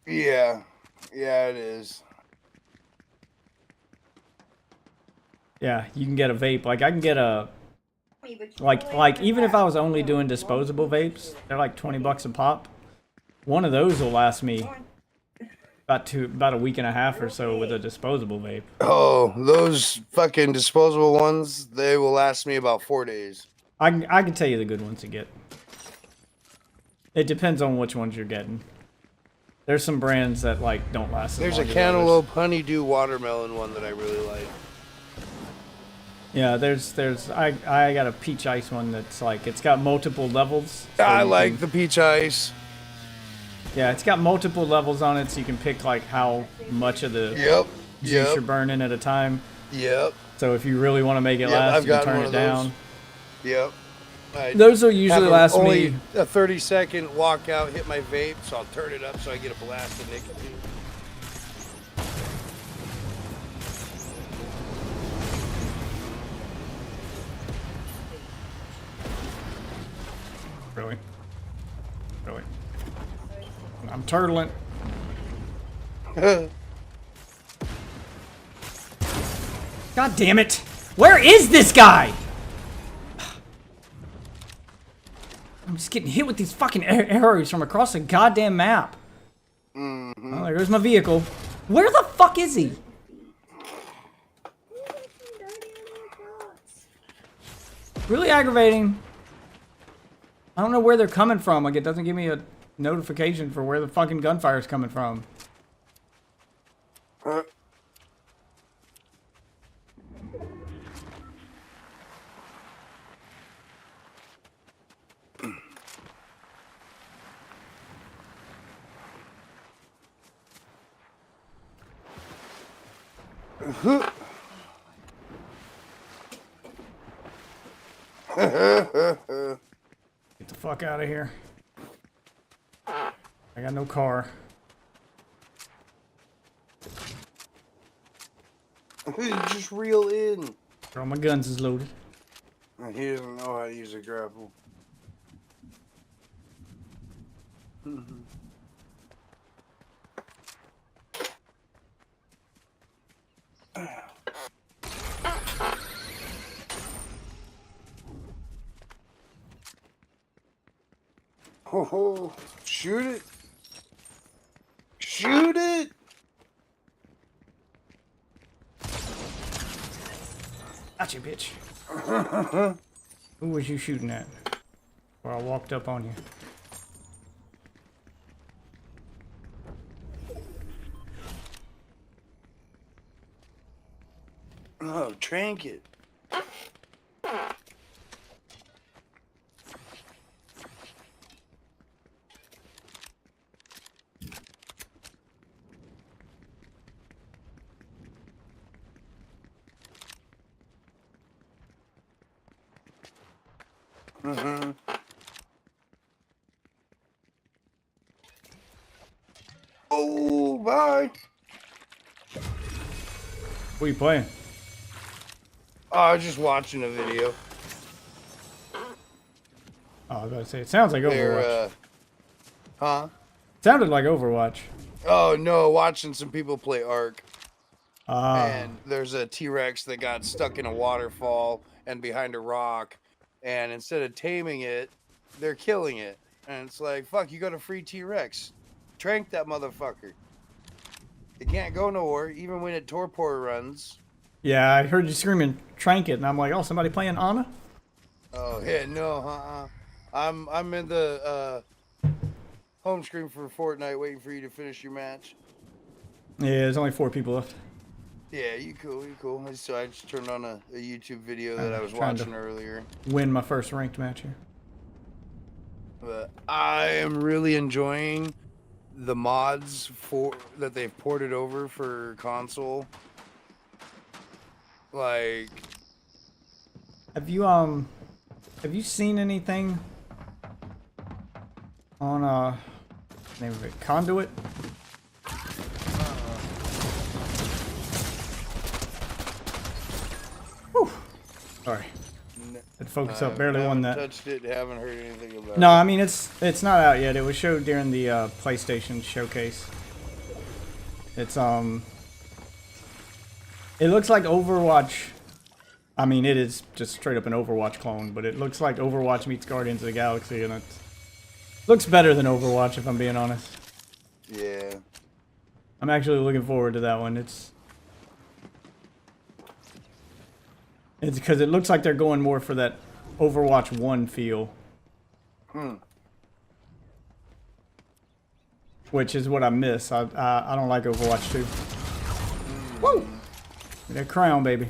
Yeah, yeah, it is. Yeah, you can get a vape. Like I can get a. Like even if I was only doing disposable vapes, they're like $20 a pop. One of those will last me about a week and a half or so with a disposable vape. Oh, those fucking disposable ones, they will last me about 4 days. I can tell you the good ones to get. It depends on which ones you're getting. There's some brands that like don't last as There's long a as cantaloupe honeydew watermelon one that I really like. Yeah, I got a peach ice one that's like it's got multiple levels. So I like the peach ice. Yeah, it's got multiple levels on it, so you can pick like how much of the juice you're burning at a time. Yep. So if you really want to make it last, you can turn it down. Yep. Those will usually last only me a 30-second walk out, hit my vape, so I'll turn it up so I get a blast of nicotine. Really? Really? I'm turtling. God damn it! Where is this guy? I'm just getting hit with these fucking arrows from across the goddamn map. Oh, there goes my vehicle. Where the fuck is he? Really aggravating. I don't know where they're coming from. Like, it doesn't give me a notification for where the fucking gunfire's coming from. Get the fuck out of here. I got no car. Just reel in. All my guns is loaded. He doesn't know how to use a grapple. Oh, shoot it. Shoot it. Gotcha, bitch. Who was you shooting at? Where I walked up on you. Oh, trinket. Oh, bye. What are you playing? Oh, I was just watching a video. Oh, I was about to say, it sounds like Overwatch. Huh? Sounded like Overwatch. Oh, no, watching some people play Ark. Ah. And there's a T-Rex that got stuck in a waterfall and behind a rock. And instead of taming it, they're killing it. And it's like, fuck, you got a free T-Rex. Trank that motherfucker. It can't go nowhere, even when it torpor runs. Yeah, I heard you screaming Trank It, and I'm like, oh, somebody playing Ana? Oh yeah, no, I'm in the home screen for Fortnite, waiting for you to finish your match. Yeah, there's only 4 people left. Yeah, you cool. So I just turned on a YouTube video that I was Trying to watching earlier. Win my first ranked match here. But I am really enjoying the mods that they've ported over for console. Like, have you seen anything on name of it, Conduit? Whew. Sorry. Had to focus up, barely won that. Touched it, haven't heard anything about No, it. I mean it's not out yet. It was showed during the PlayStation showcase. It's it looks like Overwatch. I mean, it is just straight up an Overwatch clone, but it looks like Overwatch meets Guardians of the Galaxy, and it looks better than Overwatch, if I'm being honest. Yeah. I'm actually looking forward to that one. It's because it looks like they're going more for that Overwatch 1 feel. Which is what I miss. I don't like Overwatch 2. Woo! That crown, baby.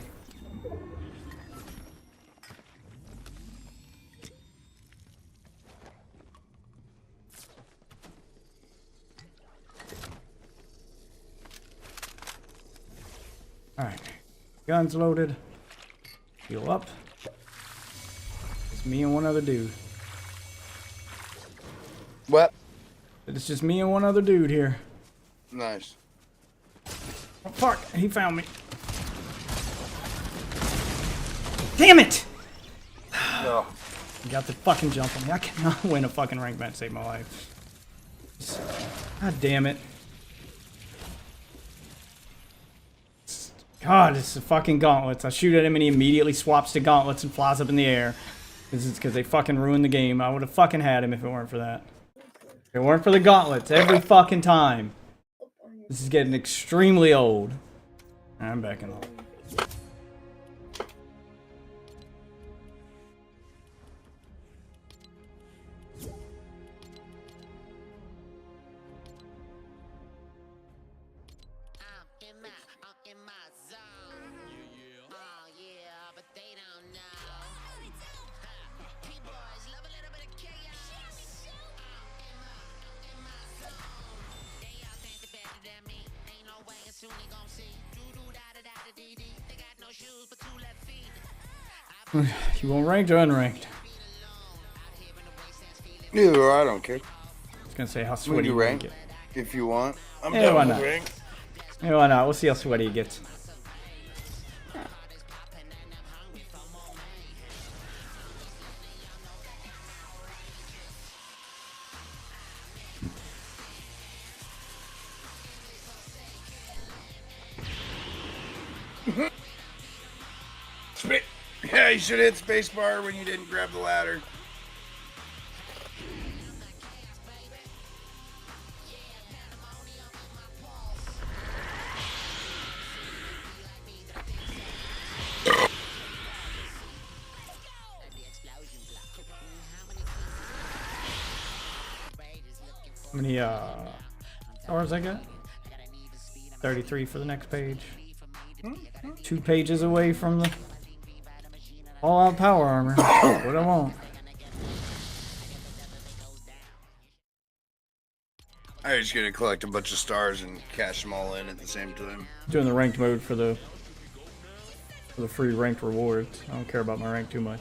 Alright. Guns loaded. Heal up. It's me and one other dude. What? It's just me and one other dude here. Nice. Oh, fuck. He found me. Damn it! No. You got the fucking jump on me. I cannot win a fucking rank match to save my life. God damn it. God, it's the fucking gauntlets. I shoot at him and he immediately swaps to gauntlets and flies up in the air. This is because they fucking ruined the game. I would have fucking had him if it weren't for that. If it weren't for the gauntlets every fucking time. This is getting extremely old. I'm backing off. You want ranked or unranked? Either or, I don't care. I was gonna say how We sweaty can you rank rank it. if you want. I'm Yeah, down why with not? rank. Yeah, why not? We'll see how sweaty he gets. Yeah, you should hit spacebar when you didn't grab the ladder. How many hours I got? 33 for the next page. 2 pages away from the all-out power armor. What I want. I'm just gonna collect a bunch of stars and cash them all in at the same time. Doing the ranked mode for the free ranked rewards. I don't care about my rank too much.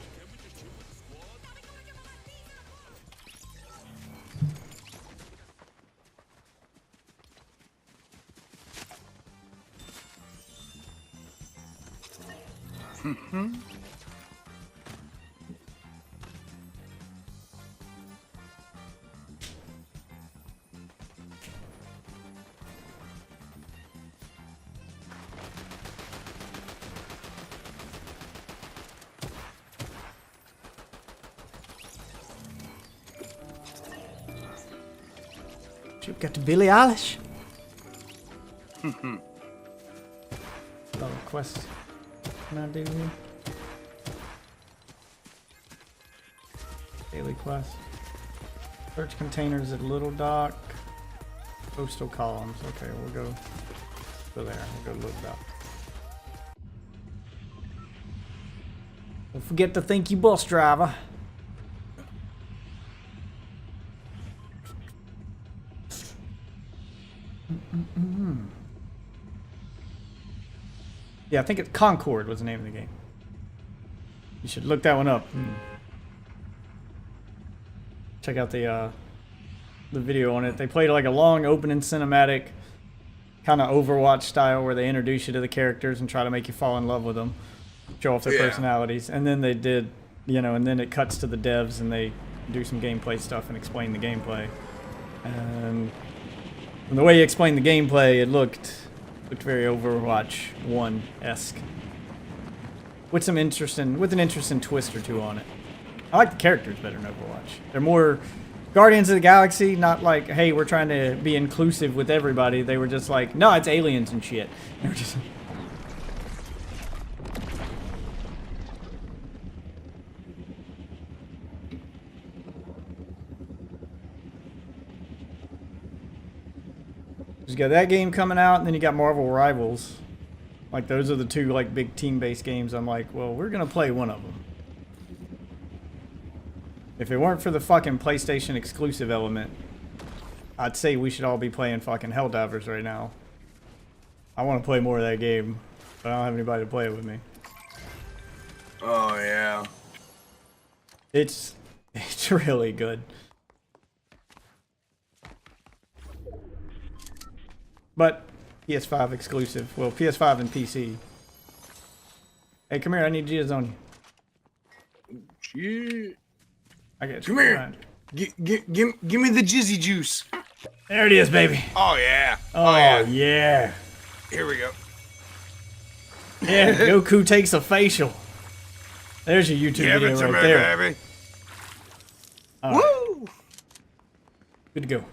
You've got to Billie Eilish. Oh, quest. Can I do? Daily quest. Search containers at Little Dock. Postal columns. Okay, we'll go there. We'll go Little Dock. Don't forget to thank you, bus driver. Yeah, I think it's Concord was the name of the game. You should look that one up. Check out the video on it. They played like a long opening cinematic, kind of Overwatch style, where they introduce you to the characters and try to make you fall in love with them, show off their personalities, and then they did, you know, and then it cuts to the devs and they do some gameplay stuff and explain the gameplay. And from the way you explained the gameplay, it looked very Overwatch 1-esque, with an interesting twist or two on it. I like the characters better than Overwatch. They're more Guardians of the Galaxy, not like, hey, we're trying to be inclusive with everybody. They were just like, no, it's aliens and shit. They were just... You got that game coming out, and then you got Marvel Rivals. Like, those are the two, like, big team-based games. I'm like, well, we're gonna play one of them. If it weren't for the fucking PlayStation exclusive element, I'd say we should all be playing fucking Helldivers right now. I want to play more of that game, but I don't have anybody to play it with me. Oh, yeah. It's really good. But PS5 exclusive. Well, PS5 and PC. Hey, come here. I need jizz on you. Shit. I got you. Come here. Give me the jizzy juice. There it is, baby. Oh, yeah. Oh, yeah. Here we go. Yeah, Goku takes a facial. There's your YouTube video right there. Baby. Right. Woo! Good to go.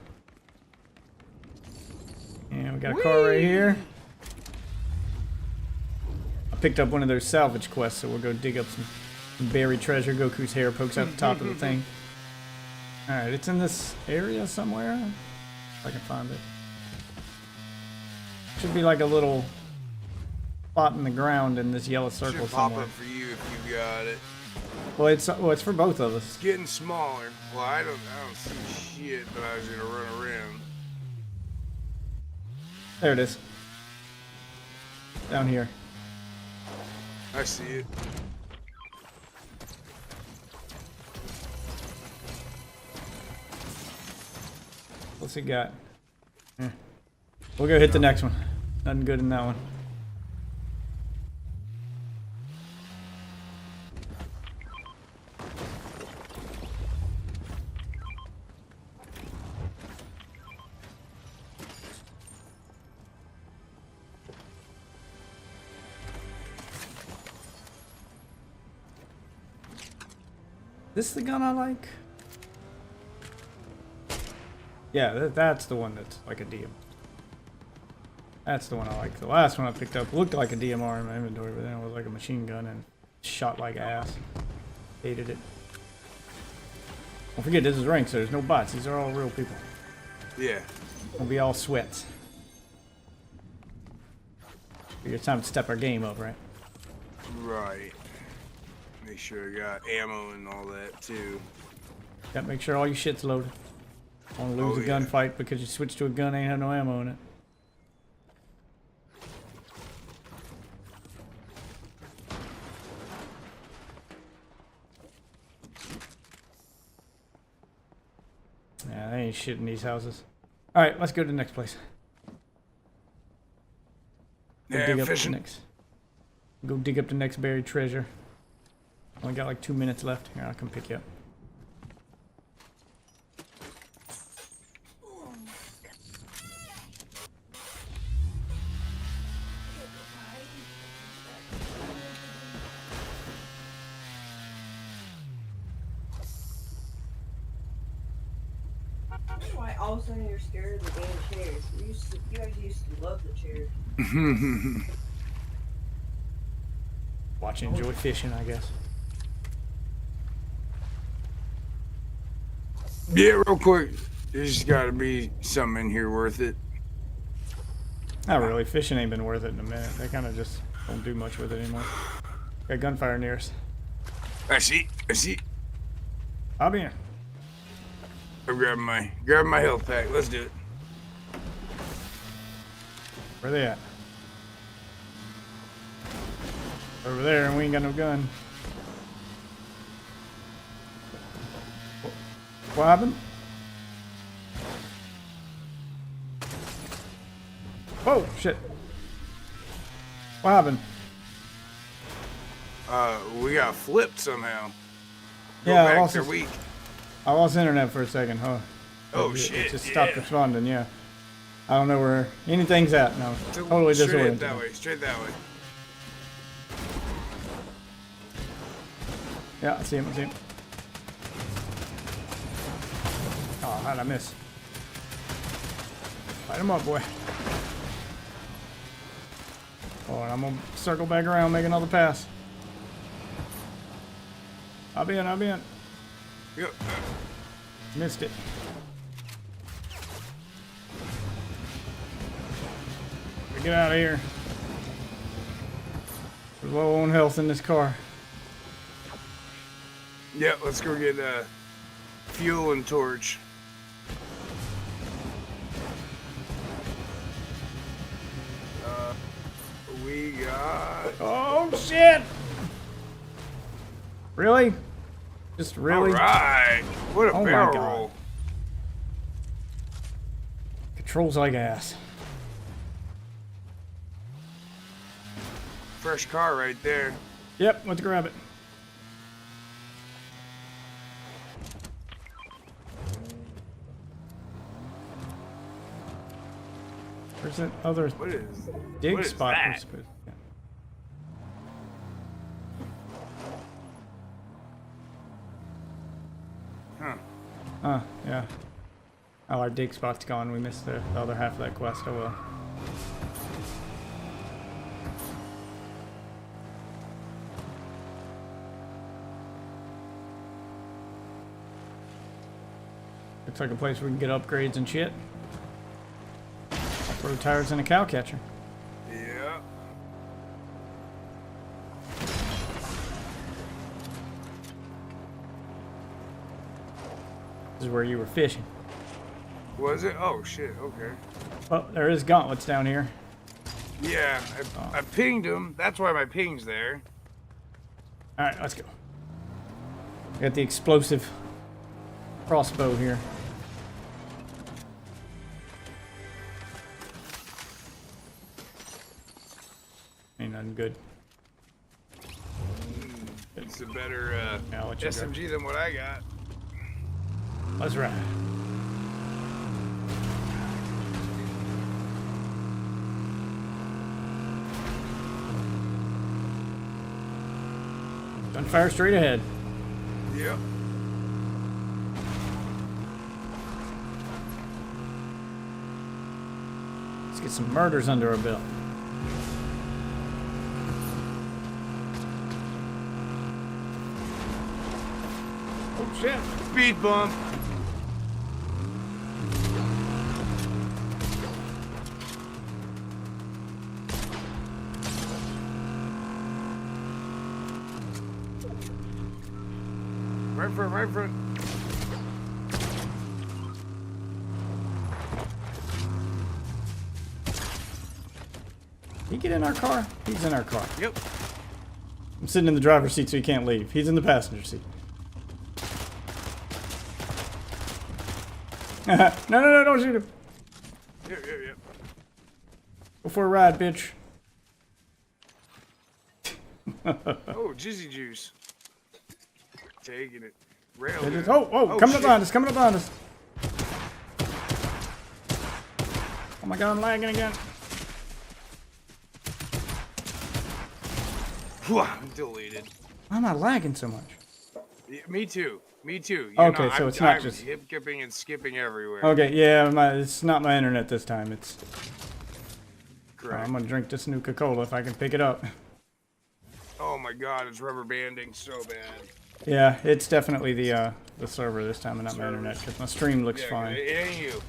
And we got a car right here. I picked up one of those salvage quests, so we'll go dig up some buried treasure. Goku's hair pokes out the top of the thing. Alright, it's in this area somewhere. If I can find it. Should be like a little spot in the ground in this yellow circle Should pop somewhere. up for you if you got it. Well, it's for both of us. It's getting smaller. Well, I don't see shit, but I was gonna run around. There it is. Down here. I see it. What's it got? We'll go hit the next one. Nothing good in that one. This the gun I like? Yeah, that's the one that's like a DM. That's the one I like. The last one I picked up looked like a DMR in my inventory, but then it was like a machine gun and shot like ass. Hated it. Don't forget, this is ranked, so there's no bots. These are all real people. Yeah. Won't be all sweats. It's time to step our game up, right? Right. Make sure I got ammo and all that too. Gotta make sure all your shit's loaded. Don't lose a gunfight because you switched to a gun ain't have no ammo in it. Yeah, they ain't shit in these houses. Alright, let's go to the next place. Go dig up the next. Go dig up the next buried treasure. Only got like 2 minutes left. Here, I'll come pick you up. all of a sudden you're scared of the damn chairs. You guys used to love the chairs. Watch and enjoy fishing, I guess. Yeah, real quick. There's just got to be something in here worth it. Not really. Fishing ain't been worth it in a minute. They kind of just don't do much with it anymore. Got gunfire near us. I see. I'll be in. I'm grabbing my health pack. Let's do it. Where they at? Over there, and we ain't got no gun. What happened? Oh, shit. What happened? We got flipped somehow. Yeah, back, I lost they're weak. I lost internet for a second, huh? Oh, It shit, just stopped yeah. responding, yeah. I don't know where anything's at now. Totally Straight disoriented. that way. Straight that way. Yeah, I see him. Oh, how'd I miss? Light him up, boy. Oh, and I'm gonna circle back around, make another pass. I'll be in. Yep. Missed it. Get out of here. We're low on health in this car. Yeah, let's go get fuel and torch. We got... Oh, shit! Really? Just really? Alright! What a Oh my barrel God. roll. Controls like ass. Fresh car right there. Yep, let's grab it. Where's that other What is dig what is spot? that? we're supposed- Huh. Huh, yeah. Oh, our dig spot's gone. We missed the other half of that quest. Oh well. Looks like a place we can get upgrades and shit. Off-road tires and a cow catcher. Yeah. This is where you were fishing. Was it? Oh shit, okay. Oh, there is gauntlets down here. Yeah, I pinged him. That's why my ping's there. Alright, let's go. Got the explosive crossbow here. Ain't nothing good. It's a better Yeah, I'll let you go. SMG than what I got. Let's ride. Gunfire straight ahead. Yep. Let's get some murders under our belt. Oh shit. Speed bump. Right front. He get in our car? He's in our car. Yep. I'm sitting in the driver's seat so he can't leave. He's in the passenger seat. No, don't shoot him. Yep. Go for a ride, bitch. Oh, Jizzy Juice. Taking it. Rail. It is- oh, coming up behind us, Oh my god, I'm lagging again. I'm deleted. Why am I lagging so much? Yeah, me too. Me too. Okay, so it's not just hip-skipping and skipping everywhere. Okay, yeah, it's not my internet this time. It's. Correct. I'm gonna drink this Nuka-Cola if I can pick it up. Oh my God, it's rubber banding so bad. Yeah, it's definitely the server this time and not my internet because my stream looks fine. It ain't you.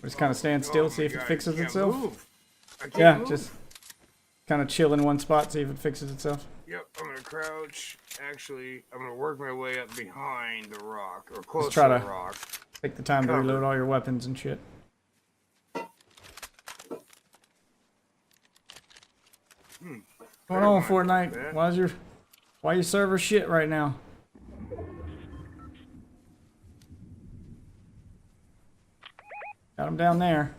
Just kind of stand still, see if it fixes itself. Move. I can't Yeah, move. just kind of chill in one spot, see if it fixes itself. Yep, I'm gonna crouch. Actually, I'm gonna work my way up behind the rock or close Just try to to the rock. take the time to reload all your weapons and shit. What's going on, Fortnite? Why your server shit right now? Got him down there.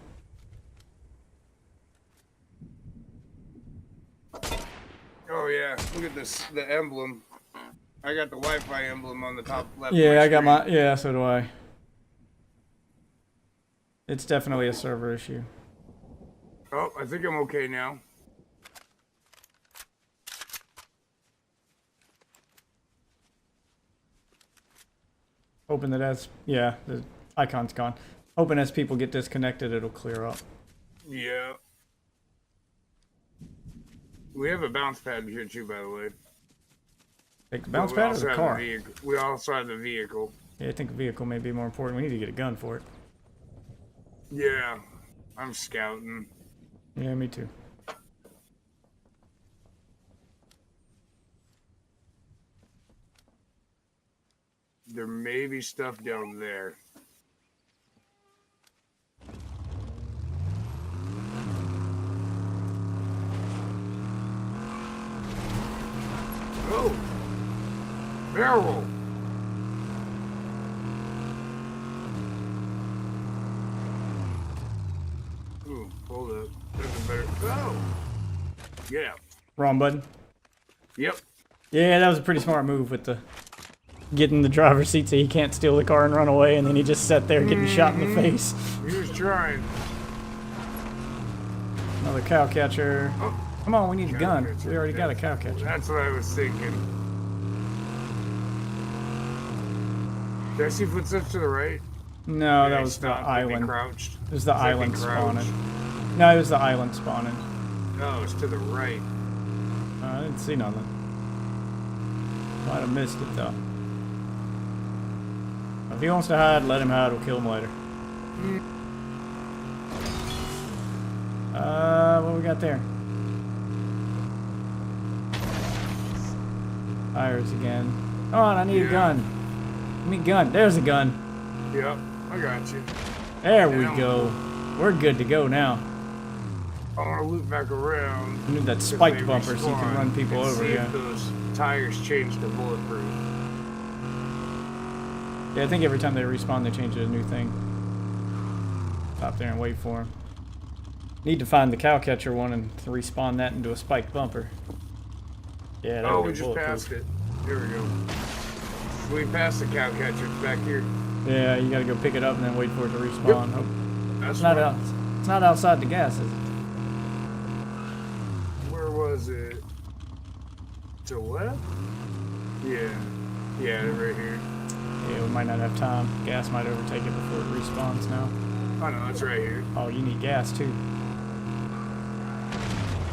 Oh yeah, look at this, the emblem. I got the Wi-Fi emblem on the top left. Yeah, I got my. Yeah, so do I. It's definitely a server issue. Oh, I think I'm okay now. Hoping that as the icon's gone. Hoping as people get disconnected, it'll clear up. Yeah. We have a bounce pad here too, by the way. Take the bounce pad or the car? We also have the vehicle. Yeah, I think the vehicle may be more important. We need to get a gun for it. Yeah, I'm scouting. Yeah, me too. There may be stuff down there. Oh! Barrel! Ooh, hold up. There's a better. Oh! Yeah. Wrong button. Yep. Yeah, that was a pretty smart move with the getting the driver's seat so he can't steal the car and run away, and then he just sat there getting shot in the face. He was trying. Another cow catcher. Oh. Come on, we need a gun. We already got a cow catcher. That's what I was thinking. Did I see footsteps to the right? No, Yeah, that he was the stopped and he island. crouched. It was the It's like he island crouched. spawning. No, it was the island spawning. No, it's to the right. I didn't see nothing. Might have missed it though. If he wants to hide, let him hide. We'll kill him later. What we got there? Tires again. Come on, I need a gun. Give me a gun. There's a gun. Yep, I got you. There we go. We're good to go now. I want to loop back around. I need that if spiked they bumper so you can respawn run people and over, see yeah. if those tires change to bulletproof. Yeah, I think every time they respawn, they change to a new thing. Stop there and wait for them. Need to find the cow catcher one and respawn that into a spiked bumper. Yeah, that Oh, would we be just bulletproof. passed it. Here we go. We passed the cow catcher. It's back here. Yeah, you gotta go pick it up and then wait for it to respawn. Yep. Oh, That's it's not fine. out. It's not outside the gas, is it? Where was it? To the left? Yeah. Yeah, right here. Yeah, we might not have time. Gas might overtake it before it respawns now. Oh no, it's right here. Oh, you need gas too.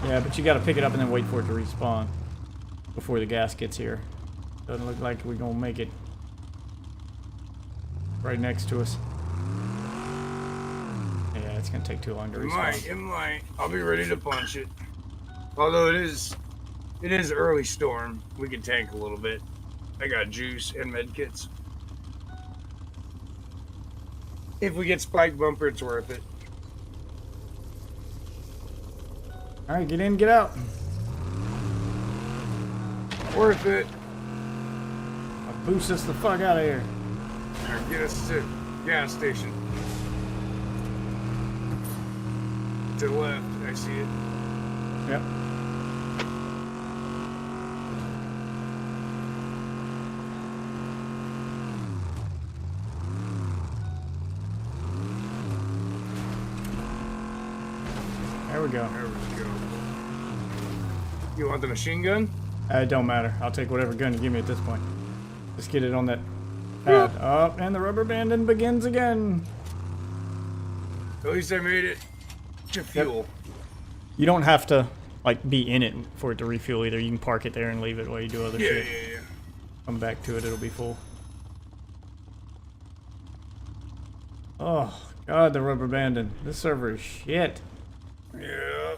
Yeah, but you gotta pick it up and then wait for it to respawn before the gas gets here. Doesn't look like we're gonna make it. Right next to us. Yeah, it's gonna take too long to respawn. It might. I'll be ready to punch it. Although it is early storm. We can tank a little bit. I got juice and med kits. If we get spike bumper, it's worth it. All right, get in, get out. Worth it. I'll boost us the fuck out of here. All right, get us to gas station. To the left, I see it. Yep. There we go. There we go. You want the machine gun? It don't matter. I'll take whatever gun you give me at this point. Just get it on that pad. Up, and the rubber banding begins again. At least I made it to fuel. You don't have to like be in it for it to refuel either. You can park it there and leave it while you do other shit. Yeah. Come back to it, it'll be full. Oh god, the rubber banding. This server is shit. Yeah.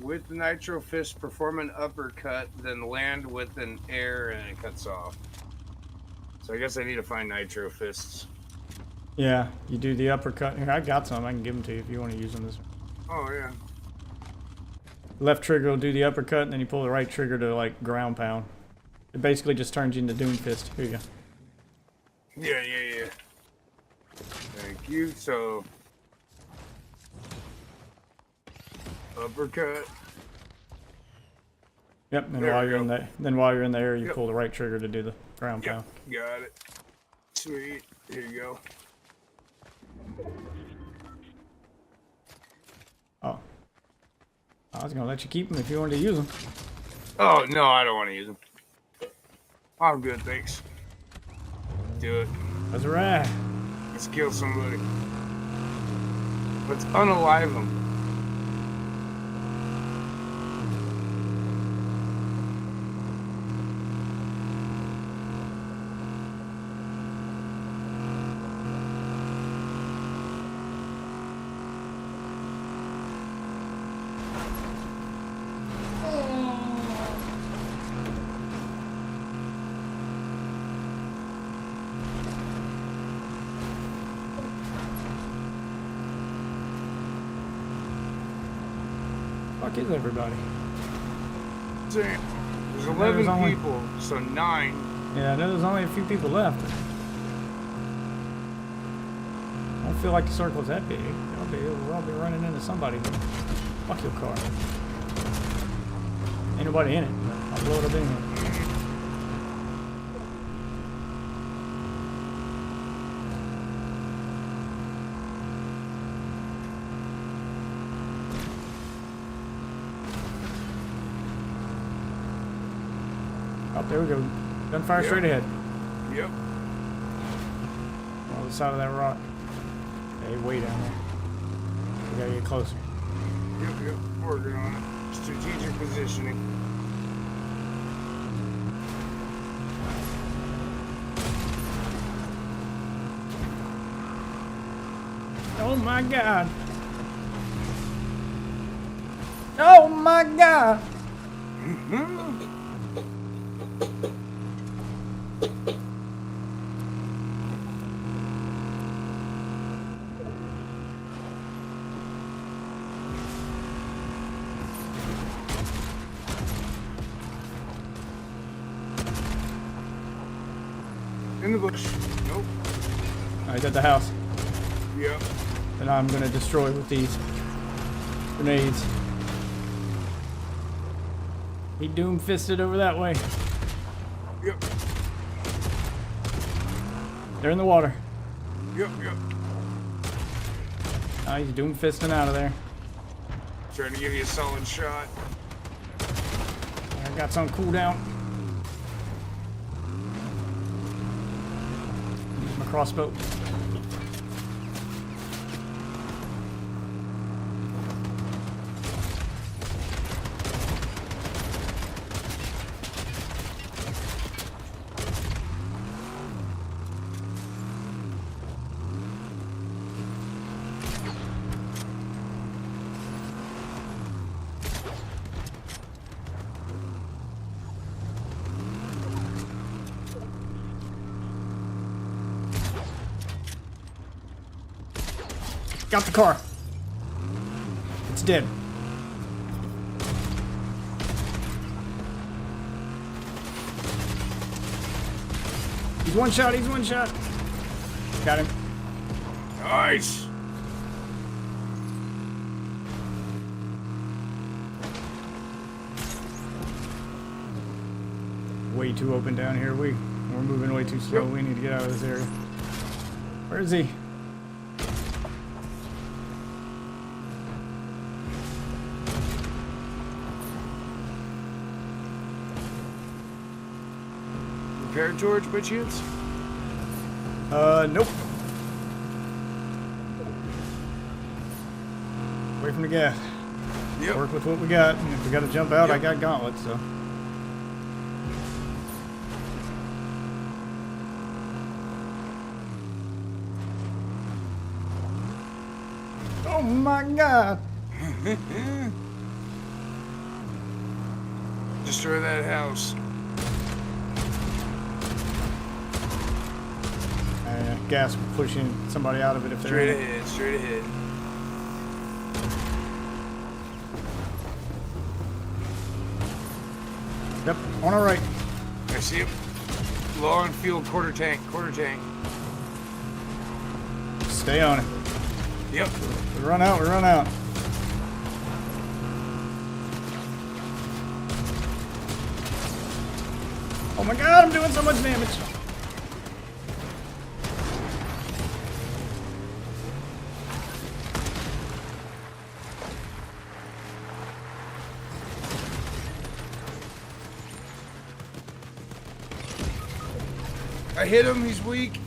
With the nitro fist, perform an uppercut, then land with an air, and it cuts off. So I guess I need to find nitro fists. Yeah, you do the uppercut. Here, I got some. I can give them to you if you want to use them this way. Oh yeah. Left trigger will do the uppercut, and then you pull the right trigger to like ground pound. It basically just turns you into Doomfist. Here you go. Yeah. Thank you. So uppercut. Yep. And There while we you're go. in the while you're in the air, you Yep. pull the right trigger to do the ground pound. Got it. Sweet. Here you go. Oh. I was gonna let you keep them if you wanted to use them. Oh no, I don't want to use them. I'm good, thanks. Do it. That's right. Let's kill somebody. Let's unalive them. Fuck is everybody? There's 11 only- people, so 9. Yeah, there's only a few people left. I don't feel like the circle's that big. We'll all be running into somebody. Fuck your car. Ain't nobody in it. I'll blow it up anyway. Oh, there we go. Gunfire straight ahead. Yep. On the side of that rock. Hey, way down there. We gotta get closer. Yep. Working on it. Strategic positioning. Oh my god. Oh my god. In the bush. Nope. Alright, at the house. Yep. And I'm gonna destroy with these grenades. He doom-fisted over that way. Yep. They're in the water. Yep. He's doom-fisting out of there. Trying to give you a solid shot. I got some cooldown. Use my crossbow. Got the car. It's dead. He's one shot, Got him. Nice. Way too open down here. We're moving way too slow. We need to get out of this area. Where is he? repair torch by chance? Nope. Away from the gas. Yep. Work with what we got. And if we got to jump out, I Yep. got gauntlets, so. Oh my god. Destroy that house. Gas pushing somebody out of it if they're Straight in it. ahead, straight ahead. Yep, on our right. I see him. Low on fuel, quarter tank, quarter tank. Stay on it. Yep. We run out, we run out. Oh my god, I'm doing so much damage. I hit him, he's weak.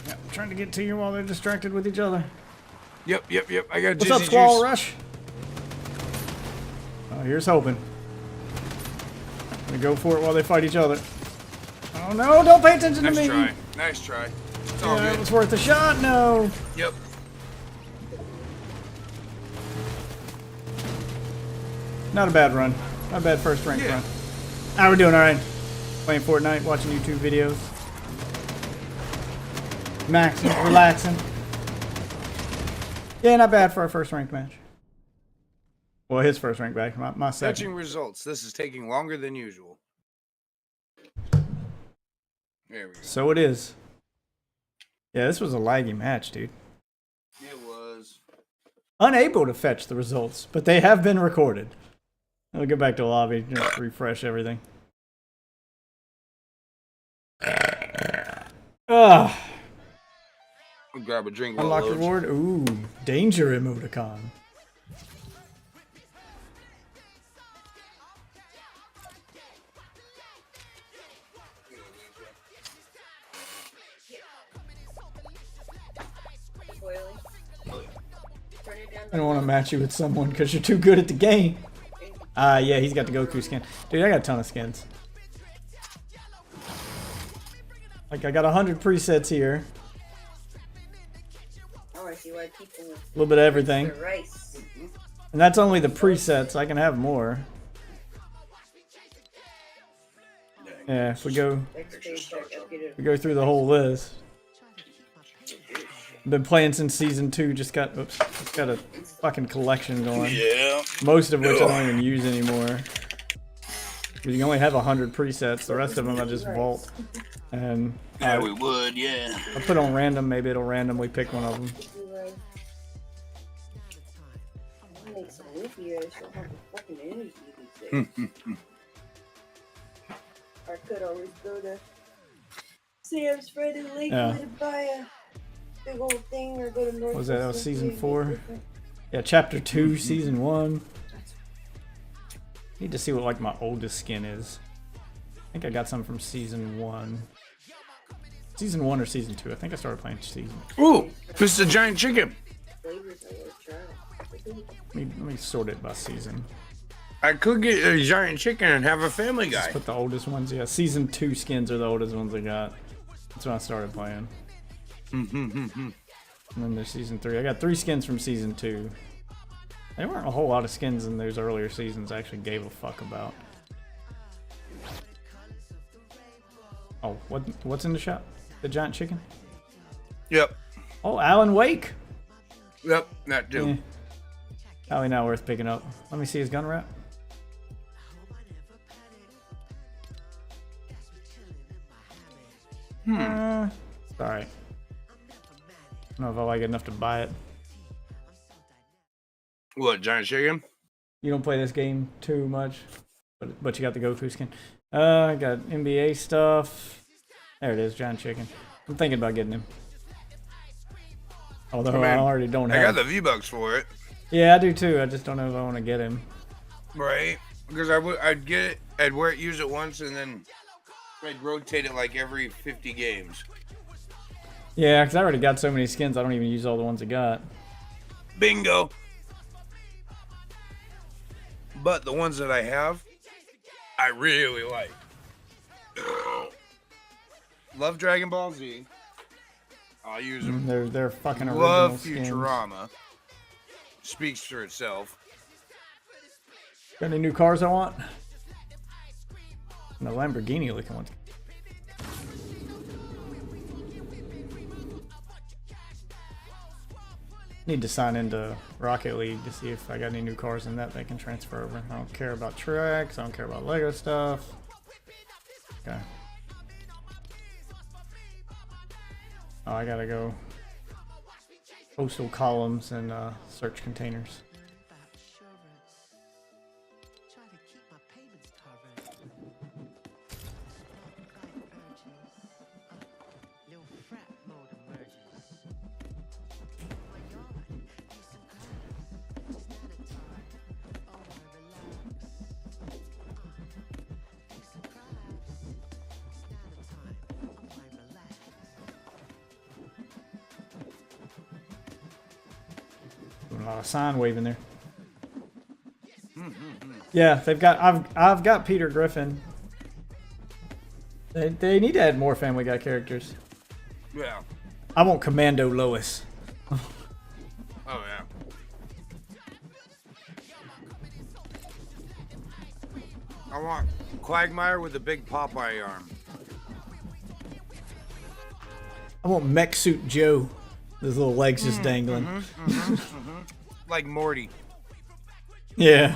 Yeah, I'm trying to get to you while they're distracted with each other. Yep. I got What's Jizzy up, Squall Juice. Rush? Here's hoping. We go for it while they fight each other. Oh no, don't pay attention to me. Nice try. Nice try. It's all Yeah, good. it was worth a shot. No. Yep. Not a bad run. Not a bad first rank Yeah. run. How we're doing all right. Playing Fortnite, watching YouTube videos. Maxing, relaxing. Yeah, not bad for our first ranked match. Well, his first rank back, my second. Fetching results. This is taking longer than usual. There we go. So it is. Yeah, this was a laggy match, dude. It was. Unable to fetch the results, but they have been recorded. I'll get back to the lobby, just refresh everything. Ugh. We'll grab a drink while Unlock it loads. reward. Ooh, danger emoticon. I don't want to match you with someone because you're too good at the game. Yeah, he's got the Goku skin. Dude, I got a ton of skins. Like, I got 100 presets here. Oh, I see why people. A little bit of everything. Their rice. And that's only the presets. I can have more. Yeah, if we go through the whole list. Been playing since season 2. Just got a fucking collection going. Yeah. Most of which I don't even use anymore. You can only have 100 presets. The rest of them I just vault. And Yeah, we would, yeah. I put on random. Maybe it'll randomly pick one of them. Make some movie, I still have the fucking energy these days. I could always go to Sam's Friday Lakewood Yeah. to buy a big old thing, or go to North. What was that? That was season 4. Yeah, chapter 2, season 1. Need to see what like my oldest skin is. I think I got some from season 1. Season 1 or season 2? I think I started playing season. Ooh, Mr. Giant Chicken. Let me sort it by season. I could get a giant chicken and have a Family Guy. Just put the oldest ones. Yeah, season 2 skins are the oldest ones I got. That's when I started playing. And then there's season 3. I got 3 skins from season 2. There weren't a whole lot of skins in those earlier seasons I actually gave a fuck about. Oh, what's in the shop? The giant chicken? Yep. Oh, Alan Wake. Yep, that too. Yeah. Probably not worth picking up. Let me see his gun wrap. It's alright. I don't know if I like it enough to buy it. What, Giant Chicken? You don't play this game too much, but you got the Goku skin. I got NBA stuff. There it is, giant chicken. I'm thinking about getting him. Although I mean, I already don't I have. got the V-Bucks for it. Yeah, I do too. I just don't know if I want to get him. Right. Because I'd get it, I'd use it once, and then I'd rotate it like every 50 games. Yeah, because I already got so many skins, I don't even use all the ones I got. Bingo. But the ones that I have, I really like. Love Dragon Ball Z. I'll use them. They're fucking original Love skins. Futurama. Speaks for itself. Got any new cars I want? And the Lamborghini looking ones. Need to sign into Rocket League to see if I got any new cars in that they can transfer over. I don't care about tracks. I don't care about Lego stuff. Okay. Oh, I gotta go. Postal columns and search containers. A lot of sign waving there. Yeah, they've got. I've got Peter Griffin. They need to add more Family Guy characters. Yeah. I want Commando Lois. Oh yeah. I want Quagmire with a big Popeye arm. I want Mech Suit Joe. His little legs just dangling. Like Morty. Yeah.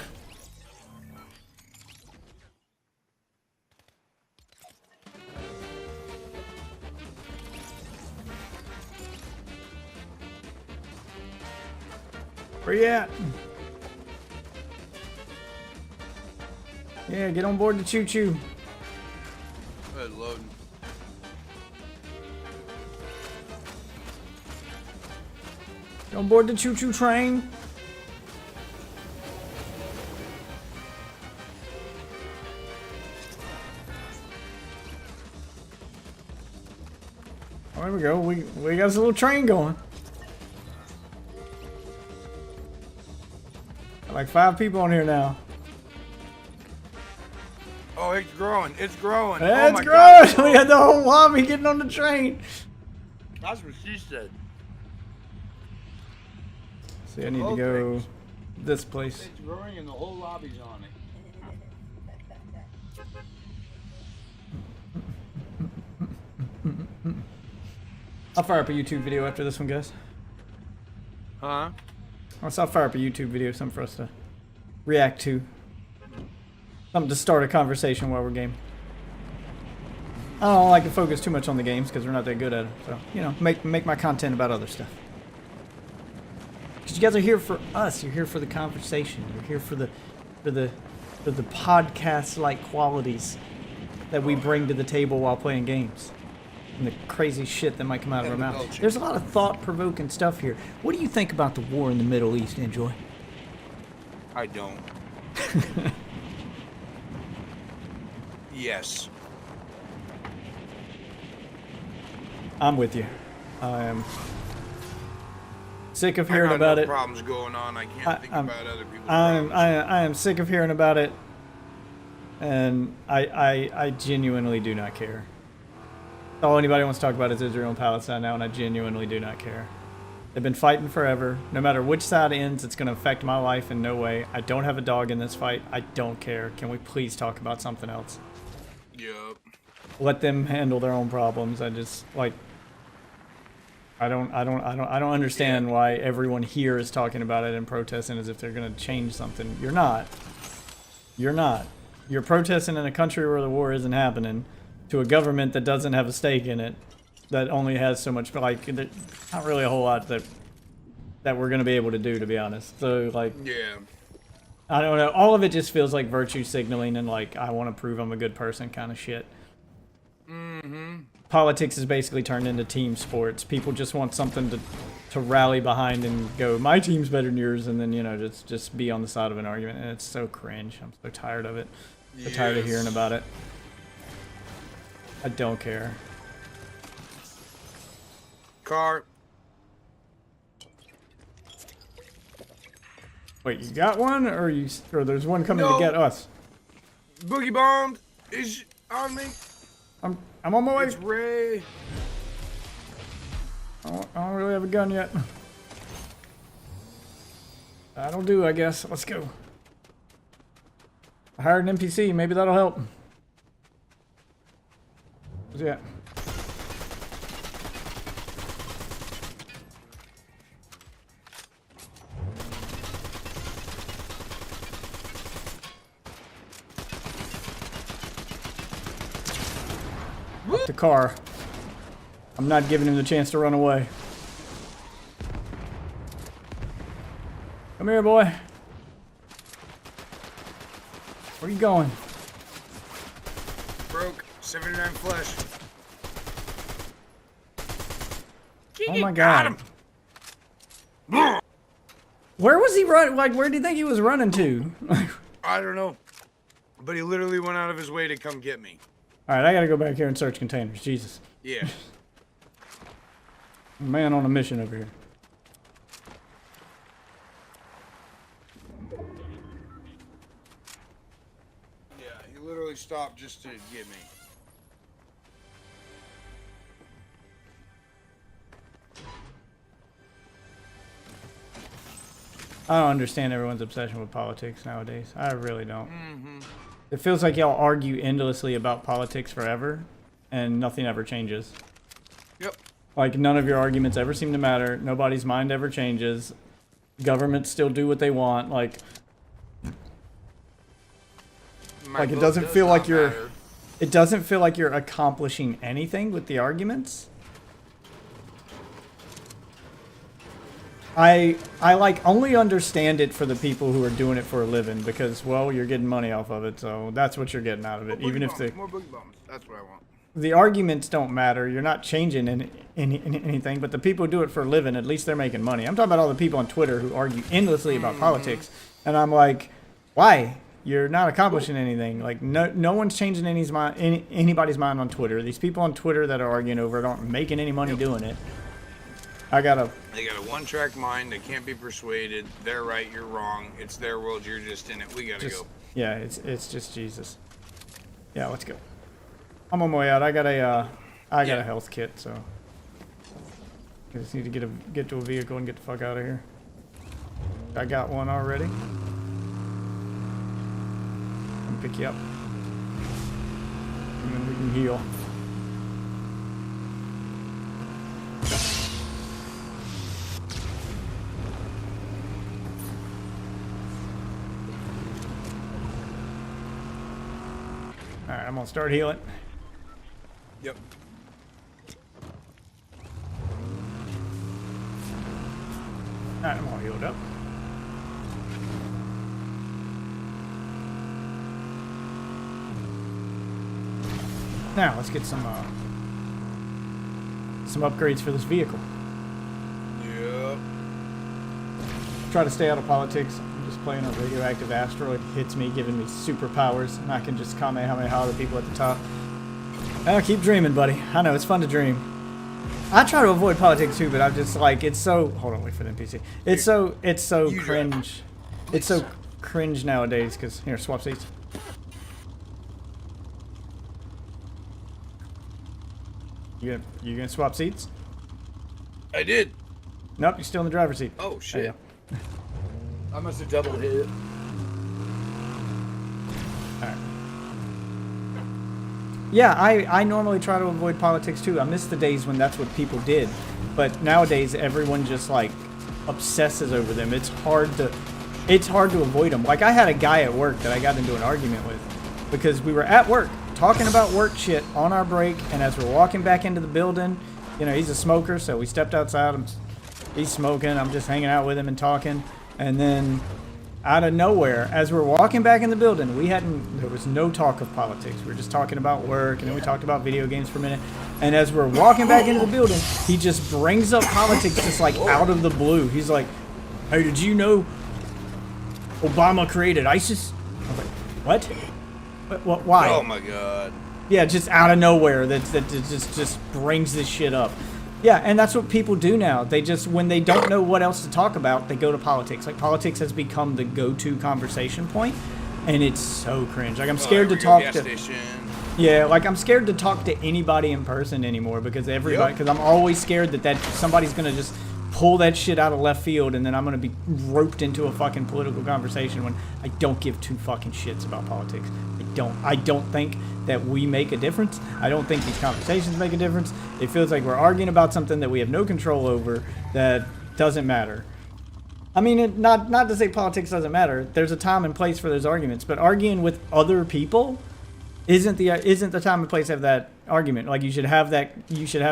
Where you at? Yeah, get on board the choo-choo. Good loading. Get on board the choo-choo train. Oh, there we go. We got this little train going. Got like 5 people on here now. Oh, it's growing. It's growing. It's oh my growing. God. We had the whole lobby getting on the train. That's what she said. See, I need to go this place. It's growing and the whole lobby's on it. I'll fire up a YouTube video after this one, guys. Huh? I'll fire up a YouTube video, something for us to react to. Something to start a conversation while we're gaming. I don't like to focus too much on the games because we're not that good at it. So, you know, make my content about other stuff. Because you guys are here for us. You're here for the conversation. You're here for the podcast-like qualities that we bring to the table while playing games. And the crazy shit that might come out of our mouths. There's a lot of thought-provoking stuff here. What do you think about the war in the Middle East, Enjoy? I don't. Yes. I'm with you. I am sick of hearing I got about no it. problems going on. I can't think about other people's I am sick of hearing about it, and I genuinely do not care. All anybody wants to talk about is Israel and Palestine now, and I genuinely do not care. They've been fighting forever. No matter which side ends, it's going to affect my life in no way. I don't have a dog in this fight. I don't care. Can we please talk about something else? Yup. Let them handle their own problems. I just like. I don't understand why everyone here is talking about it and protesting as if they're going to change something. You're not. You're not. You're protesting in a country where the war isn't happening, to a government that doesn't have a stake in it, that only has so much, like, not really a whole lot that we're going to be able to do, to be honest. So, like, Yeah. I don't know. All of it just feels like virtue signaling and, like, I want to prove I'm a good person kind of shit. Politics is basically turned into team sports. People just want something to rally behind and go, my team's better than yours, and then, you know, just be on the side of an argument, and it's so cringe. I'm so tired of it. So tired of hearing about it. I don't care. Car. Wait, you got one, or there's one coming to get us? Boogie Bomb is on me. I'm on my way. It's Ray. I don't really have a gun yet. That'll do, I guess. Let's go. I hired an NPC. Maybe that'll help. Where's he at? The car. I'm not giving him the chance to run away. Come here, boy. Where you going? Broke. 79 flesh. Oh my god. Where was he running? Like, where do you think he was running to? I don't know. But he literally went out of his way to come get me. Alright, I gotta go back here and search containers. Jesus. Yeah. Man on a mission over here. Yeah, he literally stopped just to get me. I don't understand everyone's obsession with politics nowadays. I really don't. It feels like y'all argue endlessly about politics forever, and nothing ever changes. Yep. Like, none of your arguments ever seem to matter. Nobody's mind ever changes. Governments still do what they want. Like it doesn't feel like you're... It doesn't feel like you're accomplishing anything with the arguments. I like only understand it for the people who are doing it for a living because, well, you're getting money off of it, so that's what you're getting out of it. Even if more boogie bombs. That's what I want. the arguments don't matter, you're not changing anything. But the people who do it for a living, at least they're making money. I'm talking about all the people on Twitter who argue endlessly about politics, and I'm like, why? You're not accomplishing anything. Like no one's changing anybody's mind on Twitter. These people on Twitter that are arguing over it aren't making any money doing it. They got a one-track mind. They can't be persuaded. They're right. You're wrong. It's their world. You're just in it. We gotta go. Yeah, it's just Jesus. Yeah, let's go. I'm on my way out. I got a health kit, so I just need to get to a vehicle and get the fuck out of here. I got one already. I'll pick you up, and then we can heal. Alright, I'm gonna start healing. Yep. Alright, I'm all healed up. Now, let's get some upgrades for this vehicle. Yep. Try to stay out of politics. I'm just playing a radioactive asteroid. Hits me, giving me superpowers, and I can just Kamehameha the people at the top. Oh, keep dreaming, buddy. I know, it's fun to dream. I try to avoid politics too, but I'm just like, it's so... Hold on, wait for the NPC. It's so cringe. It's so cringe nowadays, because... Here, swap seats. You gonna swap seats? I did. Nope, you're still in the driver's seat. Oh, shit. Yeah. I must have double hit it. Alright. Yeah, I normally try to avoid politics too. I miss the days when that's what people did. But nowadays, everyone just, like, obsesses over them. It's hard to avoid them. Like, I had a guy at work that I got into an argument with because we were at work talking about work shit on our break, and as we're walking back into the building, you know, he's a smoker, so we stepped outside. He's smoking. I'm just hanging out with him and talking. And then out of nowhere, as we're walking back in the building, there was no talk of politics. We were just talking about work, and then we talked about video games for a minute. And as we're walking back into the building, he just brings up politics just like out of the blue. He's like, hey, did you know Obama created ISIS? I was like, what? Why? Oh my god. Yeah, just out of nowhere, that just brings this shit up. Yeah, and that's what people do now. They just, when they don't know what else to talk about, they go to politics. Like, politics has become the go-to conversation point, and it's so cringe. Like, I'm scared to talk to... Yeah, like, I'm scared to talk to anybody in person anymore because because I'm always scared that somebody's going to just pull that shit out of left field, and then I'm going to be roped into a fucking political conversation when I don't give two fucking shits about politics. I don't think that we make a difference. I don't think these conversations make a difference. It feels like we're arguing about something that we have no control over that doesn't matter. I mean, not to say politics doesn't matter. There's a time and place for those arguments, but arguing with other people isn't the time and place to have that argument. Like, you should have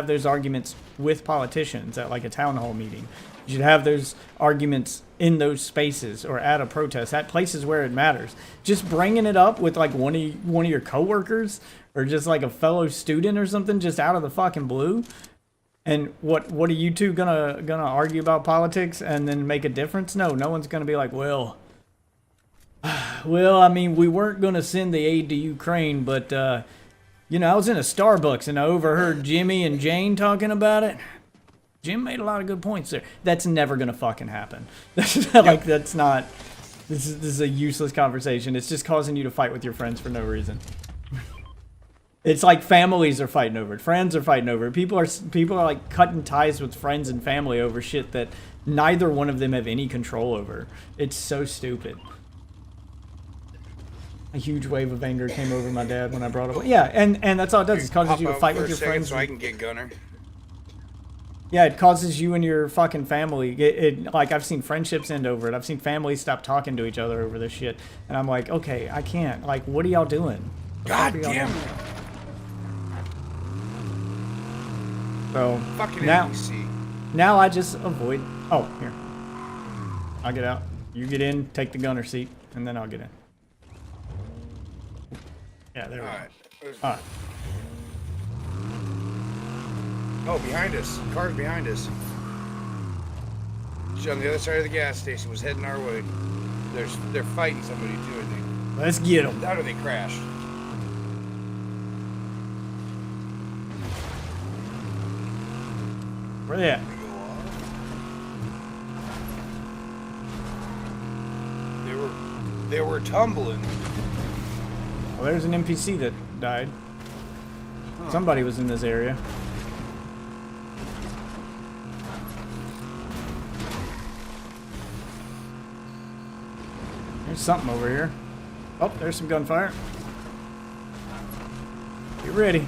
those arguments with politicians at like a town hall meeting. You should have those arguments in those spaces or at a protest, at places where it matters. Just bringing it up with like one of your coworkers or just like a fellow student or something, just out of the fucking blue. And what are you two gonna argue about politics and then make a difference? No one's gonna be like, well, I mean, we weren't gonna send the aid to Ukraine, but you know, I was in a Starbucks and I overheard Jimmy and Jane talking about it. Jim made a lot of good points there. That's never gonna fucking happen. Like, that's not. This is a useless conversation. It's just causing you to fight with your friends for no reason. It's like families are fighting over it. Friends are fighting over it. People are like cutting ties with friends and family over shit that neither one of them have any control over. It's so stupid. A huge wave of anger came over my dad when I brought up. Yeah, and that's all it does. It causes you to fight with your friends. So I can get Gunner. Yeah, it causes you and your fucking family. Like, I've seen friendships end over it. I've seen families stop talking to each other over this shit. And I'm like, okay, I can't. Like, what are y'all doing? God damn it. So, Fucking now I just avoid... Oh, here. I'll get out. You get in, take the gunner seat, and then I'll get in. Yeah, there we go. Alright. Oh, behind us. Car's behind us. She's on the other side of the gas station. Was heading our way. They're fighting somebody too, I think. Let's get them. How do they crash? Where they at? They were tumbling. Well, there's an NPC that died. Somebody was in this area. There's something over here. Oh, there's some gunfire. Get ready.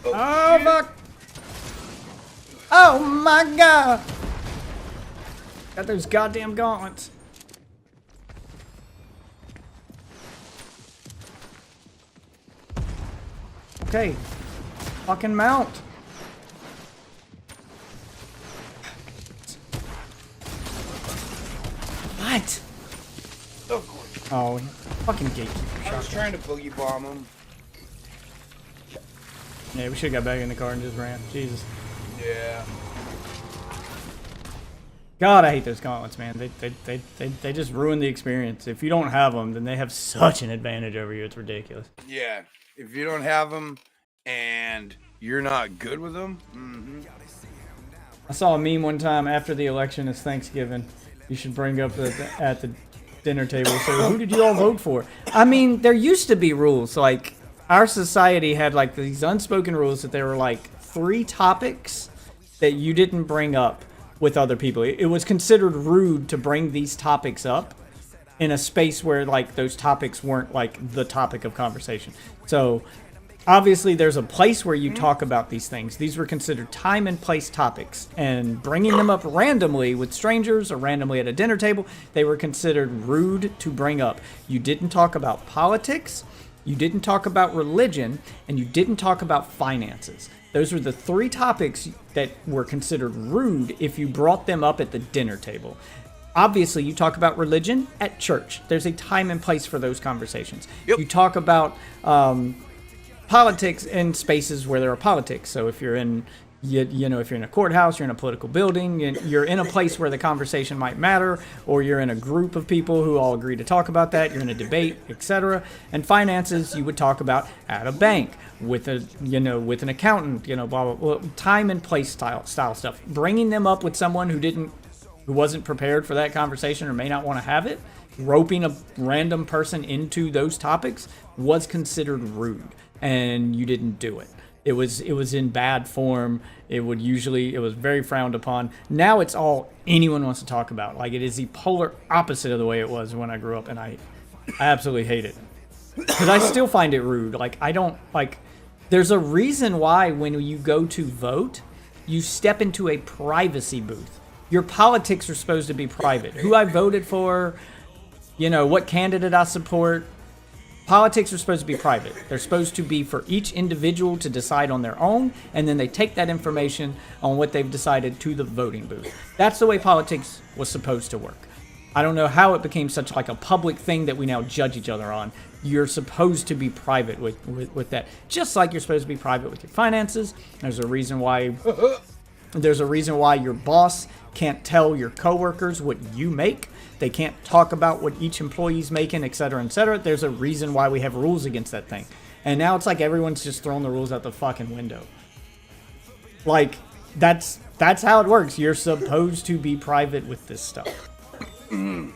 Oh, fuck! Oh my god! Got those goddamn gauntlets. Okay. Fucking mount. What? Oh, fucking gatekeeper. I was trying to boogie bomb him. Yeah, we should have got back in the car and just ran. Jesus. Yeah. God, I hate those gauntlets, man. They just ruin the experience. If you don't have them, then they have such an advantage over you. It's ridiculous. Yeah. If you don't have them and you're not good with them. I saw a meme one time after the election is Thanksgiving. You should bring up at the dinner table. So who did you all vote for? I mean, there used to be rules. Like, our society had like these unspoken rules that there were like 3 topics that you didn't bring up with other people. It was considered rude to bring these topics up in a space where like those topics weren't like the topic of conversation. So obviously there's a place where you talk about these things. These were considered time and place topics, and bringing them up randomly with strangers or randomly at a dinner table, they were considered rude to bring up. You didn't talk about politics. You didn't talk about religion, and you didn't talk about finances. Those were the 3 topics that were considered rude if you brought them up at the dinner table. Obviously, you talk about religion at church. There's a time and place for those conversations. You talk about politics in spaces where there are politics. So if you're in, if you're in a courthouse, you're in a political building, you're in a place where the conversation might matter, or you're in a group of people who all agree to talk about that, you're in a debate, etc. And finances, you would talk about at a bank with a, with an accountant, blah, blah, blah. Time and place style stuff. Bringing them up with someone who wasn't prepared for that conversation or may not want to have it, roping a random person into those topics was considered rude, and you didn't do it. It was in bad form. It was very frowned upon. Now it's all anyone wants to talk about. Like, it is the polar opposite of the way it was when I grew up, and I absolutely hate it. Because I still find it rude. There's a reason why when you go to vote, you step into a privacy booth. Your politics are supposed to be private. Who I voted for, what candidate I support. Politics are supposed to be private. They're supposed to be for each individual to decide on their own, and then they take that information on what they've decided to the voting booth. That's the way politics was supposed to work. I don't know how it became such like a public thing that we now judge each other on. You're supposed to be private with that. Just like you're supposed to be private with your finances. There's a reason why your boss can't tell your coworkers what you make. They can't talk about what each employee's making, et cetera, et cetera. There's a reason why we have rules against that thing. And now it's like everyone's just throwing the rules out the fucking window. Like, that's how it works. You're supposed to be private with this stuff. And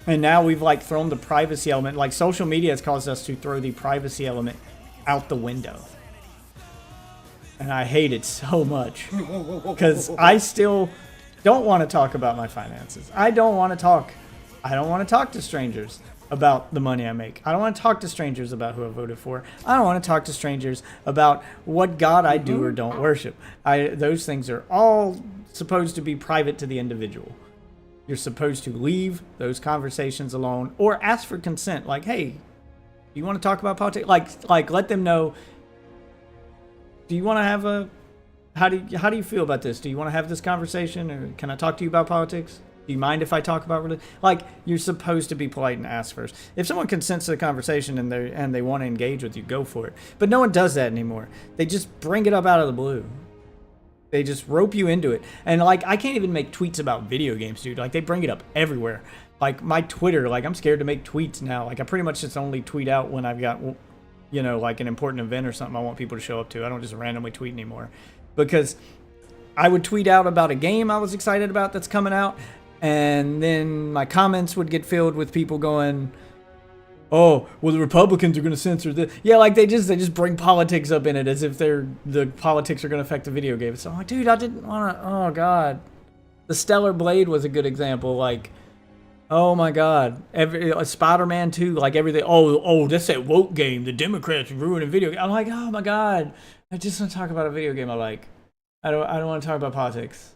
now we've thrown the privacy element. Like, social media has caused us to throw the privacy element out the window. And I hate it so much. Because I still don't want to talk about my finances. I don't want to talk to strangers about the money I make. I don't want to talk to strangers about who I voted for. I don't want to talk to strangers about what God I do or don't worship. Those things are all supposed to be private to the individual. You're supposed to leave those conversations alone or ask for consent. Like, hey, do you want to talk about politics? Like let them know. Do you want to have a... How do you feel about this? Do you want to have this conversation, or can I talk to you about politics? Do you mind if I talk about religion? Like, you're supposed to be polite and ask first. If someone consents to the conversation and they want to engage with you, go for it. But no one does that anymore. They just bring it up out of the blue. They just rope you into it. And I can't even make tweets about video games, dude. They bring it up everywhere. My Twitter, I'm scared to make tweets now. I pretty much just only tweet out when I've got, an important event or something I want people to show up to. I don't just randomly tweet anymore. Because I would tweet out about a game I was excited about that's coming out, and then my comments would get filled with people going, oh, well, the Republicans are going to censor this. Yeah, they just bring politics up in it as if the politics are going to affect the video game. So I'm like, dude, I didn't want to, oh, God. The Stellar Blade was a good example. Oh, my God. Spider-Man 2, everything. Oh, that's that woke game. The Democrats ruining video game. I'm like, oh, my God. I just want to talk about a video game I like. I don't want to talk about politics.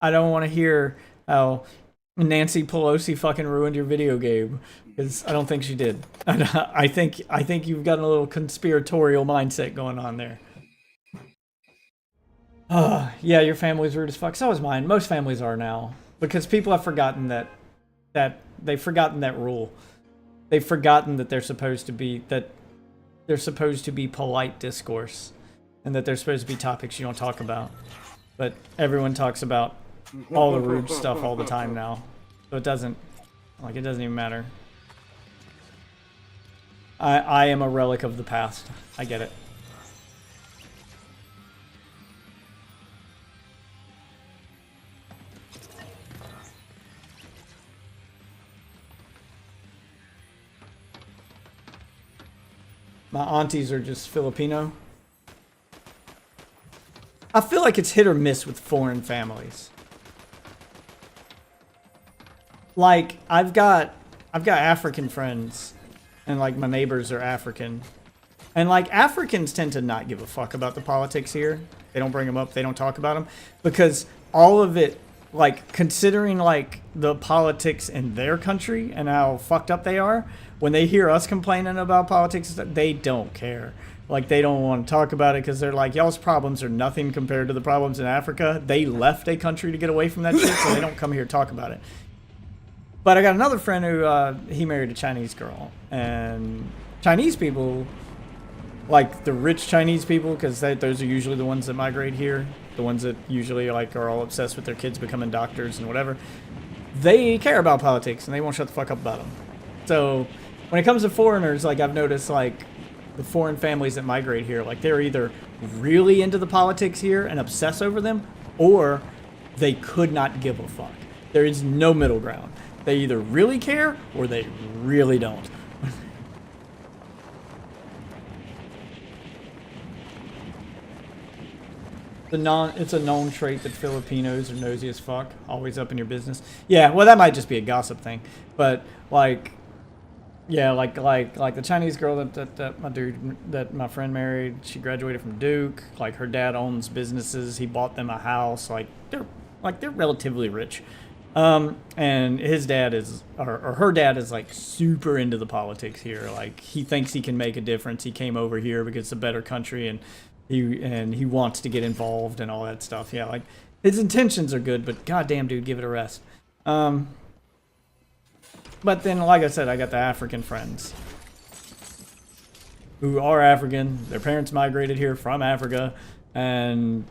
I don't want to hear how Nancy Pelosi fucking ruined your video game, because I don't think she did. I think you've got a little conspiratorial mindset going on there. Yeah, your family's rude as fuck. So is mine. Most families are now, because people have forgotten that they've forgotten that rule. They've forgotten that they're supposed to be polite discourse. And that there's supposed to be topics you don't talk about. But everyone talks about all the rude stuff all the time now. So it doesn't even matter. I am a relic of the past. I get it. My aunties are just Filipino. I feel like it's hit or miss with foreign families. I've got African friends, and my neighbors are African. And Africans tend to not give a fuck about the politics here. They don't bring them up, they don't talk about them, because all of it like considering like the politics in their country and how fucked up they are, when they hear us complaining about politics, they don't care. Like, they don't want to talk about it because they're like, y'all's problems are nothing compared to the problems in Africa. They left a country to get away from that shit, so they don't come here to talk about it. But I got another friend who, he married a Chinese girl. And Chinese people, like the rich Chinese people, because those are usually the ones that migrate here. The ones that usually like are all obsessed with their kids becoming doctors and whatever. They care about politics, and they won't shut the fuck up about them. So when it comes to foreigners, like I've noticed, like, the foreign families that migrate here, like they're either really into the politics here and obsess over them, or they could not give a fuck. There is no middle ground. They either really care or they really don't. It's a known trait that Filipinos are nosy as fuck, always up in your business. Yeah, well, that might just be a gossip thing, but like, yeah, like the Chinese girl that my friend married, she graduated from Duke. Like, her dad owns businesses. He bought them a house. Like they're relatively rich. And his dad is, or her dad is like super into the politics here. Like, he thinks he can make a difference. He came over here because it's a better country, and he wants to get involved and all that stuff. Yeah, like his intentions are good, but goddamn, dude, give it a rest. But then, like I said, I got the African friends who are African. Their parents migrated here from Africa, and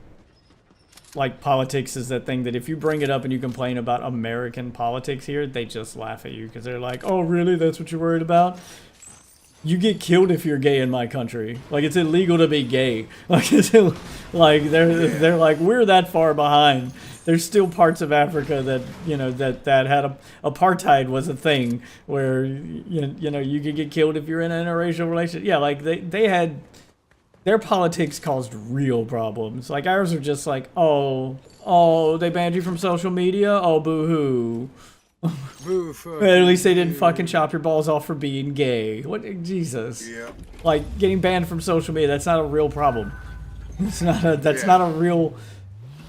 like, politics is that thing that if you bring it up and you complain about American politics here, they just laugh at you because they're like, "Oh, really? That's what you're worried about? You get killed if you're gay in my country. Like, it's illegal to be gay." Like, they're like, we're that far behind. There's still parts of Africa that, you know, that had apartheid was a thing where, you know, you could get killed if you're in an interracial relationship. Yeah, like they had, their politics caused real problems. Like, ours are just like, oh, they banned you from social media? Oh, boo-hoo. At least they didn't fucking chop your balls off for being gay. What, Jesus. Yeah. Like, getting banned from social media, that's not a real problem. That's not a real,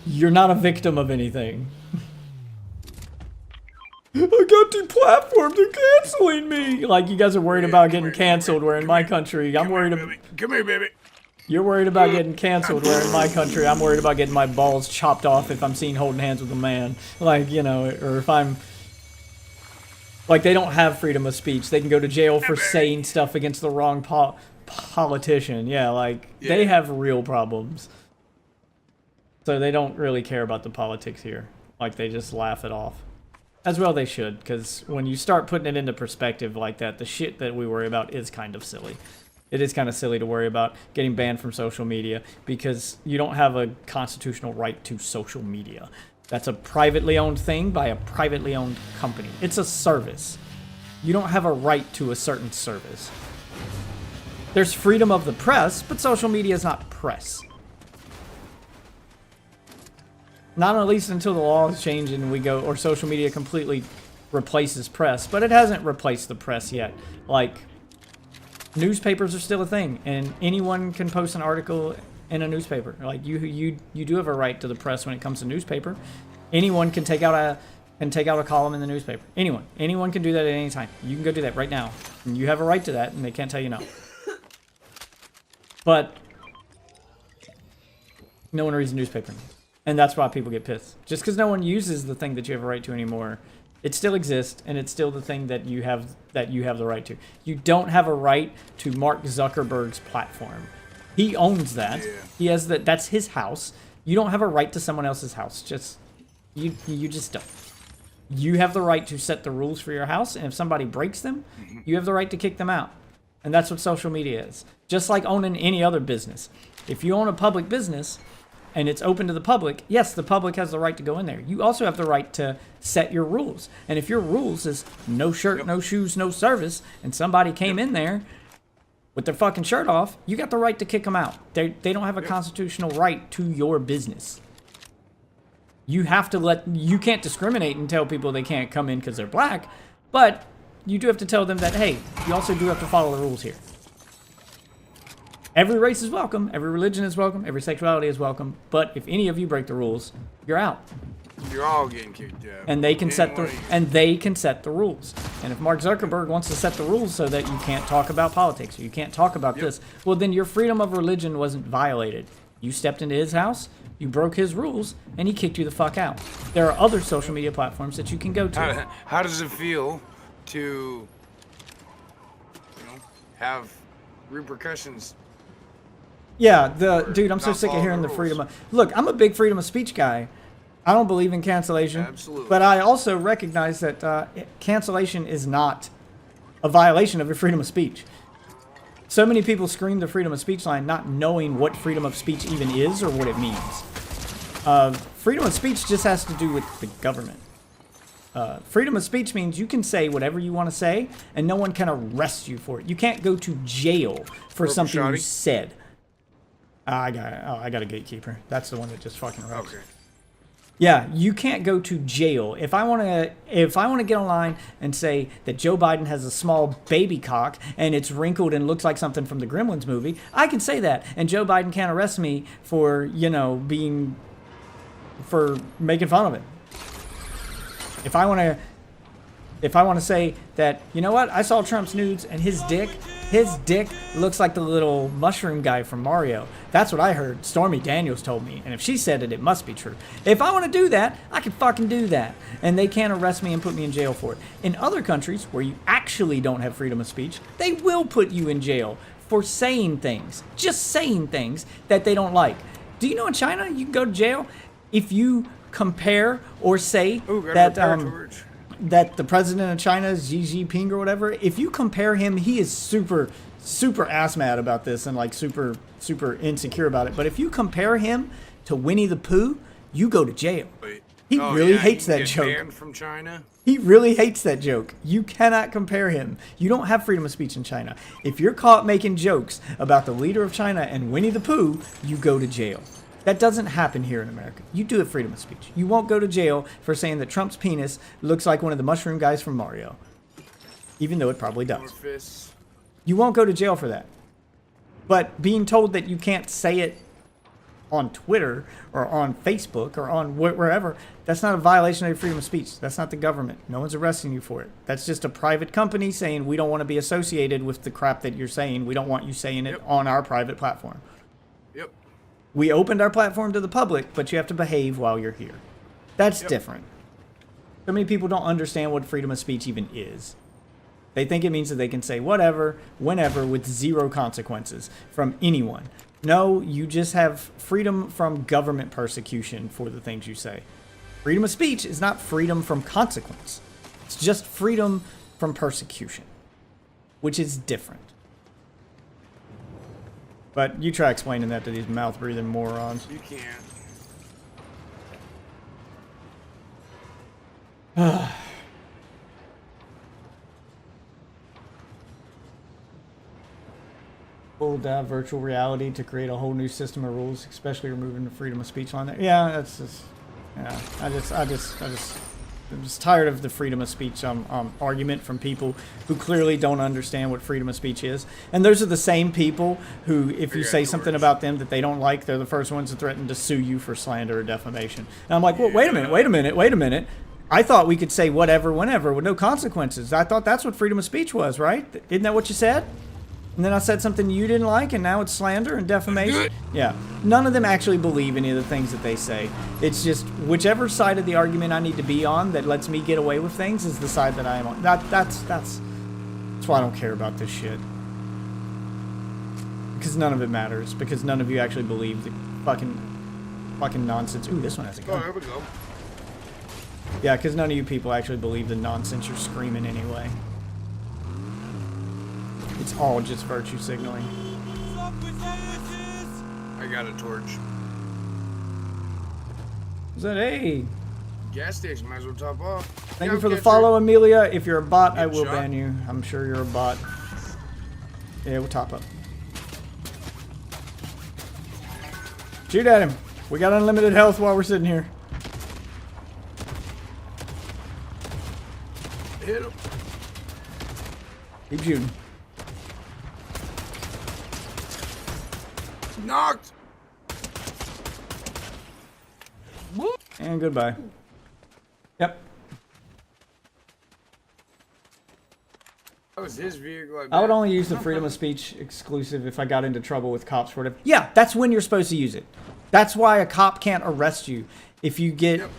you're not a victim of anything. I got deplatformed, they're canceling me. Like, you guys are worried about getting canceled, where in my country, I'm worried about... Come here, baby. You're worried about getting canceled, where in my country, I'm worried about getting my balls chopped off if I'm seen holding hands with a man. Like, you know, or if I'm... Like, they don't have freedom of speech. They can go to jail for saying stuff against the wrong politician. Yeah, like, they have real problems. So they don't really care about the politics here. Like, they just laugh it off. As well they should, because when you start putting it into perspective like that, the shit that we worry about is kind of silly. It is kind of silly to worry about getting banned from social media because you don't have a constitutional right to social media. That's a privately owned thing by a privately owned company. It's a service. You don't have a right to a certain service. There's freedom of the press, but social media is not press. Not at least until the laws change and we go, or social media completely replaces press, but it hasn't replaced the press yet. Like, newspapers are still a thing, and anyone can post an article in a newspaper. Like, you do have a right to the press when it comes to newspaper. Anyone can take out a column in the newspaper. Anyone can do that at any time. You can go do that right now, and you have a right to that, and they can't tell you no. But no one reads a newspaper, and that's why people get pissed. Just because no one uses the thing that you have a right to anymore, it still exists, and it's still the thing that you have the right to. You don't have a right to Mark Zuckerberg's platform. He owns that. Yeah. He has that. That's his house. You don't have a right to someone else's house. You just don't. You have the right to set the rules for your house, and if somebody breaks them, you have the right to kick them out. And that's what social media is. Just like owning any other business. If you own a public business and it's open to the public, yes, the public has the right to go in there. You also have the right to set your rules. And if your rules is no shirt, no shoes, no service, and somebody came in there with their fucking shirt off, you got the right to kick them out. They don't have a constitutional right to your business. You have to you can't discriminate and tell people they can't come in because they're black, but you do have to tell them that, hey, you also do have to follow the rules here. Every race is welcome, every religion is welcome, every sexuality is welcome, but if any of you break the rules, you're out. You're all getting kicked out. And they can set Anyone the of you. and they can set the rules. And if Mark Zuckerberg wants to set the rules so that you can't talk about politics or you can't talk about this, well then your freedom of religion wasn't violated. You stepped into his house, you broke his rules, and he kicked you the fuck out. There are other social media platforms that you can go to. How does it feel to, you know, have repercussions? Yeah, dude, I'm so not sick of following hearing the the rules. freedom of... Look, I'm a big freedom of speech guy. I don't believe in cancellation. Absolutely. But I also recognize that cancellation is not a violation of your freedom of speech. So many people scream the freedom of speech line not knowing what freedom of speech even is or what it means. Freedom of speech just has to do with the government. Freedom of speech means you can say whatever you want to say and no one can arrest you for it. You can't go to jail for something you shoddy? said. I got a gatekeeper. That's the one that just fucking wrecks. Okay. Yeah, you can't go to jail. If I want to get online and say that Joe Biden has a small baby cock and it's wrinkled and looks like something from the Gremlins movie, I can say that, and Joe Biden can't arrest me for, you know, for making fun of it. If I want to say that, you know what, I saw Trump's nudes and his dick looks like the little mushroom guy from Mario. That's what I heard. Stormy Daniels told me. And if she said it, it must be true. If I want to do that, I can fucking do that. And they can't arrest me and put me in jail for it. In other countries where you actually don't have freedom of speech, they will put you in jail for saying things. Just saying things that they don't like. Do you know in China you can go to jail if you compare or say that that the president of China is Xi Jinping or whatever, if you compare him, he is super ass mad about this and like super insecure about it. But if you compare him to Winnie the Pooh, you go to jail. He really hates that joke. Banned from China? He really hates that joke. You cannot compare him. You don't have freedom of speech in China. If you're caught making jokes about the leader of China and Winnie the Pooh, you go to jail. That doesn't happen here in America. You do have freedom of speech. You won't go to jail for saying that Trump's penis looks like one of the mushroom guys from Mario. Even though it probably does. You won't go to jail for that. But being told that you can't say it on Twitter or on Facebook or on wherever, that's not a violation of your freedom of speech. That's not the government. No one's arresting you for it. That's just a private company saying we don't want to be associated with the crap that you're saying. We don't want you saying it on our private platform. Yep. We opened our platform to the public, but you have to behave while you're here. That's different. So many people don't understand what freedom of speech even is. They think it means that they can say whatever, whenever, with zero consequences from anyone. No, you just have freedom from government persecution for the things you say. Freedom of speech is not freedom from consequence. It's just freedom from persecution, which is different. But you try explaining that to these mouth-breathing morons. You can't. Full dive virtual reality to create a whole new system of rules, especially removing the freedom of speech line there. Yeah, that's just, yeah. I'm just tired of the freedom of speech argument from people who clearly don't understand what freedom of speech is. And those are the same people who, if you say something about them that they don't like, they're the first ones to threaten to sue you for slander or defamation. And I'm like, well, wait a minute. I thought we could say whatever, whenever, with no consequences. I thought that's what freedom of speech was, right? Isn't that what you said? And then I said something you didn't like, and now it's slander and defamation? Yeah. None of them actually believe any of the things that they say. It's just whichever side of the argument I need to be on that lets me get away with things is the side that I am on. That's why I don't care about this shit. Because none of it matters. Because none of you actually believe the fucking nonsense. Ooh, this one has a gun. Oh, there we go. Yeah, because none of you people actually believe the nonsense you're screaming anyway. It's all just virtue signaling. I got a torch. Is that hey? Gas station, might as well top off. Thank you for the follow, Amelia. If you're a bot, I will ban you. I'm sure you're a bot. Yeah, we'll top up. Shoot at him. We got unlimited health while we're sitting here. Hit him. Keep shooting. Knocked. And goodbye. Yep. That was his vehicle. I would only use the freedom of speech exclusive if I got into trouble with cops for whatever. Yeah, that's when you're supposed to use it. That's why a cop can't arrest you. If you get,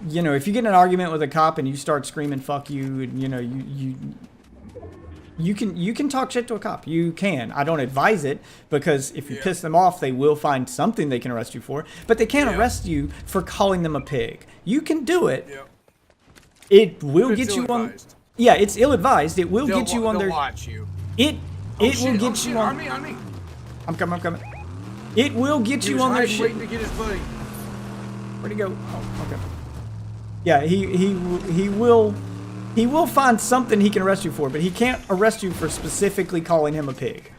you know, if you get in an argument with a cop and you start screaming "fuck you," and you know, you can talk shit to a cop. You can. I don't advise it because if you piss them off, they will find something they can arrest you for. But they can't arrest you for calling them a pig. You can do it. It will get you on. Yeah, it's ill-advised. It will get you on their. Watch you. It will get you on. On me. I'm coming. It will get you on their shit. Waiting to get his buddy. Where'd he go? Oh, okay. Yeah, he will find something he can arrest you for, but he can't arrest you for specifically calling him a pig.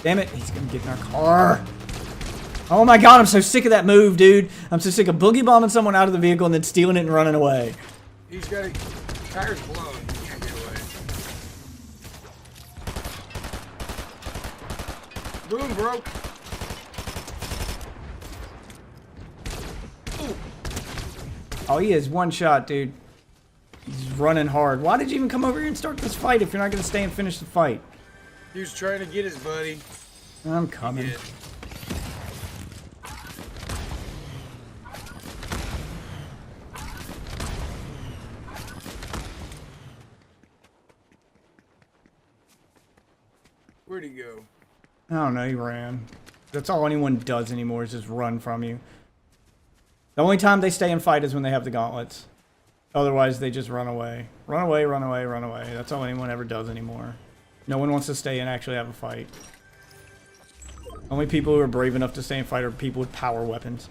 Damn it, he's gonna get in our car. Oh my god, I'm so sick of that move, dude. I'm so sick of boogie bombing someone out of the vehicle and then stealing it and running away. He's got a tires blown. He can't get away. Boom, broke. Oh, he is one shot, dude. He's running hard. Why did you even come over here and start this fight if you're not going to stay and finish the fight? He was trying to get his buddy. I'm coming. Where'd he go? I don't know, he ran. That's all anyone does anymore is just run from you. The only time they stay and fight is when they have the gauntlets. Otherwise, they just run away. Run away, run away, run away. That's all anyone ever does anymore. No one wants to stay and actually have a fight. Only people who are brave enough to stay and fight are people with power weapons.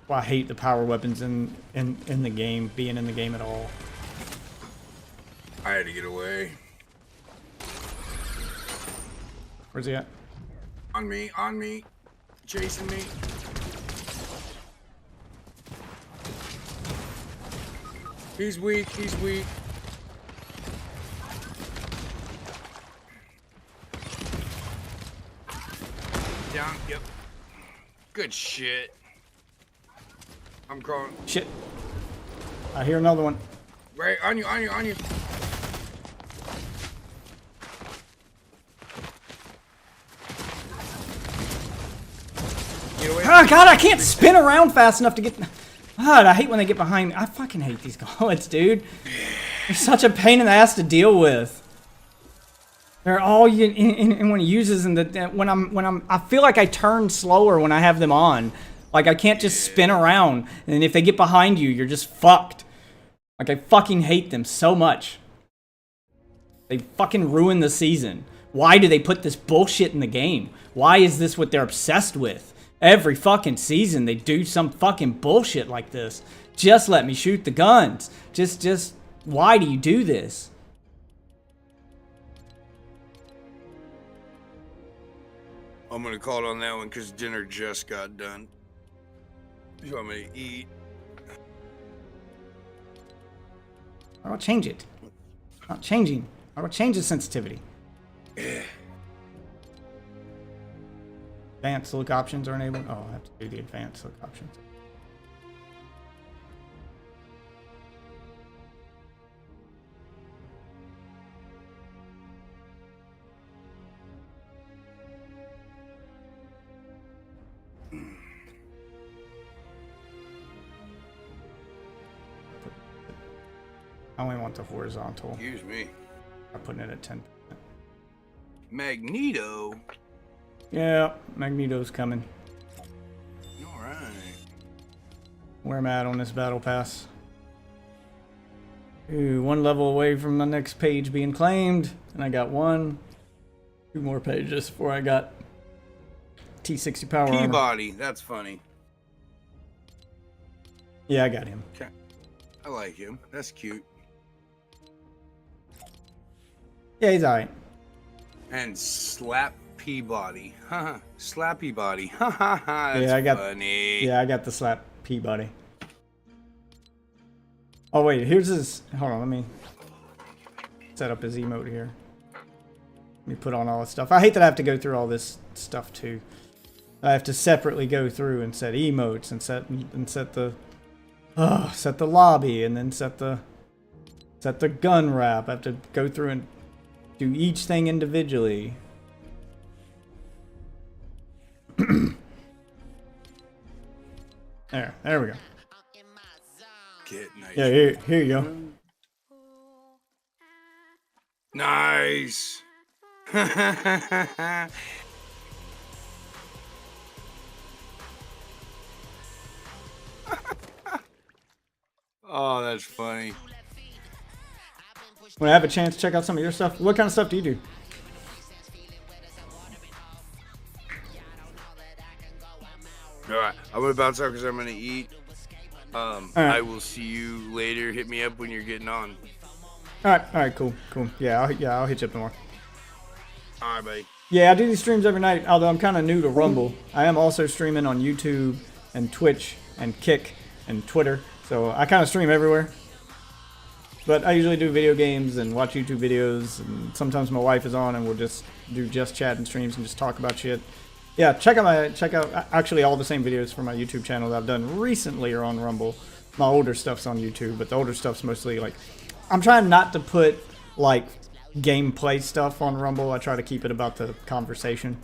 Well, I hate the power weapons in the game, being in the game at all. I had to get away. Where's he at? On me. Chasing me. He's weak. Down, yep. Good shit. I'm crawling. Shit. I hear another one. Right, on you. Oh god, I can't spin around fast enough to get... God, I hate when they get behind me. I fucking hate these gauntlets, dude. They're such a pain in the ass to deal with. They're all anyone uses, and I feel like I turn slower when I have them on. Like I can't just spin around, and if they get behind you, you're just fucked. Like I fucking hate them so much. They fucking ruin the season. Why do they put this bullshit in the game? Why is this what they're obsessed with? Every fucking season they do some fucking bullshit like this. Just let me shoot the guns. Just why do you do this? I'm gonna call it on that one because dinner just got done. You want me to eat? How do I change it? Not changing. How do I change the sensitivity? Advanced look options are enabled. Oh, I have to do the advanced look options. I only want the horizontal. Excuse me. I'm putting it at 10%. Magneto. Yeah, Magneto's coming. Alright. Where am I at on this battle pass? Ooh, one level away from the next page being claimed. And I got 2 more pages before I got T60 power armor. Peabody, that's funny. Yeah, I got him. Okay. I like him. That's cute. Yeah, he's alright. And Slap Peabody. Haha. Slappy body. Haha. That's Yeah, I got funny. Yeah, I got the slap Peabody. Oh wait, here's his. Hold on, let me set up his emote here. Let me put on all this stuff. I hate that I have to go through all this stuff too. I have to separately go through and set emotes and set the set the lobby and then set the gun wrap. I have to go through and do each thing individually. There we go. Yeah, here you go. Nice. Oh, that's funny. When I have a chance to check out some of your stuff, what kind of stuff do you do? All right, I'm gonna bounce out because I'm gonna eat. right. I will see you later. Hit me up when you're getting on. All right, cool. Yeah, I'll hit you up more. All right, buddy. Yeah, I do these streams every night, although I'm kind of new to Rumble. I am also streaming on YouTube and Twitch and Kick and Twitter, so I kind of stream everywhere. But I usually do video games and watch YouTube videos, and sometimes my wife is on and we'll just do just chat and streams and just talk about shit. Yeah, check out actually all the same videos from my YouTube channel that I've done recently are on Rumble. My older stuff's on YouTube, but the older stuff's mostly like, I'm trying not to put like gameplay stuff on Rumble. I try to keep it about the conversation.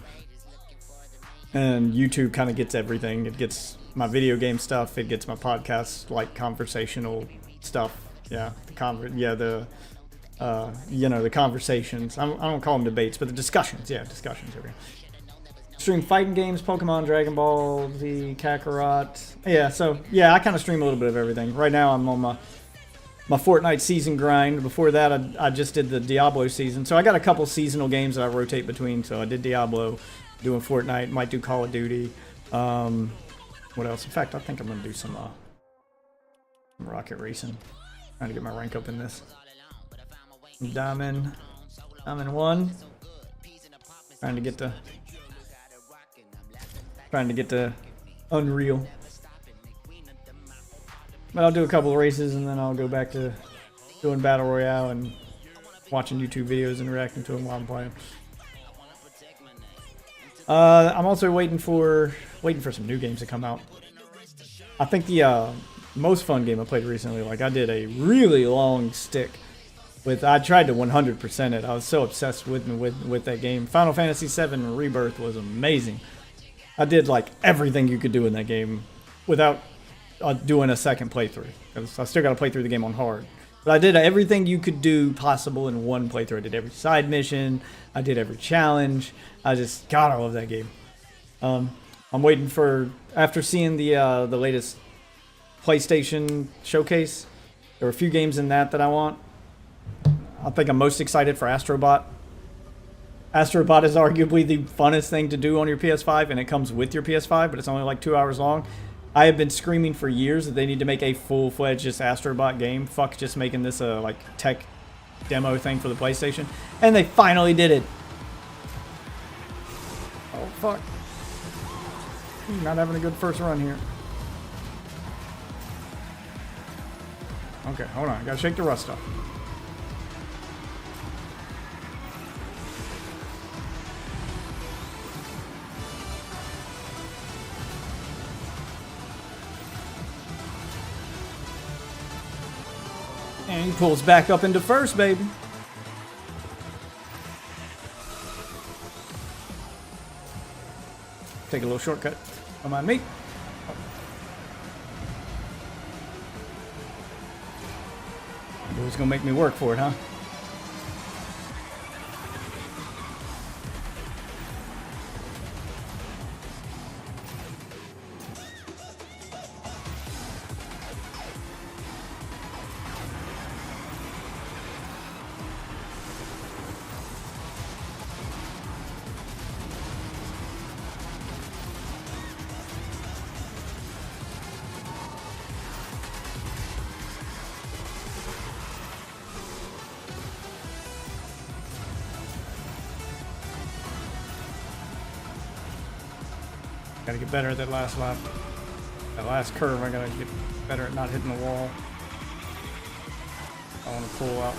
And YouTube kind of gets everything. It gets my video game stuff. It gets my podcast, like conversational stuff. Yeah, the conversations. I don't call them debates, but the discussions. Yeah, discussions. Over here. Stream fighting games, Pokemon, Dragon Ball Z, Kakarot. Yeah, so yeah, I kind of stream a little bit of everything. Right now, I'm on my Fortnite season grind. Before that, I just did the Diablo season. So I got a couple seasonal games that I rotate between. So I did Diablo, doing Fortnite, might do Call of Duty. What else? In fact, I think I'm gonna do some rocket racing. Trying to get my rank up in this. Diamond 1. Trying to get to Unreal. But I'll do a couple of races and then I'll go back to doing Battle Royale and watching YouTube videos and reacting to them while I'm playing. I'm also waiting for some new games to come out. I think the most fun game I played recently, like I did a really long stick with, I tried to 100% it. I was so obsessed with that game. Final Fantasy VII Rebirth was amazing. I did like everything you could do in that game without doing a second playthrough. Because I still got to play through the game on hard. But I did everything you could do possible in one playthrough. I did every side mission. I did every challenge. God, I love that game. I'm waiting for, after seeing the latest PlayStation showcase, there were a few games in that I want. I think I'm most excited for Astrobot. Astrobot is arguably the funnest thing to do on your PS5, and it comes with your PS5, but it's only like 2 hours long. I have been screaming for years that they need to make a full-fledged just Astrobot game. Fuck just making this a like tech demo thing for the PlayStation. And they finally did it. Oh, fuck. Not having a good first run here. Okay, hold on. I gotta shake the rust off. And he pulls back up into first, baby. Take a little shortcut. Come on, me. Who's gonna make me work for it, huh? Gotta get better at that last lap. That last curve, I gotta get better at not hitting the wall. I want to pull out.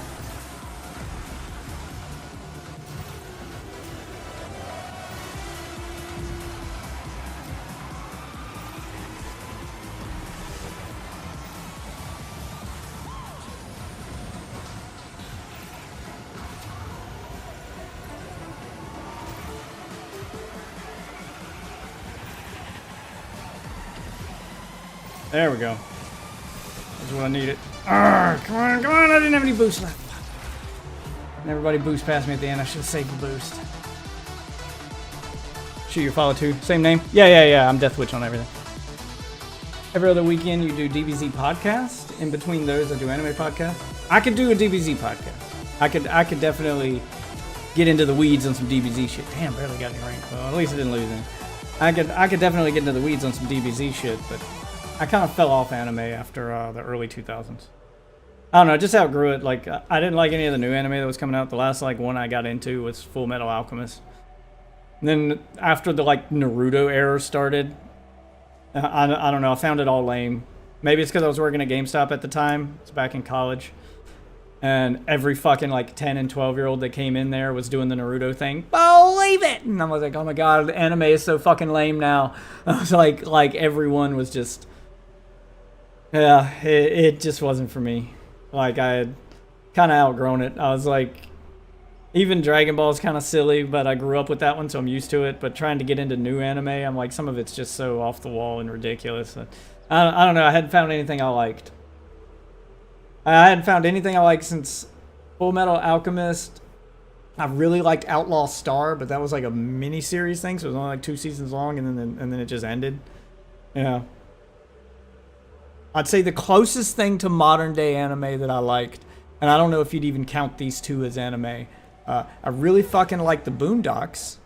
There we go. That's what I needed. Arrgh, come on, come on. I didn't have any boost left. And everybody boost past me at the end. I should have saved the boost. Shoot your follow too. Same name? Yeah. I'm Deathwitch on everything. Every other weekend you do DBZ podcast. In between those, I do anime podcast. I could do a DBZ podcast. I could definitely get into the weeds on some DBZ shit. Damn, barely got any rank. Well, at least I didn't lose any. I could definitely get into the weeds on some DBZ shit, but I kind of fell off anime after the early 2000s. I don't know, just outgrew it. Like, I didn't like any of the new anime that was coming out. The last like one I got into was Full Metal Alchemist. And then after the like Naruto era started, I don't know, I found it all lame. Maybe it's because I was working at GameStop at the time. It's back in college. And every fucking like 10 and 12-year-old that came in there was doing the Naruto thing. Believe it! And I was like, oh my god, anime is so fucking lame now. I was like everyone was just... Yeah, it just wasn't for me. Like, I had kind of outgrown it. I was like... Even Dragon Ball is kind of silly, but I grew up with that one, so I'm used to it. But trying to get into new anime, I'm like, some of it's just so off the wall and ridiculous. I don't know, I hadn't found anything I liked. I hadn't found anything I liked since Full Metal Alchemist. I really liked Outlaw Star, but that was like a mini-series thing, so it was only like 2 seasons long, and then it just ended. Yeah. I'd say the closest thing to modern-day anime that I liked, and I don't know if you'd even count these two as anime, I really fucking like the Boondocks,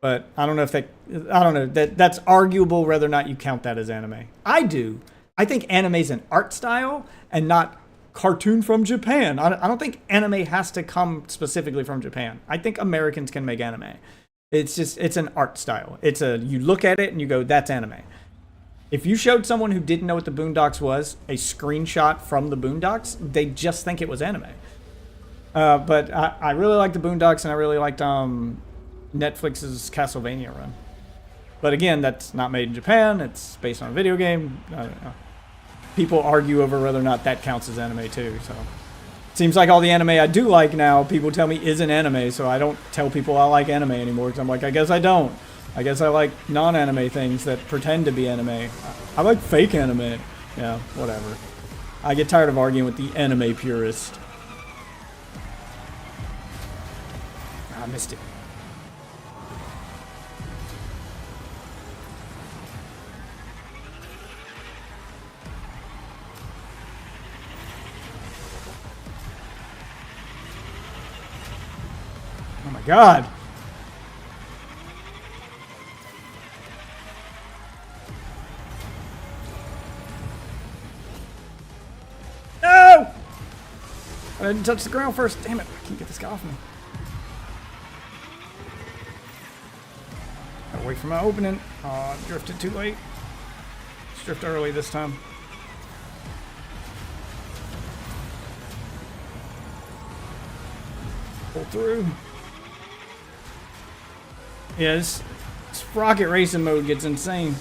but I don't know if that's arguable whether or not you count that as anime. I do. I think anime's an art style and not cartoon from Japan. I don't think anime has to come specifically from Japan. I think Americans can make anime. It's an art style. You look at it and you go, that's anime. If you showed someone who didn't know what the Boondocks was a screenshot from the Boondocks, they'd just think it was anime. But I really liked the Boondocks, and I really liked Netflix's Castlevania run. But again, that's not made in Japan. It's based on a video game. I don't know. People argue over whether or not that counts as anime too. So seems like all the anime I do like now, people tell me isn't anime. So I don't tell people I like anime anymore because I'm like, I guess I don't. I guess I like non-anime things that pretend to be anime. I like fake anime. Yeah, whatever. I get tired of arguing with the anime purist. I missed it. Oh my god. No! I didn't touch the ground first. Damn it. I can't get this guy off me. Gotta wait for my opening. Drifted too late. Let's drift early this time. Pull through. Yeah, this rocket racing mode gets insane.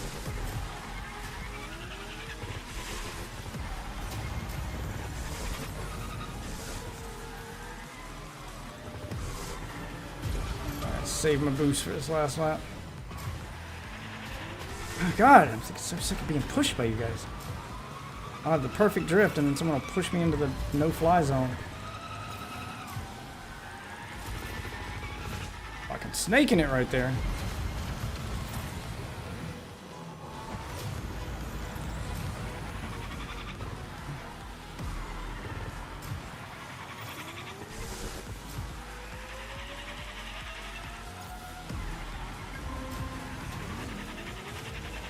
Alright, save my boost for this last lap. Oh god, I'm so sick of being pushed by you guys. I'll have the perfect drift and then someone will push me into the no-fly zone. Fucking snaking it right there.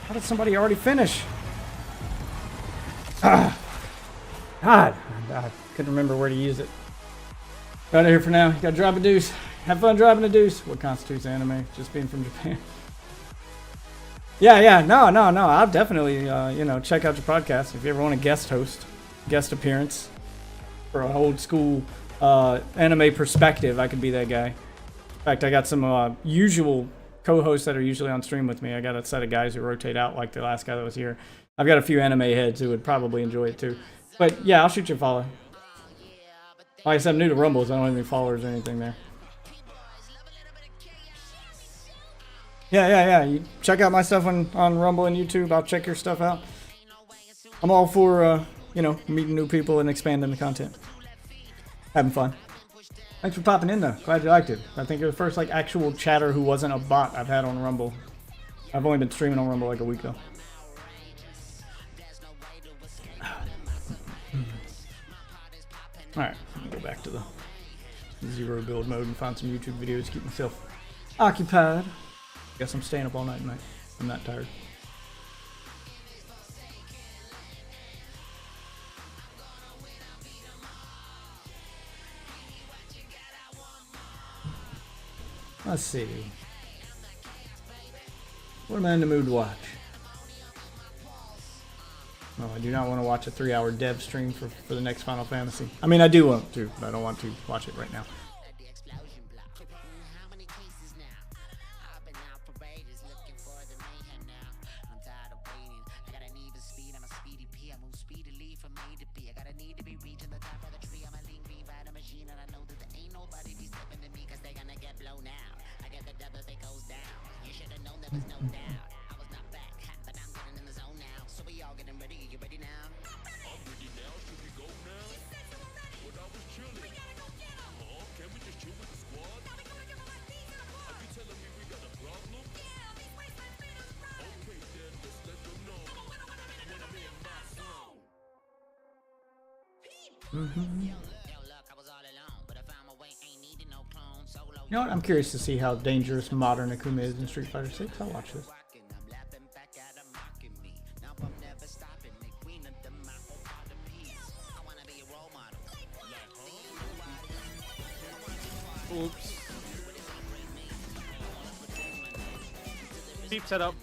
How did somebody already finish? God, I couldn't remember where to use it. Out of here for now. You gotta drop a deuce. Have fun dropping a deuce. What constitutes anime? Just being from Japan. Yeah. No. I'll definitely, check out your podcast if you ever want a guest appearance for an old school anime perspective. I could be that guy. In fact, I got some usual co-hosts that are usually on stream with me. I got a set of guys who rotate out like the last guy that was here. I've got a few anime heads who would probably enjoy it too. But yeah, I'll shoot you a follow. Like I said, I'm new to Rumble, so I don't have any followers or anything there. Yeah. You check out my stuff on Rumble and YouTube. I'll check your stuff out. I'm all for, you know, meeting new people and expanding the content. Having fun. Thanks for popping in, though. Glad you liked it. I think you're the first, like, actual chatter who wasn't a bot I've had on Rumble. I've only been streaming on Rumble like a week, though. Alright, let me go back to the zero build mode and find some YouTube videos to keep myself occupied. Guess I'm staying up all night tonight. I'm not tired. Let's see. What am I in the mood to watch? No, I do not want to watch a 3-hour dev stream for the next Final Fantasy. I mean, I do want to, but I don't want to watch it right now. You know what? I'm curious to see how dangerous modern Akuma is in Street Fighter 6. I'll watch this. Oops. Deep setup.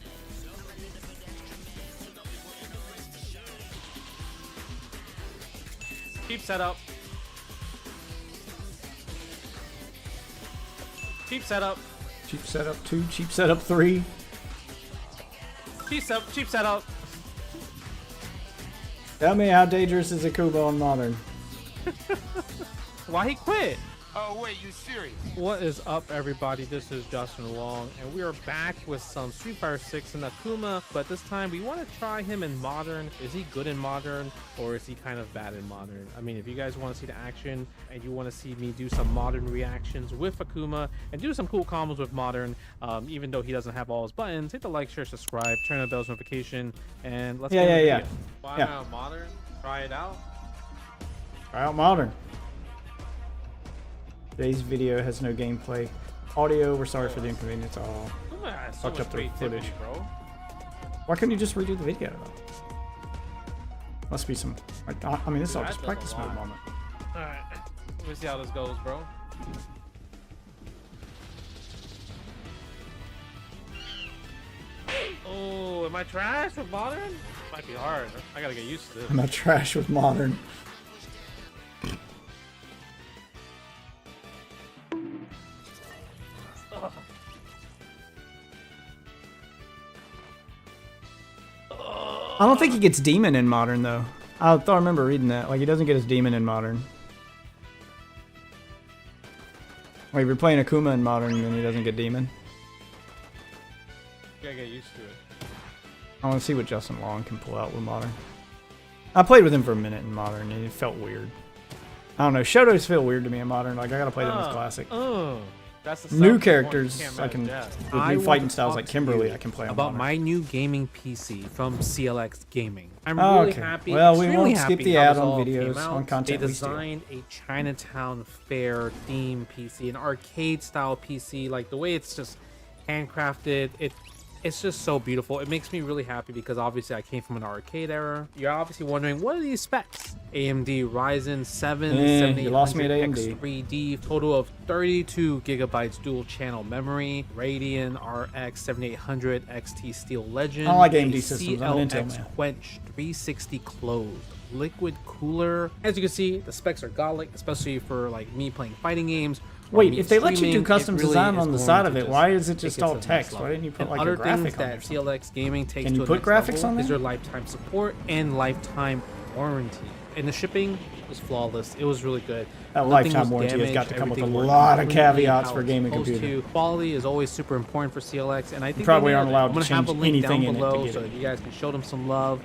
Cheap setup. Cheap setup. Cheap setup 2, cheap setup 3. Cheap setup. Tell me how dangerous is Akuma on modern. Why he quit? Oh wait, you serious? What is up, everybody? This is Justin Wong, and we are back with some Street Fighter 6 and Akuma, but this time we want to try him in modern. Is he good in modern, or is he kind of bad in modern? I mean, if you guys want to see the action and you want to see me do some modern reactions with Akuma and do some cool combos with modern, even though he doesn't have all his buttons, hit the like, share, subscribe, turn on the bell's notification, and let's get into the video. Wow, modern? Try it out. Try out modern. Today's video has no gameplay. Audio, we're sorry for the inconvenience. Oh, fucked up the footage. Bro. Why couldn't you just redo the video? Must be some. I mean, this is all just practice mode moment. Alright, let me see how this goes, bro. Oh, am I trash with modern? Might be hard. I gotta get used to this. I'm not trash with modern. I don't think he gets demon in modern though. I thought I remember reading that. Like he doesn't get his demon in modern. Like if you're playing Akuma in modern, then he doesn't get demon. You gotta get used to it. I want to see what Justin Long can pull out with modern. I played with him for a minute in modern and it felt weird. I don't know. Shotos feel weird to me in modern. Like I gotta play them as classic. That's the new characters I can, with new fighting styles like Kimberly, I can play on about modern. my new gaming PC from CLX Gaming. I'm really happy. Well, we won't happy skip the how this add-on all videos came out. on content They we steal. designed a Chinatown Fair theme PC, an arcade style PC. Like the way it's just handcrafted, it's just so beautiful. It makes me really happy because obviously I came from an arcade era. You're obviously wondering, what are these specs? AMD Ryzen 7 you lost me at AMD. X3D, total of 32 gigabytes dual channel memory, Radeon RX 7800 XT Steel Legend. I don't like AMD systems. I'm an Intel CLX man. Quench 360 closed. Liquid cooler. As you can see, the specs are godlike, especially for like me playing fighting games. Wait, if they let you do custom design on the side of it, why is it just all text? Why didn't you put like a graphic on that it? CLX Gaming takes Can you to put the next graphics level on is there? their lifetime support and lifetime warranty. And the shipping was flawless. It was really good. That Nothing lifetime was warranty has got damaged, to come with a everything worked lot of completely caveats how for it's gaming supposed computer. to. Quality is always super important for CLX, and I think probably they aren't nailed it. allowed I'm to gonna have a change link down anything in it to below get so it. that you guys can show them some love.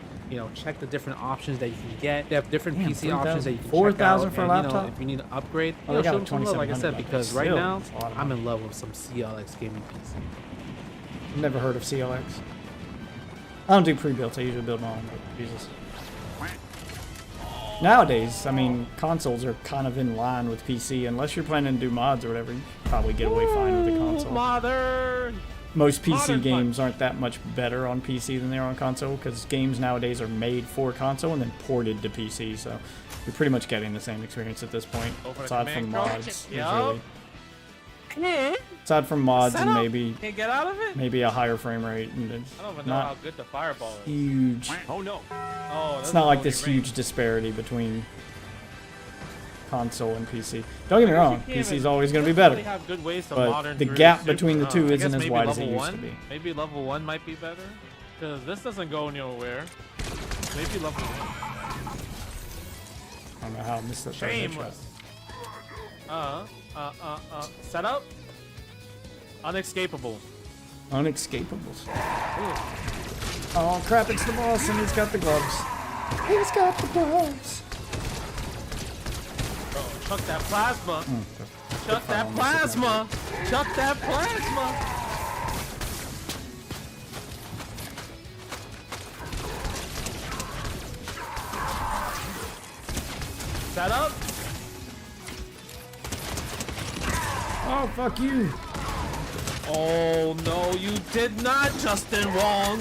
check the different options that you can get. They have different Damn, PC options that you can 4,000 check out. for a and, laptop? if you need to upgrade, Oh, they got show a them some love, like I 2700, said, but because right still, now it's a lot of I'm money. in love with some CLX gaming PC. Never heard of CLX. I don't do pre-builds. I usually build my own. But Jesus. Nowadays, I mean, consoles are kind of in line with PC. Unless you're planning to do mods or whatever, you probably get away fine with a console. Modern. Most PC Modern games aren't that much better on PC than they are on console, because games nowadays are made for console and then ported to PC. So you're pretty much getting the same experience at this point, aside from mods. Aside from mods and maybe Can't get out of it? maybe a higher frame rate. And it's I don't even know not how good the fireball is. huge. Oh no. Oh, It's not like this huge disparity between console and PC. Don't get me wrong, PC is always going to be better. Really have good ways to But modern the through gap Super, between the huh? two I isn't guess as maybe wide as it level used to one? be. Maybe level 1 might be better. Because this doesn't go nowhere. Maybe level 1. I don't know how I missed that. Shameless. Setup? Unescapable. Unescapables. Oh crap, it's the boss and he's got the gloves. He's got the gloves. Oh, chuck that plasma. Mm, Chuck that plasma. Chuck that plasma. Setup? Oh, fuck you. Oh, no, you did not, Justin Wong.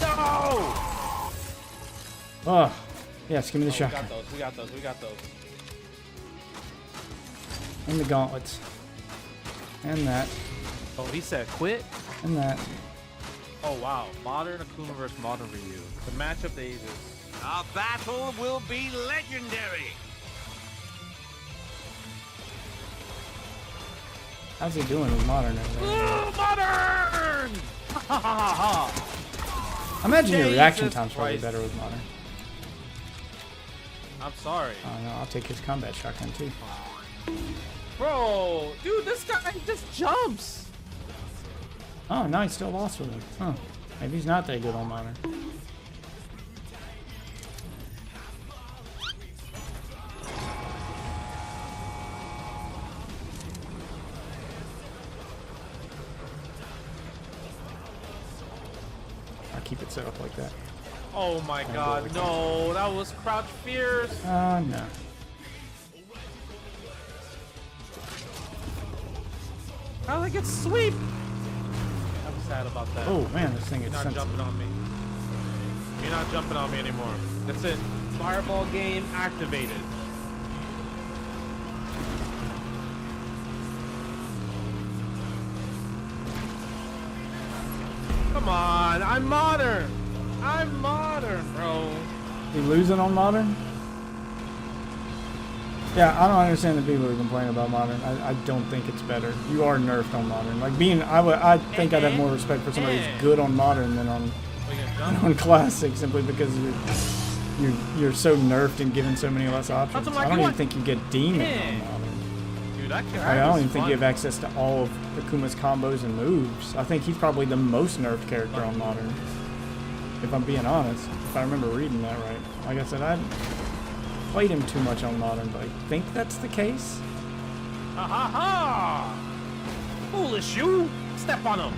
No! Oh, yes, give me the We shotgun. got those, we got those, we got those. And the gauntlets. And that. Oh, he said quit? And that. Oh, wow. Modern Akuma versus Modern Ryu. The matchup of the ages. Our battle will be legendary. How's he doing with modern? Modern! Ha ha ha ha! I imagine your reaction Jesus time's probably Christ. better with modern. I'm sorry. Oh no, I'll take his combat shotgun too. Bro, dude, this guy just jumps. Oh, no, he still lost with him. Huh. Maybe he's not that good on modern. I'll keep it set up like that. Oh my god, no, that was Crouch Fierce. Oh, no. How did I get sweep? I'm sad about that. Oh, man, this thing You're is not sensitive. jumping on me. You're not jumping on me anymore. That's it. Fireball game activated. Come on, I'm modern. I'm modern, bro. You losing on modern? Yeah, I don't understand the people who complain about modern. I don't think it's better. You are nerfed on modern. Like being, I think I'd have more respect for somebody who's good on modern than on classic, simply because you're so nerfed and given so many less options. I don't even think you get demon on modern. Dude, I I don't even think you have access to all of Akuma's combos and moves. I think he's probably the most nerfed character on modern. If I'm being honest, if I remember reading that right. Like I said, I played him too much on modern, but I think that's the case. Ha ha ha! Foolish you! Step on him!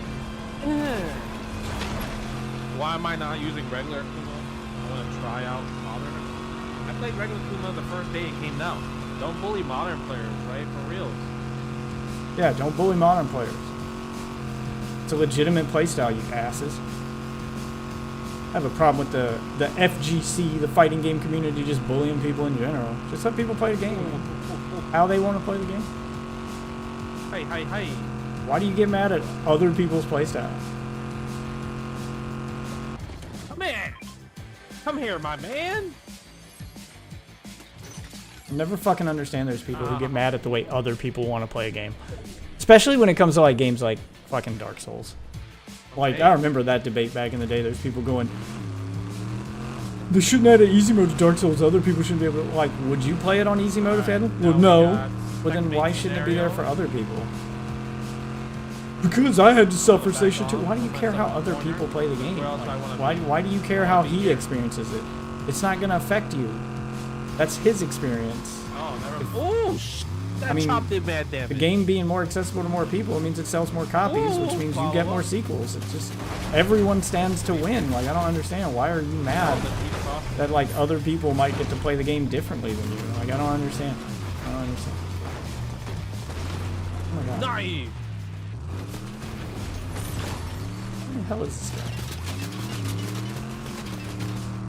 Why am I not using regular Akuma? I want to try out modern. I played regular Akuma the first day it came out. Don't bully modern players, right? For reals. Yeah, don't bully modern players. It's a legitimate playstyle, you asses. I have a problem with the FGC, the fighting game community, just bullying people in general. Just let people play the game how they want to play the game. Hey, hey, hey. Why do you get mad at other people's playstyles? Come here! Come here, my man! I never fucking understand those people who get mad at the way other people want to play a game. Especially when it comes to like games like fucking Dark Souls. Like, I remember that debate back in the day. There's people going, they shouldn't add an easy mode to Dark Souls. Other people shouldn't be able to. Like, would you play it on easy mode if you had it? Well, no. But then why shouldn't it be there for other people? Because I had to suffer station too. Why do you care how other people play the game? Like, why do you care how he experiences it? It's not gonna affect you. That's his experience. Oh, I mean, chopped it bad damage. the game being more accessible to more people, it means it sells more copies, which means you get more sequels. It's just everyone stands to win. Like, I don't understand. Why are you mad that like other people might get to play the game differently than you? Like, I don't understand. I don't understand. Oh my god. Naive. Who the hell is this guy?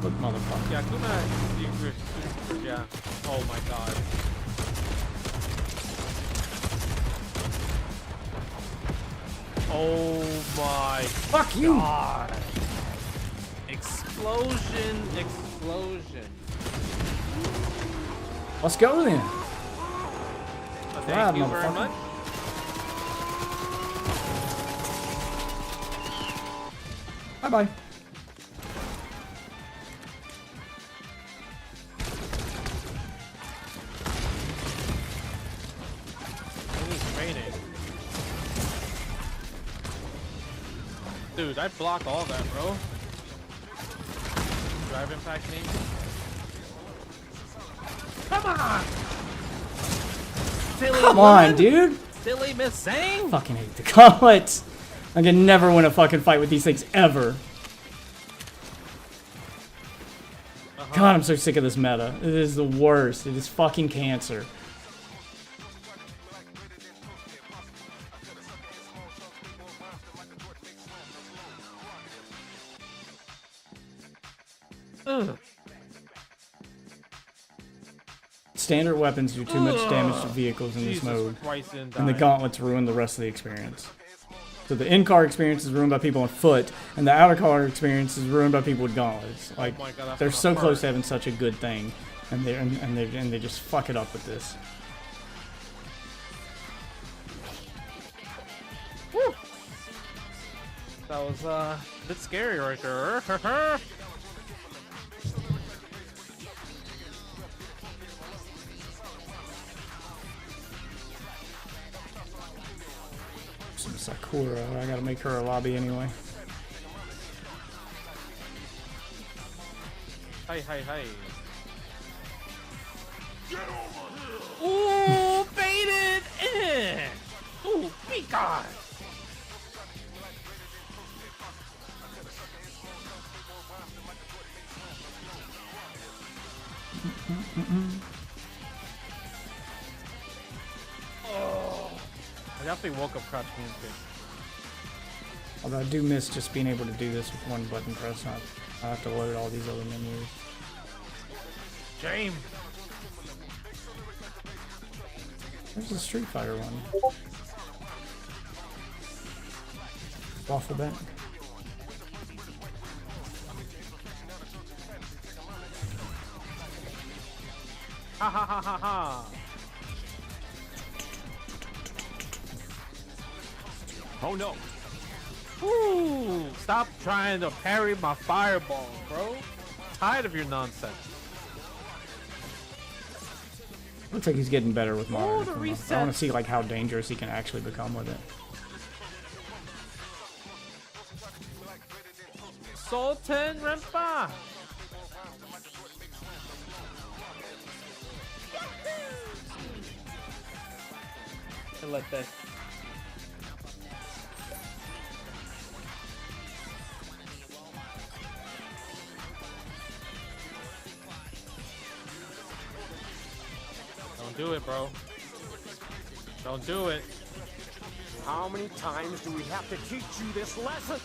Look, motherfucker. Yeah, Kuma. Yeah. Oh my god. Oh my. Fuck you. God. Explosion. Explosion. Let's go then. Thank God, you very motherfucker. much. Bye bye. He's raining. Dude, I block all that, bro. Drive impact me. Come on! Silly Come woman. on, dude. Silly Miss Sang. Fucking hate the gauntlets. I can never win a fucking fight with these things ever. God, I'm so sick of this meta. It is the worst. It is fucking cancer. Ugh. Standard weapons do too much damage to vehicles in this Jesus mode, Christ, and the dying. gauntlets ruin the rest of the experience. So the in-car experience is ruined by people on foot, and the outer-car experience is ruined by people with gauntlets. Like, my God, that's they're gonna so close hurt. to having such a good thing, and they just fuck it up with this. Woo. That was a bit scary right there. Some Sakura. I gotta make her a lobby anyway. Hi. Ooh, baited! Ooh, be gone! Oh, I definitely woke up crouch communication. Although I do miss just being able to do this with one button press. I have to load all these other menus. Shame. There's the Street Fighter one. Waffle Bank. Ha ha ha ha ha. Oh no. Ooh, stop trying to parry my fireball, bro. Tired of your nonsense. Looks like he's getting better with modern. the Pokemon. I reset. want to see like how dangerous he can actually become with it. Sultan Rempa. I like that. Don't do it, bro. Don't do it. How many times do we have to teach you this lesson?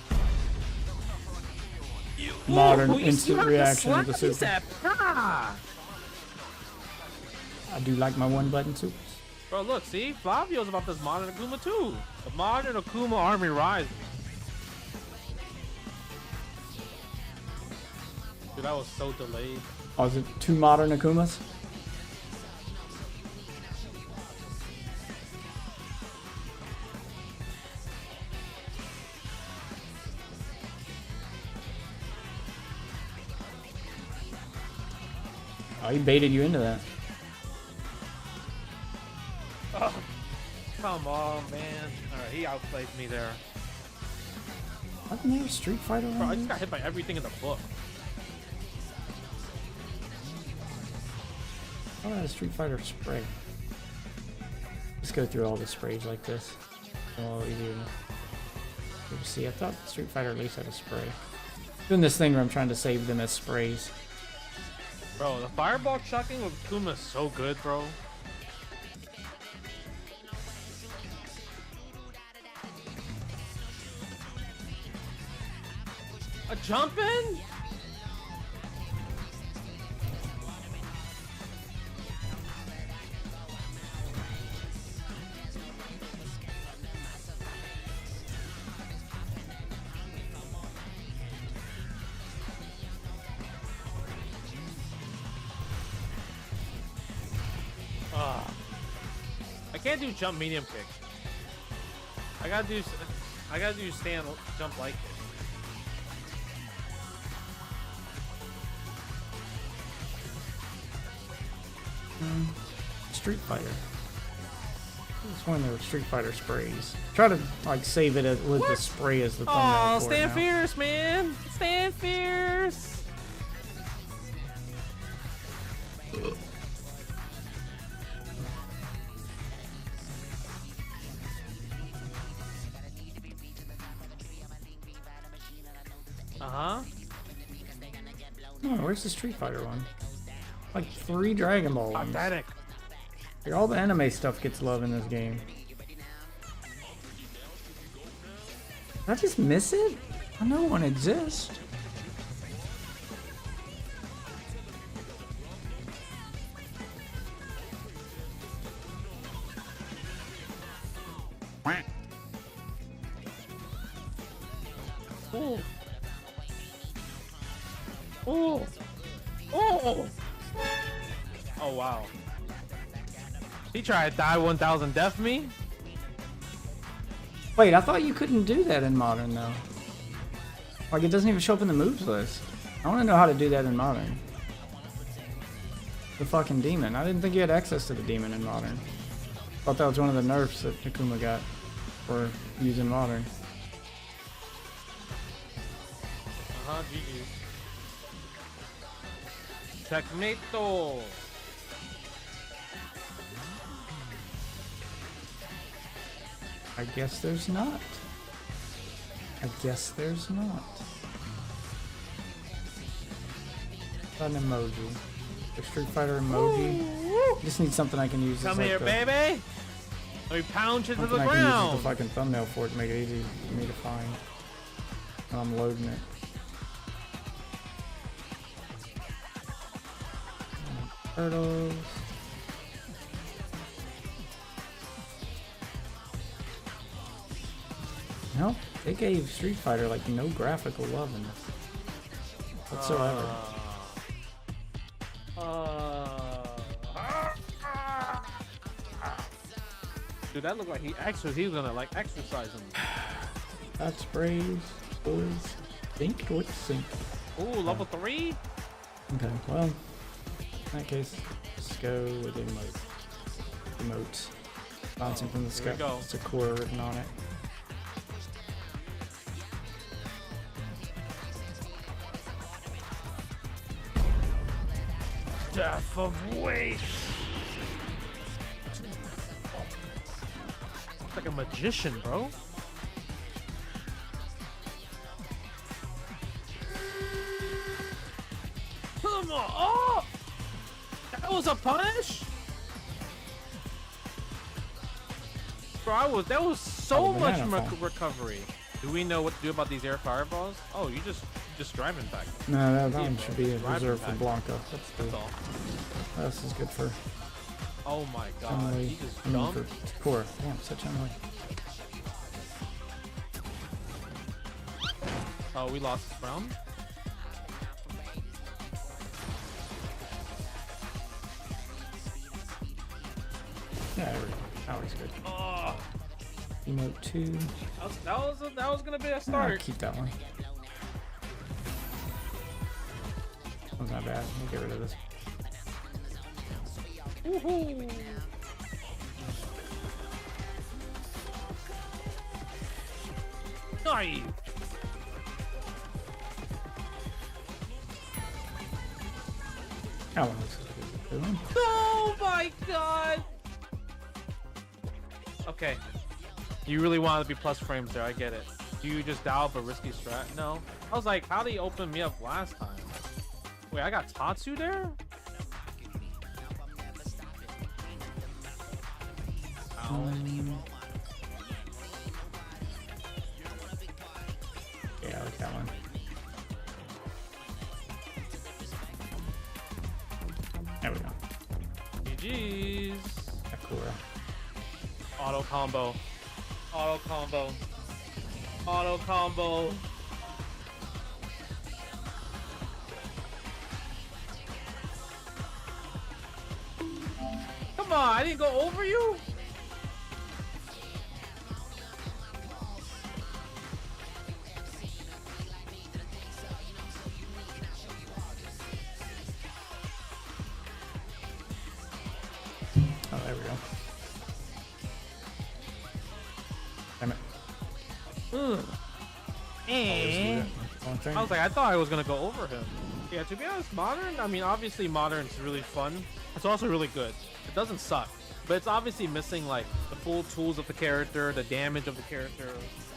Modern Ooh, you instant have to reaction with the slap super. that. Ah. I do like my one button supers. Bro, look, see? Flavio's about this modern Akuma too. The modern Akuma army rises. Dude, that was so delayed. Oh, is it two modern Akumas? Oh, he baited you into that. Oh, come on, man. All right. he outplayed me there. Wasn't there a Street Fighter Bro, I one? just got hit by everything in the book. Oh, a Street Fighter spray. Let's go through all the sprays like this. Oh, you see, I thought Street Fighter at least had a spray. Doing this thing where I'm trying to save them as sprays. Bro, the fireball chucking with Kuma is so good, bro. A jump in? I can't do jump medium kick. I gotta do stand jump light kick. Street Fighter. It's one of their Street Fighter sprays. Try to like save it with the spray as the thumbnail. Oh, for it stand now. fierce, man! Stand fierce! Uh-huh. Oh, where's the Street Fighter one? Like 3 Dragon Ball ones. Pathetic. Like, all the anime stuff gets love in this game. Did I just miss it? I know one exists. Ooh. Ooh. Ooh. Oh, wow. He tried to die 1000 death me? Wait, I thought you couldn't do that in Modern, though. Like, it doesn't even show up in the moves list. I want to know how to do that in Modern. The fucking demon. I didn't think you had access to the demon in Modern. Thought that was one of the nerfs that Akuma got for using Modern. Uh-huh, GG. Checkmate-o. I guess there's not. I guess there's not. An emoji. The Street Fighter emoji. Just need something I can use. Come as, here, like, baby. Let me pound you to the something I can use as ground. the fucking thumbnail for it to make it easy for me to find. When I'm loading it. Turtles. No, they gave Street Fighter like no graphical love in this whatsoever. Dude, that looked like he was gonna like exercise him. That sprays was think with sync. Ooh, level 3? Okay, well, in that case, let's go with emote. Emote. Bouncing from the here we sky. go. It's a core written on it. Death of waste. It's like a magician, bro. Come on! Oh! That was a punish? Bro, that was so Oh, much banana phone. recovery. Do we know what to do about these air fireballs? Oh, you just driving back. No, that Yeah, one bro, should be just driving reserved for back. Blanca. That's That's all. This is good for Oh my god, Emily. he just I mean, jumped. for core. Damn, such Emily. Oh, we lost this round. Yeah, that was good. Oh, Emote 2. that was gonna be a I'll start. keep that one. That was not bad. We'll get rid of this. Woohoo! Nice. How long is this doing? Oh my god. Okay. You really wanted to be plus frames there, I get it. Do you just dial up a risky strat? No. I was like, how did he open me up last time? Wait, I got Tatsu there? Yeah, I like that one. There we go. GG's. Sakura. Auto combo. Auto combo. Auto combo. Come on, I didn't go over you? Oh, there we go. Damn it. Ugh. I was like, I thought I was gonna go over him. Yeah, to be honest, modern, I mean, obviously modern's really fun. It's also really good. It doesn't suck, but it's obviously missing like the full tools of the character, the damage of the character,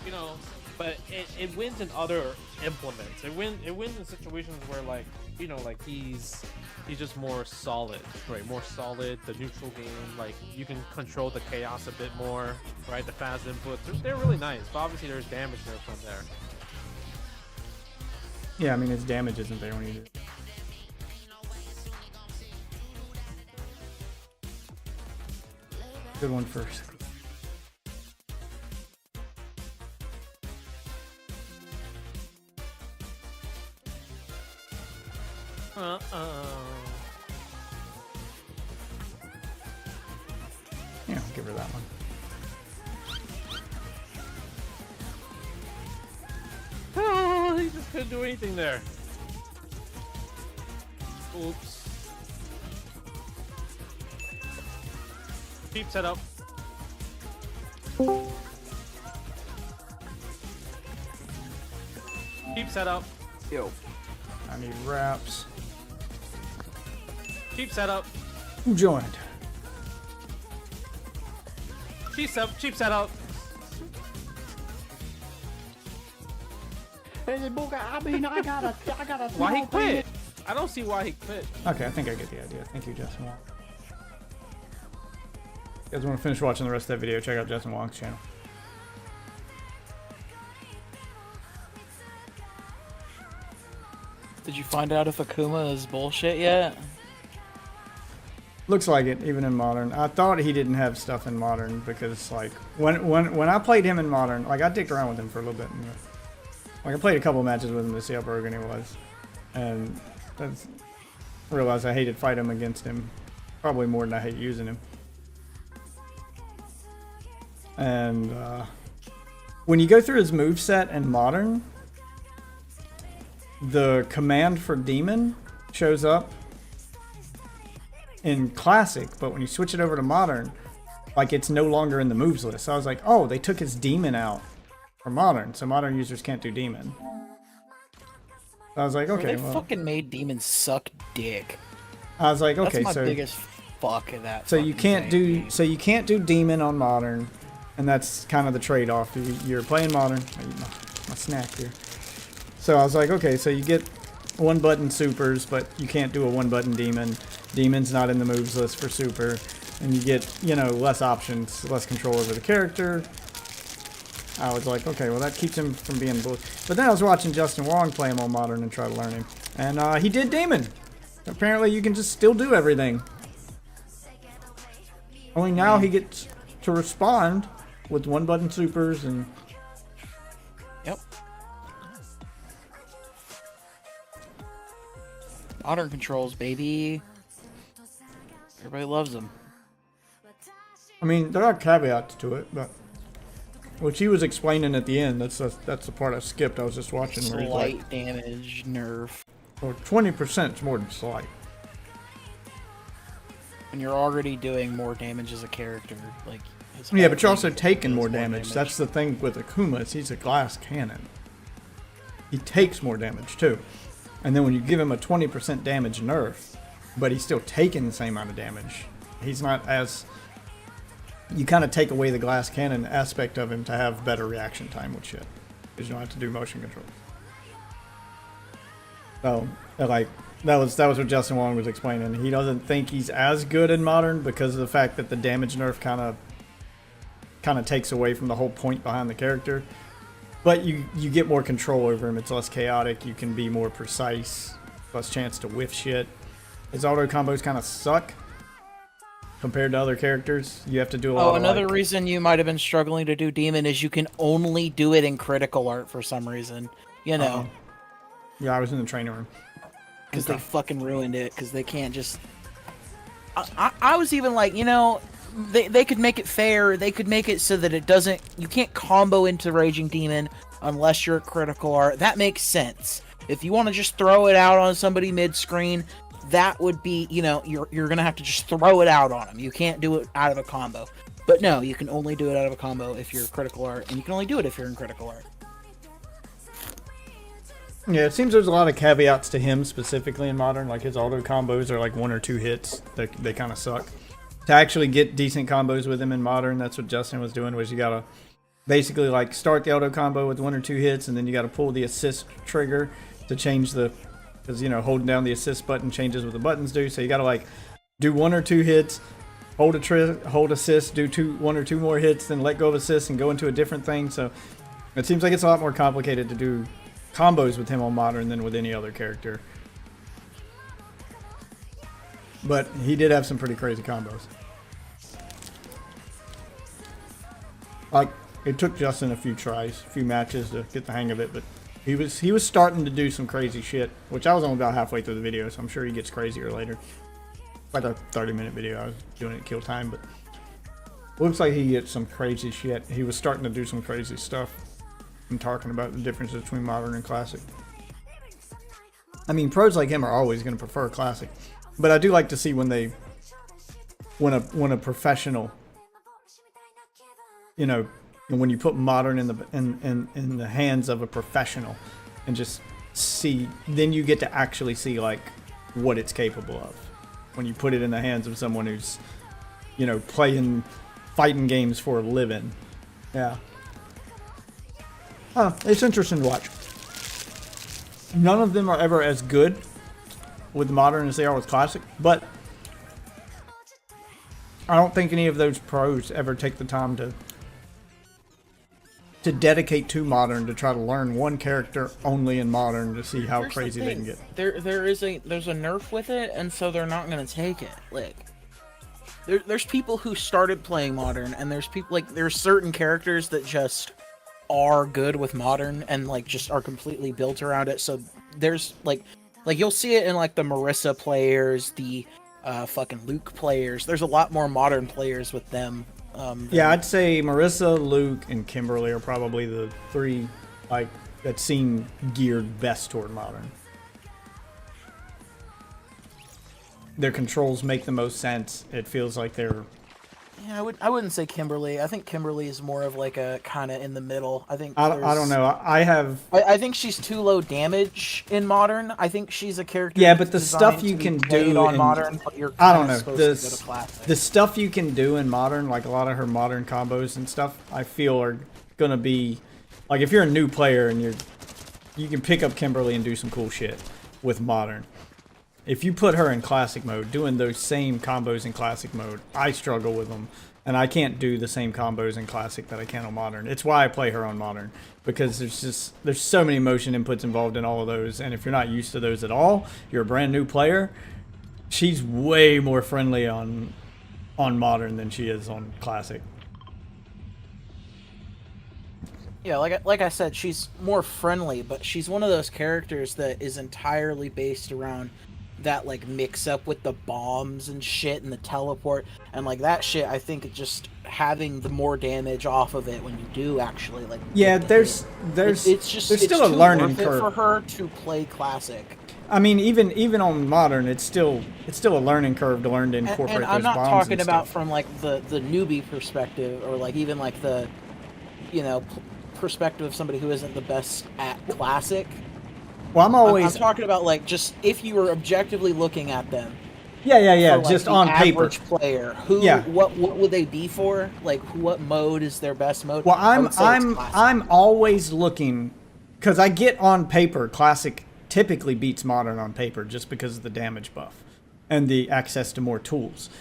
you know. But it wins in other implements. It wins in situations where, like, you know, like he's just more solid, right? More solid. The neutral game, like you can control the chaos a bit more, right? The fast inputs, they're really nice. But obviously there's damage there from there. Yeah, I mean his damage isn't there when you do it. Good one first. Yeah, I'll give her that one. Oh, he just couldn't do anything there. Oops. Cheap setup. Cheap setup. Yo. I need wraps. Cheap setup. Who joined? Cheap setup. Why he quit? I don't see why he quit. Okay, I think I get the idea. Thank you, Justin Wong. You guys want to finish watching the rest of that video, check out Justin Wong's channel. Did you find out if Akuma is bullshit yet? Looks like it, even in Modern. I thought he didn't have stuff in Modern because, like, when I played him in Modern, like, I dicked around with him for a little bit. And, like, I played a couple matches with him to see how broken he was. And that's, realized I hated fighting him against him. Probably more than I hate using him. And when you go through his moveset in Modern, the command for Demon shows up in Classic, but when you switch it over to Modern, like, it's no longer in the moves list. So I was like, oh, they took his Demon out for Modern, so Modern users can't do Demon. So I was like, okay, They fucking made Demons suck dick. I was like, okay, that's my so biggest fuck in that. so you can't do Demon on Modern, and that's kind of the trade-off. You're playing Modern. I eat my snack here. So I was like, okay, so you get one-button supers, but you can't do a one-button Demon. Demon's not in the moves list for super, and you get, you know, less options, less control over the character. I was like, okay, well, that keeps him from being bull. But then I was watching Justin Wong play him on Modern and try to learn him, and he did Demon. Apparently, you can just still do everything. Only now he gets to respond with one-button supers and. Yep. Modern controls, baby. Everybody loves them. I mean, there are caveats to it, but what he was explaining at the end, that's the part I skipped. I was just watching where he's like, Slight damage, nerf. or 20% is more than slight. When you're already doing more damage as a character, like, His Yeah, whole but you're also thing taking does more damage. That's the thing with Akuma is he's a glass cannon. He takes more damage too. And then when you give him a 20% damage nerf, but he's still taking the same amount of damage, he's not as... You kind of take away the glass cannon aspect of him to have better reaction time with shit. Because you don't have to do motion control. So, like, that was what Justin Wong was explaining. He doesn't think he's as good in Modern because of the fact that the damage nerf kind of takes away from the whole point behind the character. But you get more control over him. It's less chaotic. You can be more precise. Less chance to whiff shit. His auto combos kind of suck compared to other characters. You have to do a lot of another reason you might have been struggling to do Demon is you can only do it in critical art for some reason. You know. Yeah, I was in the training room. Because they fucking ruined it. Because they can't just... I was even like, you know... They could make it fair. They could make it so that it doesn't... You can't combo into Raging Demon unless you're at critical art. That makes sense. If you want to just throw it out on somebody mid-screen, that would be, you know, you're going to have to just throw it out on them. You can't do it out of a combo. But no, you can only do it out of a combo if you're critical art, and you can only do it if you're in critical art. Yeah, it seems there's a lot of caveats to him specifically in Modern. Like his auto combos are like 1 or 2 hits. They kind of suck. To actually get decent combos with him in Modern, that's what Justin was doing, was you gotta basically like start the auto combo with 1 or 2 hits, and then you gotta pull the assist trigger to change the, because you know holding down the assist button changes what the buttons do. So you gotta like do 1 or 2 hits, hold assist, do 1 or 2 more hits, then let go of assist and go into a different thing. So it seems like it's a lot more complicated to do combos with him on Modern than with any other character. But he did have some pretty crazy combos. Like, it took Justin a few tries, a few matches to get the hang of it, but he was starting to do some crazy shit, which I was only about halfway through the video, so I'm sure he gets crazier later. Like a 30-minute video, I was doing it to kill time, but looks like he gets some crazy shit. He was starting to do some crazy stuff and talking about the differences between Modern and Classic. I mean, pros like him are always going to prefer Classic. But I do like to see when a professional, you know, when you put Modern in the hands of a professional, and just see, then you get to actually see like what it's capable of. When you put it in the hands of someone who's, you know, playing fighting games for a living, yeah. It's interesting to watch. None of them are ever as good with Modern as they are with Classic, but I don't think any of those pros ever take the time to dedicate to Modern to try to learn one character only in Modern to see how crazy they can get. There's a nerf with it, and so they're not gonna take it. Like there's people who started playing Modern, and there's people like there's certain characters that just are good with Modern and like just are completely built around it. So there's like you'll see it in like the Marissa players, the fucking Luke players. There's a lot more Modern players with them. Yeah, I'd say Marissa, Luke, and Kimberly are probably the 3 like that seem geared best toward Modern. Their controls make the most sense. It feels like they're... Yeah, I wouldn't say Kimberly. I think Kimberly is more of like a kind of in the middle. I think I don't know. I think she's too low damage in Modern. I think she's a character. Yeah, but the stuff you can do on in Modern, but you're I don't know the stuff you can do in Modern, like a lot of her Modern combos and stuff, I feel are gonna be like if you're a new player and you can pick up Kimberly and do some cool shit with Modern. If you put her in Classic mode, doing those same combos in Classic mode, I struggle with them. And I can't do the same combos in Classic that I can on Modern. It's why I play her on Modern. Because there's so many motion inputs involved in all of those. And if you're not used to those at all, you're a brand new player, she's way more friendly on Modern than she is on Classic. Yeah, like I said, she's more friendly, but she's one of those characters that is entirely based around that like mix up with the bombs and shit and the teleport and like that shit. I think just having the more damage off of it when you do actually like it's still a learning curve for her to play Classic. I mean, even on modern, it's still a learning curve to learn to incorporate And I'm those not bombs talking and about stuff. from like the newbie perspective, or like even like the, perspective of somebody who isn't the best at classic. Well, I'm talking about like just if you were objectively looking at them. Yeah. For, like, Just the on paper. average player, who, Yeah. what would they be for? Like, what mode is their best mode? Well, I would say it's classic. I'm always looking, because I get on paper, classic typically beats modern on paper just because of the damage buff and the access to more tools.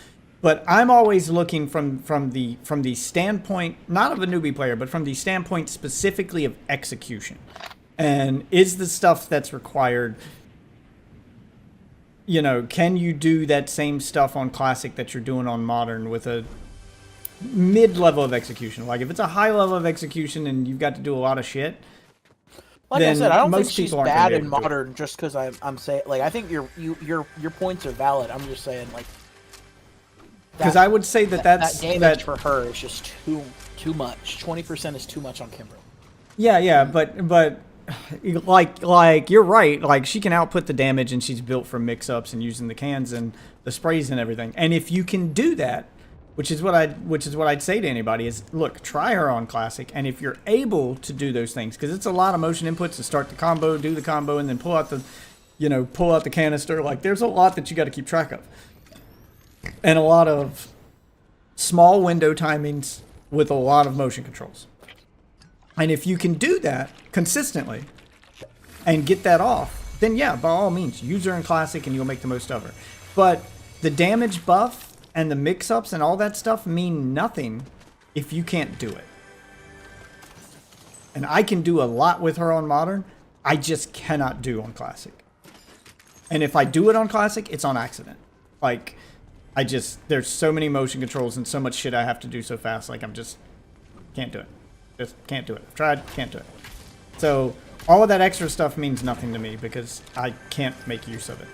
But I'm always looking from the standpoint, not of a newbie player, but from the standpoint specifically of execution. And is the stuff that's required, can you do that same stuff on classic that you're doing on modern with a mid-level of execution? Like if it's a high level of execution and you've got to do a lot of shit, Like I said, I don't think most she's people aren't bad gonna be in able to do it. modern just because I'm saying, like, I think your points are valid. I'm just saying, like, because I would say that's damage for her is just too much. 20% is too much on Kimberly. Yeah, but like you're right. Like she can output the damage, and she's built for mix-ups and using the cans and the sprays and everything. And if you can do that, which is what I'd say to anybody is, look, try her on classic, and if you're able to do those things, because it's a lot of motion inputs to start the combo, do the combo, and then pull out the canister. Like there's a lot that you got to keep track of, and a lot of small window timings with a lot of motion controls. And if you can do that consistently and get that off, then yeah, by all means, use her in classic and you'll make the most of her. But the damage buff and the mix-ups and all that stuff mean nothing if you can't do it. And I can do a lot with her on modern. I just cannot do on classic. And if I do it on classic, it's on accident. Like, there's so many motion controls and so much shit I have to do so fast. Like, can't do it. Just can't do it. I've tried, can't do it. So all of that extra stuff means nothing to me because I can't make use of it.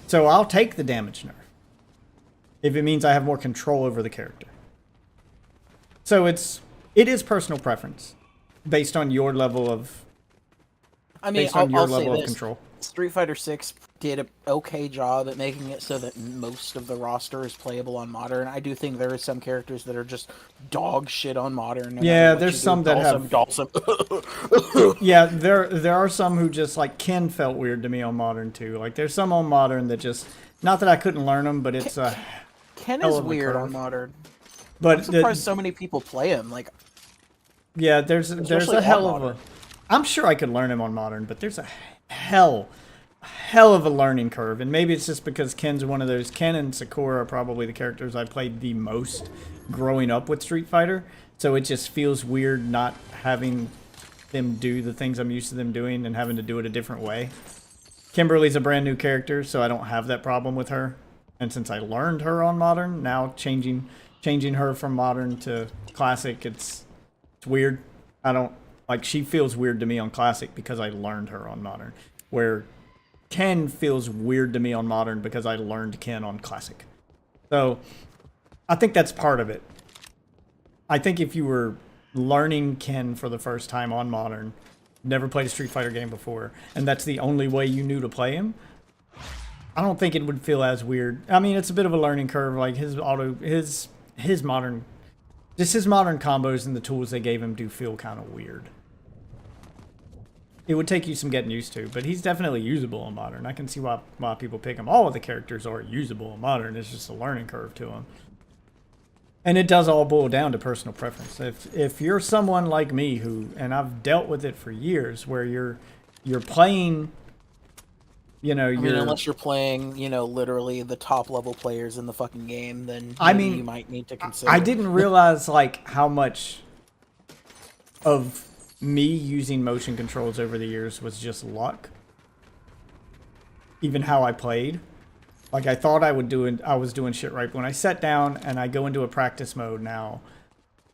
So I'll take the damage nerf if it means I have more control over the character. So it is personal preference based on your level of control. Street Fighter 6 did an okay job at making it so that most of the roster is playable on modern. I do think there are some characters that are just dog shit on modern. Yeah, there's some that have. Yeah, there are some who just like Ken felt weird to me on modern too. Like there's some on modern that just, not that I couldn't learn them, but it's Ken is weird on modern. But I'm surprised so many people play him. Like, yeah, there's a hell of a. I'm sure I could learn him on modern, but there's a hell of a learning curve, and maybe it's just because Ken's one of those. Ken and Sakura are probably the characters I played the most growing up with Street Fighter, so it just feels weird not having them do the things I'm used to them doing and having to do it a different way. Kimberly's a brand new character, so I don't have that problem with her, and since I learned her on modern, now changing her from modern to classic, it's weird. I don't like, she feels weird to me on classic because I learned her on modern, where Ken feels weird to me on modern because I learned Ken on classic. So I think that's part of it. I think if you were learning Ken for the first time on modern, never played a Street Fighter game before, and that's the only way you knew to play him, I don't think it would feel as weird. I mean, it's a bit of a learning curve. Like his modern combos and the tools they gave him do feel kind of weird. It would take you some getting used to, but he's definitely usable on modern. I can see why people pick him. All of the characters are usable on modern. It's just a learning curve to them. And it does all boil down to personal preference. If you're someone like me who, and I've dealt with it for years, where you're playing, unless you're playing, literally the top level players in the fucking game, then you might need to consider. I didn't realize like how much of me using motion controls over the years was just luck. Even how I played. Like I thought I was doing shit right. But when I sat down and I go into a practice mode now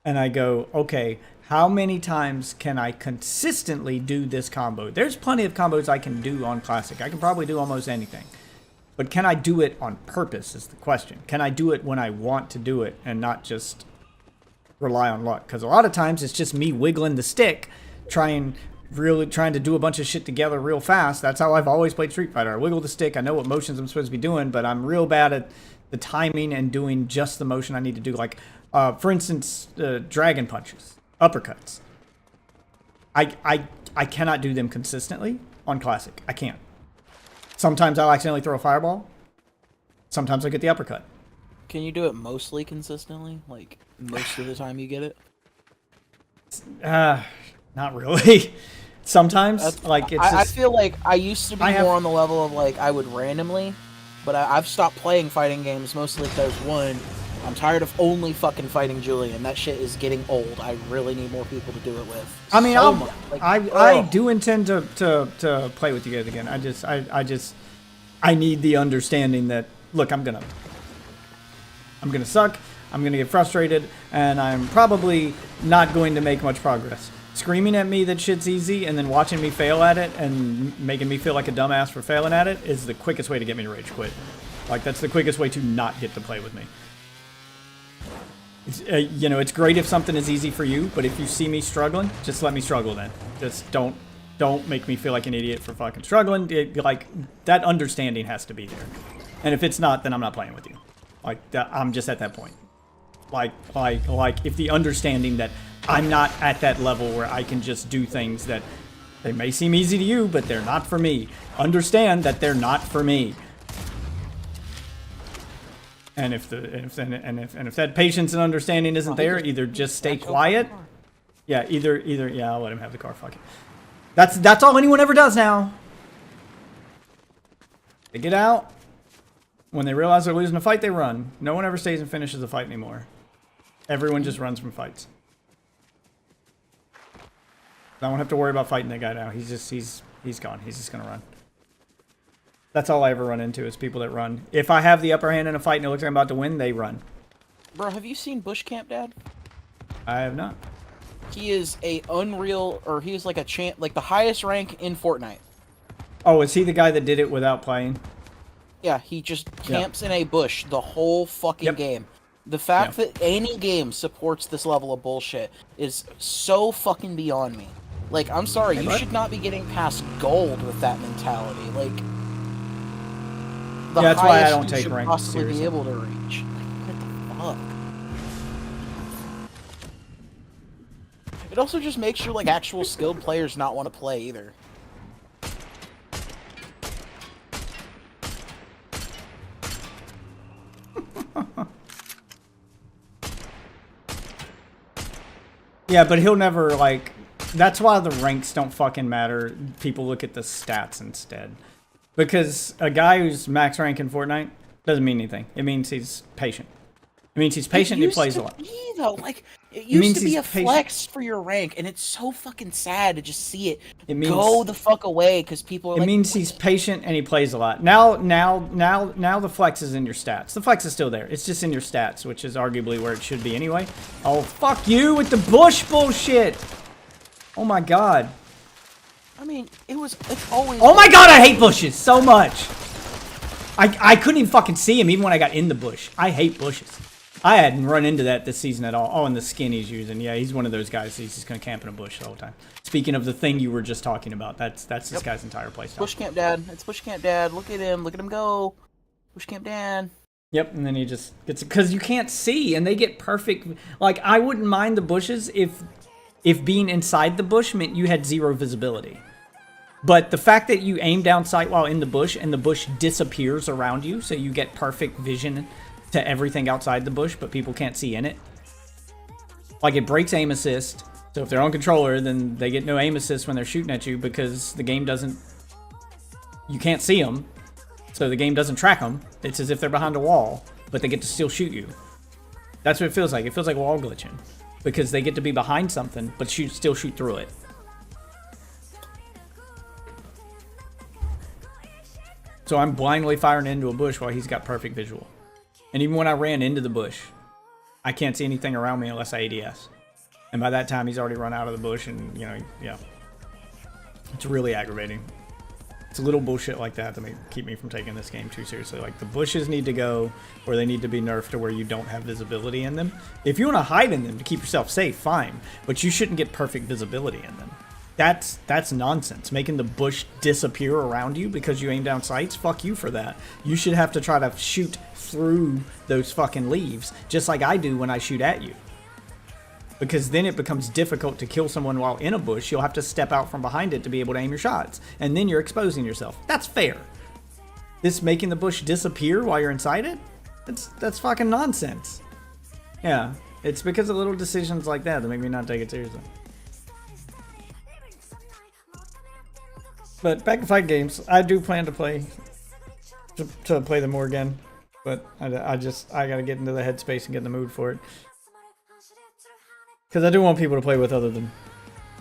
and I go, okay, how many times can I consistently do this combo? There's plenty of combos I can do on classic. I can probably do almost anything. But can I do it on purpose is the question. Can I do it when I want to do it and not just rely on luck? Because a lot of times it's just me wiggling the stick, trying really trying to do a bunch of shit together real fast. That's how I've always played Street Fighter. I wiggle the stick. I know what motions I'm supposed to be doing, but I'm real bad at the timing and doing just the motion I need to do. Like, for instance, dragon punches, uppercuts. I cannot do them consistently on Classic. I can't. Sometimes I'll accidentally throw a fireball. Sometimes I get the uppercut. Can you do it mostly consistently? Like, most of the time you get it? Not really. Sometimes, like, it's I just, feel like I used to be more on the level of, like, I would randomly, but I've stopped playing fighting games mostly because, one, I'm tired of only fucking fighting Julian. That shit is getting old. I really need more people to do it with. I mean, I I do intend to play with you guys again. I need the understanding that, look, I'm gonna suck, I'm gonna get frustrated, and I'm probably not going to make much progress. Screaming at me that shit's easy and then watching me fail at it and making me feel like a dumbass for failing at it is the quickest way to get me to rage quit. Like, that's the quickest way to not get to play with me. It's, you know, it's great if something is easy for you, but if you see me struggling, just let me struggle then. Just don't make me feel like an idiot for fucking struggling. Like, that understanding has to be there. And if it's not, then I'm not playing with you. Like, I'm just at that point. Like, if the understanding that I'm not at that level where I can just do things that they may seem easy to you, but they're not for me. Understand that they're not for me. And if that patience and understanding isn't there, either just stay quiet. Yeah, yeah, I'll let him have the car. Fuck it. That's all anyone ever does now. They get out. When they realize they're losing a fight, they run. No one ever stays and finishes a fight anymore. Everyone just runs from fights. I don't have to worry about fighting that guy now. He's gone. He's just gonna run. That's all I ever run into is people that run. If I have the upper hand in a fight and it looks like I'm about to win, they run. Bro, have you seen Bush Camp Dad? I have not. He is a unreal, or he's like a champ, like the highest rank in Fortnite. Oh, is he the guy that did it without playing? Yeah, he just camps in a bush the whole fucking game. The fact that any game supports this level of bullshit is so fucking beyond me. Like, I'm sorry, you should not be getting past gold with that mentality. Like, the that's why I don't you take should rank possibly seriously. be able to reach. Like, what the fuck? It also just makes your, like, actual skilled players not want to play either. Yeah, but he'll never, like... That's why the ranks don't fucking matter. People look at the stats instead. Because a guy who's max rank in Fortnite doesn't mean anything. It means he's patient. It means he's patient and he plays a lot. Though. Like, it used to be a flex for your rank, and it's so fucking sad to just see it, go the fuck away because people are like... It means he's patient and he plays a lot. Now the flex is in your stats. The flex is still there. It's just in your stats, which is arguably where it should be anyway. Oh, fuck you with the bush bullshit! Oh my god. I mean, it's always... Oh my god, I hate bushes so much! I couldn't even fucking see him even when I got in the bush. I hate bushes. I hadn't run into that this season at all. Oh, and the skin he's using. Yeah, he's one of those guys. He's just going to camp in a bush the whole time. Speaking of the thing you were just talking about, that's this guy's entire playstyle. Bush Camp Dad. It's Bush Camp Dad. Look at him. Look at him go. Bush Camp Dad. Yep, and then he just gets... Because you can't see, and they get perfect... Like, I wouldn't mind the bushes if being inside the bush meant you had zero visibility. But the fact that you aim down sight while in the bush, and the bush disappears around you, so you get perfect vision to everything outside the bush, but people can't see in it. Like, it breaks aim assist, so if they're on controller, then they get no aim assist when they're shooting at you because the game doesn't... You can't see them, so the game doesn't track them. It's as if they're behind a wall, but they get to still shoot you. That's what it feels like. It feels like wall glitching. Because they get to be behind something, but still shoot through it. So I'm blindly firing into a bush while he's got perfect visual. And even when I ran into the bush, I can't see anything around me unless I ADS. And by that time, he's already run out of the bush and, you know, yeah. It's really aggravating. It's a little bullshit like that keep me from taking this game too seriously. Like, the bushes need to go, or they need to be nerfed to where you don't have visibility in them. If you want to hide in them to keep yourself safe, fine. But you shouldn't get perfect visibility in them. That's nonsense. Making the bush disappear around you because you aim down sights, fuck you for that. You should have to try to shoot through those fucking leaves, just like I do when I shoot at you. Because then it becomes difficult to kill someone while in a bush. You'll have to step out from behind it to be able to aim your shots. And then you're exposing yourself. That's fair. This making the bush disappear while you're inside it? That's fucking nonsense. Yeah, it's because of little decisions like that that make me not take it seriously. But back to fight games, I do plan to play them more again. But I gotta get into the headspace and get in the mood for it. Because I do want people to play with other than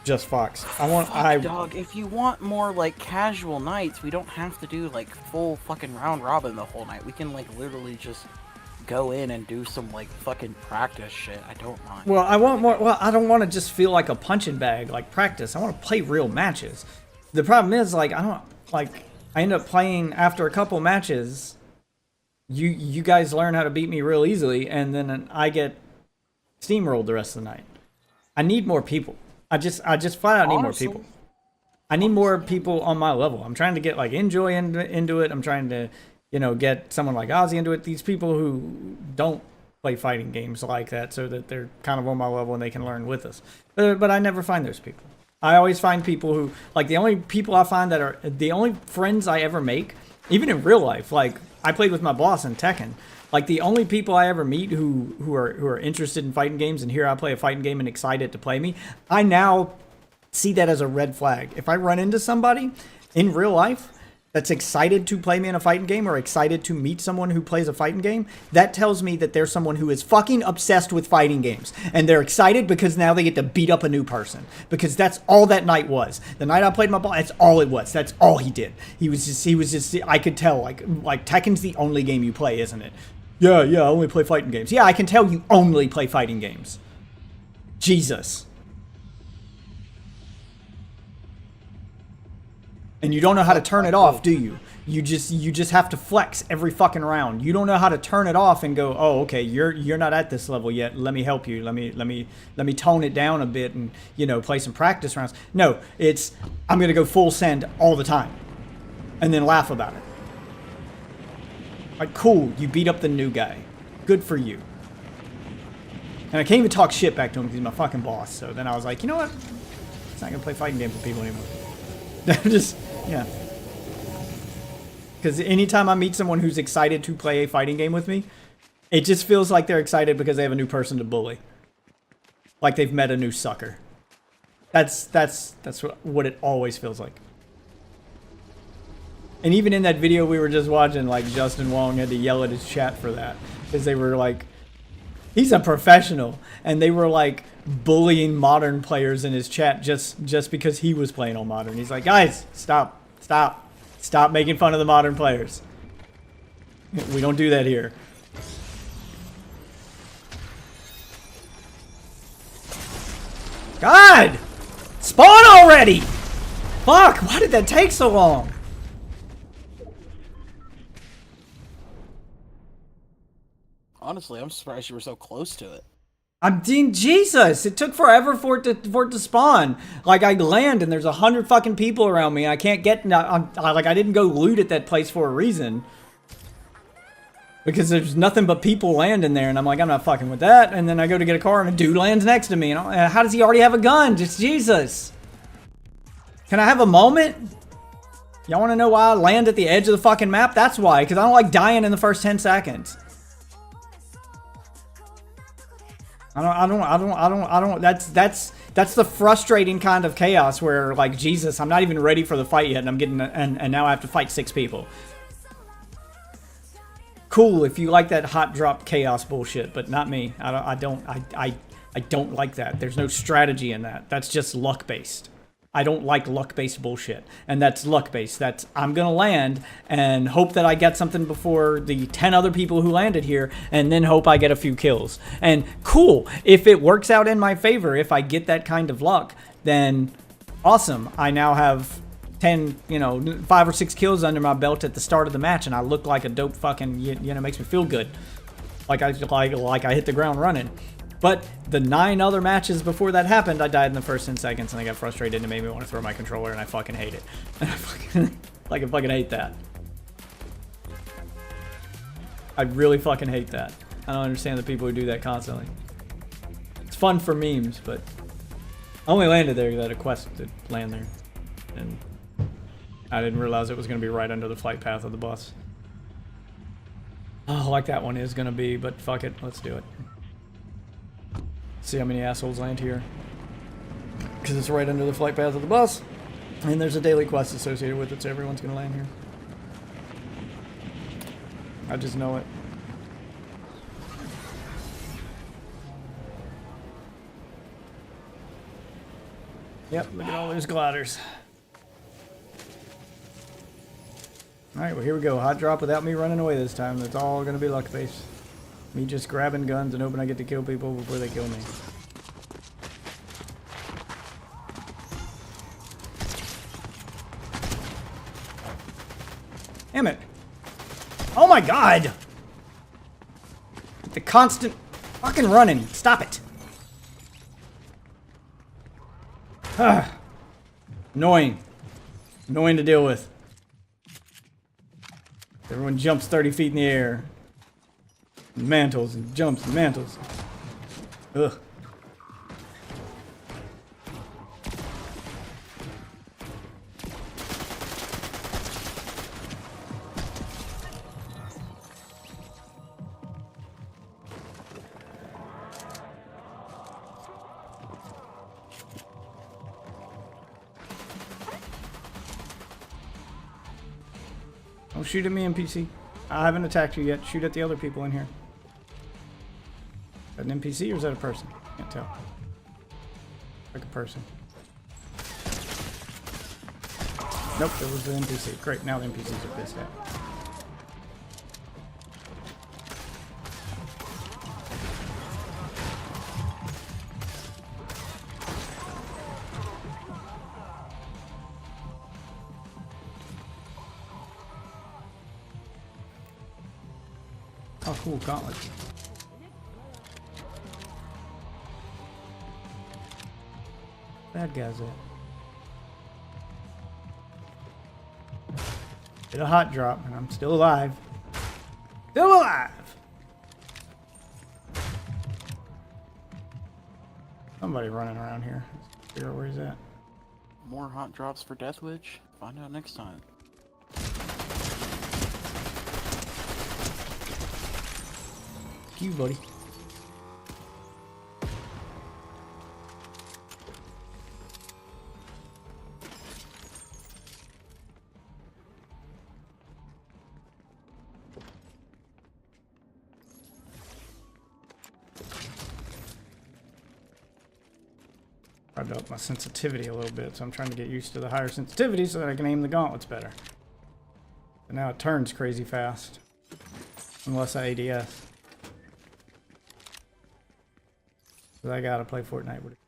just Fox. Dog, if you want more like casual nights, we don't have to do like full fucking round robin the whole night. We can like literally just go in and do some like fucking practice shit. I don't mind. Well, I want more. Well, I don't want to just feel like a punching bag like practice. I want to play real matches. The problem is like I end up playing after a couple matches. You guys learn how to beat me real easily, and then I get steamrolled the rest of the night. I need more people. I just flat out need more people. I need more people on my level. I'm trying to get like Enjoy into it. I'm trying to, get someone like Ozzy into it. These people who don't play fighting games like that, so that they're kind of on my level and they can learn with us. But I never find those people. I always find people who, like, the only people I find that are the only friends I ever make, even in real life. Like, I played with my boss in Tekken. Like, the only people I ever meet who are interested in fighting games and hear I play a fighting game and excited to play me, I now see that as a red flag. If I run into somebody in real life that's excited to play me in a fighting game or excited to meet someone who plays a fighting game, that tells me that there's someone who is fucking obsessed with fighting games. And they're excited because now they get to beat up a new person. Because that's all that night was. The night I played my boss, that's all it was. That's all he did. He was just, I could tell, like Tekken's the only game you play, isn't it? Yeah, I only play fighting games. Yeah, I can tell you only play fighting games. Jesus. And you don't know how to turn it off, do you? You just have to flex every fucking round. You don't know how to turn it off and go, oh, okay, you're not at this level yet. Let me help you. Let me tone it down a bit and play some practice rounds. No, it's I'm gonna go full send all the time, and then laugh about it. Like, cool, you beat up the new guy. Good for you. And I can't even talk shit back to him because he's my fucking boss. So then I was like, you know what? It's not gonna play fighting games with people anymore. Yeah. Because anytime I meet someone who's excited to play a fighting game with me, it just feels like they're excited because they have a new person to bully. Like they've met a new sucker. That's what it always feels like. And even in that video we were just watching, like, Justin Wong had to yell at his chat for that. Because they were like, he's a professional. And they were like bullying modern players in his chat just because he was playing on modern. He's like, guys, stop making fun of the modern players. We don't do that here. God! Spawn already! Fuck, why did that take so long? Honestly, I'm surprised you were so close to it. I'm being Jesus. It took forever for it to spawn. Like, I land and there's 100 fucking people around me. I can't get. I didn't go loot at that place for a reason. Because there's nothing but people landing there, and I'm like, I'm not fucking with that. And then I go to get a car and a dude lands next to me. And how does he already have a gun? Just Jesus. Can I have a moment? Y'all want to know why I land at the edge of the fucking map? That's why. Because I don't like dying in the first 10 seconds. I don't. That's the frustrating kind of chaos where, like, Jesus, I'm not even ready for the fight yet, and I'm getting and now I have to fight 6 people. Cool if you like that hot drop chaos bullshit, but not me. I don't like that. There's no strategy in that. That's just luck based. I don't like luck-based bullshit. And that's luck-based. That's, I'm going to land and hope that I get something before the 10 other people who landed here, and then hope I get a few kills. And cool, if it works out in my favor, if I get that kind of luck, then awesome. I now have 5 or 6 kills under my belt at the start of the match, and I look like a dope fucking, makes me feel good. Like I hit the ground running. But the 9 other matches before that happened, I died in the first 10 seconds and I got frustrated and it made me want to throw my controller and I fucking hate it. I fucking hate that. I really fucking hate that. I don't understand the people who do that constantly. It's fun for memes, but I only landed there because I had a quest to land there. And I didn't realize it was going to be right under the flight path of the bus. Oh, like that one is going to be, but fuck it. Let's do it. See how many assholes land here. Because it's right under the flight path of the bus. And there's a daily quest associated with it, so everyone's going to land here. I just know it. Yep, look at all those gliders. Alright, well here we go. Hot drop without me running away this time. That's all going to be luck face. Me just grabbing guns and hoping I get to kill people before they kill me. Damn it. Oh my god! The constant fucking running. Stop it. Annoying. Annoying to deal with. Everyone jumps 30 feet in the air. And mantles and jumps and mantles. Ugh. Don't shoot at me, NPC. I haven't attacked you yet. Shoot at the other people in here. Is that an NPC or is that a person? Can't tell. Like a person. Nope, it was the NPC. Great, now the NPCs are pissed at. Oh, cool, gauntlet. Bad guys at. Did a hot drop, and I'm still alive. Still alive! Somebody running around here. Let's figure out where he's at. More hot drops for Deathwitch? Find out next time. You, buddy. Tried to up my sensitivity a little bit, so I'm trying to get used to the higher sensitivity so that I can aim the gauntlets better. But now it turns crazy fast. Unless I ADS. I gotta play Fortnite with it.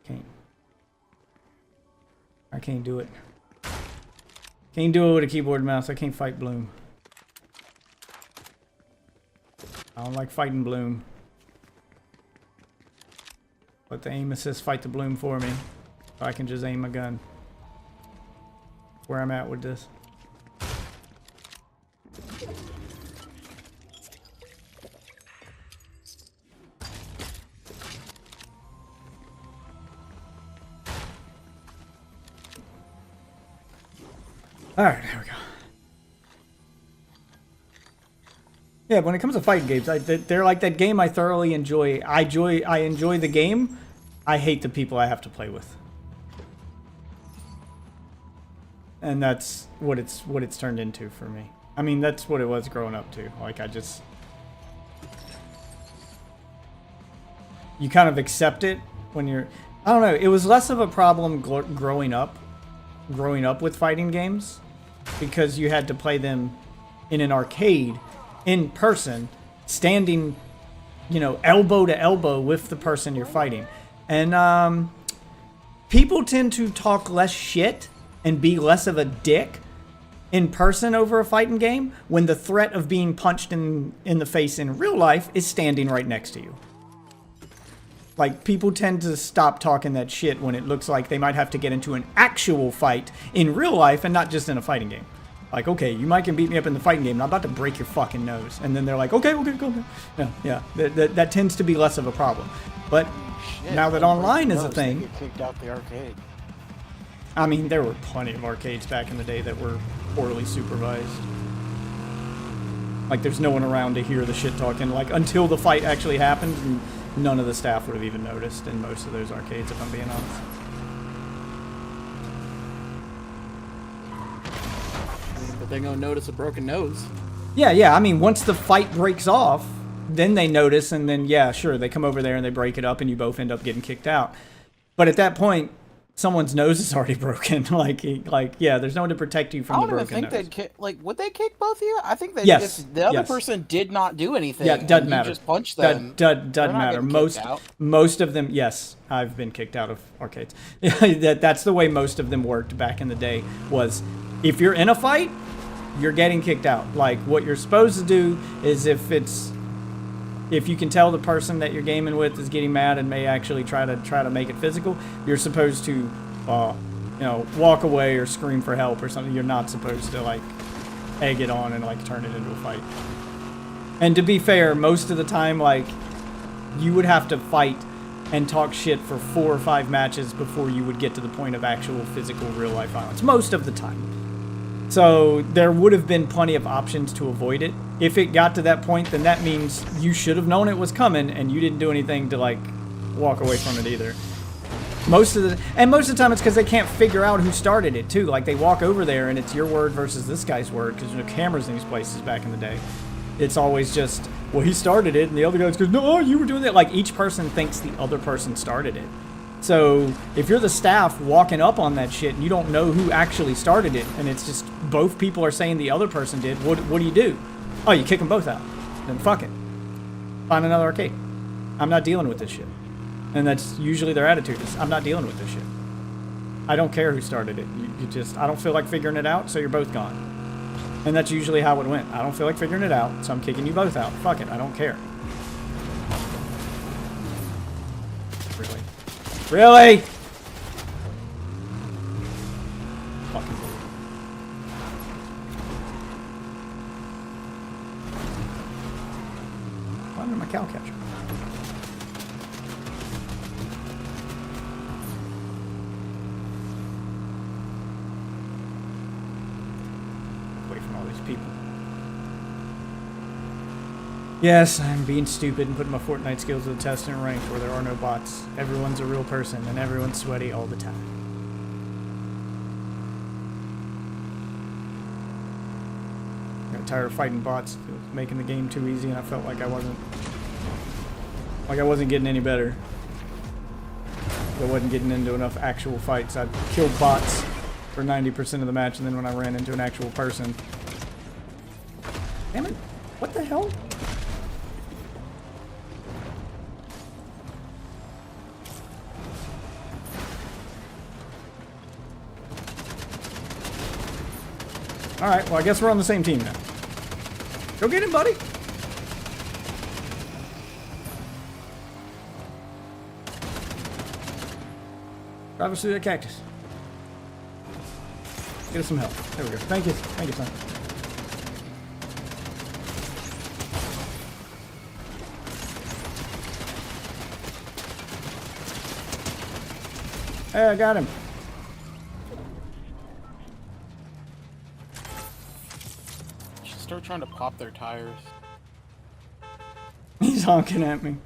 Can't. I can't do it. Can't do it with a keyboard and mouse. I can't fight Bloom. I don't like fighting Bloom. Let the aim assist fight the Bloom for me. So I can just aim a gun. That's where I'm at with this. Alright, there we go. Yeah, when it comes to fighting games, they're like that game I thoroughly enjoy. I enjoy the game. I hate the people I have to play with. And that's what it's turned into for me. I mean, that's what it was growing up too. Like you kind of accept it when you're, I don't know, it was less of a problem growing up with fighting games because you had to play them in an arcade in person, standing, you know, elbow to elbow with the person you're fighting. And people tend to talk less shit and be less of a dick in person over a fighting game when the threat of being punched in the face in real life is standing right next to you. Like, people tend to stop talking that shit when it looks like they might have to get into an actual fight in real life and not just in a fighting game. Like, okay, you might can beat me up in the fighting game, and I'm about to break your fucking nose. And then they're like, okay, go on. Yeah. That tends to be less of a problem. But now that online is a thing... They get kicked out the arcade. I mean, there were plenty of arcades back in the day that were poorly supervised. Like, there's no one around to hear the shit talking, like, until the fight actually happened, and none of the staff would have even noticed in most of those arcades, if I'm being honest. But they're gonna notice a broken nose. Yeah, I mean, once the fight breaks off, then they notice, and then, yeah, sure, they come over there and they break it up, and you both end up getting kicked out. But at that point, someone's nose is already broken. like, yeah, there's no one to protect you from the broken nose. I don't even think they'd kick. Like, would they kick both of you? I think they. Yes. If the other person did not do anything. Yeah, doesn't and matter. You just punch them. Doesn't matter. Most of them. Yes, I've been kicked out of arcades. That's the way most of them worked back in the day. Was if you're in a fight, you're getting kicked out. Like, what you're supposed to do is if you can tell the person that you're gaming with is getting mad and may actually try to make it physical, you're supposed to, walk away or scream for help or something. You're not supposed to, like, egg it on and, like, turn it into a fight. And to be fair, most of the time, like, you would have to fight and talk shit for 4 or 5 matches before you would get to the point of actual physical real-life violence. Most of the time. So there would have been plenty of options to avoid it. If it got to that point, then that means you should have known it was coming and you didn't do anything to, like, walk away from it either. Most of the time it's because they can't figure out who started it too. Like, they walk over there and it's your word versus this guy's word because there's no cameras in these places back in the day. It's always just, well, he started it, and the other guy goes, no, you were doing that. Like, each person thinks the other person started it. So if you're the staff walking up on that shit and you don't know who actually started it, and it's just both people are saying the other person did, what do you do? Oh, you kick them both out. Then fuck it. Find another arcade. I'm not dealing with this shit. And that's usually their attitude is, I'm not dealing with this shit. I don't care who started it. You just, I don't feel like figuring it out, so you're both gone. And that's usually how it went. I don't feel like figuring it out, so I'm kicking you both out. Fuck it, I don't care. Really? Really? Fucking weird. Why did my cow catcher? Away from all these people. Yes, I'm being stupid and putting my Fortnite skills to the test in ranked where there are no bots. Everyone's a real person and everyone's sweaty all the time. Got tired of fighting bots. It was making the game too easy and I felt like I wasn't getting any better. I wasn't getting into enough actual fights. I'd kill bots for 90% of the match, and then when I ran into an actual person... Damn it. What the hell? Alright, well I guess we're on the same team now. Go get him, buddy! Drive us through that cactus. Get us some help. There we go. Thank you. Thank you, son. Hey, I got him. You should start trying to pop their tires. He's honking at me.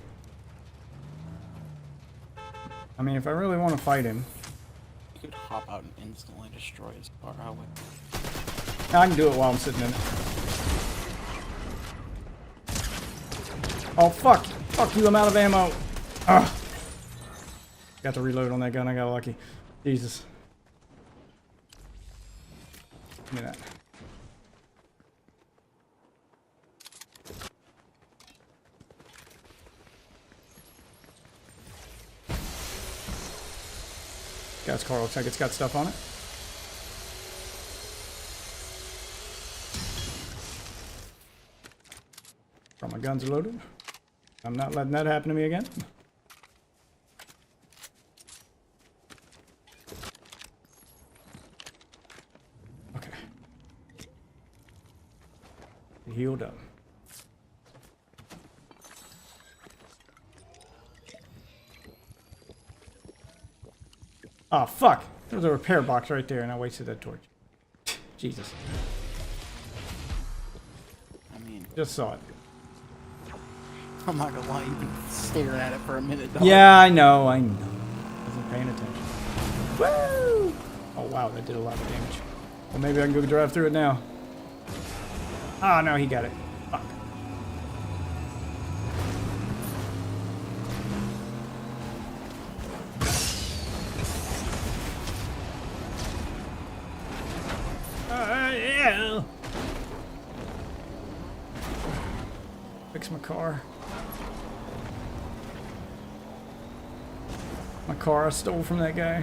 I mean, if I really want to fight him... You could hop out and instantly destroy his car. How would... I can do it while I'm sitting in it. Oh, fuck. Fuck you, I'm out of ammo. Ugh. Got to reload on that gun, I got lucky. Jesus. Give me that. Gas car looks like it's got stuff on it. All my guns are loaded. I'm not letting that happen to me again. healed up. Oh, fuck. There was a repair box right there, and I wasted that torch. Jesus. I mean, just saw it. I'm not gonna lie, you've been staring at it for a minute. Dog. Yeah, I know. Wasn't paying attention. Woo! Oh, wow, that did a lot of damage. Well, maybe I can go drive through it now. Ah, no, he got it. Fuck. Yeah. Fix my car. My car I stole from that guy.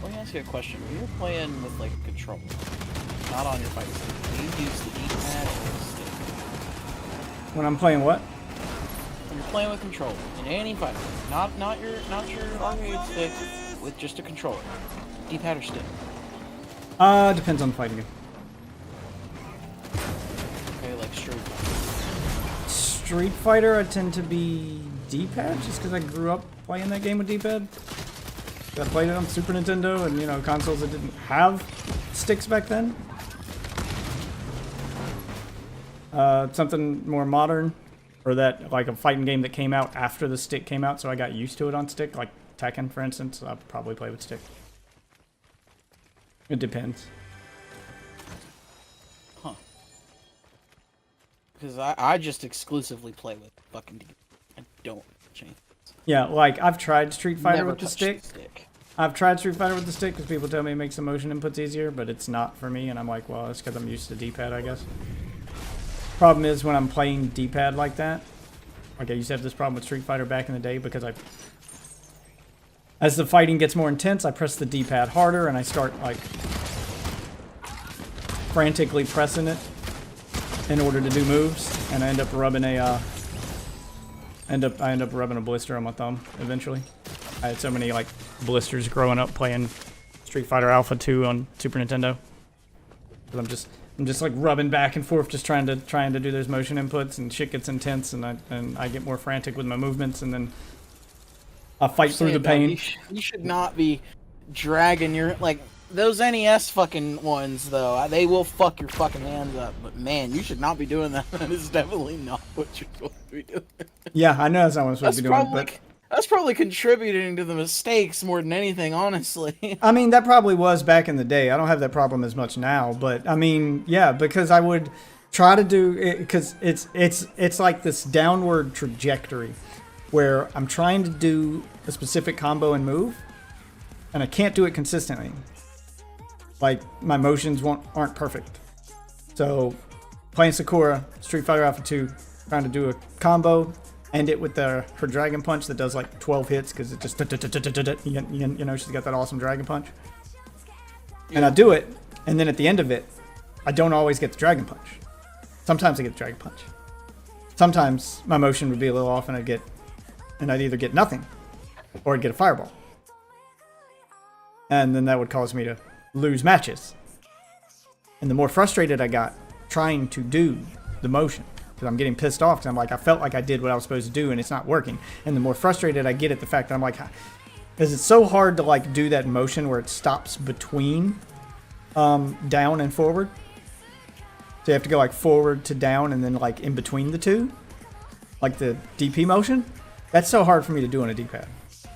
Let me ask you a question. When you're playing with like a controller, not on your fighting stick, do you use the D-pad or the stick? When I'm playing what? When you're playing with controller in any fighting, not your arcade stick, with just a controller, D-pad or stick. Depends on the fighting game. Okay, like Street Fighter. Street Fighter, I tend to be D-pad just because I grew up playing that game with D-pad. I played it on Super Nintendo and, you know, consoles that didn't have sticks back then. Something more modern, or that, like a fighting game that came out after the stick came out, so I got used to it on stick, like Tekken, for instance. I'll probably play with stick. It depends. Huh. Because I just exclusively play with fucking D. I don't change. Yeah, like, I've tried Street Fighter Never with the touched stick. the stick. I've tried Street Fighter with the stick because people tell me it makes the motion inputs easier, but it's not for me, and I'm like, well, it's because I'm used to D-pad, I guess. Problem is, when I'm playing D-pad like that, like I used to have this problem with Street Fighter back in the day because as the fighting gets more intense, I press the D-pad harder, and I start, like, frantically pressing it in order to do moves, and I end up rubbing I end up rubbing a blister on my thumb eventually. I had so many like blisters growing up playing Street Fighter Alpha 2 on Super Nintendo. But I'm just like rubbing back and forth, just trying to do those motion inputs, and shit gets intense, and I get more frantic with my movements, and then I fight through the pain. You should not be dragging your like those NES fucking ones though. They will fuck your fucking hands up. But man, you should not be doing that. That is definitely not what you're supposed to be doing. Yeah, I know that's not what I'm supposed to be doing, but that's probably contributing to the mistakes more than anything, honestly. I mean, that probably was back in the day. I don't have that problem as much now, but I mean, yeah, because I would try to do it because it's like this downward trajectory where I'm trying to do a specific combo and move, and I can't do it consistently. Like, my motions aren't perfect. So, playing Sakura, Street Fighter Alpha 2, trying to do a combo, end it with her Dragon Punch that does like 12 hits because it just, you know, she's got that awesome Dragon Punch. And I do it, and then at the end of it, I don't always get the Dragon Punch. Sometimes I get the Dragon Punch. Sometimes my motion would be a little off, and I'd either get nothing, or I'd get a fireball. And then that would cause me to lose matches. And the more frustrated I got trying to do the motion, because I'm getting pissed off, because I'm like, I felt like I did what I was supposed to do, and it's not working. And the more frustrated I get at the fact that I'm like, because it's so hard to like do that motion where it stops between down and forward. So you have to go like forward to down and then like in between the two, like the DP motion. That's so hard for me to do on a D-pad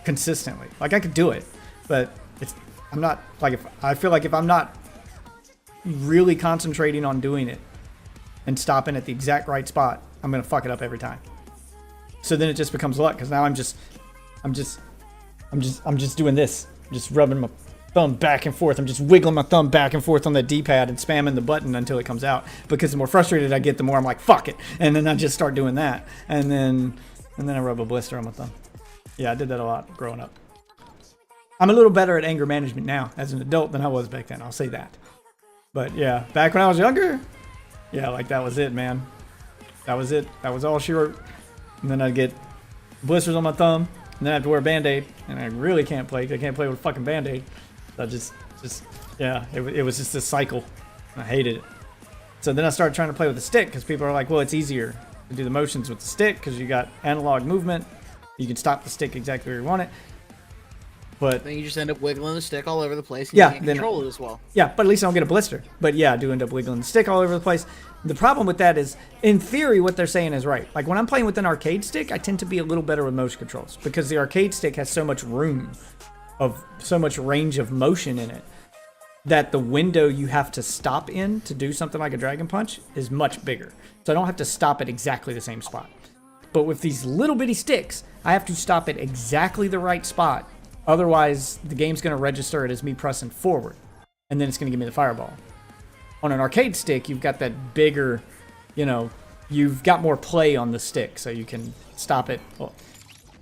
consistently. Like, I could do it, but I'm not like, I feel like if I'm not really concentrating on doing it and stopping at the exact right spot, I'm gonna fuck it up every time. So then it just becomes luck, because now I'm just doing this, I'm just rubbing my thumb back and forth. I'm just wiggling my thumb back and forth on the D-pad and spamming the button until it comes out. Because the more frustrated I get, the more I'm like, fuck it, and then I just start doing that, and then I rub a blister on my thumb. Yeah, I did that a lot growing up. I'm a little better at anger management now as an adult than I was back then, I'll say that. But yeah, back when I was younger, yeah, like that was it, man. That was it. That was all she wrote. And then I'd get blisters on my thumb, And then I have to wear a Band-Aid, and I really can't play. I can't play with a fucking Band-Aid. I just yeah, it was just this cycle. I hated it. So then I started trying to play with the stick because people are like, well, it's easier to do the motions with the stick because you got analog movement. You can stop the stick exactly where you want it. But then you just end up wiggling the stick all over the place and yeah, you can't control it as well. Yeah, but at least I don't get a blister. But yeah, I do end up wiggling the stick all over the place. The problem with that is, in theory, what they're saying is right. Like when I'm playing with an arcade stick, I tend to be a little better with motion controls because the arcade stick has so much room of so much range of motion in it that the window you have to stop in to do something like a dragon punch is much bigger. So I don't have to stop at exactly the same spot. But with these little bitty sticks, I have to stop at exactly the right spot. Otherwise, the game's going to register it as me pressing forward. And then it's going to give me the fireball. On an arcade stick, you've got that bigger, you've got more play on the stick. So you can stop it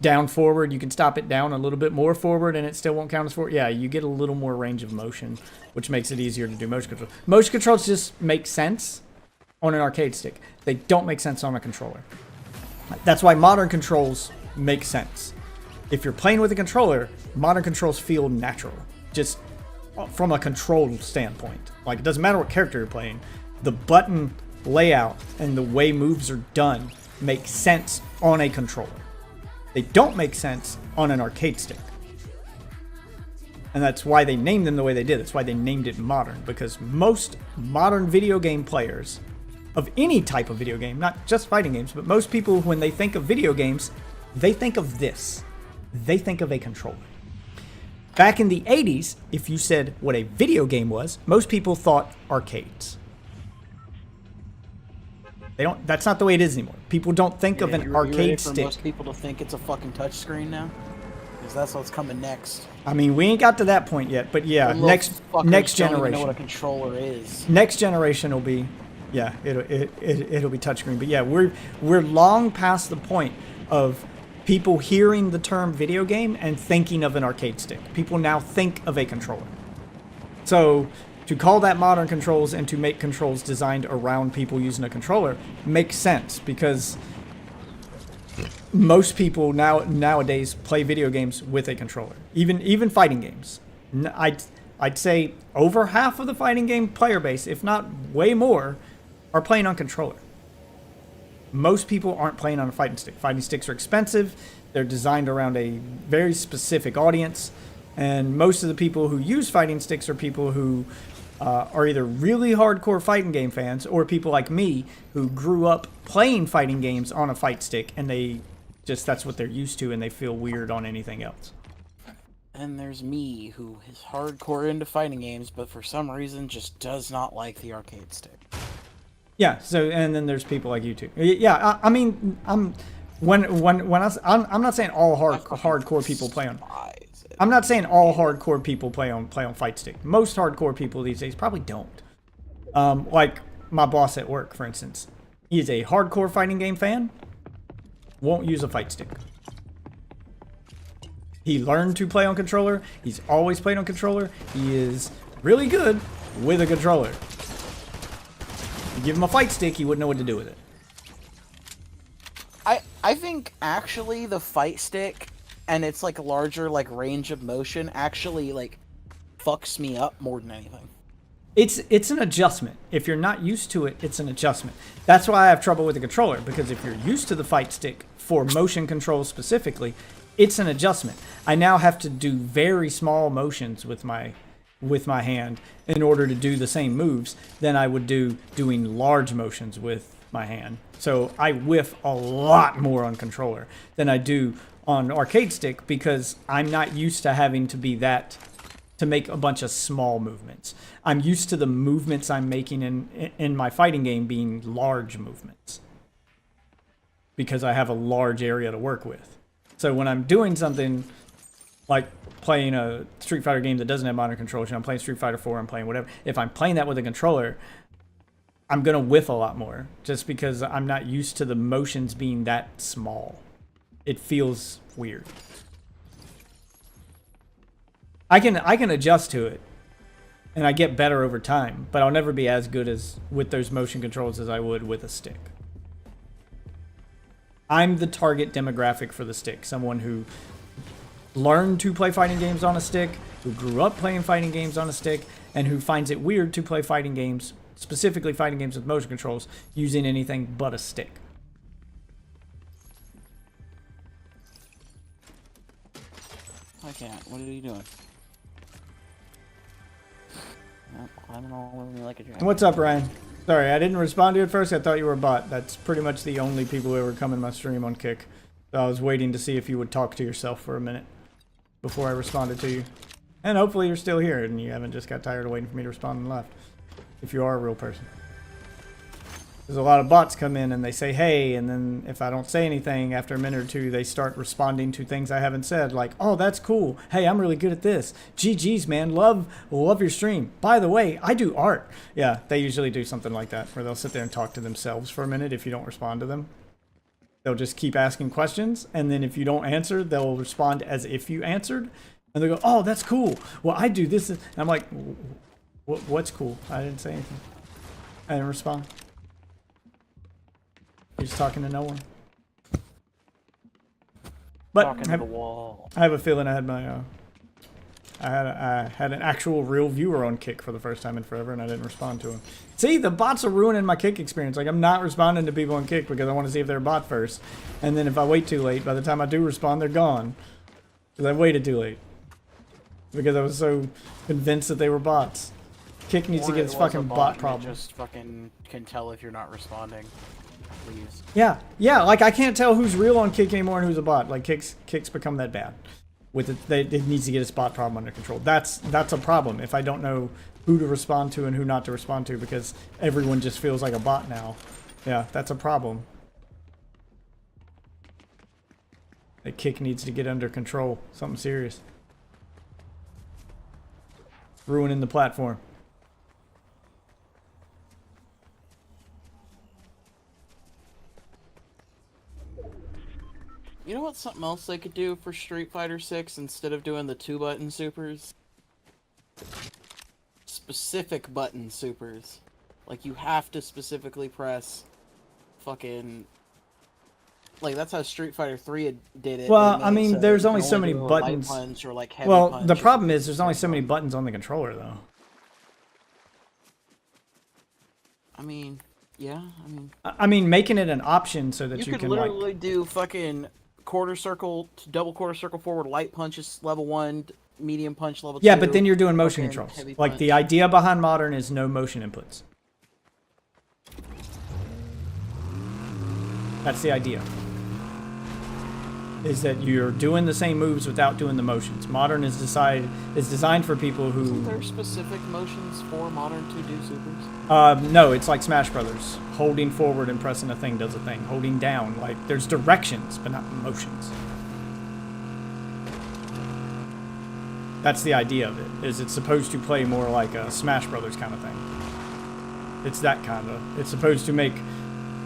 down forward. You can stop it down a little bit more forward and it still won't count as forward. Yeah, you get a little more range of motion, which makes it easier to do motion control. Motion controls just make sense on an arcade stick. They don't make sense on a controller. That's why modern controls make sense. If you're playing with a controller, modern controls feel natural. Just from a control standpoint. Like, it doesn't matter what character you're playing. The button layout and the way moves are done make sense on a controller. They don't make sense on an arcade stick. And that's why they named them the way they did. That's why they named it modern. Because most modern video game players of any type of video game, not just fighting games, but most people, when they think of video games, they think of this. They think of a controller. Back in the 80s, if you said what a video game was, most people thought arcades. That's not the way it is anymore. People don't think of an arcade for stick. Most people to think it's a fucking touchscreen now, because that's what's coming next. I mean, we ain't got to that point yet, but yeah, next generation. Don't even know what a controller is. Next generation will be, yeah, it'll be touchscreen. But yeah, we're long past the point of people hearing the term video game and thinking of an arcade stick. People now think of a controller. So to call that modern controls and to make controls designed around people using a controller makes sense because most people nowadays play video games with a controller. Even fighting games. I'd say over half of the fighting game player base, if not way more, are playing on controller. Most people aren't playing on a fighting stick. Fighting sticks are expensive. They're designed around a very specific audience. And most of the people who use fighting sticks are people who are either really hardcore fighting game fans or people like me who grew up playing fighting games on a fight stick and that's what they're used to and they feel weird on anything else. And there's me who is hardcore into fighting games but for some reason just does not like the arcade stick. Yeah, so and then there's people like you too. Yeah, I mean, I'm not saying all hardcore people play on. I'm not saying all hardcore people play on fight stick. Most hardcore people these days probably don't. Like my boss at work, for instance, he is a hardcore fighting game fan. Won't use a fight stick. He learned to play on controller. He's always played on controller. He is really good with a controller. You give him a fight stick, he wouldn't know what to do with it. I think actually the fight stick and its like larger like range of motion actually like fucks me up more than anything. It's an adjustment. If you're not used to it, it's an adjustment. That's why I have trouble with the controller, because if you're used to the fight stick for motion control specifically, it's an adjustment. I now have to do very small motions with my hand in order to do the same moves than I would do doing large motions with my hand. So I whiff a lot more on controller than I do on arcade stick because I'm not used to having to be to make a bunch of small movements. I'm used to the movements I'm making in my fighting game being large movements because I have a large area to work with. So when I'm doing something like playing a Street Fighter game that doesn't have modern controls, I'm playing Street Fighter 4, I'm playing whatever, if I'm playing that with a controller, I'm going to whiff a lot more just because I'm not used to the motions being that small. It feels weird. I can adjust to it and I get better over time, but I'll never be as good as with those motion controls as I would with a stick. I'm the target demographic for the stick, someone who learned to play fighting games on a stick, who grew up playing fighting games on a stick, and who finds it weird to play fighting games, specifically fighting games with motion controls, using anything but a stick. I can't. What are you doing? Climbing all over me like a dragon. What's up, Ryan? Sorry, I didn't respond to you at first. I thought you were a bot. That's pretty much the only people who ever come in my stream on Kick. So I was waiting to see if you would talk to yourself for a minute before I responded to you. And hopefully you're still here and you haven't just got tired of waiting for me to respond and left. If you are a real person. There's a lot of bots come in and they say, hey, and then if I don't say anything, after a minute or two, they start responding to things I haven't said, like, oh, that's cool. Hey, I'm really good at this. GG's, man. Love your stream. By the way, I do art. Yeah, they usually do something like that, where they'll sit there and talk to themselves for a minute if you don't respond to them. They'll just keep asking questions, and then if you don't answer, they'll respond as if you answered. And they'll go, oh, that's cool. Well, I do this. And I'm like, what's cool? I didn't say anything. I didn't respond. You're just talking to no one. But Talking to the wall. I have a feeling I had my I had an actual real viewer on Kick for the first time in forever, and I didn't respond to him. See, the bots are ruining my Kick experience. Like, I'm not responding to people on Kick because I want to see if they're a bot first. And then if I wait too late, by the time I do respond, they're gone. Because I waited too late. Because I was so convinced that they were bots. Kick needs to get its fucking bot problem. Just fucking can tell if you're not responding. Please. Yeah, like I can't tell who's real on Kick anymore and who's a bot. Like Kick's become that bad. With it needs to get its bot problem under control. That's a problem if I don't know who to respond to and who not to respond to because everyone just feels like a bot now. Yeah, that's a problem. That Kick needs to get under control. Something serious. Ruining the platform. You know what? Something else they could do for Street Fighter 6 instead of doing the 2-button supers? Specific button supers. Like, you have to specifically press fucking... Like, that's how Street Fighter 3 did it. Well, I mean, there's only so many buttons. Punch or like heavy well, punch the problem is there's only so many buttons on the controller, though. I mean, yeah, I mean, making it an option so that you could can literally do fucking quarter circle, double quarter circle forward, light punches level 1, medium punch level 2. Yeah, but then you're doing motion controls. Heavy Like, punch. the idea behind Modern is no motion inputs. That's the idea. Is that you're doing the same moves without doing the motions. Modern is designed for people who... Isn't there specific motions for Modern to do supers? No, it's like Smash Brothers. Holding forward and pressing a thing does a thing. Holding down, like, there's directions, but not motions. That's the idea of it, is it's supposed to play more like a Smash Brothers kind of thing. It's that kind of... It's supposed to make...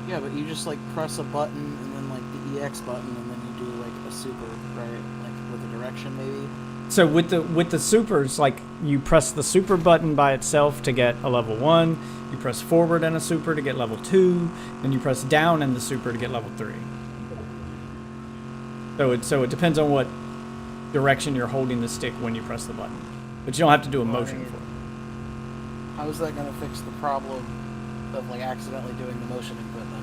Yeah, but you just, like, press a button and then, like, the EX button and then you do, like, a super, right? Like, with a direction, maybe? So with the supers, like, you press the super button by itself to get a level 1, you press forward and a super to get level 2, and you press down and the super to get level 3. So it depends on what direction you're holding the stick when you press the button. But you don't have to do a motion for it. How is that going to fix the problem of, like, accidentally doing the motion input then?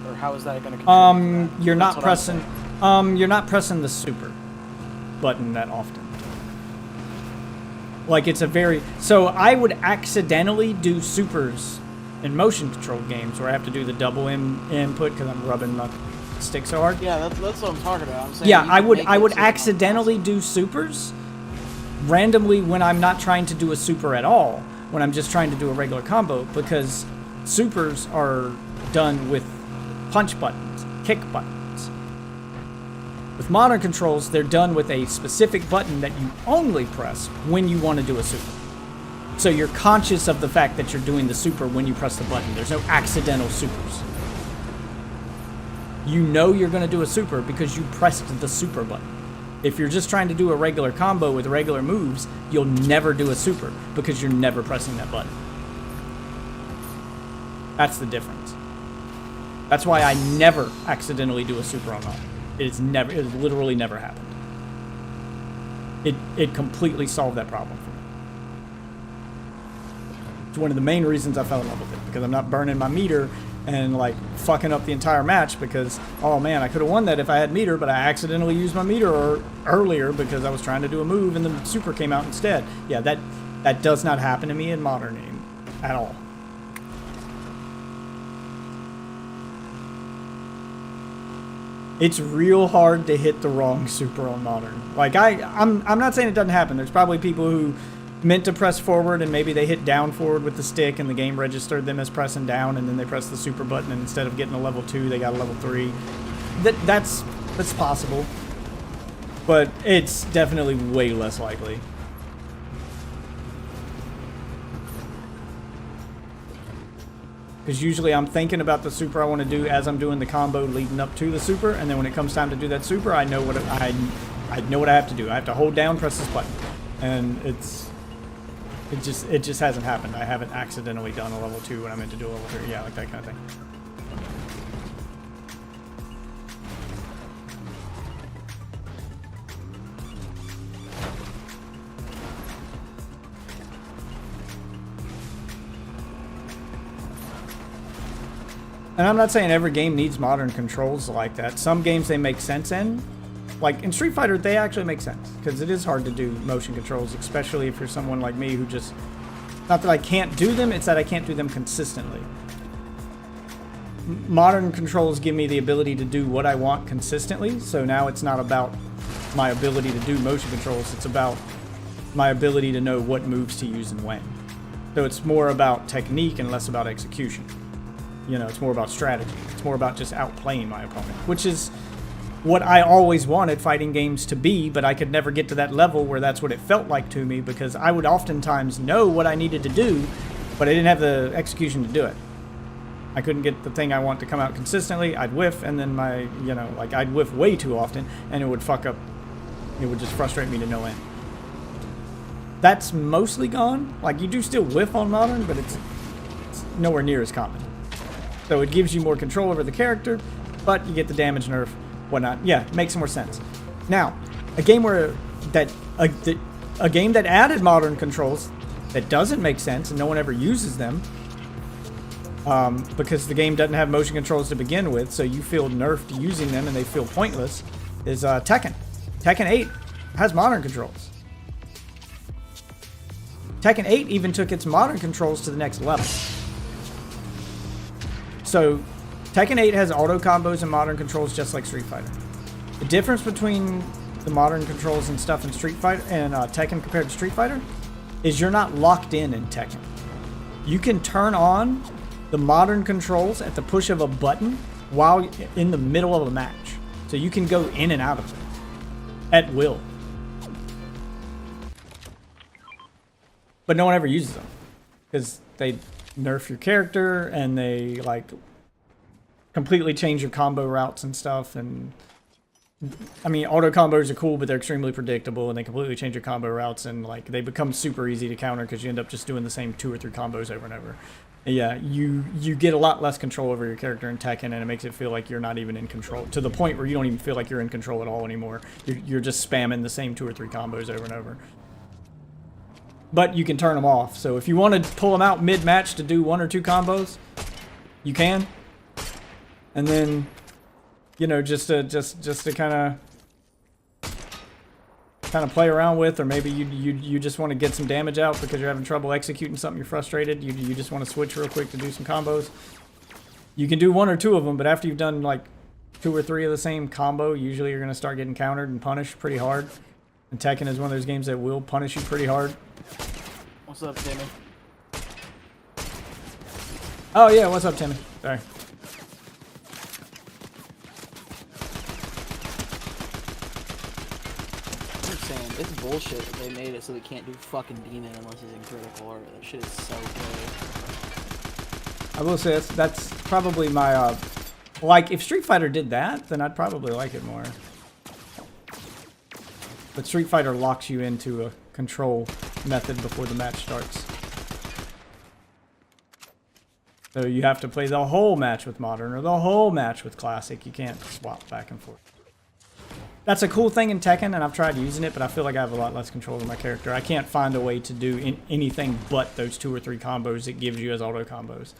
Or how is that going to contribute to that? You're That's not what I'm pressing you're not pressing the super button that often. Like, it's a very... So I would accidentally do supers in motion control games where I have to do the double input because I'm rubbing my stick so hard. Yeah, that's what I'm talking about. I'm saying Yeah, you I can would make I it would so accidentally do supers randomly when I'm not trying to do a super at all, when I'm just trying to do a regular combo, because supers are done with punch buttons, kick buttons. With modern controls, they're done with a specific button that you only press when you want to do a super. So you're conscious of the fact that you're doing the super when you press the button. There's no accidental supers. You know you're going to do a super because you pressed the super button. If you're just trying to do a regular combo with regular moves, you'll never do a super because you're never pressing that button. That's the difference. That's why I never accidentally do a super on modern. It has literally never happened. it completely solved that problem for me. It's one of the main reasons I fell in love with it, because I'm not burning my meter and like fucking up the entire match because, oh man, I could have won that if I had meter, but I accidentally used my meter earlier because I was trying to do a move and the super came out instead. Yeah, that does not happen to me in modern at all. It's real hard to hit the wrong super on modern. Like I'm not saying it doesn't happen. There's probably people who meant to press forward and maybe they hit down forward with the stick and the game registered them as pressing down, and then they pressed the super button and instead of getting a level 2 they got a level 3. That's possible, but it's definitely way less likely. Because usually I'm thinking about the super I want to do as I'm doing the combo leading up to the super, and then when it comes time to do that super, I know what I have to do. I have to hold down, press this button, and it just hasn't happened. I haven't accidentally done a level 2 when I meant to do a level 3. Yeah, like that kind of thing. And I'm not saying every game needs modern controls like that. Some games they make sense in. Like in Street Fighter, they actually make sense. Because it is hard to do motion controls, especially if you're someone like me who just... Not that I can't do them, it's that I can't do them consistently. Modern controls give me the ability to do what I want consistently, so now it's not about my ability to do motion controls, it's about my ability to know what moves to use and when. So it's more about technique and less about execution. You know, it's more about strategy. It's more about just outplaying my opponent, which is what I always wanted fighting games to be, but I could never get to that level where that's what it felt like to me, because I would oftentimes know what I needed to do, but I didn't have the execution to do it. I couldn't get the thing I want to come out consistently. I'd whiff, and then I'd whiff way too often, and it would fuck up. It would just frustrate me to no end. That's mostly gone. Like, you do still whiff on modern, but it's nowhere near as common. So it gives you more control over the character, but you get the damage nerf, whatnot. Yeah, it makes more sense. Now, a game that added modern controls that doesn't make sense and no one ever uses them, because the game doesn't have motion controls to begin with, so you feel nerfed using them and they feel pointless, is Tekken. Tekken 8 has modern controls. Tekken 8 even took its modern controls to the next level. So, Tekken 8 has auto combos and modern controls just like Street Fighter. The difference between the modern controls and stuff in Street Fighter and Tekken compared to Street Fighter is you're not locked in Tekken. You can turn on the modern controls at the push of a button while in the middle of a match. So you can go in and out of it at will. But no one ever uses them because they nerf your character and they like completely change your combo routes and stuff. And I mean, auto combos are cool, but they're extremely predictable and they completely change your combo routes, and like they become super easy to counter because you end up just doing the same 2 or 3 combos over and over. And yeah, you get a lot less control over your character in Tekken, and it makes it feel like you're not even in control, to the point where you don't even feel like you're in control at all anymore. You're just spamming the same 2 or 3 combos over and over. But you can turn them off. So if you want to pull them out mid-match to do 1 or 2 combos, you can. And then, you know, just to kind of play around with, or maybe you just want to get some damage out because you're having trouble executing something, you're frustrated, you just want to switch real quick to do some combos. You can do 1 or 2 of them, but after you've done like 2 or 3 of the same combo, usually you're going to start getting countered and punished pretty hard. And Tekken is one of those games that will punish you pretty hard. What's up, Timmy? Oh yeah, what's up, Timmy? Sorry. I'm just saying, it's bullshit that they made it so they can't do fucking Demon unless he's in critical order. That shit is so good. I will say that's probably my like, if Street Fighter did that, then I'd probably like it more. But Street Fighter locks you into a control method before the match starts. So you have to play the whole match with Modern or the whole match with Classic. You can't swap back and forth. That's a cool thing in Tekken, and I've tried using it, but I feel like I have a lot less control of my character. I can't find a way to do anything but those 2 or 3 combos it gives you as auto combos.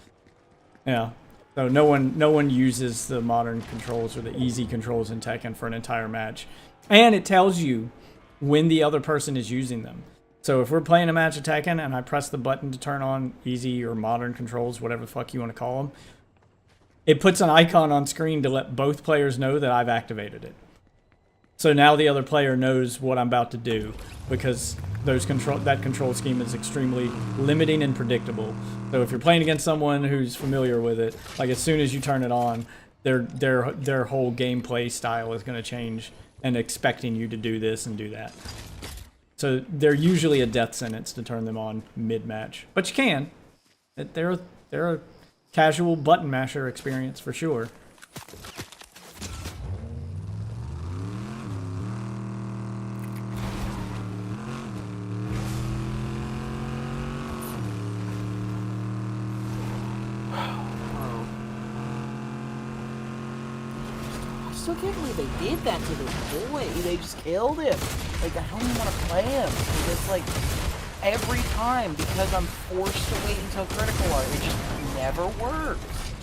Yeah. So no one uses the modern controls or the easy controls in Tekken for an entire match. And it tells you when the other person is using them. So if we're playing a match of Tekken and I press the button to turn on easy or modern controls, whatever the fuck you want to call them, it puts an icon on screen to let both players know that I've activated it. So now the other player knows what I'm about to do, because that control scheme is extremely limiting and predictable. So if you're playing against someone who's familiar with it, like as soon as you turn it on, their whole gameplay style is going to change and expecting you to do this and do that. So they're usually a death sentence to turn them on mid-match, but you can. They're a casual button masher experience for sure. I still can't believe they did that to this boy. They just killed him. Like, I don't even want to play him. Because it's like, every time, because I'm forced to wait until critical art, it just never works.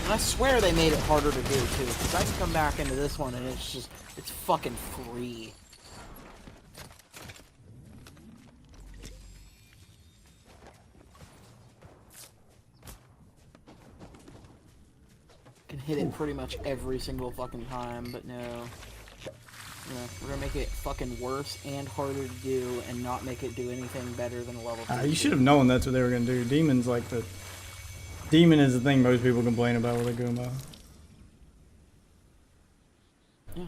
And I swear they made it harder to do, too. Because I can come back into this one and it's just, it's fucking free. Can hit it pretty much every single fucking time, but no. We're gonna make it fucking worse and harder to do, and not make it do anything better than a level 2. You should have known that's what they were gonna do. Demon is the thing most people complain about with a Goomba. Yeah.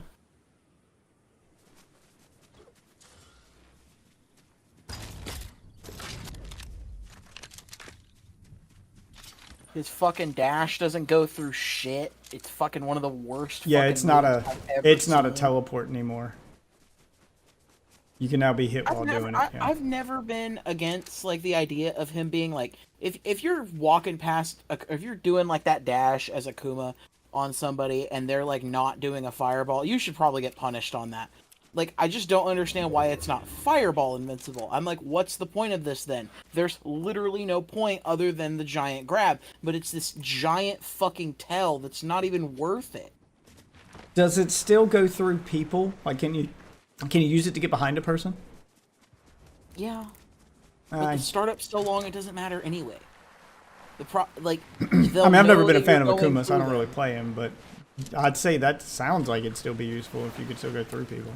His fucking dash doesn't go through shit. It's fucking one of the worst. Yeah, fucking it's not a moves I've ever a seen. teleport anymore. You can now be hit while doing it. Yeah. I've never been against like the idea of him being like, if you're walking past, if you're doing like that dash as a Kuma on somebody and they're like not doing a fireball, you should probably get punished on that. Like, I just don't understand why it's not fireball invincible. I'm like, what's the point of this then? There's literally no point other than the giant grab, but it's this giant fucking tail that's not even worth it. Does it still go through people? Like, can you use it to get behind a person? Yeah. But the startup's so long it doesn't matter anyway. I mean, I've never been a fan of Akuma, so I don't really play him, but I'd say that sounds like it'd still be useful if you could still go through people.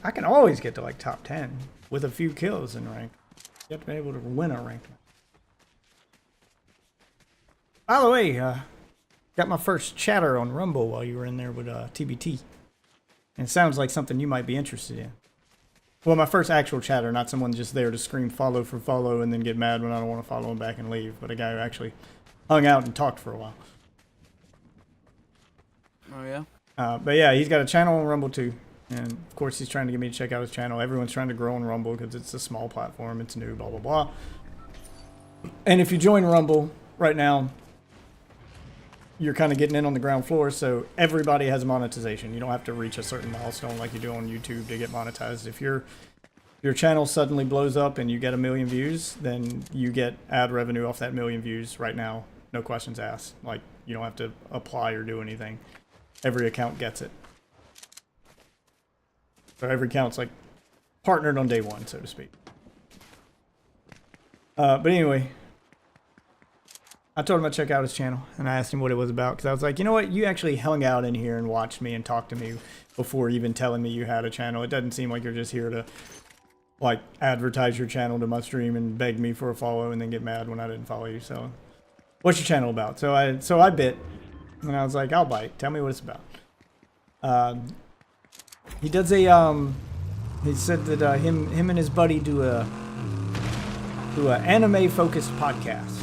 I can always get to like top 10 with a few kills in rank. You have to be able to win a ranked match. By the way, got my first chatter on Rumble while you were in there with TBT. And it sounds like something you might be interested in. Well, my first actual chatter, not someone just there to scream follow for follow and then get mad when I don't want to follow him back and leave, but a guy who actually hung out and talked for a while. Oh, yeah? But yeah, he's got a channel on Rumble too. And of course, he's trying to get me to check out his channel. Everyone's trying to grow on Rumble because it's a small platform. It's new, blah, blah, blah. And if you join Rumble right now, you're kind of getting in on the ground floor. So everybody has monetization. You don't have to reach a certain milestone like you do on YouTube to get monetized. If your channel suddenly blows up and you get 1 million views, then you get ad revenue off that 1 million views right now. No questions asked. Like, you don't have to apply or do anything. Every account gets it. So every account's like partnered on day one, so to speak. But anyway, I told him I'd check out his channel, and I asked him what it was about, because I was like, you know what, you actually hung out in here and watched me and talked to me before even telling me you had a channel. It doesn't seem like you're just here to like advertise your channel to my stream and beg me for a follow and then get mad when I didn't follow you. So what's your channel about? So I bit, and I was like, I'll bite. Tell me what it's about. He does a he said that him and his buddy do a anime focused podcast.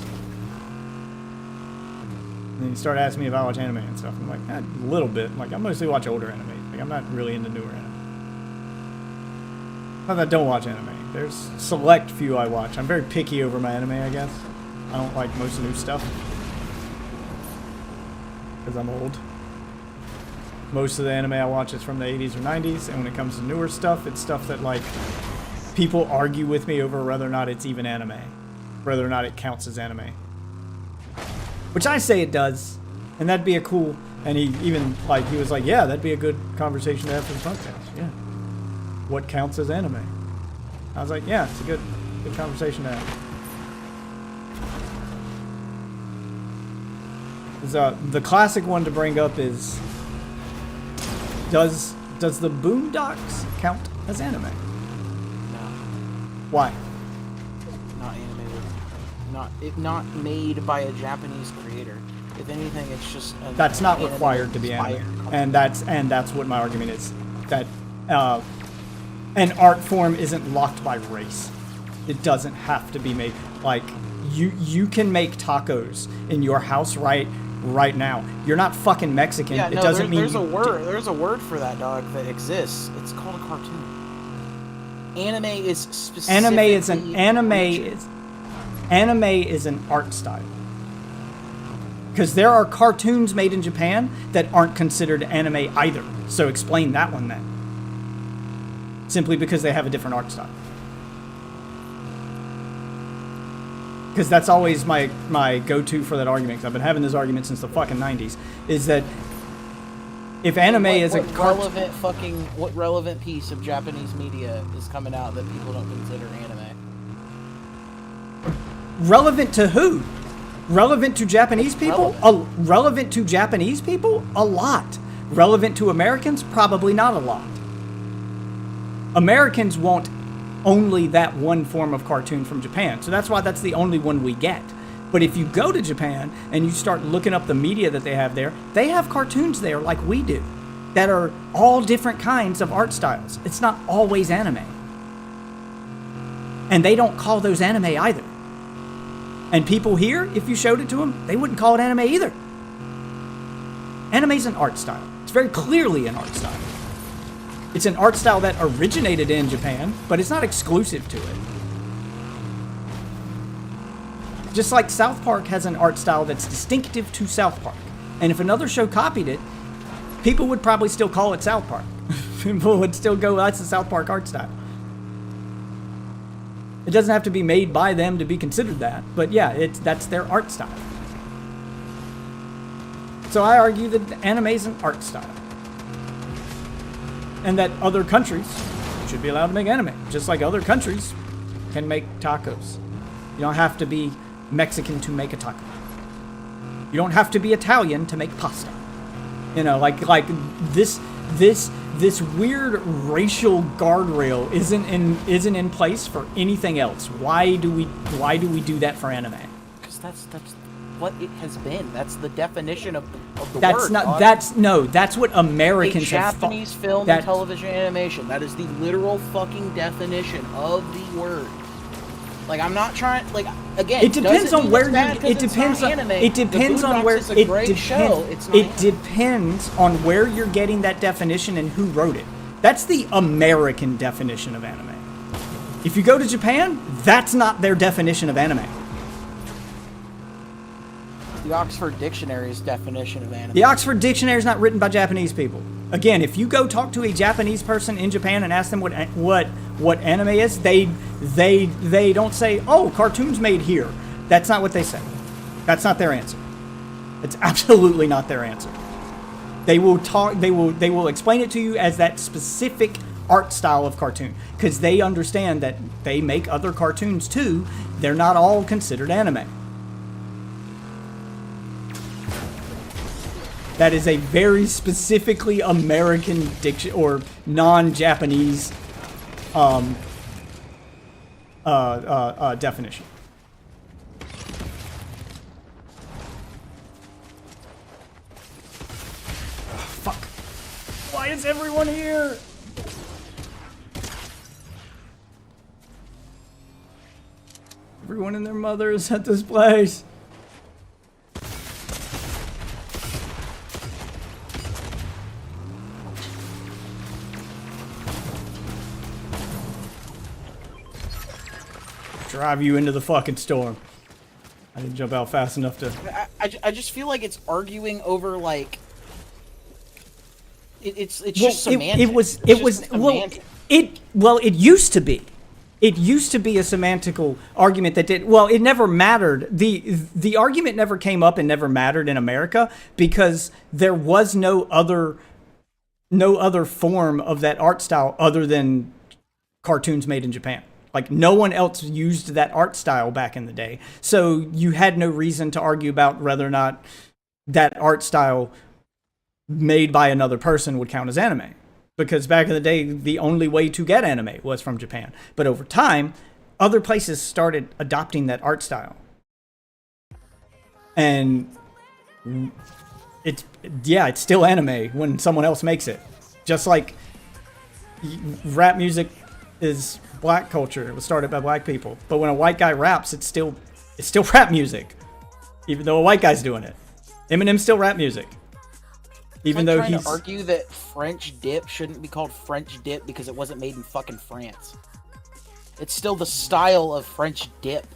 And he started asking me if I watch anime and stuff. I'm like, a little bit. Like, I mostly watch older anime. Like, I'm not really into newer anime. Not that I don't watch anime. There's select few I watch. I'm very picky over my anime, I guess. I don't like most new stuff. Because I'm old. Most of the anime I watch is from the 80s or 90s, and when it comes to newer stuff, it's stuff that, like, people argue with me over whether or not it's even anime. Whether or not it counts as anime. Which I say it does, and that'd be a cool... And he even, like, he was like, yeah, that'd be a good conversation to have for the podcast. Yeah. What counts as anime? I was like, yeah, it's a good conversation to have. The classic one to bring up is, does the Boondocks count as anime? No. Why? Not animated. Not made by a Japanese creator. If anything, it's just that's not required to be anime, and that's what my argument is. That an art form isn't locked by race. It doesn't have to be made. Like you can make tacos in your house right now. You're not fucking Mexican. Yeah, it no, doesn't mean there's a word. There's a word for that, dog, that exists. It's called a cartoon. Anime is specifically anime is an art style. Because there are cartoons made in Japan that aren't considered anime either. So explain that one then. Simply because they have a different art style. Because that's always my go-to for that argument. Because I've been having this argument since the fucking 90s. Is that if anime is a what relevant piece of Japanese media is coming out that people don't consider anime? Relevant to who? Relevant to Japanese people? Relevant to Japanese people? A lot. Relevant to Americans? Probably not a lot. Americans want only that one form of cartoon from Japan. So that's why that's the only one we get. But if you go to Japan and you start looking up the media that they have there, they have cartoons there like we do that are all different kinds of art styles. It's not always anime. And they don't call those anime either. And people here, if you showed it to them, they wouldn't call it anime either. Anime's an art style. It's very clearly an art style. It's an art style that originated in Japan, but it's not exclusive to it. Just like South Park has an art style that's distinctive to South Park. And if another show copied it, people would probably still call it South Park. People would still go, that's the South Park art style. It doesn't have to be made by them to be considered that, but yeah, that's their art style. So I argue that anime is an art style. And that other countries should be allowed to make anime, just like other countries can make tacos. You don't have to be Mexican to make a taco. You don't have to be Italian to make pasta. You know, like this weird racial guardrail isn't in place for anything else. Why do we do that for anime? Because that's what it has been. That's the definition of the that's word. Not. That's what Americans have thought. Japanese film and television animation. That is the literal fucking definition of the word. Like, I'm not trying. Like, again, it depends on where you. It depends on. It depends on where. It depends on where you're getting that definition and who wrote it. That's the American definition of anime. If you go to Japan, that's not their definition of anime. The Oxford Dictionary's definition of anime. The Oxford Dictionary is not written by Japanese people. Again, if you go talk to a Japanese person in Japan and ask them what anime is, they don't say, "Oh, cartoons made here." That's not what they say. That's not their answer. It's absolutely not their answer. They will explain it to you as that specific art style of cartoon, because they understand that they make other cartoons too. They're not all considered anime. That is a very specifically American diction or non-Japanese definition. Fuck. Why is everyone here? Everyone and their mother is at this place. Drive you into the fucking storm. I didn't jump out fast enough to. I just feel like it's arguing over like. It's Well, just semantics. It used to be. It used to be a semantical argument that did well. It never mattered. The argument never came up and never mattered in America because there was no other form of that art style other than cartoons made in Japan. Like no one else used that art style back in the day. So you had no reason to argue about whether or not that art style made by another person would count as anime. Because back in the day, the only way to get anime was from Japan. But over time, other places started adopting that art style. And it's still anime when someone else makes it. Just like rap music is black culture. It was started by black people. But when a white guy raps, it's still rap music. Even though a white guy's doing it. Eminem's still rap music. Even though trying he's to argue that French dip shouldn't be called French dip because it wasn't made in fucking France. It's still the style of French dip.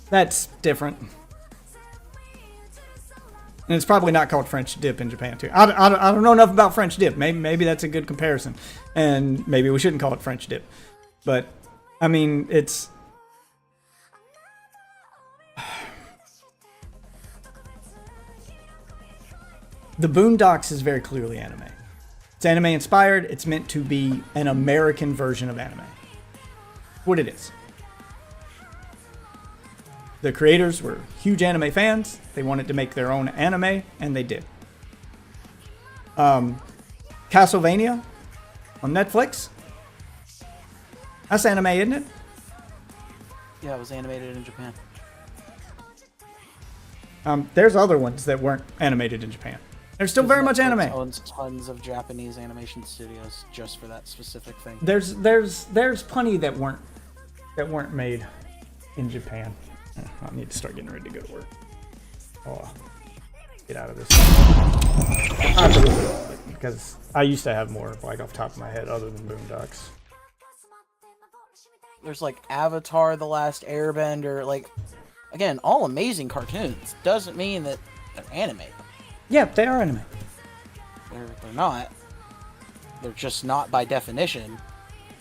That's different. And it's probably not called French dip in Japan too. I don't know enough about French dip. Maybe that's a good comparison, and maybe we shouldn't call it French dip. But I mean, it's. The Boondocks is very clearly anime. It's anime inspired. It's meant to be an American version of anime. What it is. The creators were huge anime fans. They wanted to make their own anime, and they did. Castlevania on Netflix. That's anime, isn't it? Yeah, it was animated in Japan. There's other ones that weren't animated in Japan. They're still very much anime. Owns tons of Japanese animation studios just for that specific thing. There's plenty that weren't made in Japan. I need to start getting ready to go to work. Oh, get out of this. Because I used to have more like off the top of my head other than Boondocks. There's like Avatar: The Last Airbender, like again, all amazing cartoons. Doesn't mean that they're anime. Yeah, they are anime. They're not. They're just not by definition.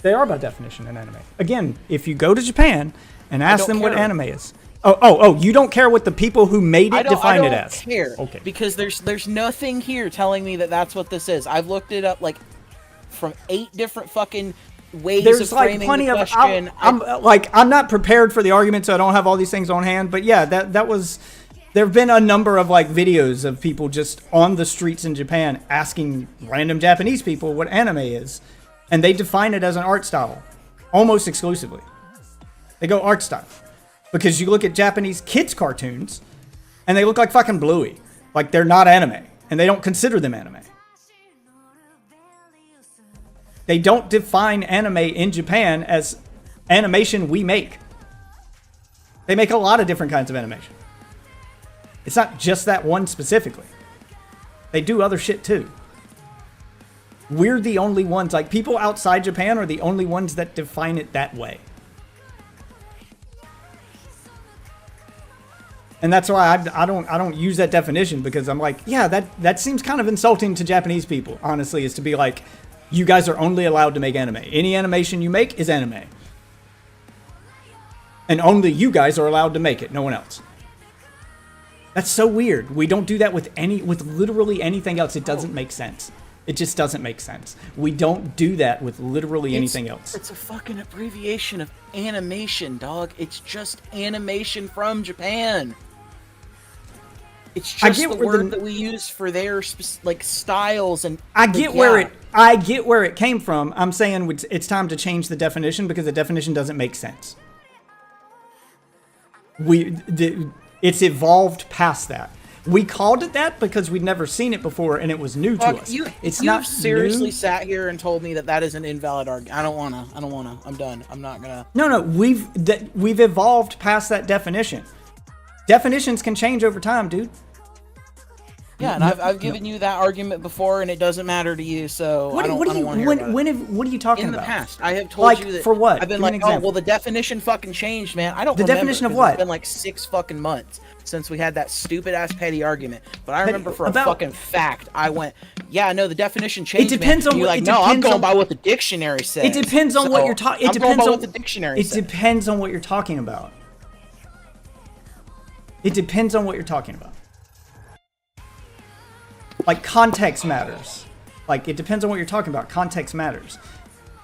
They are by definition an anime. Again, if you go to Japan and ask them what care. anime is. Oh, you don't care what the people who made it define it as. I don't care. Okay. Because there's nothing here telling me that that's what this is. I've looked it up like from 8 different fucking ways There's of like framing plenty the of. question. I'm not prepared for the argument, so I don't have all these things on hand. But yeah, that was. There have been a number of like videos of people just on the streets in Japan asking random Japanese people what anime is, and they define it as an art style, almost exclusively. They go art style. Because you look at Japanese kids' cartoons, and they look like fucking Bluey. Like, they're not anime. And they don't consider them anime. They don't define anime in Japan as animation we make. They make a lot of different kinds of animation. It's not just that one specifically. They do other shit too. We're the only ones, like, people outside Japan are the only ones that define it that way. And that's why I don't use that definition, because I'm like, yeah, that seems kind of insulting to Japanese people, honestly, is to be like, you guys are only allowed to make anime. Any animation you make is anime. And only you guys are allowed to make it, no one else. That's so weird. We don't do that with literally anything else. It doesn't make sense. It just doesn't make sense. We don't do that with literally anything else. It's a fucking abbreviation of animation, dog. It's just animation from Japan. It's just the word that we use for their like styles and. I get where it came from. I'm saying it's time to change the definition because the definition doesn't make sense. It's evolved past that. We called it that because we'd never seen it before and it was new to us. It's not seriously new. Sat here and told me that is an invalid argument. I don't wanna. I'm done. I'm not gonna. No. We've evolved past that definition. Definitions can change over time, dude. Yeah, and I've given you that argument before, and it doesn't matter to you, so I don't want to hear about it. What are you talking about? In the past, I have told like, you that. For what? I've been Give me like, an oh, example. well, the definition fucking changed, man. I don't The remember, definition of 'cause what? It's been like 6 fucking months since we had that stupid-ass petty argument. But I remember for a about- fucking fact, I went, yeah, no, the definition changed, It depends man. on You're what- like, it no, I'm depends going on- by what the dictionary says. It depends on what So, you're talking. I'm going by what the dictionary It says. depends on what you're talking about. It depends on what you're talking about. Like, context matters. Like, it depends on what you're talking about. Context matters.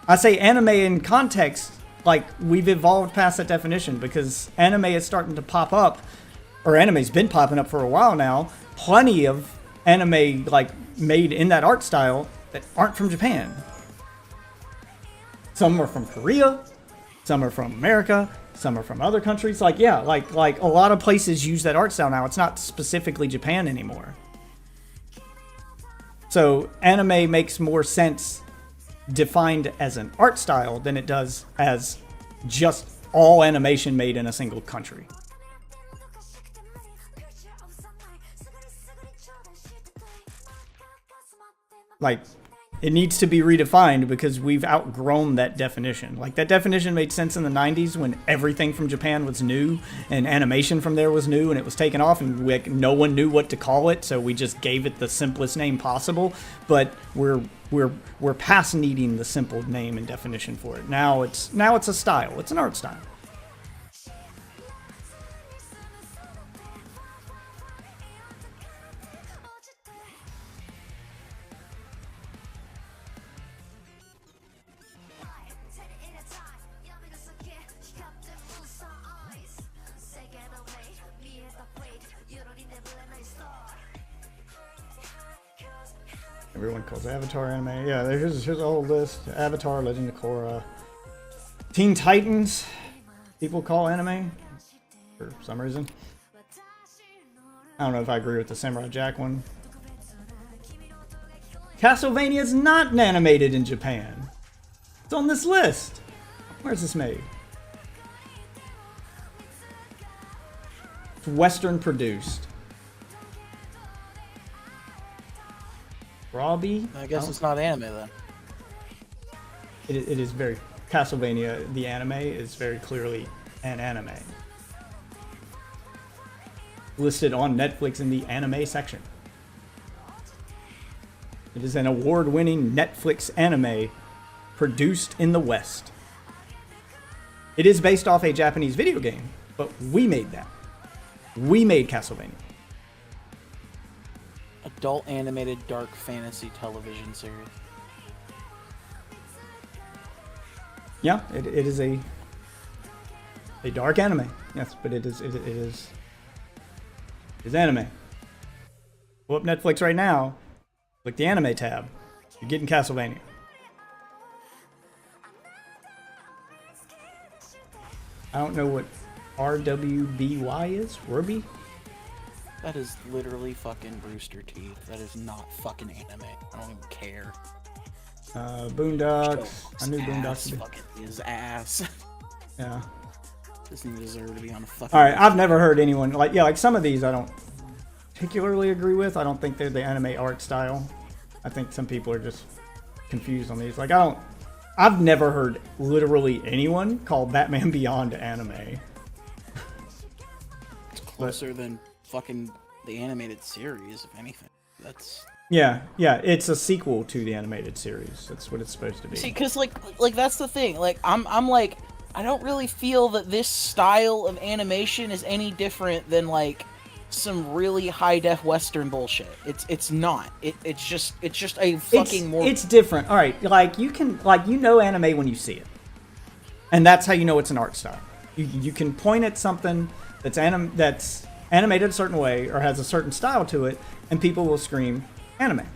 I say anime in context, like, we've evolved past that definition because anime is starting to pop up, or anime's been popping up for a while now. Plenty of anime, like, made in that art style that aren't from Japan. Some are from Korea, some are from America, some are from other countries. Like, yeah, like a lot of places use that art style now. It's not specifically Japan anymore. So anime makes more sense defined as an art style than it does as just all animation made in a single country. Like, it needs to be redefined because we've outgrown that definition. Like, that definition made sense in the 90s when everything from Japan was new and animation from there was new and it was taken off and no one knew what to call it, so we just gave it the simplest name possible. But we're past needing the simple name and definition for it. Now it's a style. It's an art style. Everyone calls Avatar anime. Yeah, here's a whole list. Avatar, Legend of Korra. Teen Titans, people call anime for some reason. I don't know if I agree with the Samurai Jack one. Castlevania is not animated in Japan. It's on this list. Where's this made? It's Western produced. Robbie? I guess it's not anime then. It is very... Castlevania, the anime, is very clearly an anime. Listed on Netflix in the anime section. It is an award-winning Netflix anime produced in the West. It is based off a Japanese video game, but we made that. We made Castlevania. Adult animated dark fantasy television series. Yeah, it is a dark anime. Yes, but it is anime. Pull up Netflix right now. Click the anime tab. You're getting Castlevania. I don't know what RWBY is. Ruby? That is literally fucking Rooster Teeth. That is not fucking anime. I don't even care. Boondocks. I knew Boondocks would be. Fucking his ass. Yeah. Doesn't deserve to be on a fucking. Alright, I've never heard anyone like some of these I don't particularly agree with. I don't think they're the anime art style. I think some people are just confused on these. Like I've never heard literally anyone call Batman Beyond anime. It's closer than fucking the animated series, if anything. That's. Yeah, it's a sequel to the animated series. That's what it's supposed to be. See, because like that's the thing. Like I'm like, I don't really feel that this style of animation is any different than like some really high def Western bullshit. It's not. It's just a fucking more. It's different. All right, like you know anime when you see it, and that's how you know it's an art style. You can point at something that's animated a certain way or has a certain style to it, and people will scream anime.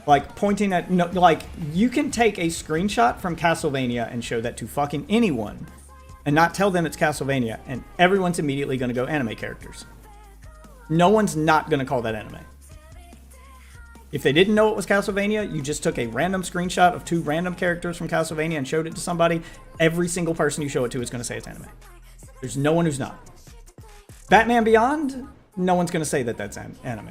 Like pointing at like you can take a screenshot from Castlevania and show that to fucking anyone, and not tell them it's Castlevania, and everyone's immediately going to go anime characters. No one's not going to call that anime. If they didn't know it was Castlevania, you just took a random screenshot of 2 random characters from Castlevania and showed it to somebody, every single person you show it to is going to say it's anime. There's no one who's not. Batman Beyond? no one's going to say that that's anime.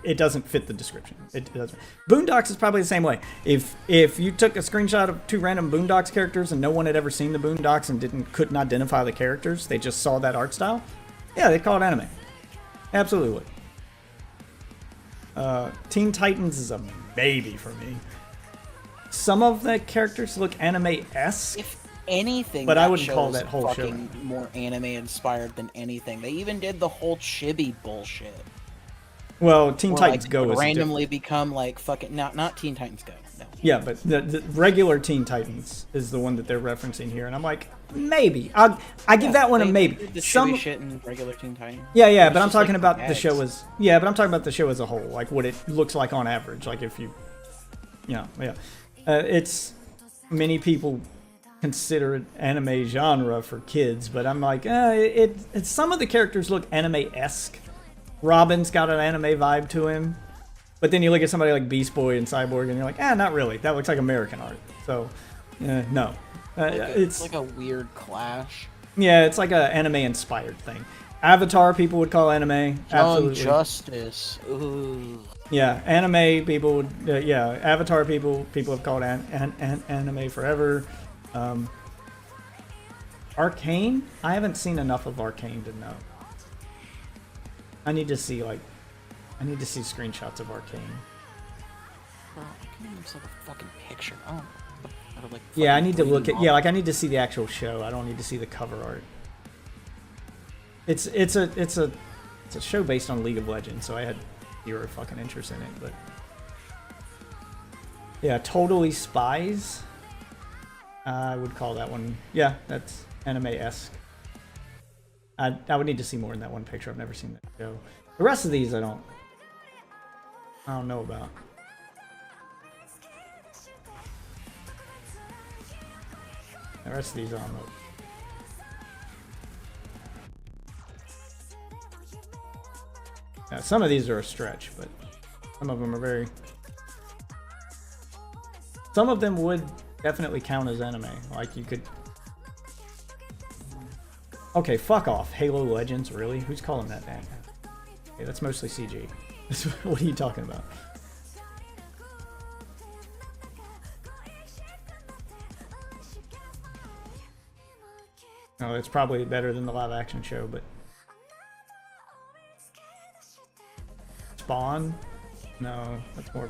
It doesn't fit the description. It doesn't. Boondocks is probably the same way. If you took a screenshot of 2 random Boondocks characters and no one had ever seen the Boondocks and couldn't identify the characters, they just saw that art style, yeah, they'd call it anime. Absolutely would. Teen Titans is a maybe for me. Some of the characters look anime-esque. Anything, but that I wouldn't call show is that whole show fucking more anime inspired than anything. They even did the whole chibi bullshit. Well, Teen where, Titans like, Go would is randomly become like fucking not Teen Titans Go. No. Yeah, but the regular Teen Titans is the one that they're referencing here, and I'm like, maybe. I give that one a maybe. The Some chibi shit in regular Teen Titans. Yeah, It's but I'm just, talking like, about the gags. show as but I'm talking about the show as a whole, like what it looks like on average. Like if you, it's many people consider it anime genre for kids, but I'm like, it's some of the characters look anime-esque. Robin's got an anime vibe to him, but then you look at somebody like Beast Boy and Cyborg, and you're like, not really. That looks like American art. So, no, It's like a weird clash. Yeah, it's like an anime-inspired thing. Avatar people would call anime. Absolutely. Justice. Ooh. Yeah, anime people would. Avatar people have called anime forever. Arcane? I haven't seen enough of Arcane to know. I need to see screenshots of Arcane. Arcane looks like a fucking picture. Oh. Like Yeah, I need to look at. Yeah, like I need to see the actual show. I don't need to see the cover art. It's a show based on League of Legends, so I had zero fucking interest in it. But yeah, Totally Spies. I would call that one. Yeah, that's anime-esque. I would need to see more in that one picture. I've never seen that show. The rest of these I don't know about. The rest of these I don't know. Yeah, some of these are a stretch, but some of them are very. Some of them would definitely count as anime. Like you could. Okay, fuck off. Halo Legends, really? Who's calling that anime? Okay, that's mostly CG. What are you talking about? No, it's probably better than the live action show, but Spawn? No, that's more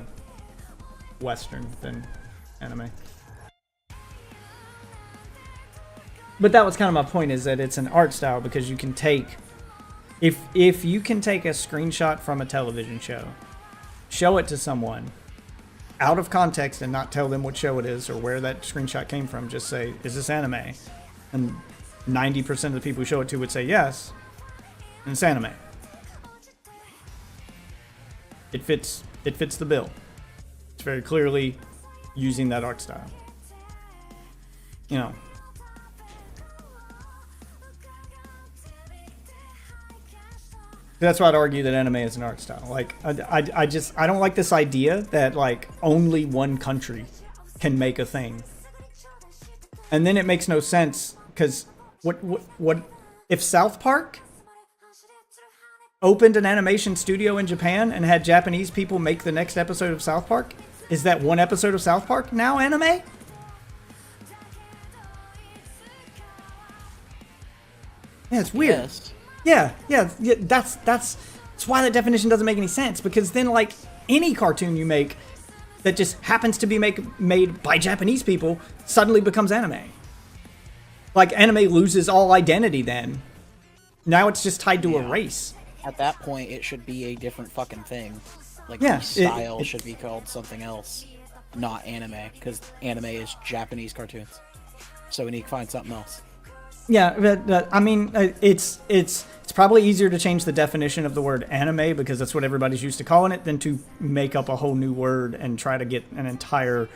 Western than anime. But that was kind of my point, is that it's an art style because you can take, if you can take a screenshot from a television show, show it to someone out of context and not tell them what show it is or where that screenshot came from, just say, is this anime? And 90% of the people who show it to would say yes, and it's anime. It fits the bill. It's very clearly using that art style. You know. That's why I'd argue that anime is an art style. Like, I don't like this idea that like only one country can make a thing. And then it makes no sense because what if South Park opened an animation studio in Japan and had Japanese people make the next episode of South Park? Is that one episode of South Park now anime? Yeah, it's weird. Yes. Yeah, that's why that definition doesn't make any sense, because then like any cartoon you make that just happens to be made by Japanese people suddenly becomes anime. Like anime loses all identity then. Now it's just tied to a race. At that point, it should be a different fucking thing. Like Yeah, the style should be called something else, not anime, because anime is Japanese cartoons. So we need to find something else. Yeah, but I mean, it's probably easier to change the definition of the word anime because that's what everybody's used to calling it than to make up a whole new word and try to get an entire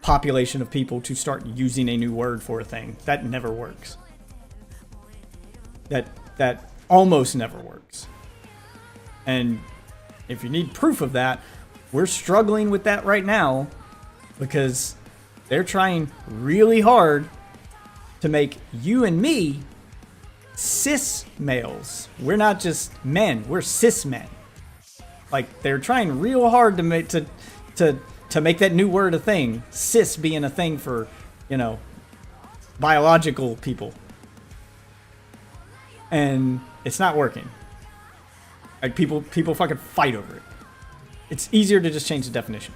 population of people to start using a new word for a thing. That never works. That almost never works. And if you need proof of that, we're struggling with that right now because they're trying really hard to make you and me cis males. We're not just men. We're cis men. Like, they're trying real hard to make that new word a thing. Cis being a thing for, you know, biological people. And it's not working. Like, people fucking fight over it. It's easier to just change the definition.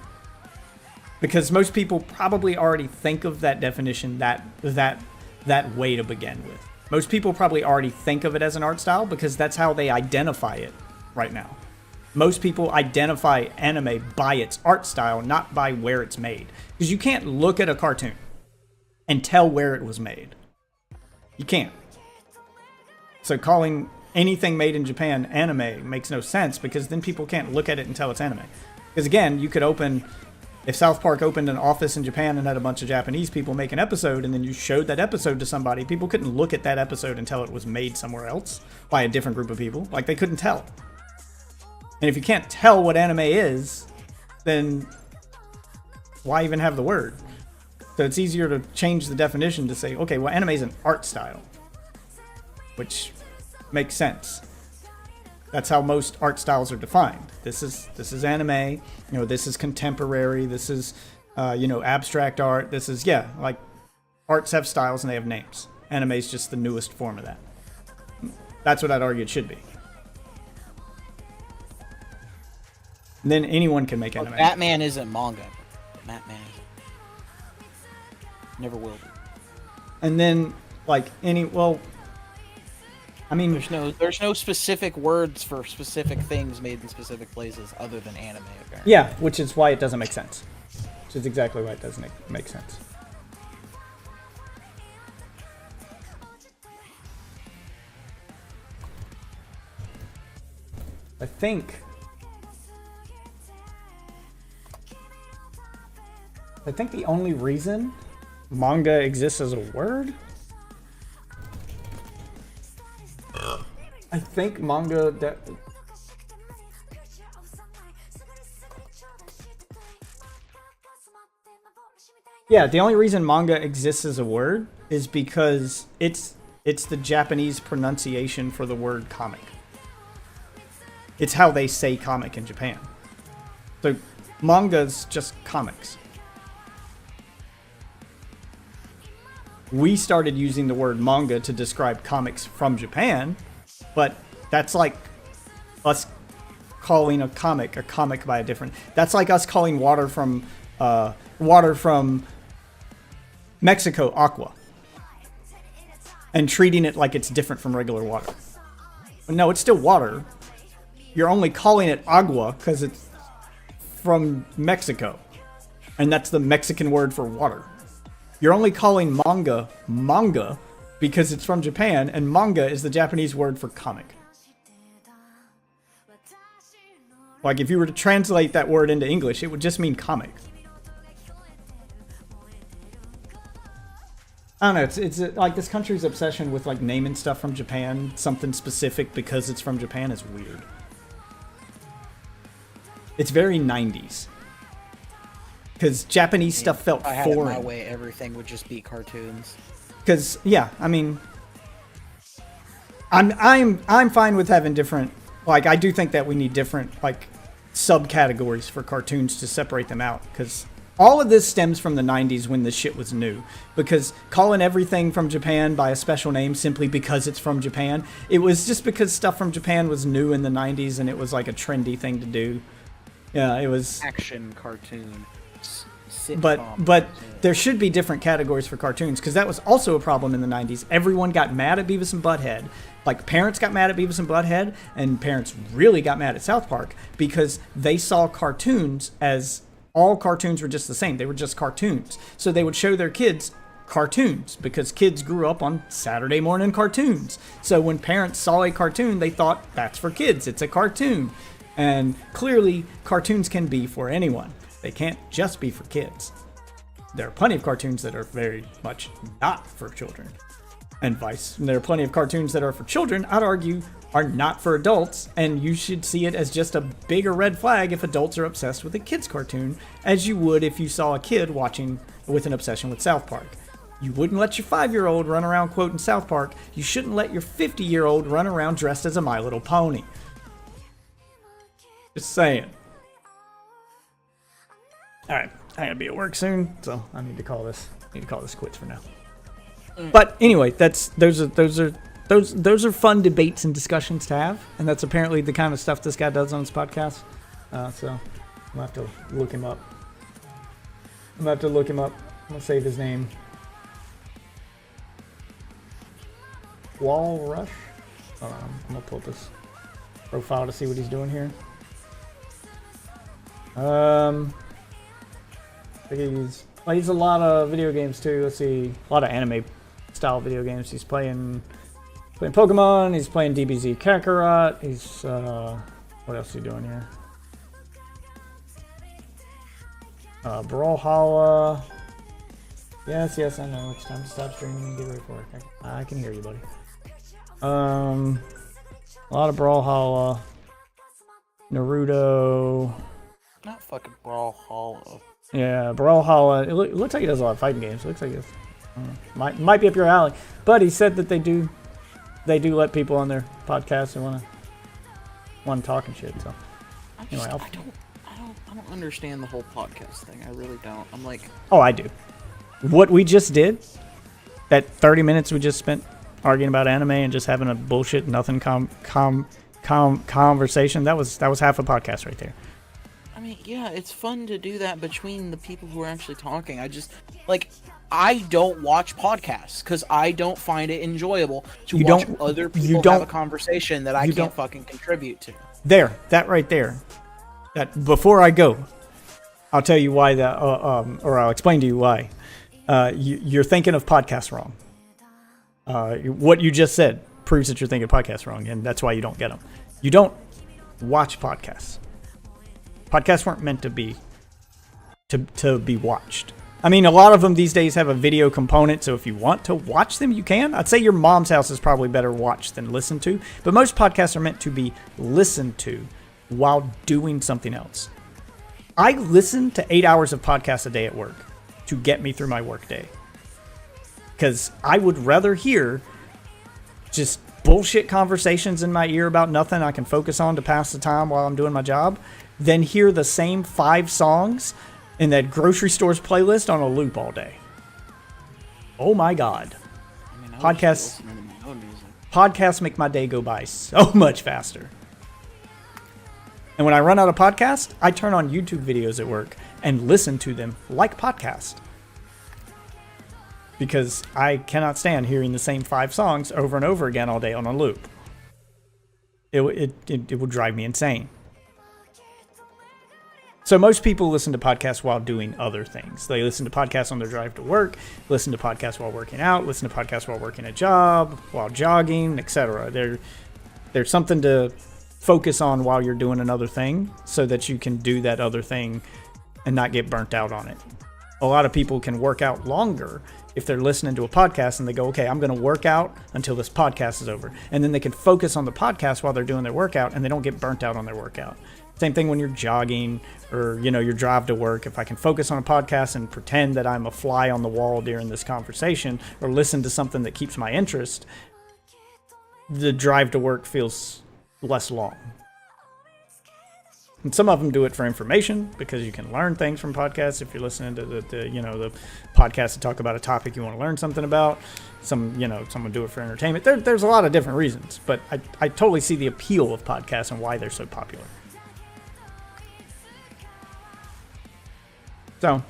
Because most people probably already think of that definition that way to begin with. Most people probably already think of it as an art style because that's how they identify it right now. Most people identify anime by its art style, not by where it's made. Because you can't look at a cartoon and tell where it was made. You can't. So calling anything made in Japan anime makes no sense because then people can't look at it and tell it's anime. Because again, you could if South Park opened an office in Japan and had a bunch of Japanese people make an episode and then you showed that episode to somebody, people couldn't look at that episode and tell it was made somewhere else by a different group of people. Like, they couldn't tell. And if you can't tell what anime is, then why even have the word? So it's easier to change the definition to say, okay, well, anime is an art style, which makes sense. That's how most art styles are defined. This is anime. You know, this is contemporary. This is, abstract art. This is, like, arts have styles and they have names. Anime is just the newest form of that. That's what I'd argue it should be. And then anyone can make anime. Batman isn't manga. Batman never will be. And then, like, there's no specific words for specific things made in specific places other than anime, apparently. Yeah, which is why it doesn't make sense. Which is exactly why it doesn't make sense. I think the only reason manga exists as a word, I think manga the only reason manga exists as a word is because it's the Japanese pronunciation for the word comic. It's how they say comic in Japan. So manga's just comics. We started using the word manga to describe comics from Japan, but that's like us calling a comic by a different. That's like us calling water from Mexico aqua, and treating it like it's different from regular water. But no, it's still water. You're only calling it agua because it's from Mexico, and that's the Mexican word for water. You're only calling manga because it's from Japan, and manga is the Japanese word for comic. Like, if you were to translate that word into English, it would just mean comic. I don't know, it's like this country's obsession with like naming stuff from Japan, something specific because it's from Japan, is weird. It's very 90s. Because Japanese stuff felt if I had foreign. it my way, everything would just be cartoons. Because I'm fine with having different. Like, I do think that we need different like subcategories for cartoons to separate them out. Because all of this stems from the 90s when this shit was new. Because calling everything from Japan by a special name simply because it's from Japan, it was just because stuff from Japan was new in the 90s and it was like a trendy thing to do. Yeah, it was Action cartoon. But there should be different categories for cartoons, because that was also a problem in the 90s. Everyone got mad at Beavis and Butthead. Like, parents got mad at Beavis and Butthead, and parents really got mad at South Park because they saw cartoons as all cartoons were just the same. They were just cartoons. So they would show their kids cartoons because kids grew up on Saturday morning cartoons. So when parents saw a cartoon, they thought, that's for kids. It's a cartoon. And clearly, cartoons can be for anyone. They can't just be for kids. There are plenty of cartoons that are very much not for children. And there are plenty of cartoons that are for children, I'd argue, are not for adults, and you should see it as just a bigger red flag if adults are obsessed with a kid's cartoon, as you would if you saw a kid watching with an obsession with South Park. You wouldn't let your 5-year-old run around quoting South Park. You shouldn't let your 50-year-old run around dressed as a My Little Pony. Just saying. All right, I gotta be at work soon, so I need to call this quits for now. But anyway, those are fun debates and discussions to have, and that's apparently the kind of stuff this guy does on his podcast. So I'm gonna have to look him up. I'm gonna save his name. Wall Rush. I'm gonna pull up his profile to see what he's doing here. I think he's a lot of video games too. Let's see, a lot of anime style video games. He's playing Pokemon. He's playing DBZ Kakarot. He's what else is he doing here? Brawlhalla. Yes, I know. It's time to stop streaming and get ready for work. I can hear you, buddy. A lot of Brawlhalla. Naruto. Not fucking Brawlhalla. Yeah, Brawlhalla. It looks like he does a lot of fighting games. It looks like it's might be up your alley. But he said that they do let people on their podcast who want to talk and shit. So anyway, I don't understand the whole podcast thing. I really don't. I'm like, oh, I do. What we just did, that 30 minutes we just spent arguing about anime and just having a bullshit nothing conversation, that was half a podcast right there. I mean, yeah, it's fun to do that between the people who are actually talking. I don't watch podcasts because I don't find it enjoyable to watch other people have a conversation that I can't fucking contribute to. That right there. That before I go, I'll tell you why that, or I'll explain to you why. You're thinking of podcasts wrong. What you just said proves that you're thinking of podcasts wrong, and that's why you don't get them. You don't watch podcasts. Podcasts weren't meant to be watched. I mean, a lot of them these days have a video component, so if you want to watch them, you can. I'd say your mom's house is probably better watched than listened to, but most podcasts are meant to be listened to while doing something else. I listen to 8 hours of podcasts a day at work to get me through my work day. Because I would rather hear just bullshit conversations in my ear about nothing I can focus on to pass the time while I'm doing my job than hear the same 5 songs in that grocery store's playlist on a loop all day. Oh my God. Podcasts make my day go by so much faster. And when I run out of podcasts, I turn on YouTube videos at work and listen to them like podcasts. Because I cannot stand hearing the same 5 songs over and over again all day on a loop. It will drive me insane. So most people listen to podcasts while doing other things. They listen to podcasts on their drive to work, listen to podcasts while working out, listen to podcasts while working a job, while jogging, etc. There's something to focus on while you're doing another thing so that you can do that other thing and not get burnt out on it. A lot of people can work out longer if they're listening to a podcast and they go, okay, I'm going to work out until this podcast is over. And then they can focus on the podcast while they're doing their workout and they don't get burnt out on their workout. Same thing when you're jogging or, your drive to work. If I can focus on a podcast and pretend that I'm a fly on the wall during this conversation or listen to something that keeps my interest, the drive to work feels less long. And some of them do it for information because you can learn things from podcasts if you're listening to the podcast to talk about a topic you want to learn something about. Some do it for entertainment. There's a lot of different reasons, but I totally see the appeal of podcasts and why they're so popular. So,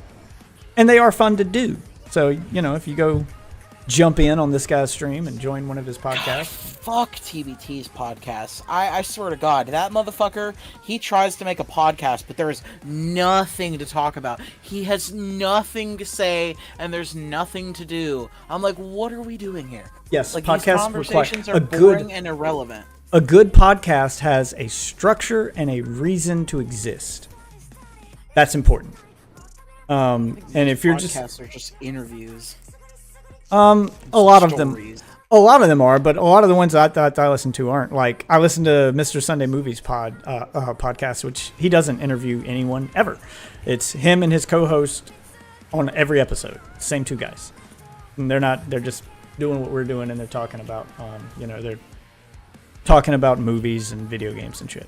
and they are fun to do. So, if you go jump in on this guy's stream and join one of his podcasts. Fuck TBT's podcast. I swear to God, that motherfucker, he tries to make a podcast, but there is nothing to talk about. He has nothing to say, and there's nothing to do. I'm like, what are we doing here? Yes, like, podcasts these conversations are boring and irrelevant. A good podcast has a structure and a reason to exist. That's important. And if you're podcasts are just interviews. A lot of them are, but a lot of the ones that I listen to aren't. Like, I listen to Mr. Sunday Movies podcast, which he doesn't interview anyone ever. It's him and his co-host on every episode. Same 2 guys. And they're just doing what we're doing, and they're talking about, they're talking about movies and video games and shit.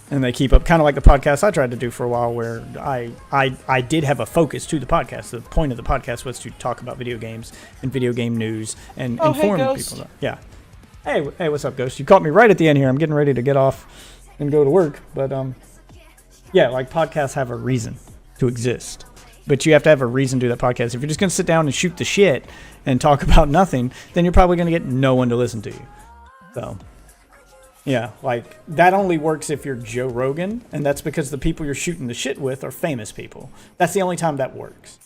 And they keep up, kind of like the podcast I tried to do for a while, where I did have a focus to the podcast. The point of the podcast was to talk about video games and video game news and inform people. Yeah. Hey, what's up, Ghost? You caught me right at the end here. I'm getting ready to get off and go to work. But, yeah, like podcasts have a reason to exist. But you have to have a reason to do that podcast. If you're just going to sit down and shoot the shit and talk about nothing, then you're probably going to get no one to listen to you. So... yeah, like, that only works if you're Joe Rogan, and that's because the people you're shooting the shit with are famous people. That's the only time that works.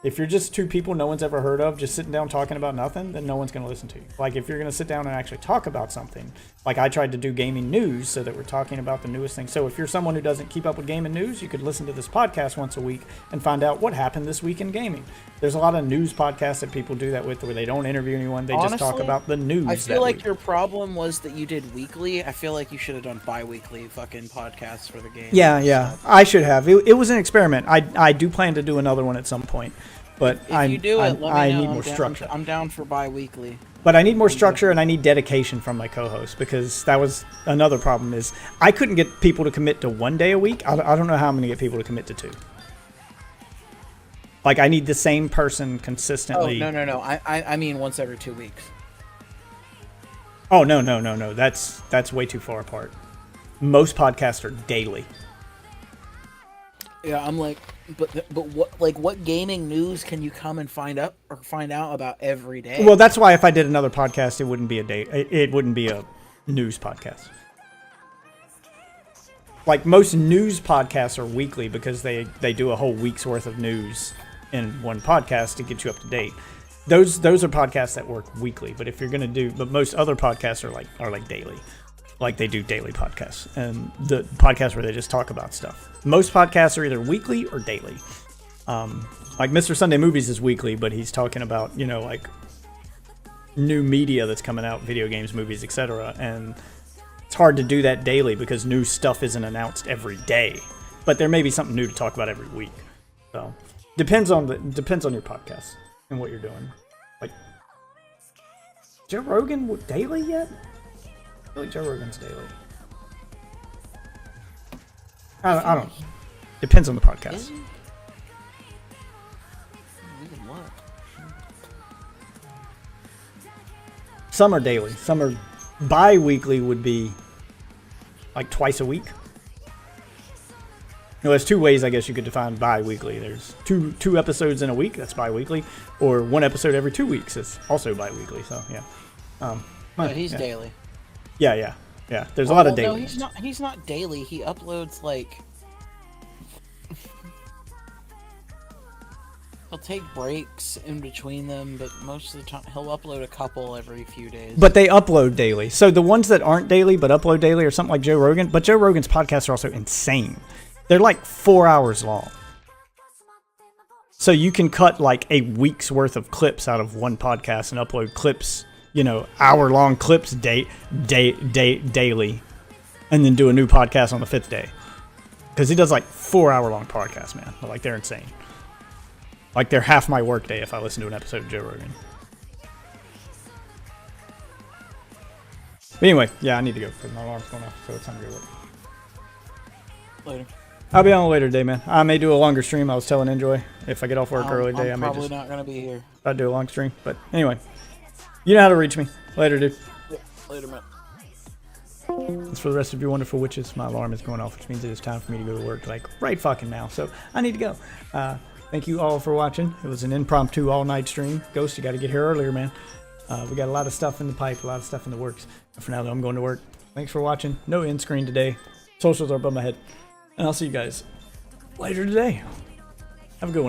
If you're just two people no one's ever heard of, just sitting down talking about nothing, then no one's going to listen to you. Like, if you're going to sit down and actually talk about something, like I tried to do gaming news so that we're talking about the newest thing. So if you're someone who doesn't keep up with gaming news, you could listen to this podcast once a week and find out what happened this week in gaming. There's a lot of news podcasts that people do that with where they don't interview anyone. They just talk about the news. I feel like your problem was that you did weekly. I feel like you should have done bi-weekly fucking podcasts for the game. Yeah. I should have. It was an experiment. I do plan to do another one at some point. But if you do it, let me know. I need more structure. I'm down for bi-weekly. But I need more structure, and I need dedication from my co-host, because that was another problem is I couldn't get people to commit to 1 day a week. I don't know how I'm going to get people to commit to 2. Like, I need the same person consistently. Oh, no. I mean once every 2 weeks. Oh, no. That's way too far apart. Most podcasts are daily. Yeah, I'm like, but what gaming news can you come and find out about every day? Well, that's why if I did another podcast, it wouldn't be a day. It wouldn't be a news podcast. Like, most news podcasts are weekly because they do a whole week's worth of news in one podcast to get you up to date. Those are podcasts that work weekly. But if you're gonna but most other podcasts are like daily. Like, they do daily podcasts, and the podcasts where they just talk about stuff. Most podcasts are either weekly or daily. Like Mr. Sunday Movies is weekly, but he's talking about, like new media that's coming out, video games, movies, etc. And it's hard to do that daily because new stuff isn't announced every day. But there may be something new to talk about every week. So depends on your podcast and what you're doing. Like, Joe Rogan daily yet? I feel like Joe Rogan's daily. I don't know. Depends on the podcast. Some are daily. Some are bi-weekly would be like twice a week. There's 2 ways I guess you could define bi-weekly. There's two episodes in a week, that's bi-weekly, or 1 episode every 2 weeks is also bi-weekly. So yeah. But he's daily. Yeah. There's a lot of daily. No, he's not daily. He uploads like. He'll take breaks in between them, but most of the time he'll upload a couple every few days. But they upload daily. So the ones that aren't daily but upload daily are something like Joe Rogan. But Joe Rogan's podcasts are also insane. They're like 4 hours long. So you can cut like a week's worth of clips out of one podcast and upload clips, hour-long clips daily, and then do a new podcast on the 5th day. Because he does like 4 hour-long podcasts, man. Like, they're insane. Like, they're half my workday if I listen to an episode of Joe Rogan. But anyway, yeah, I need to go because my alarm's going off, so it's time to go to work. Later. I'll be on later today, man. I may do a longer stream. I was telling Enjoy if I get off work early today, I may probably not gonna be here. I'll do a long stream. But anyway, you know how to reach me. Later, dude. Yeah, later, man. As for the rest of your wonderful witches, my alarm is going off, which means it is time for me to go to work, like right fucking now. So I need to go. Thank you all for watching. It was an impromptu all-night stream. Ghost, you got to get here earlier, man. We got a lot of stuff in the pipe, a lot of stuff in the works. But for now, though, I'm going to work. Thanks for watching. No end screen today. Socials are above my head. And I'll see you guys later today. Have a good one.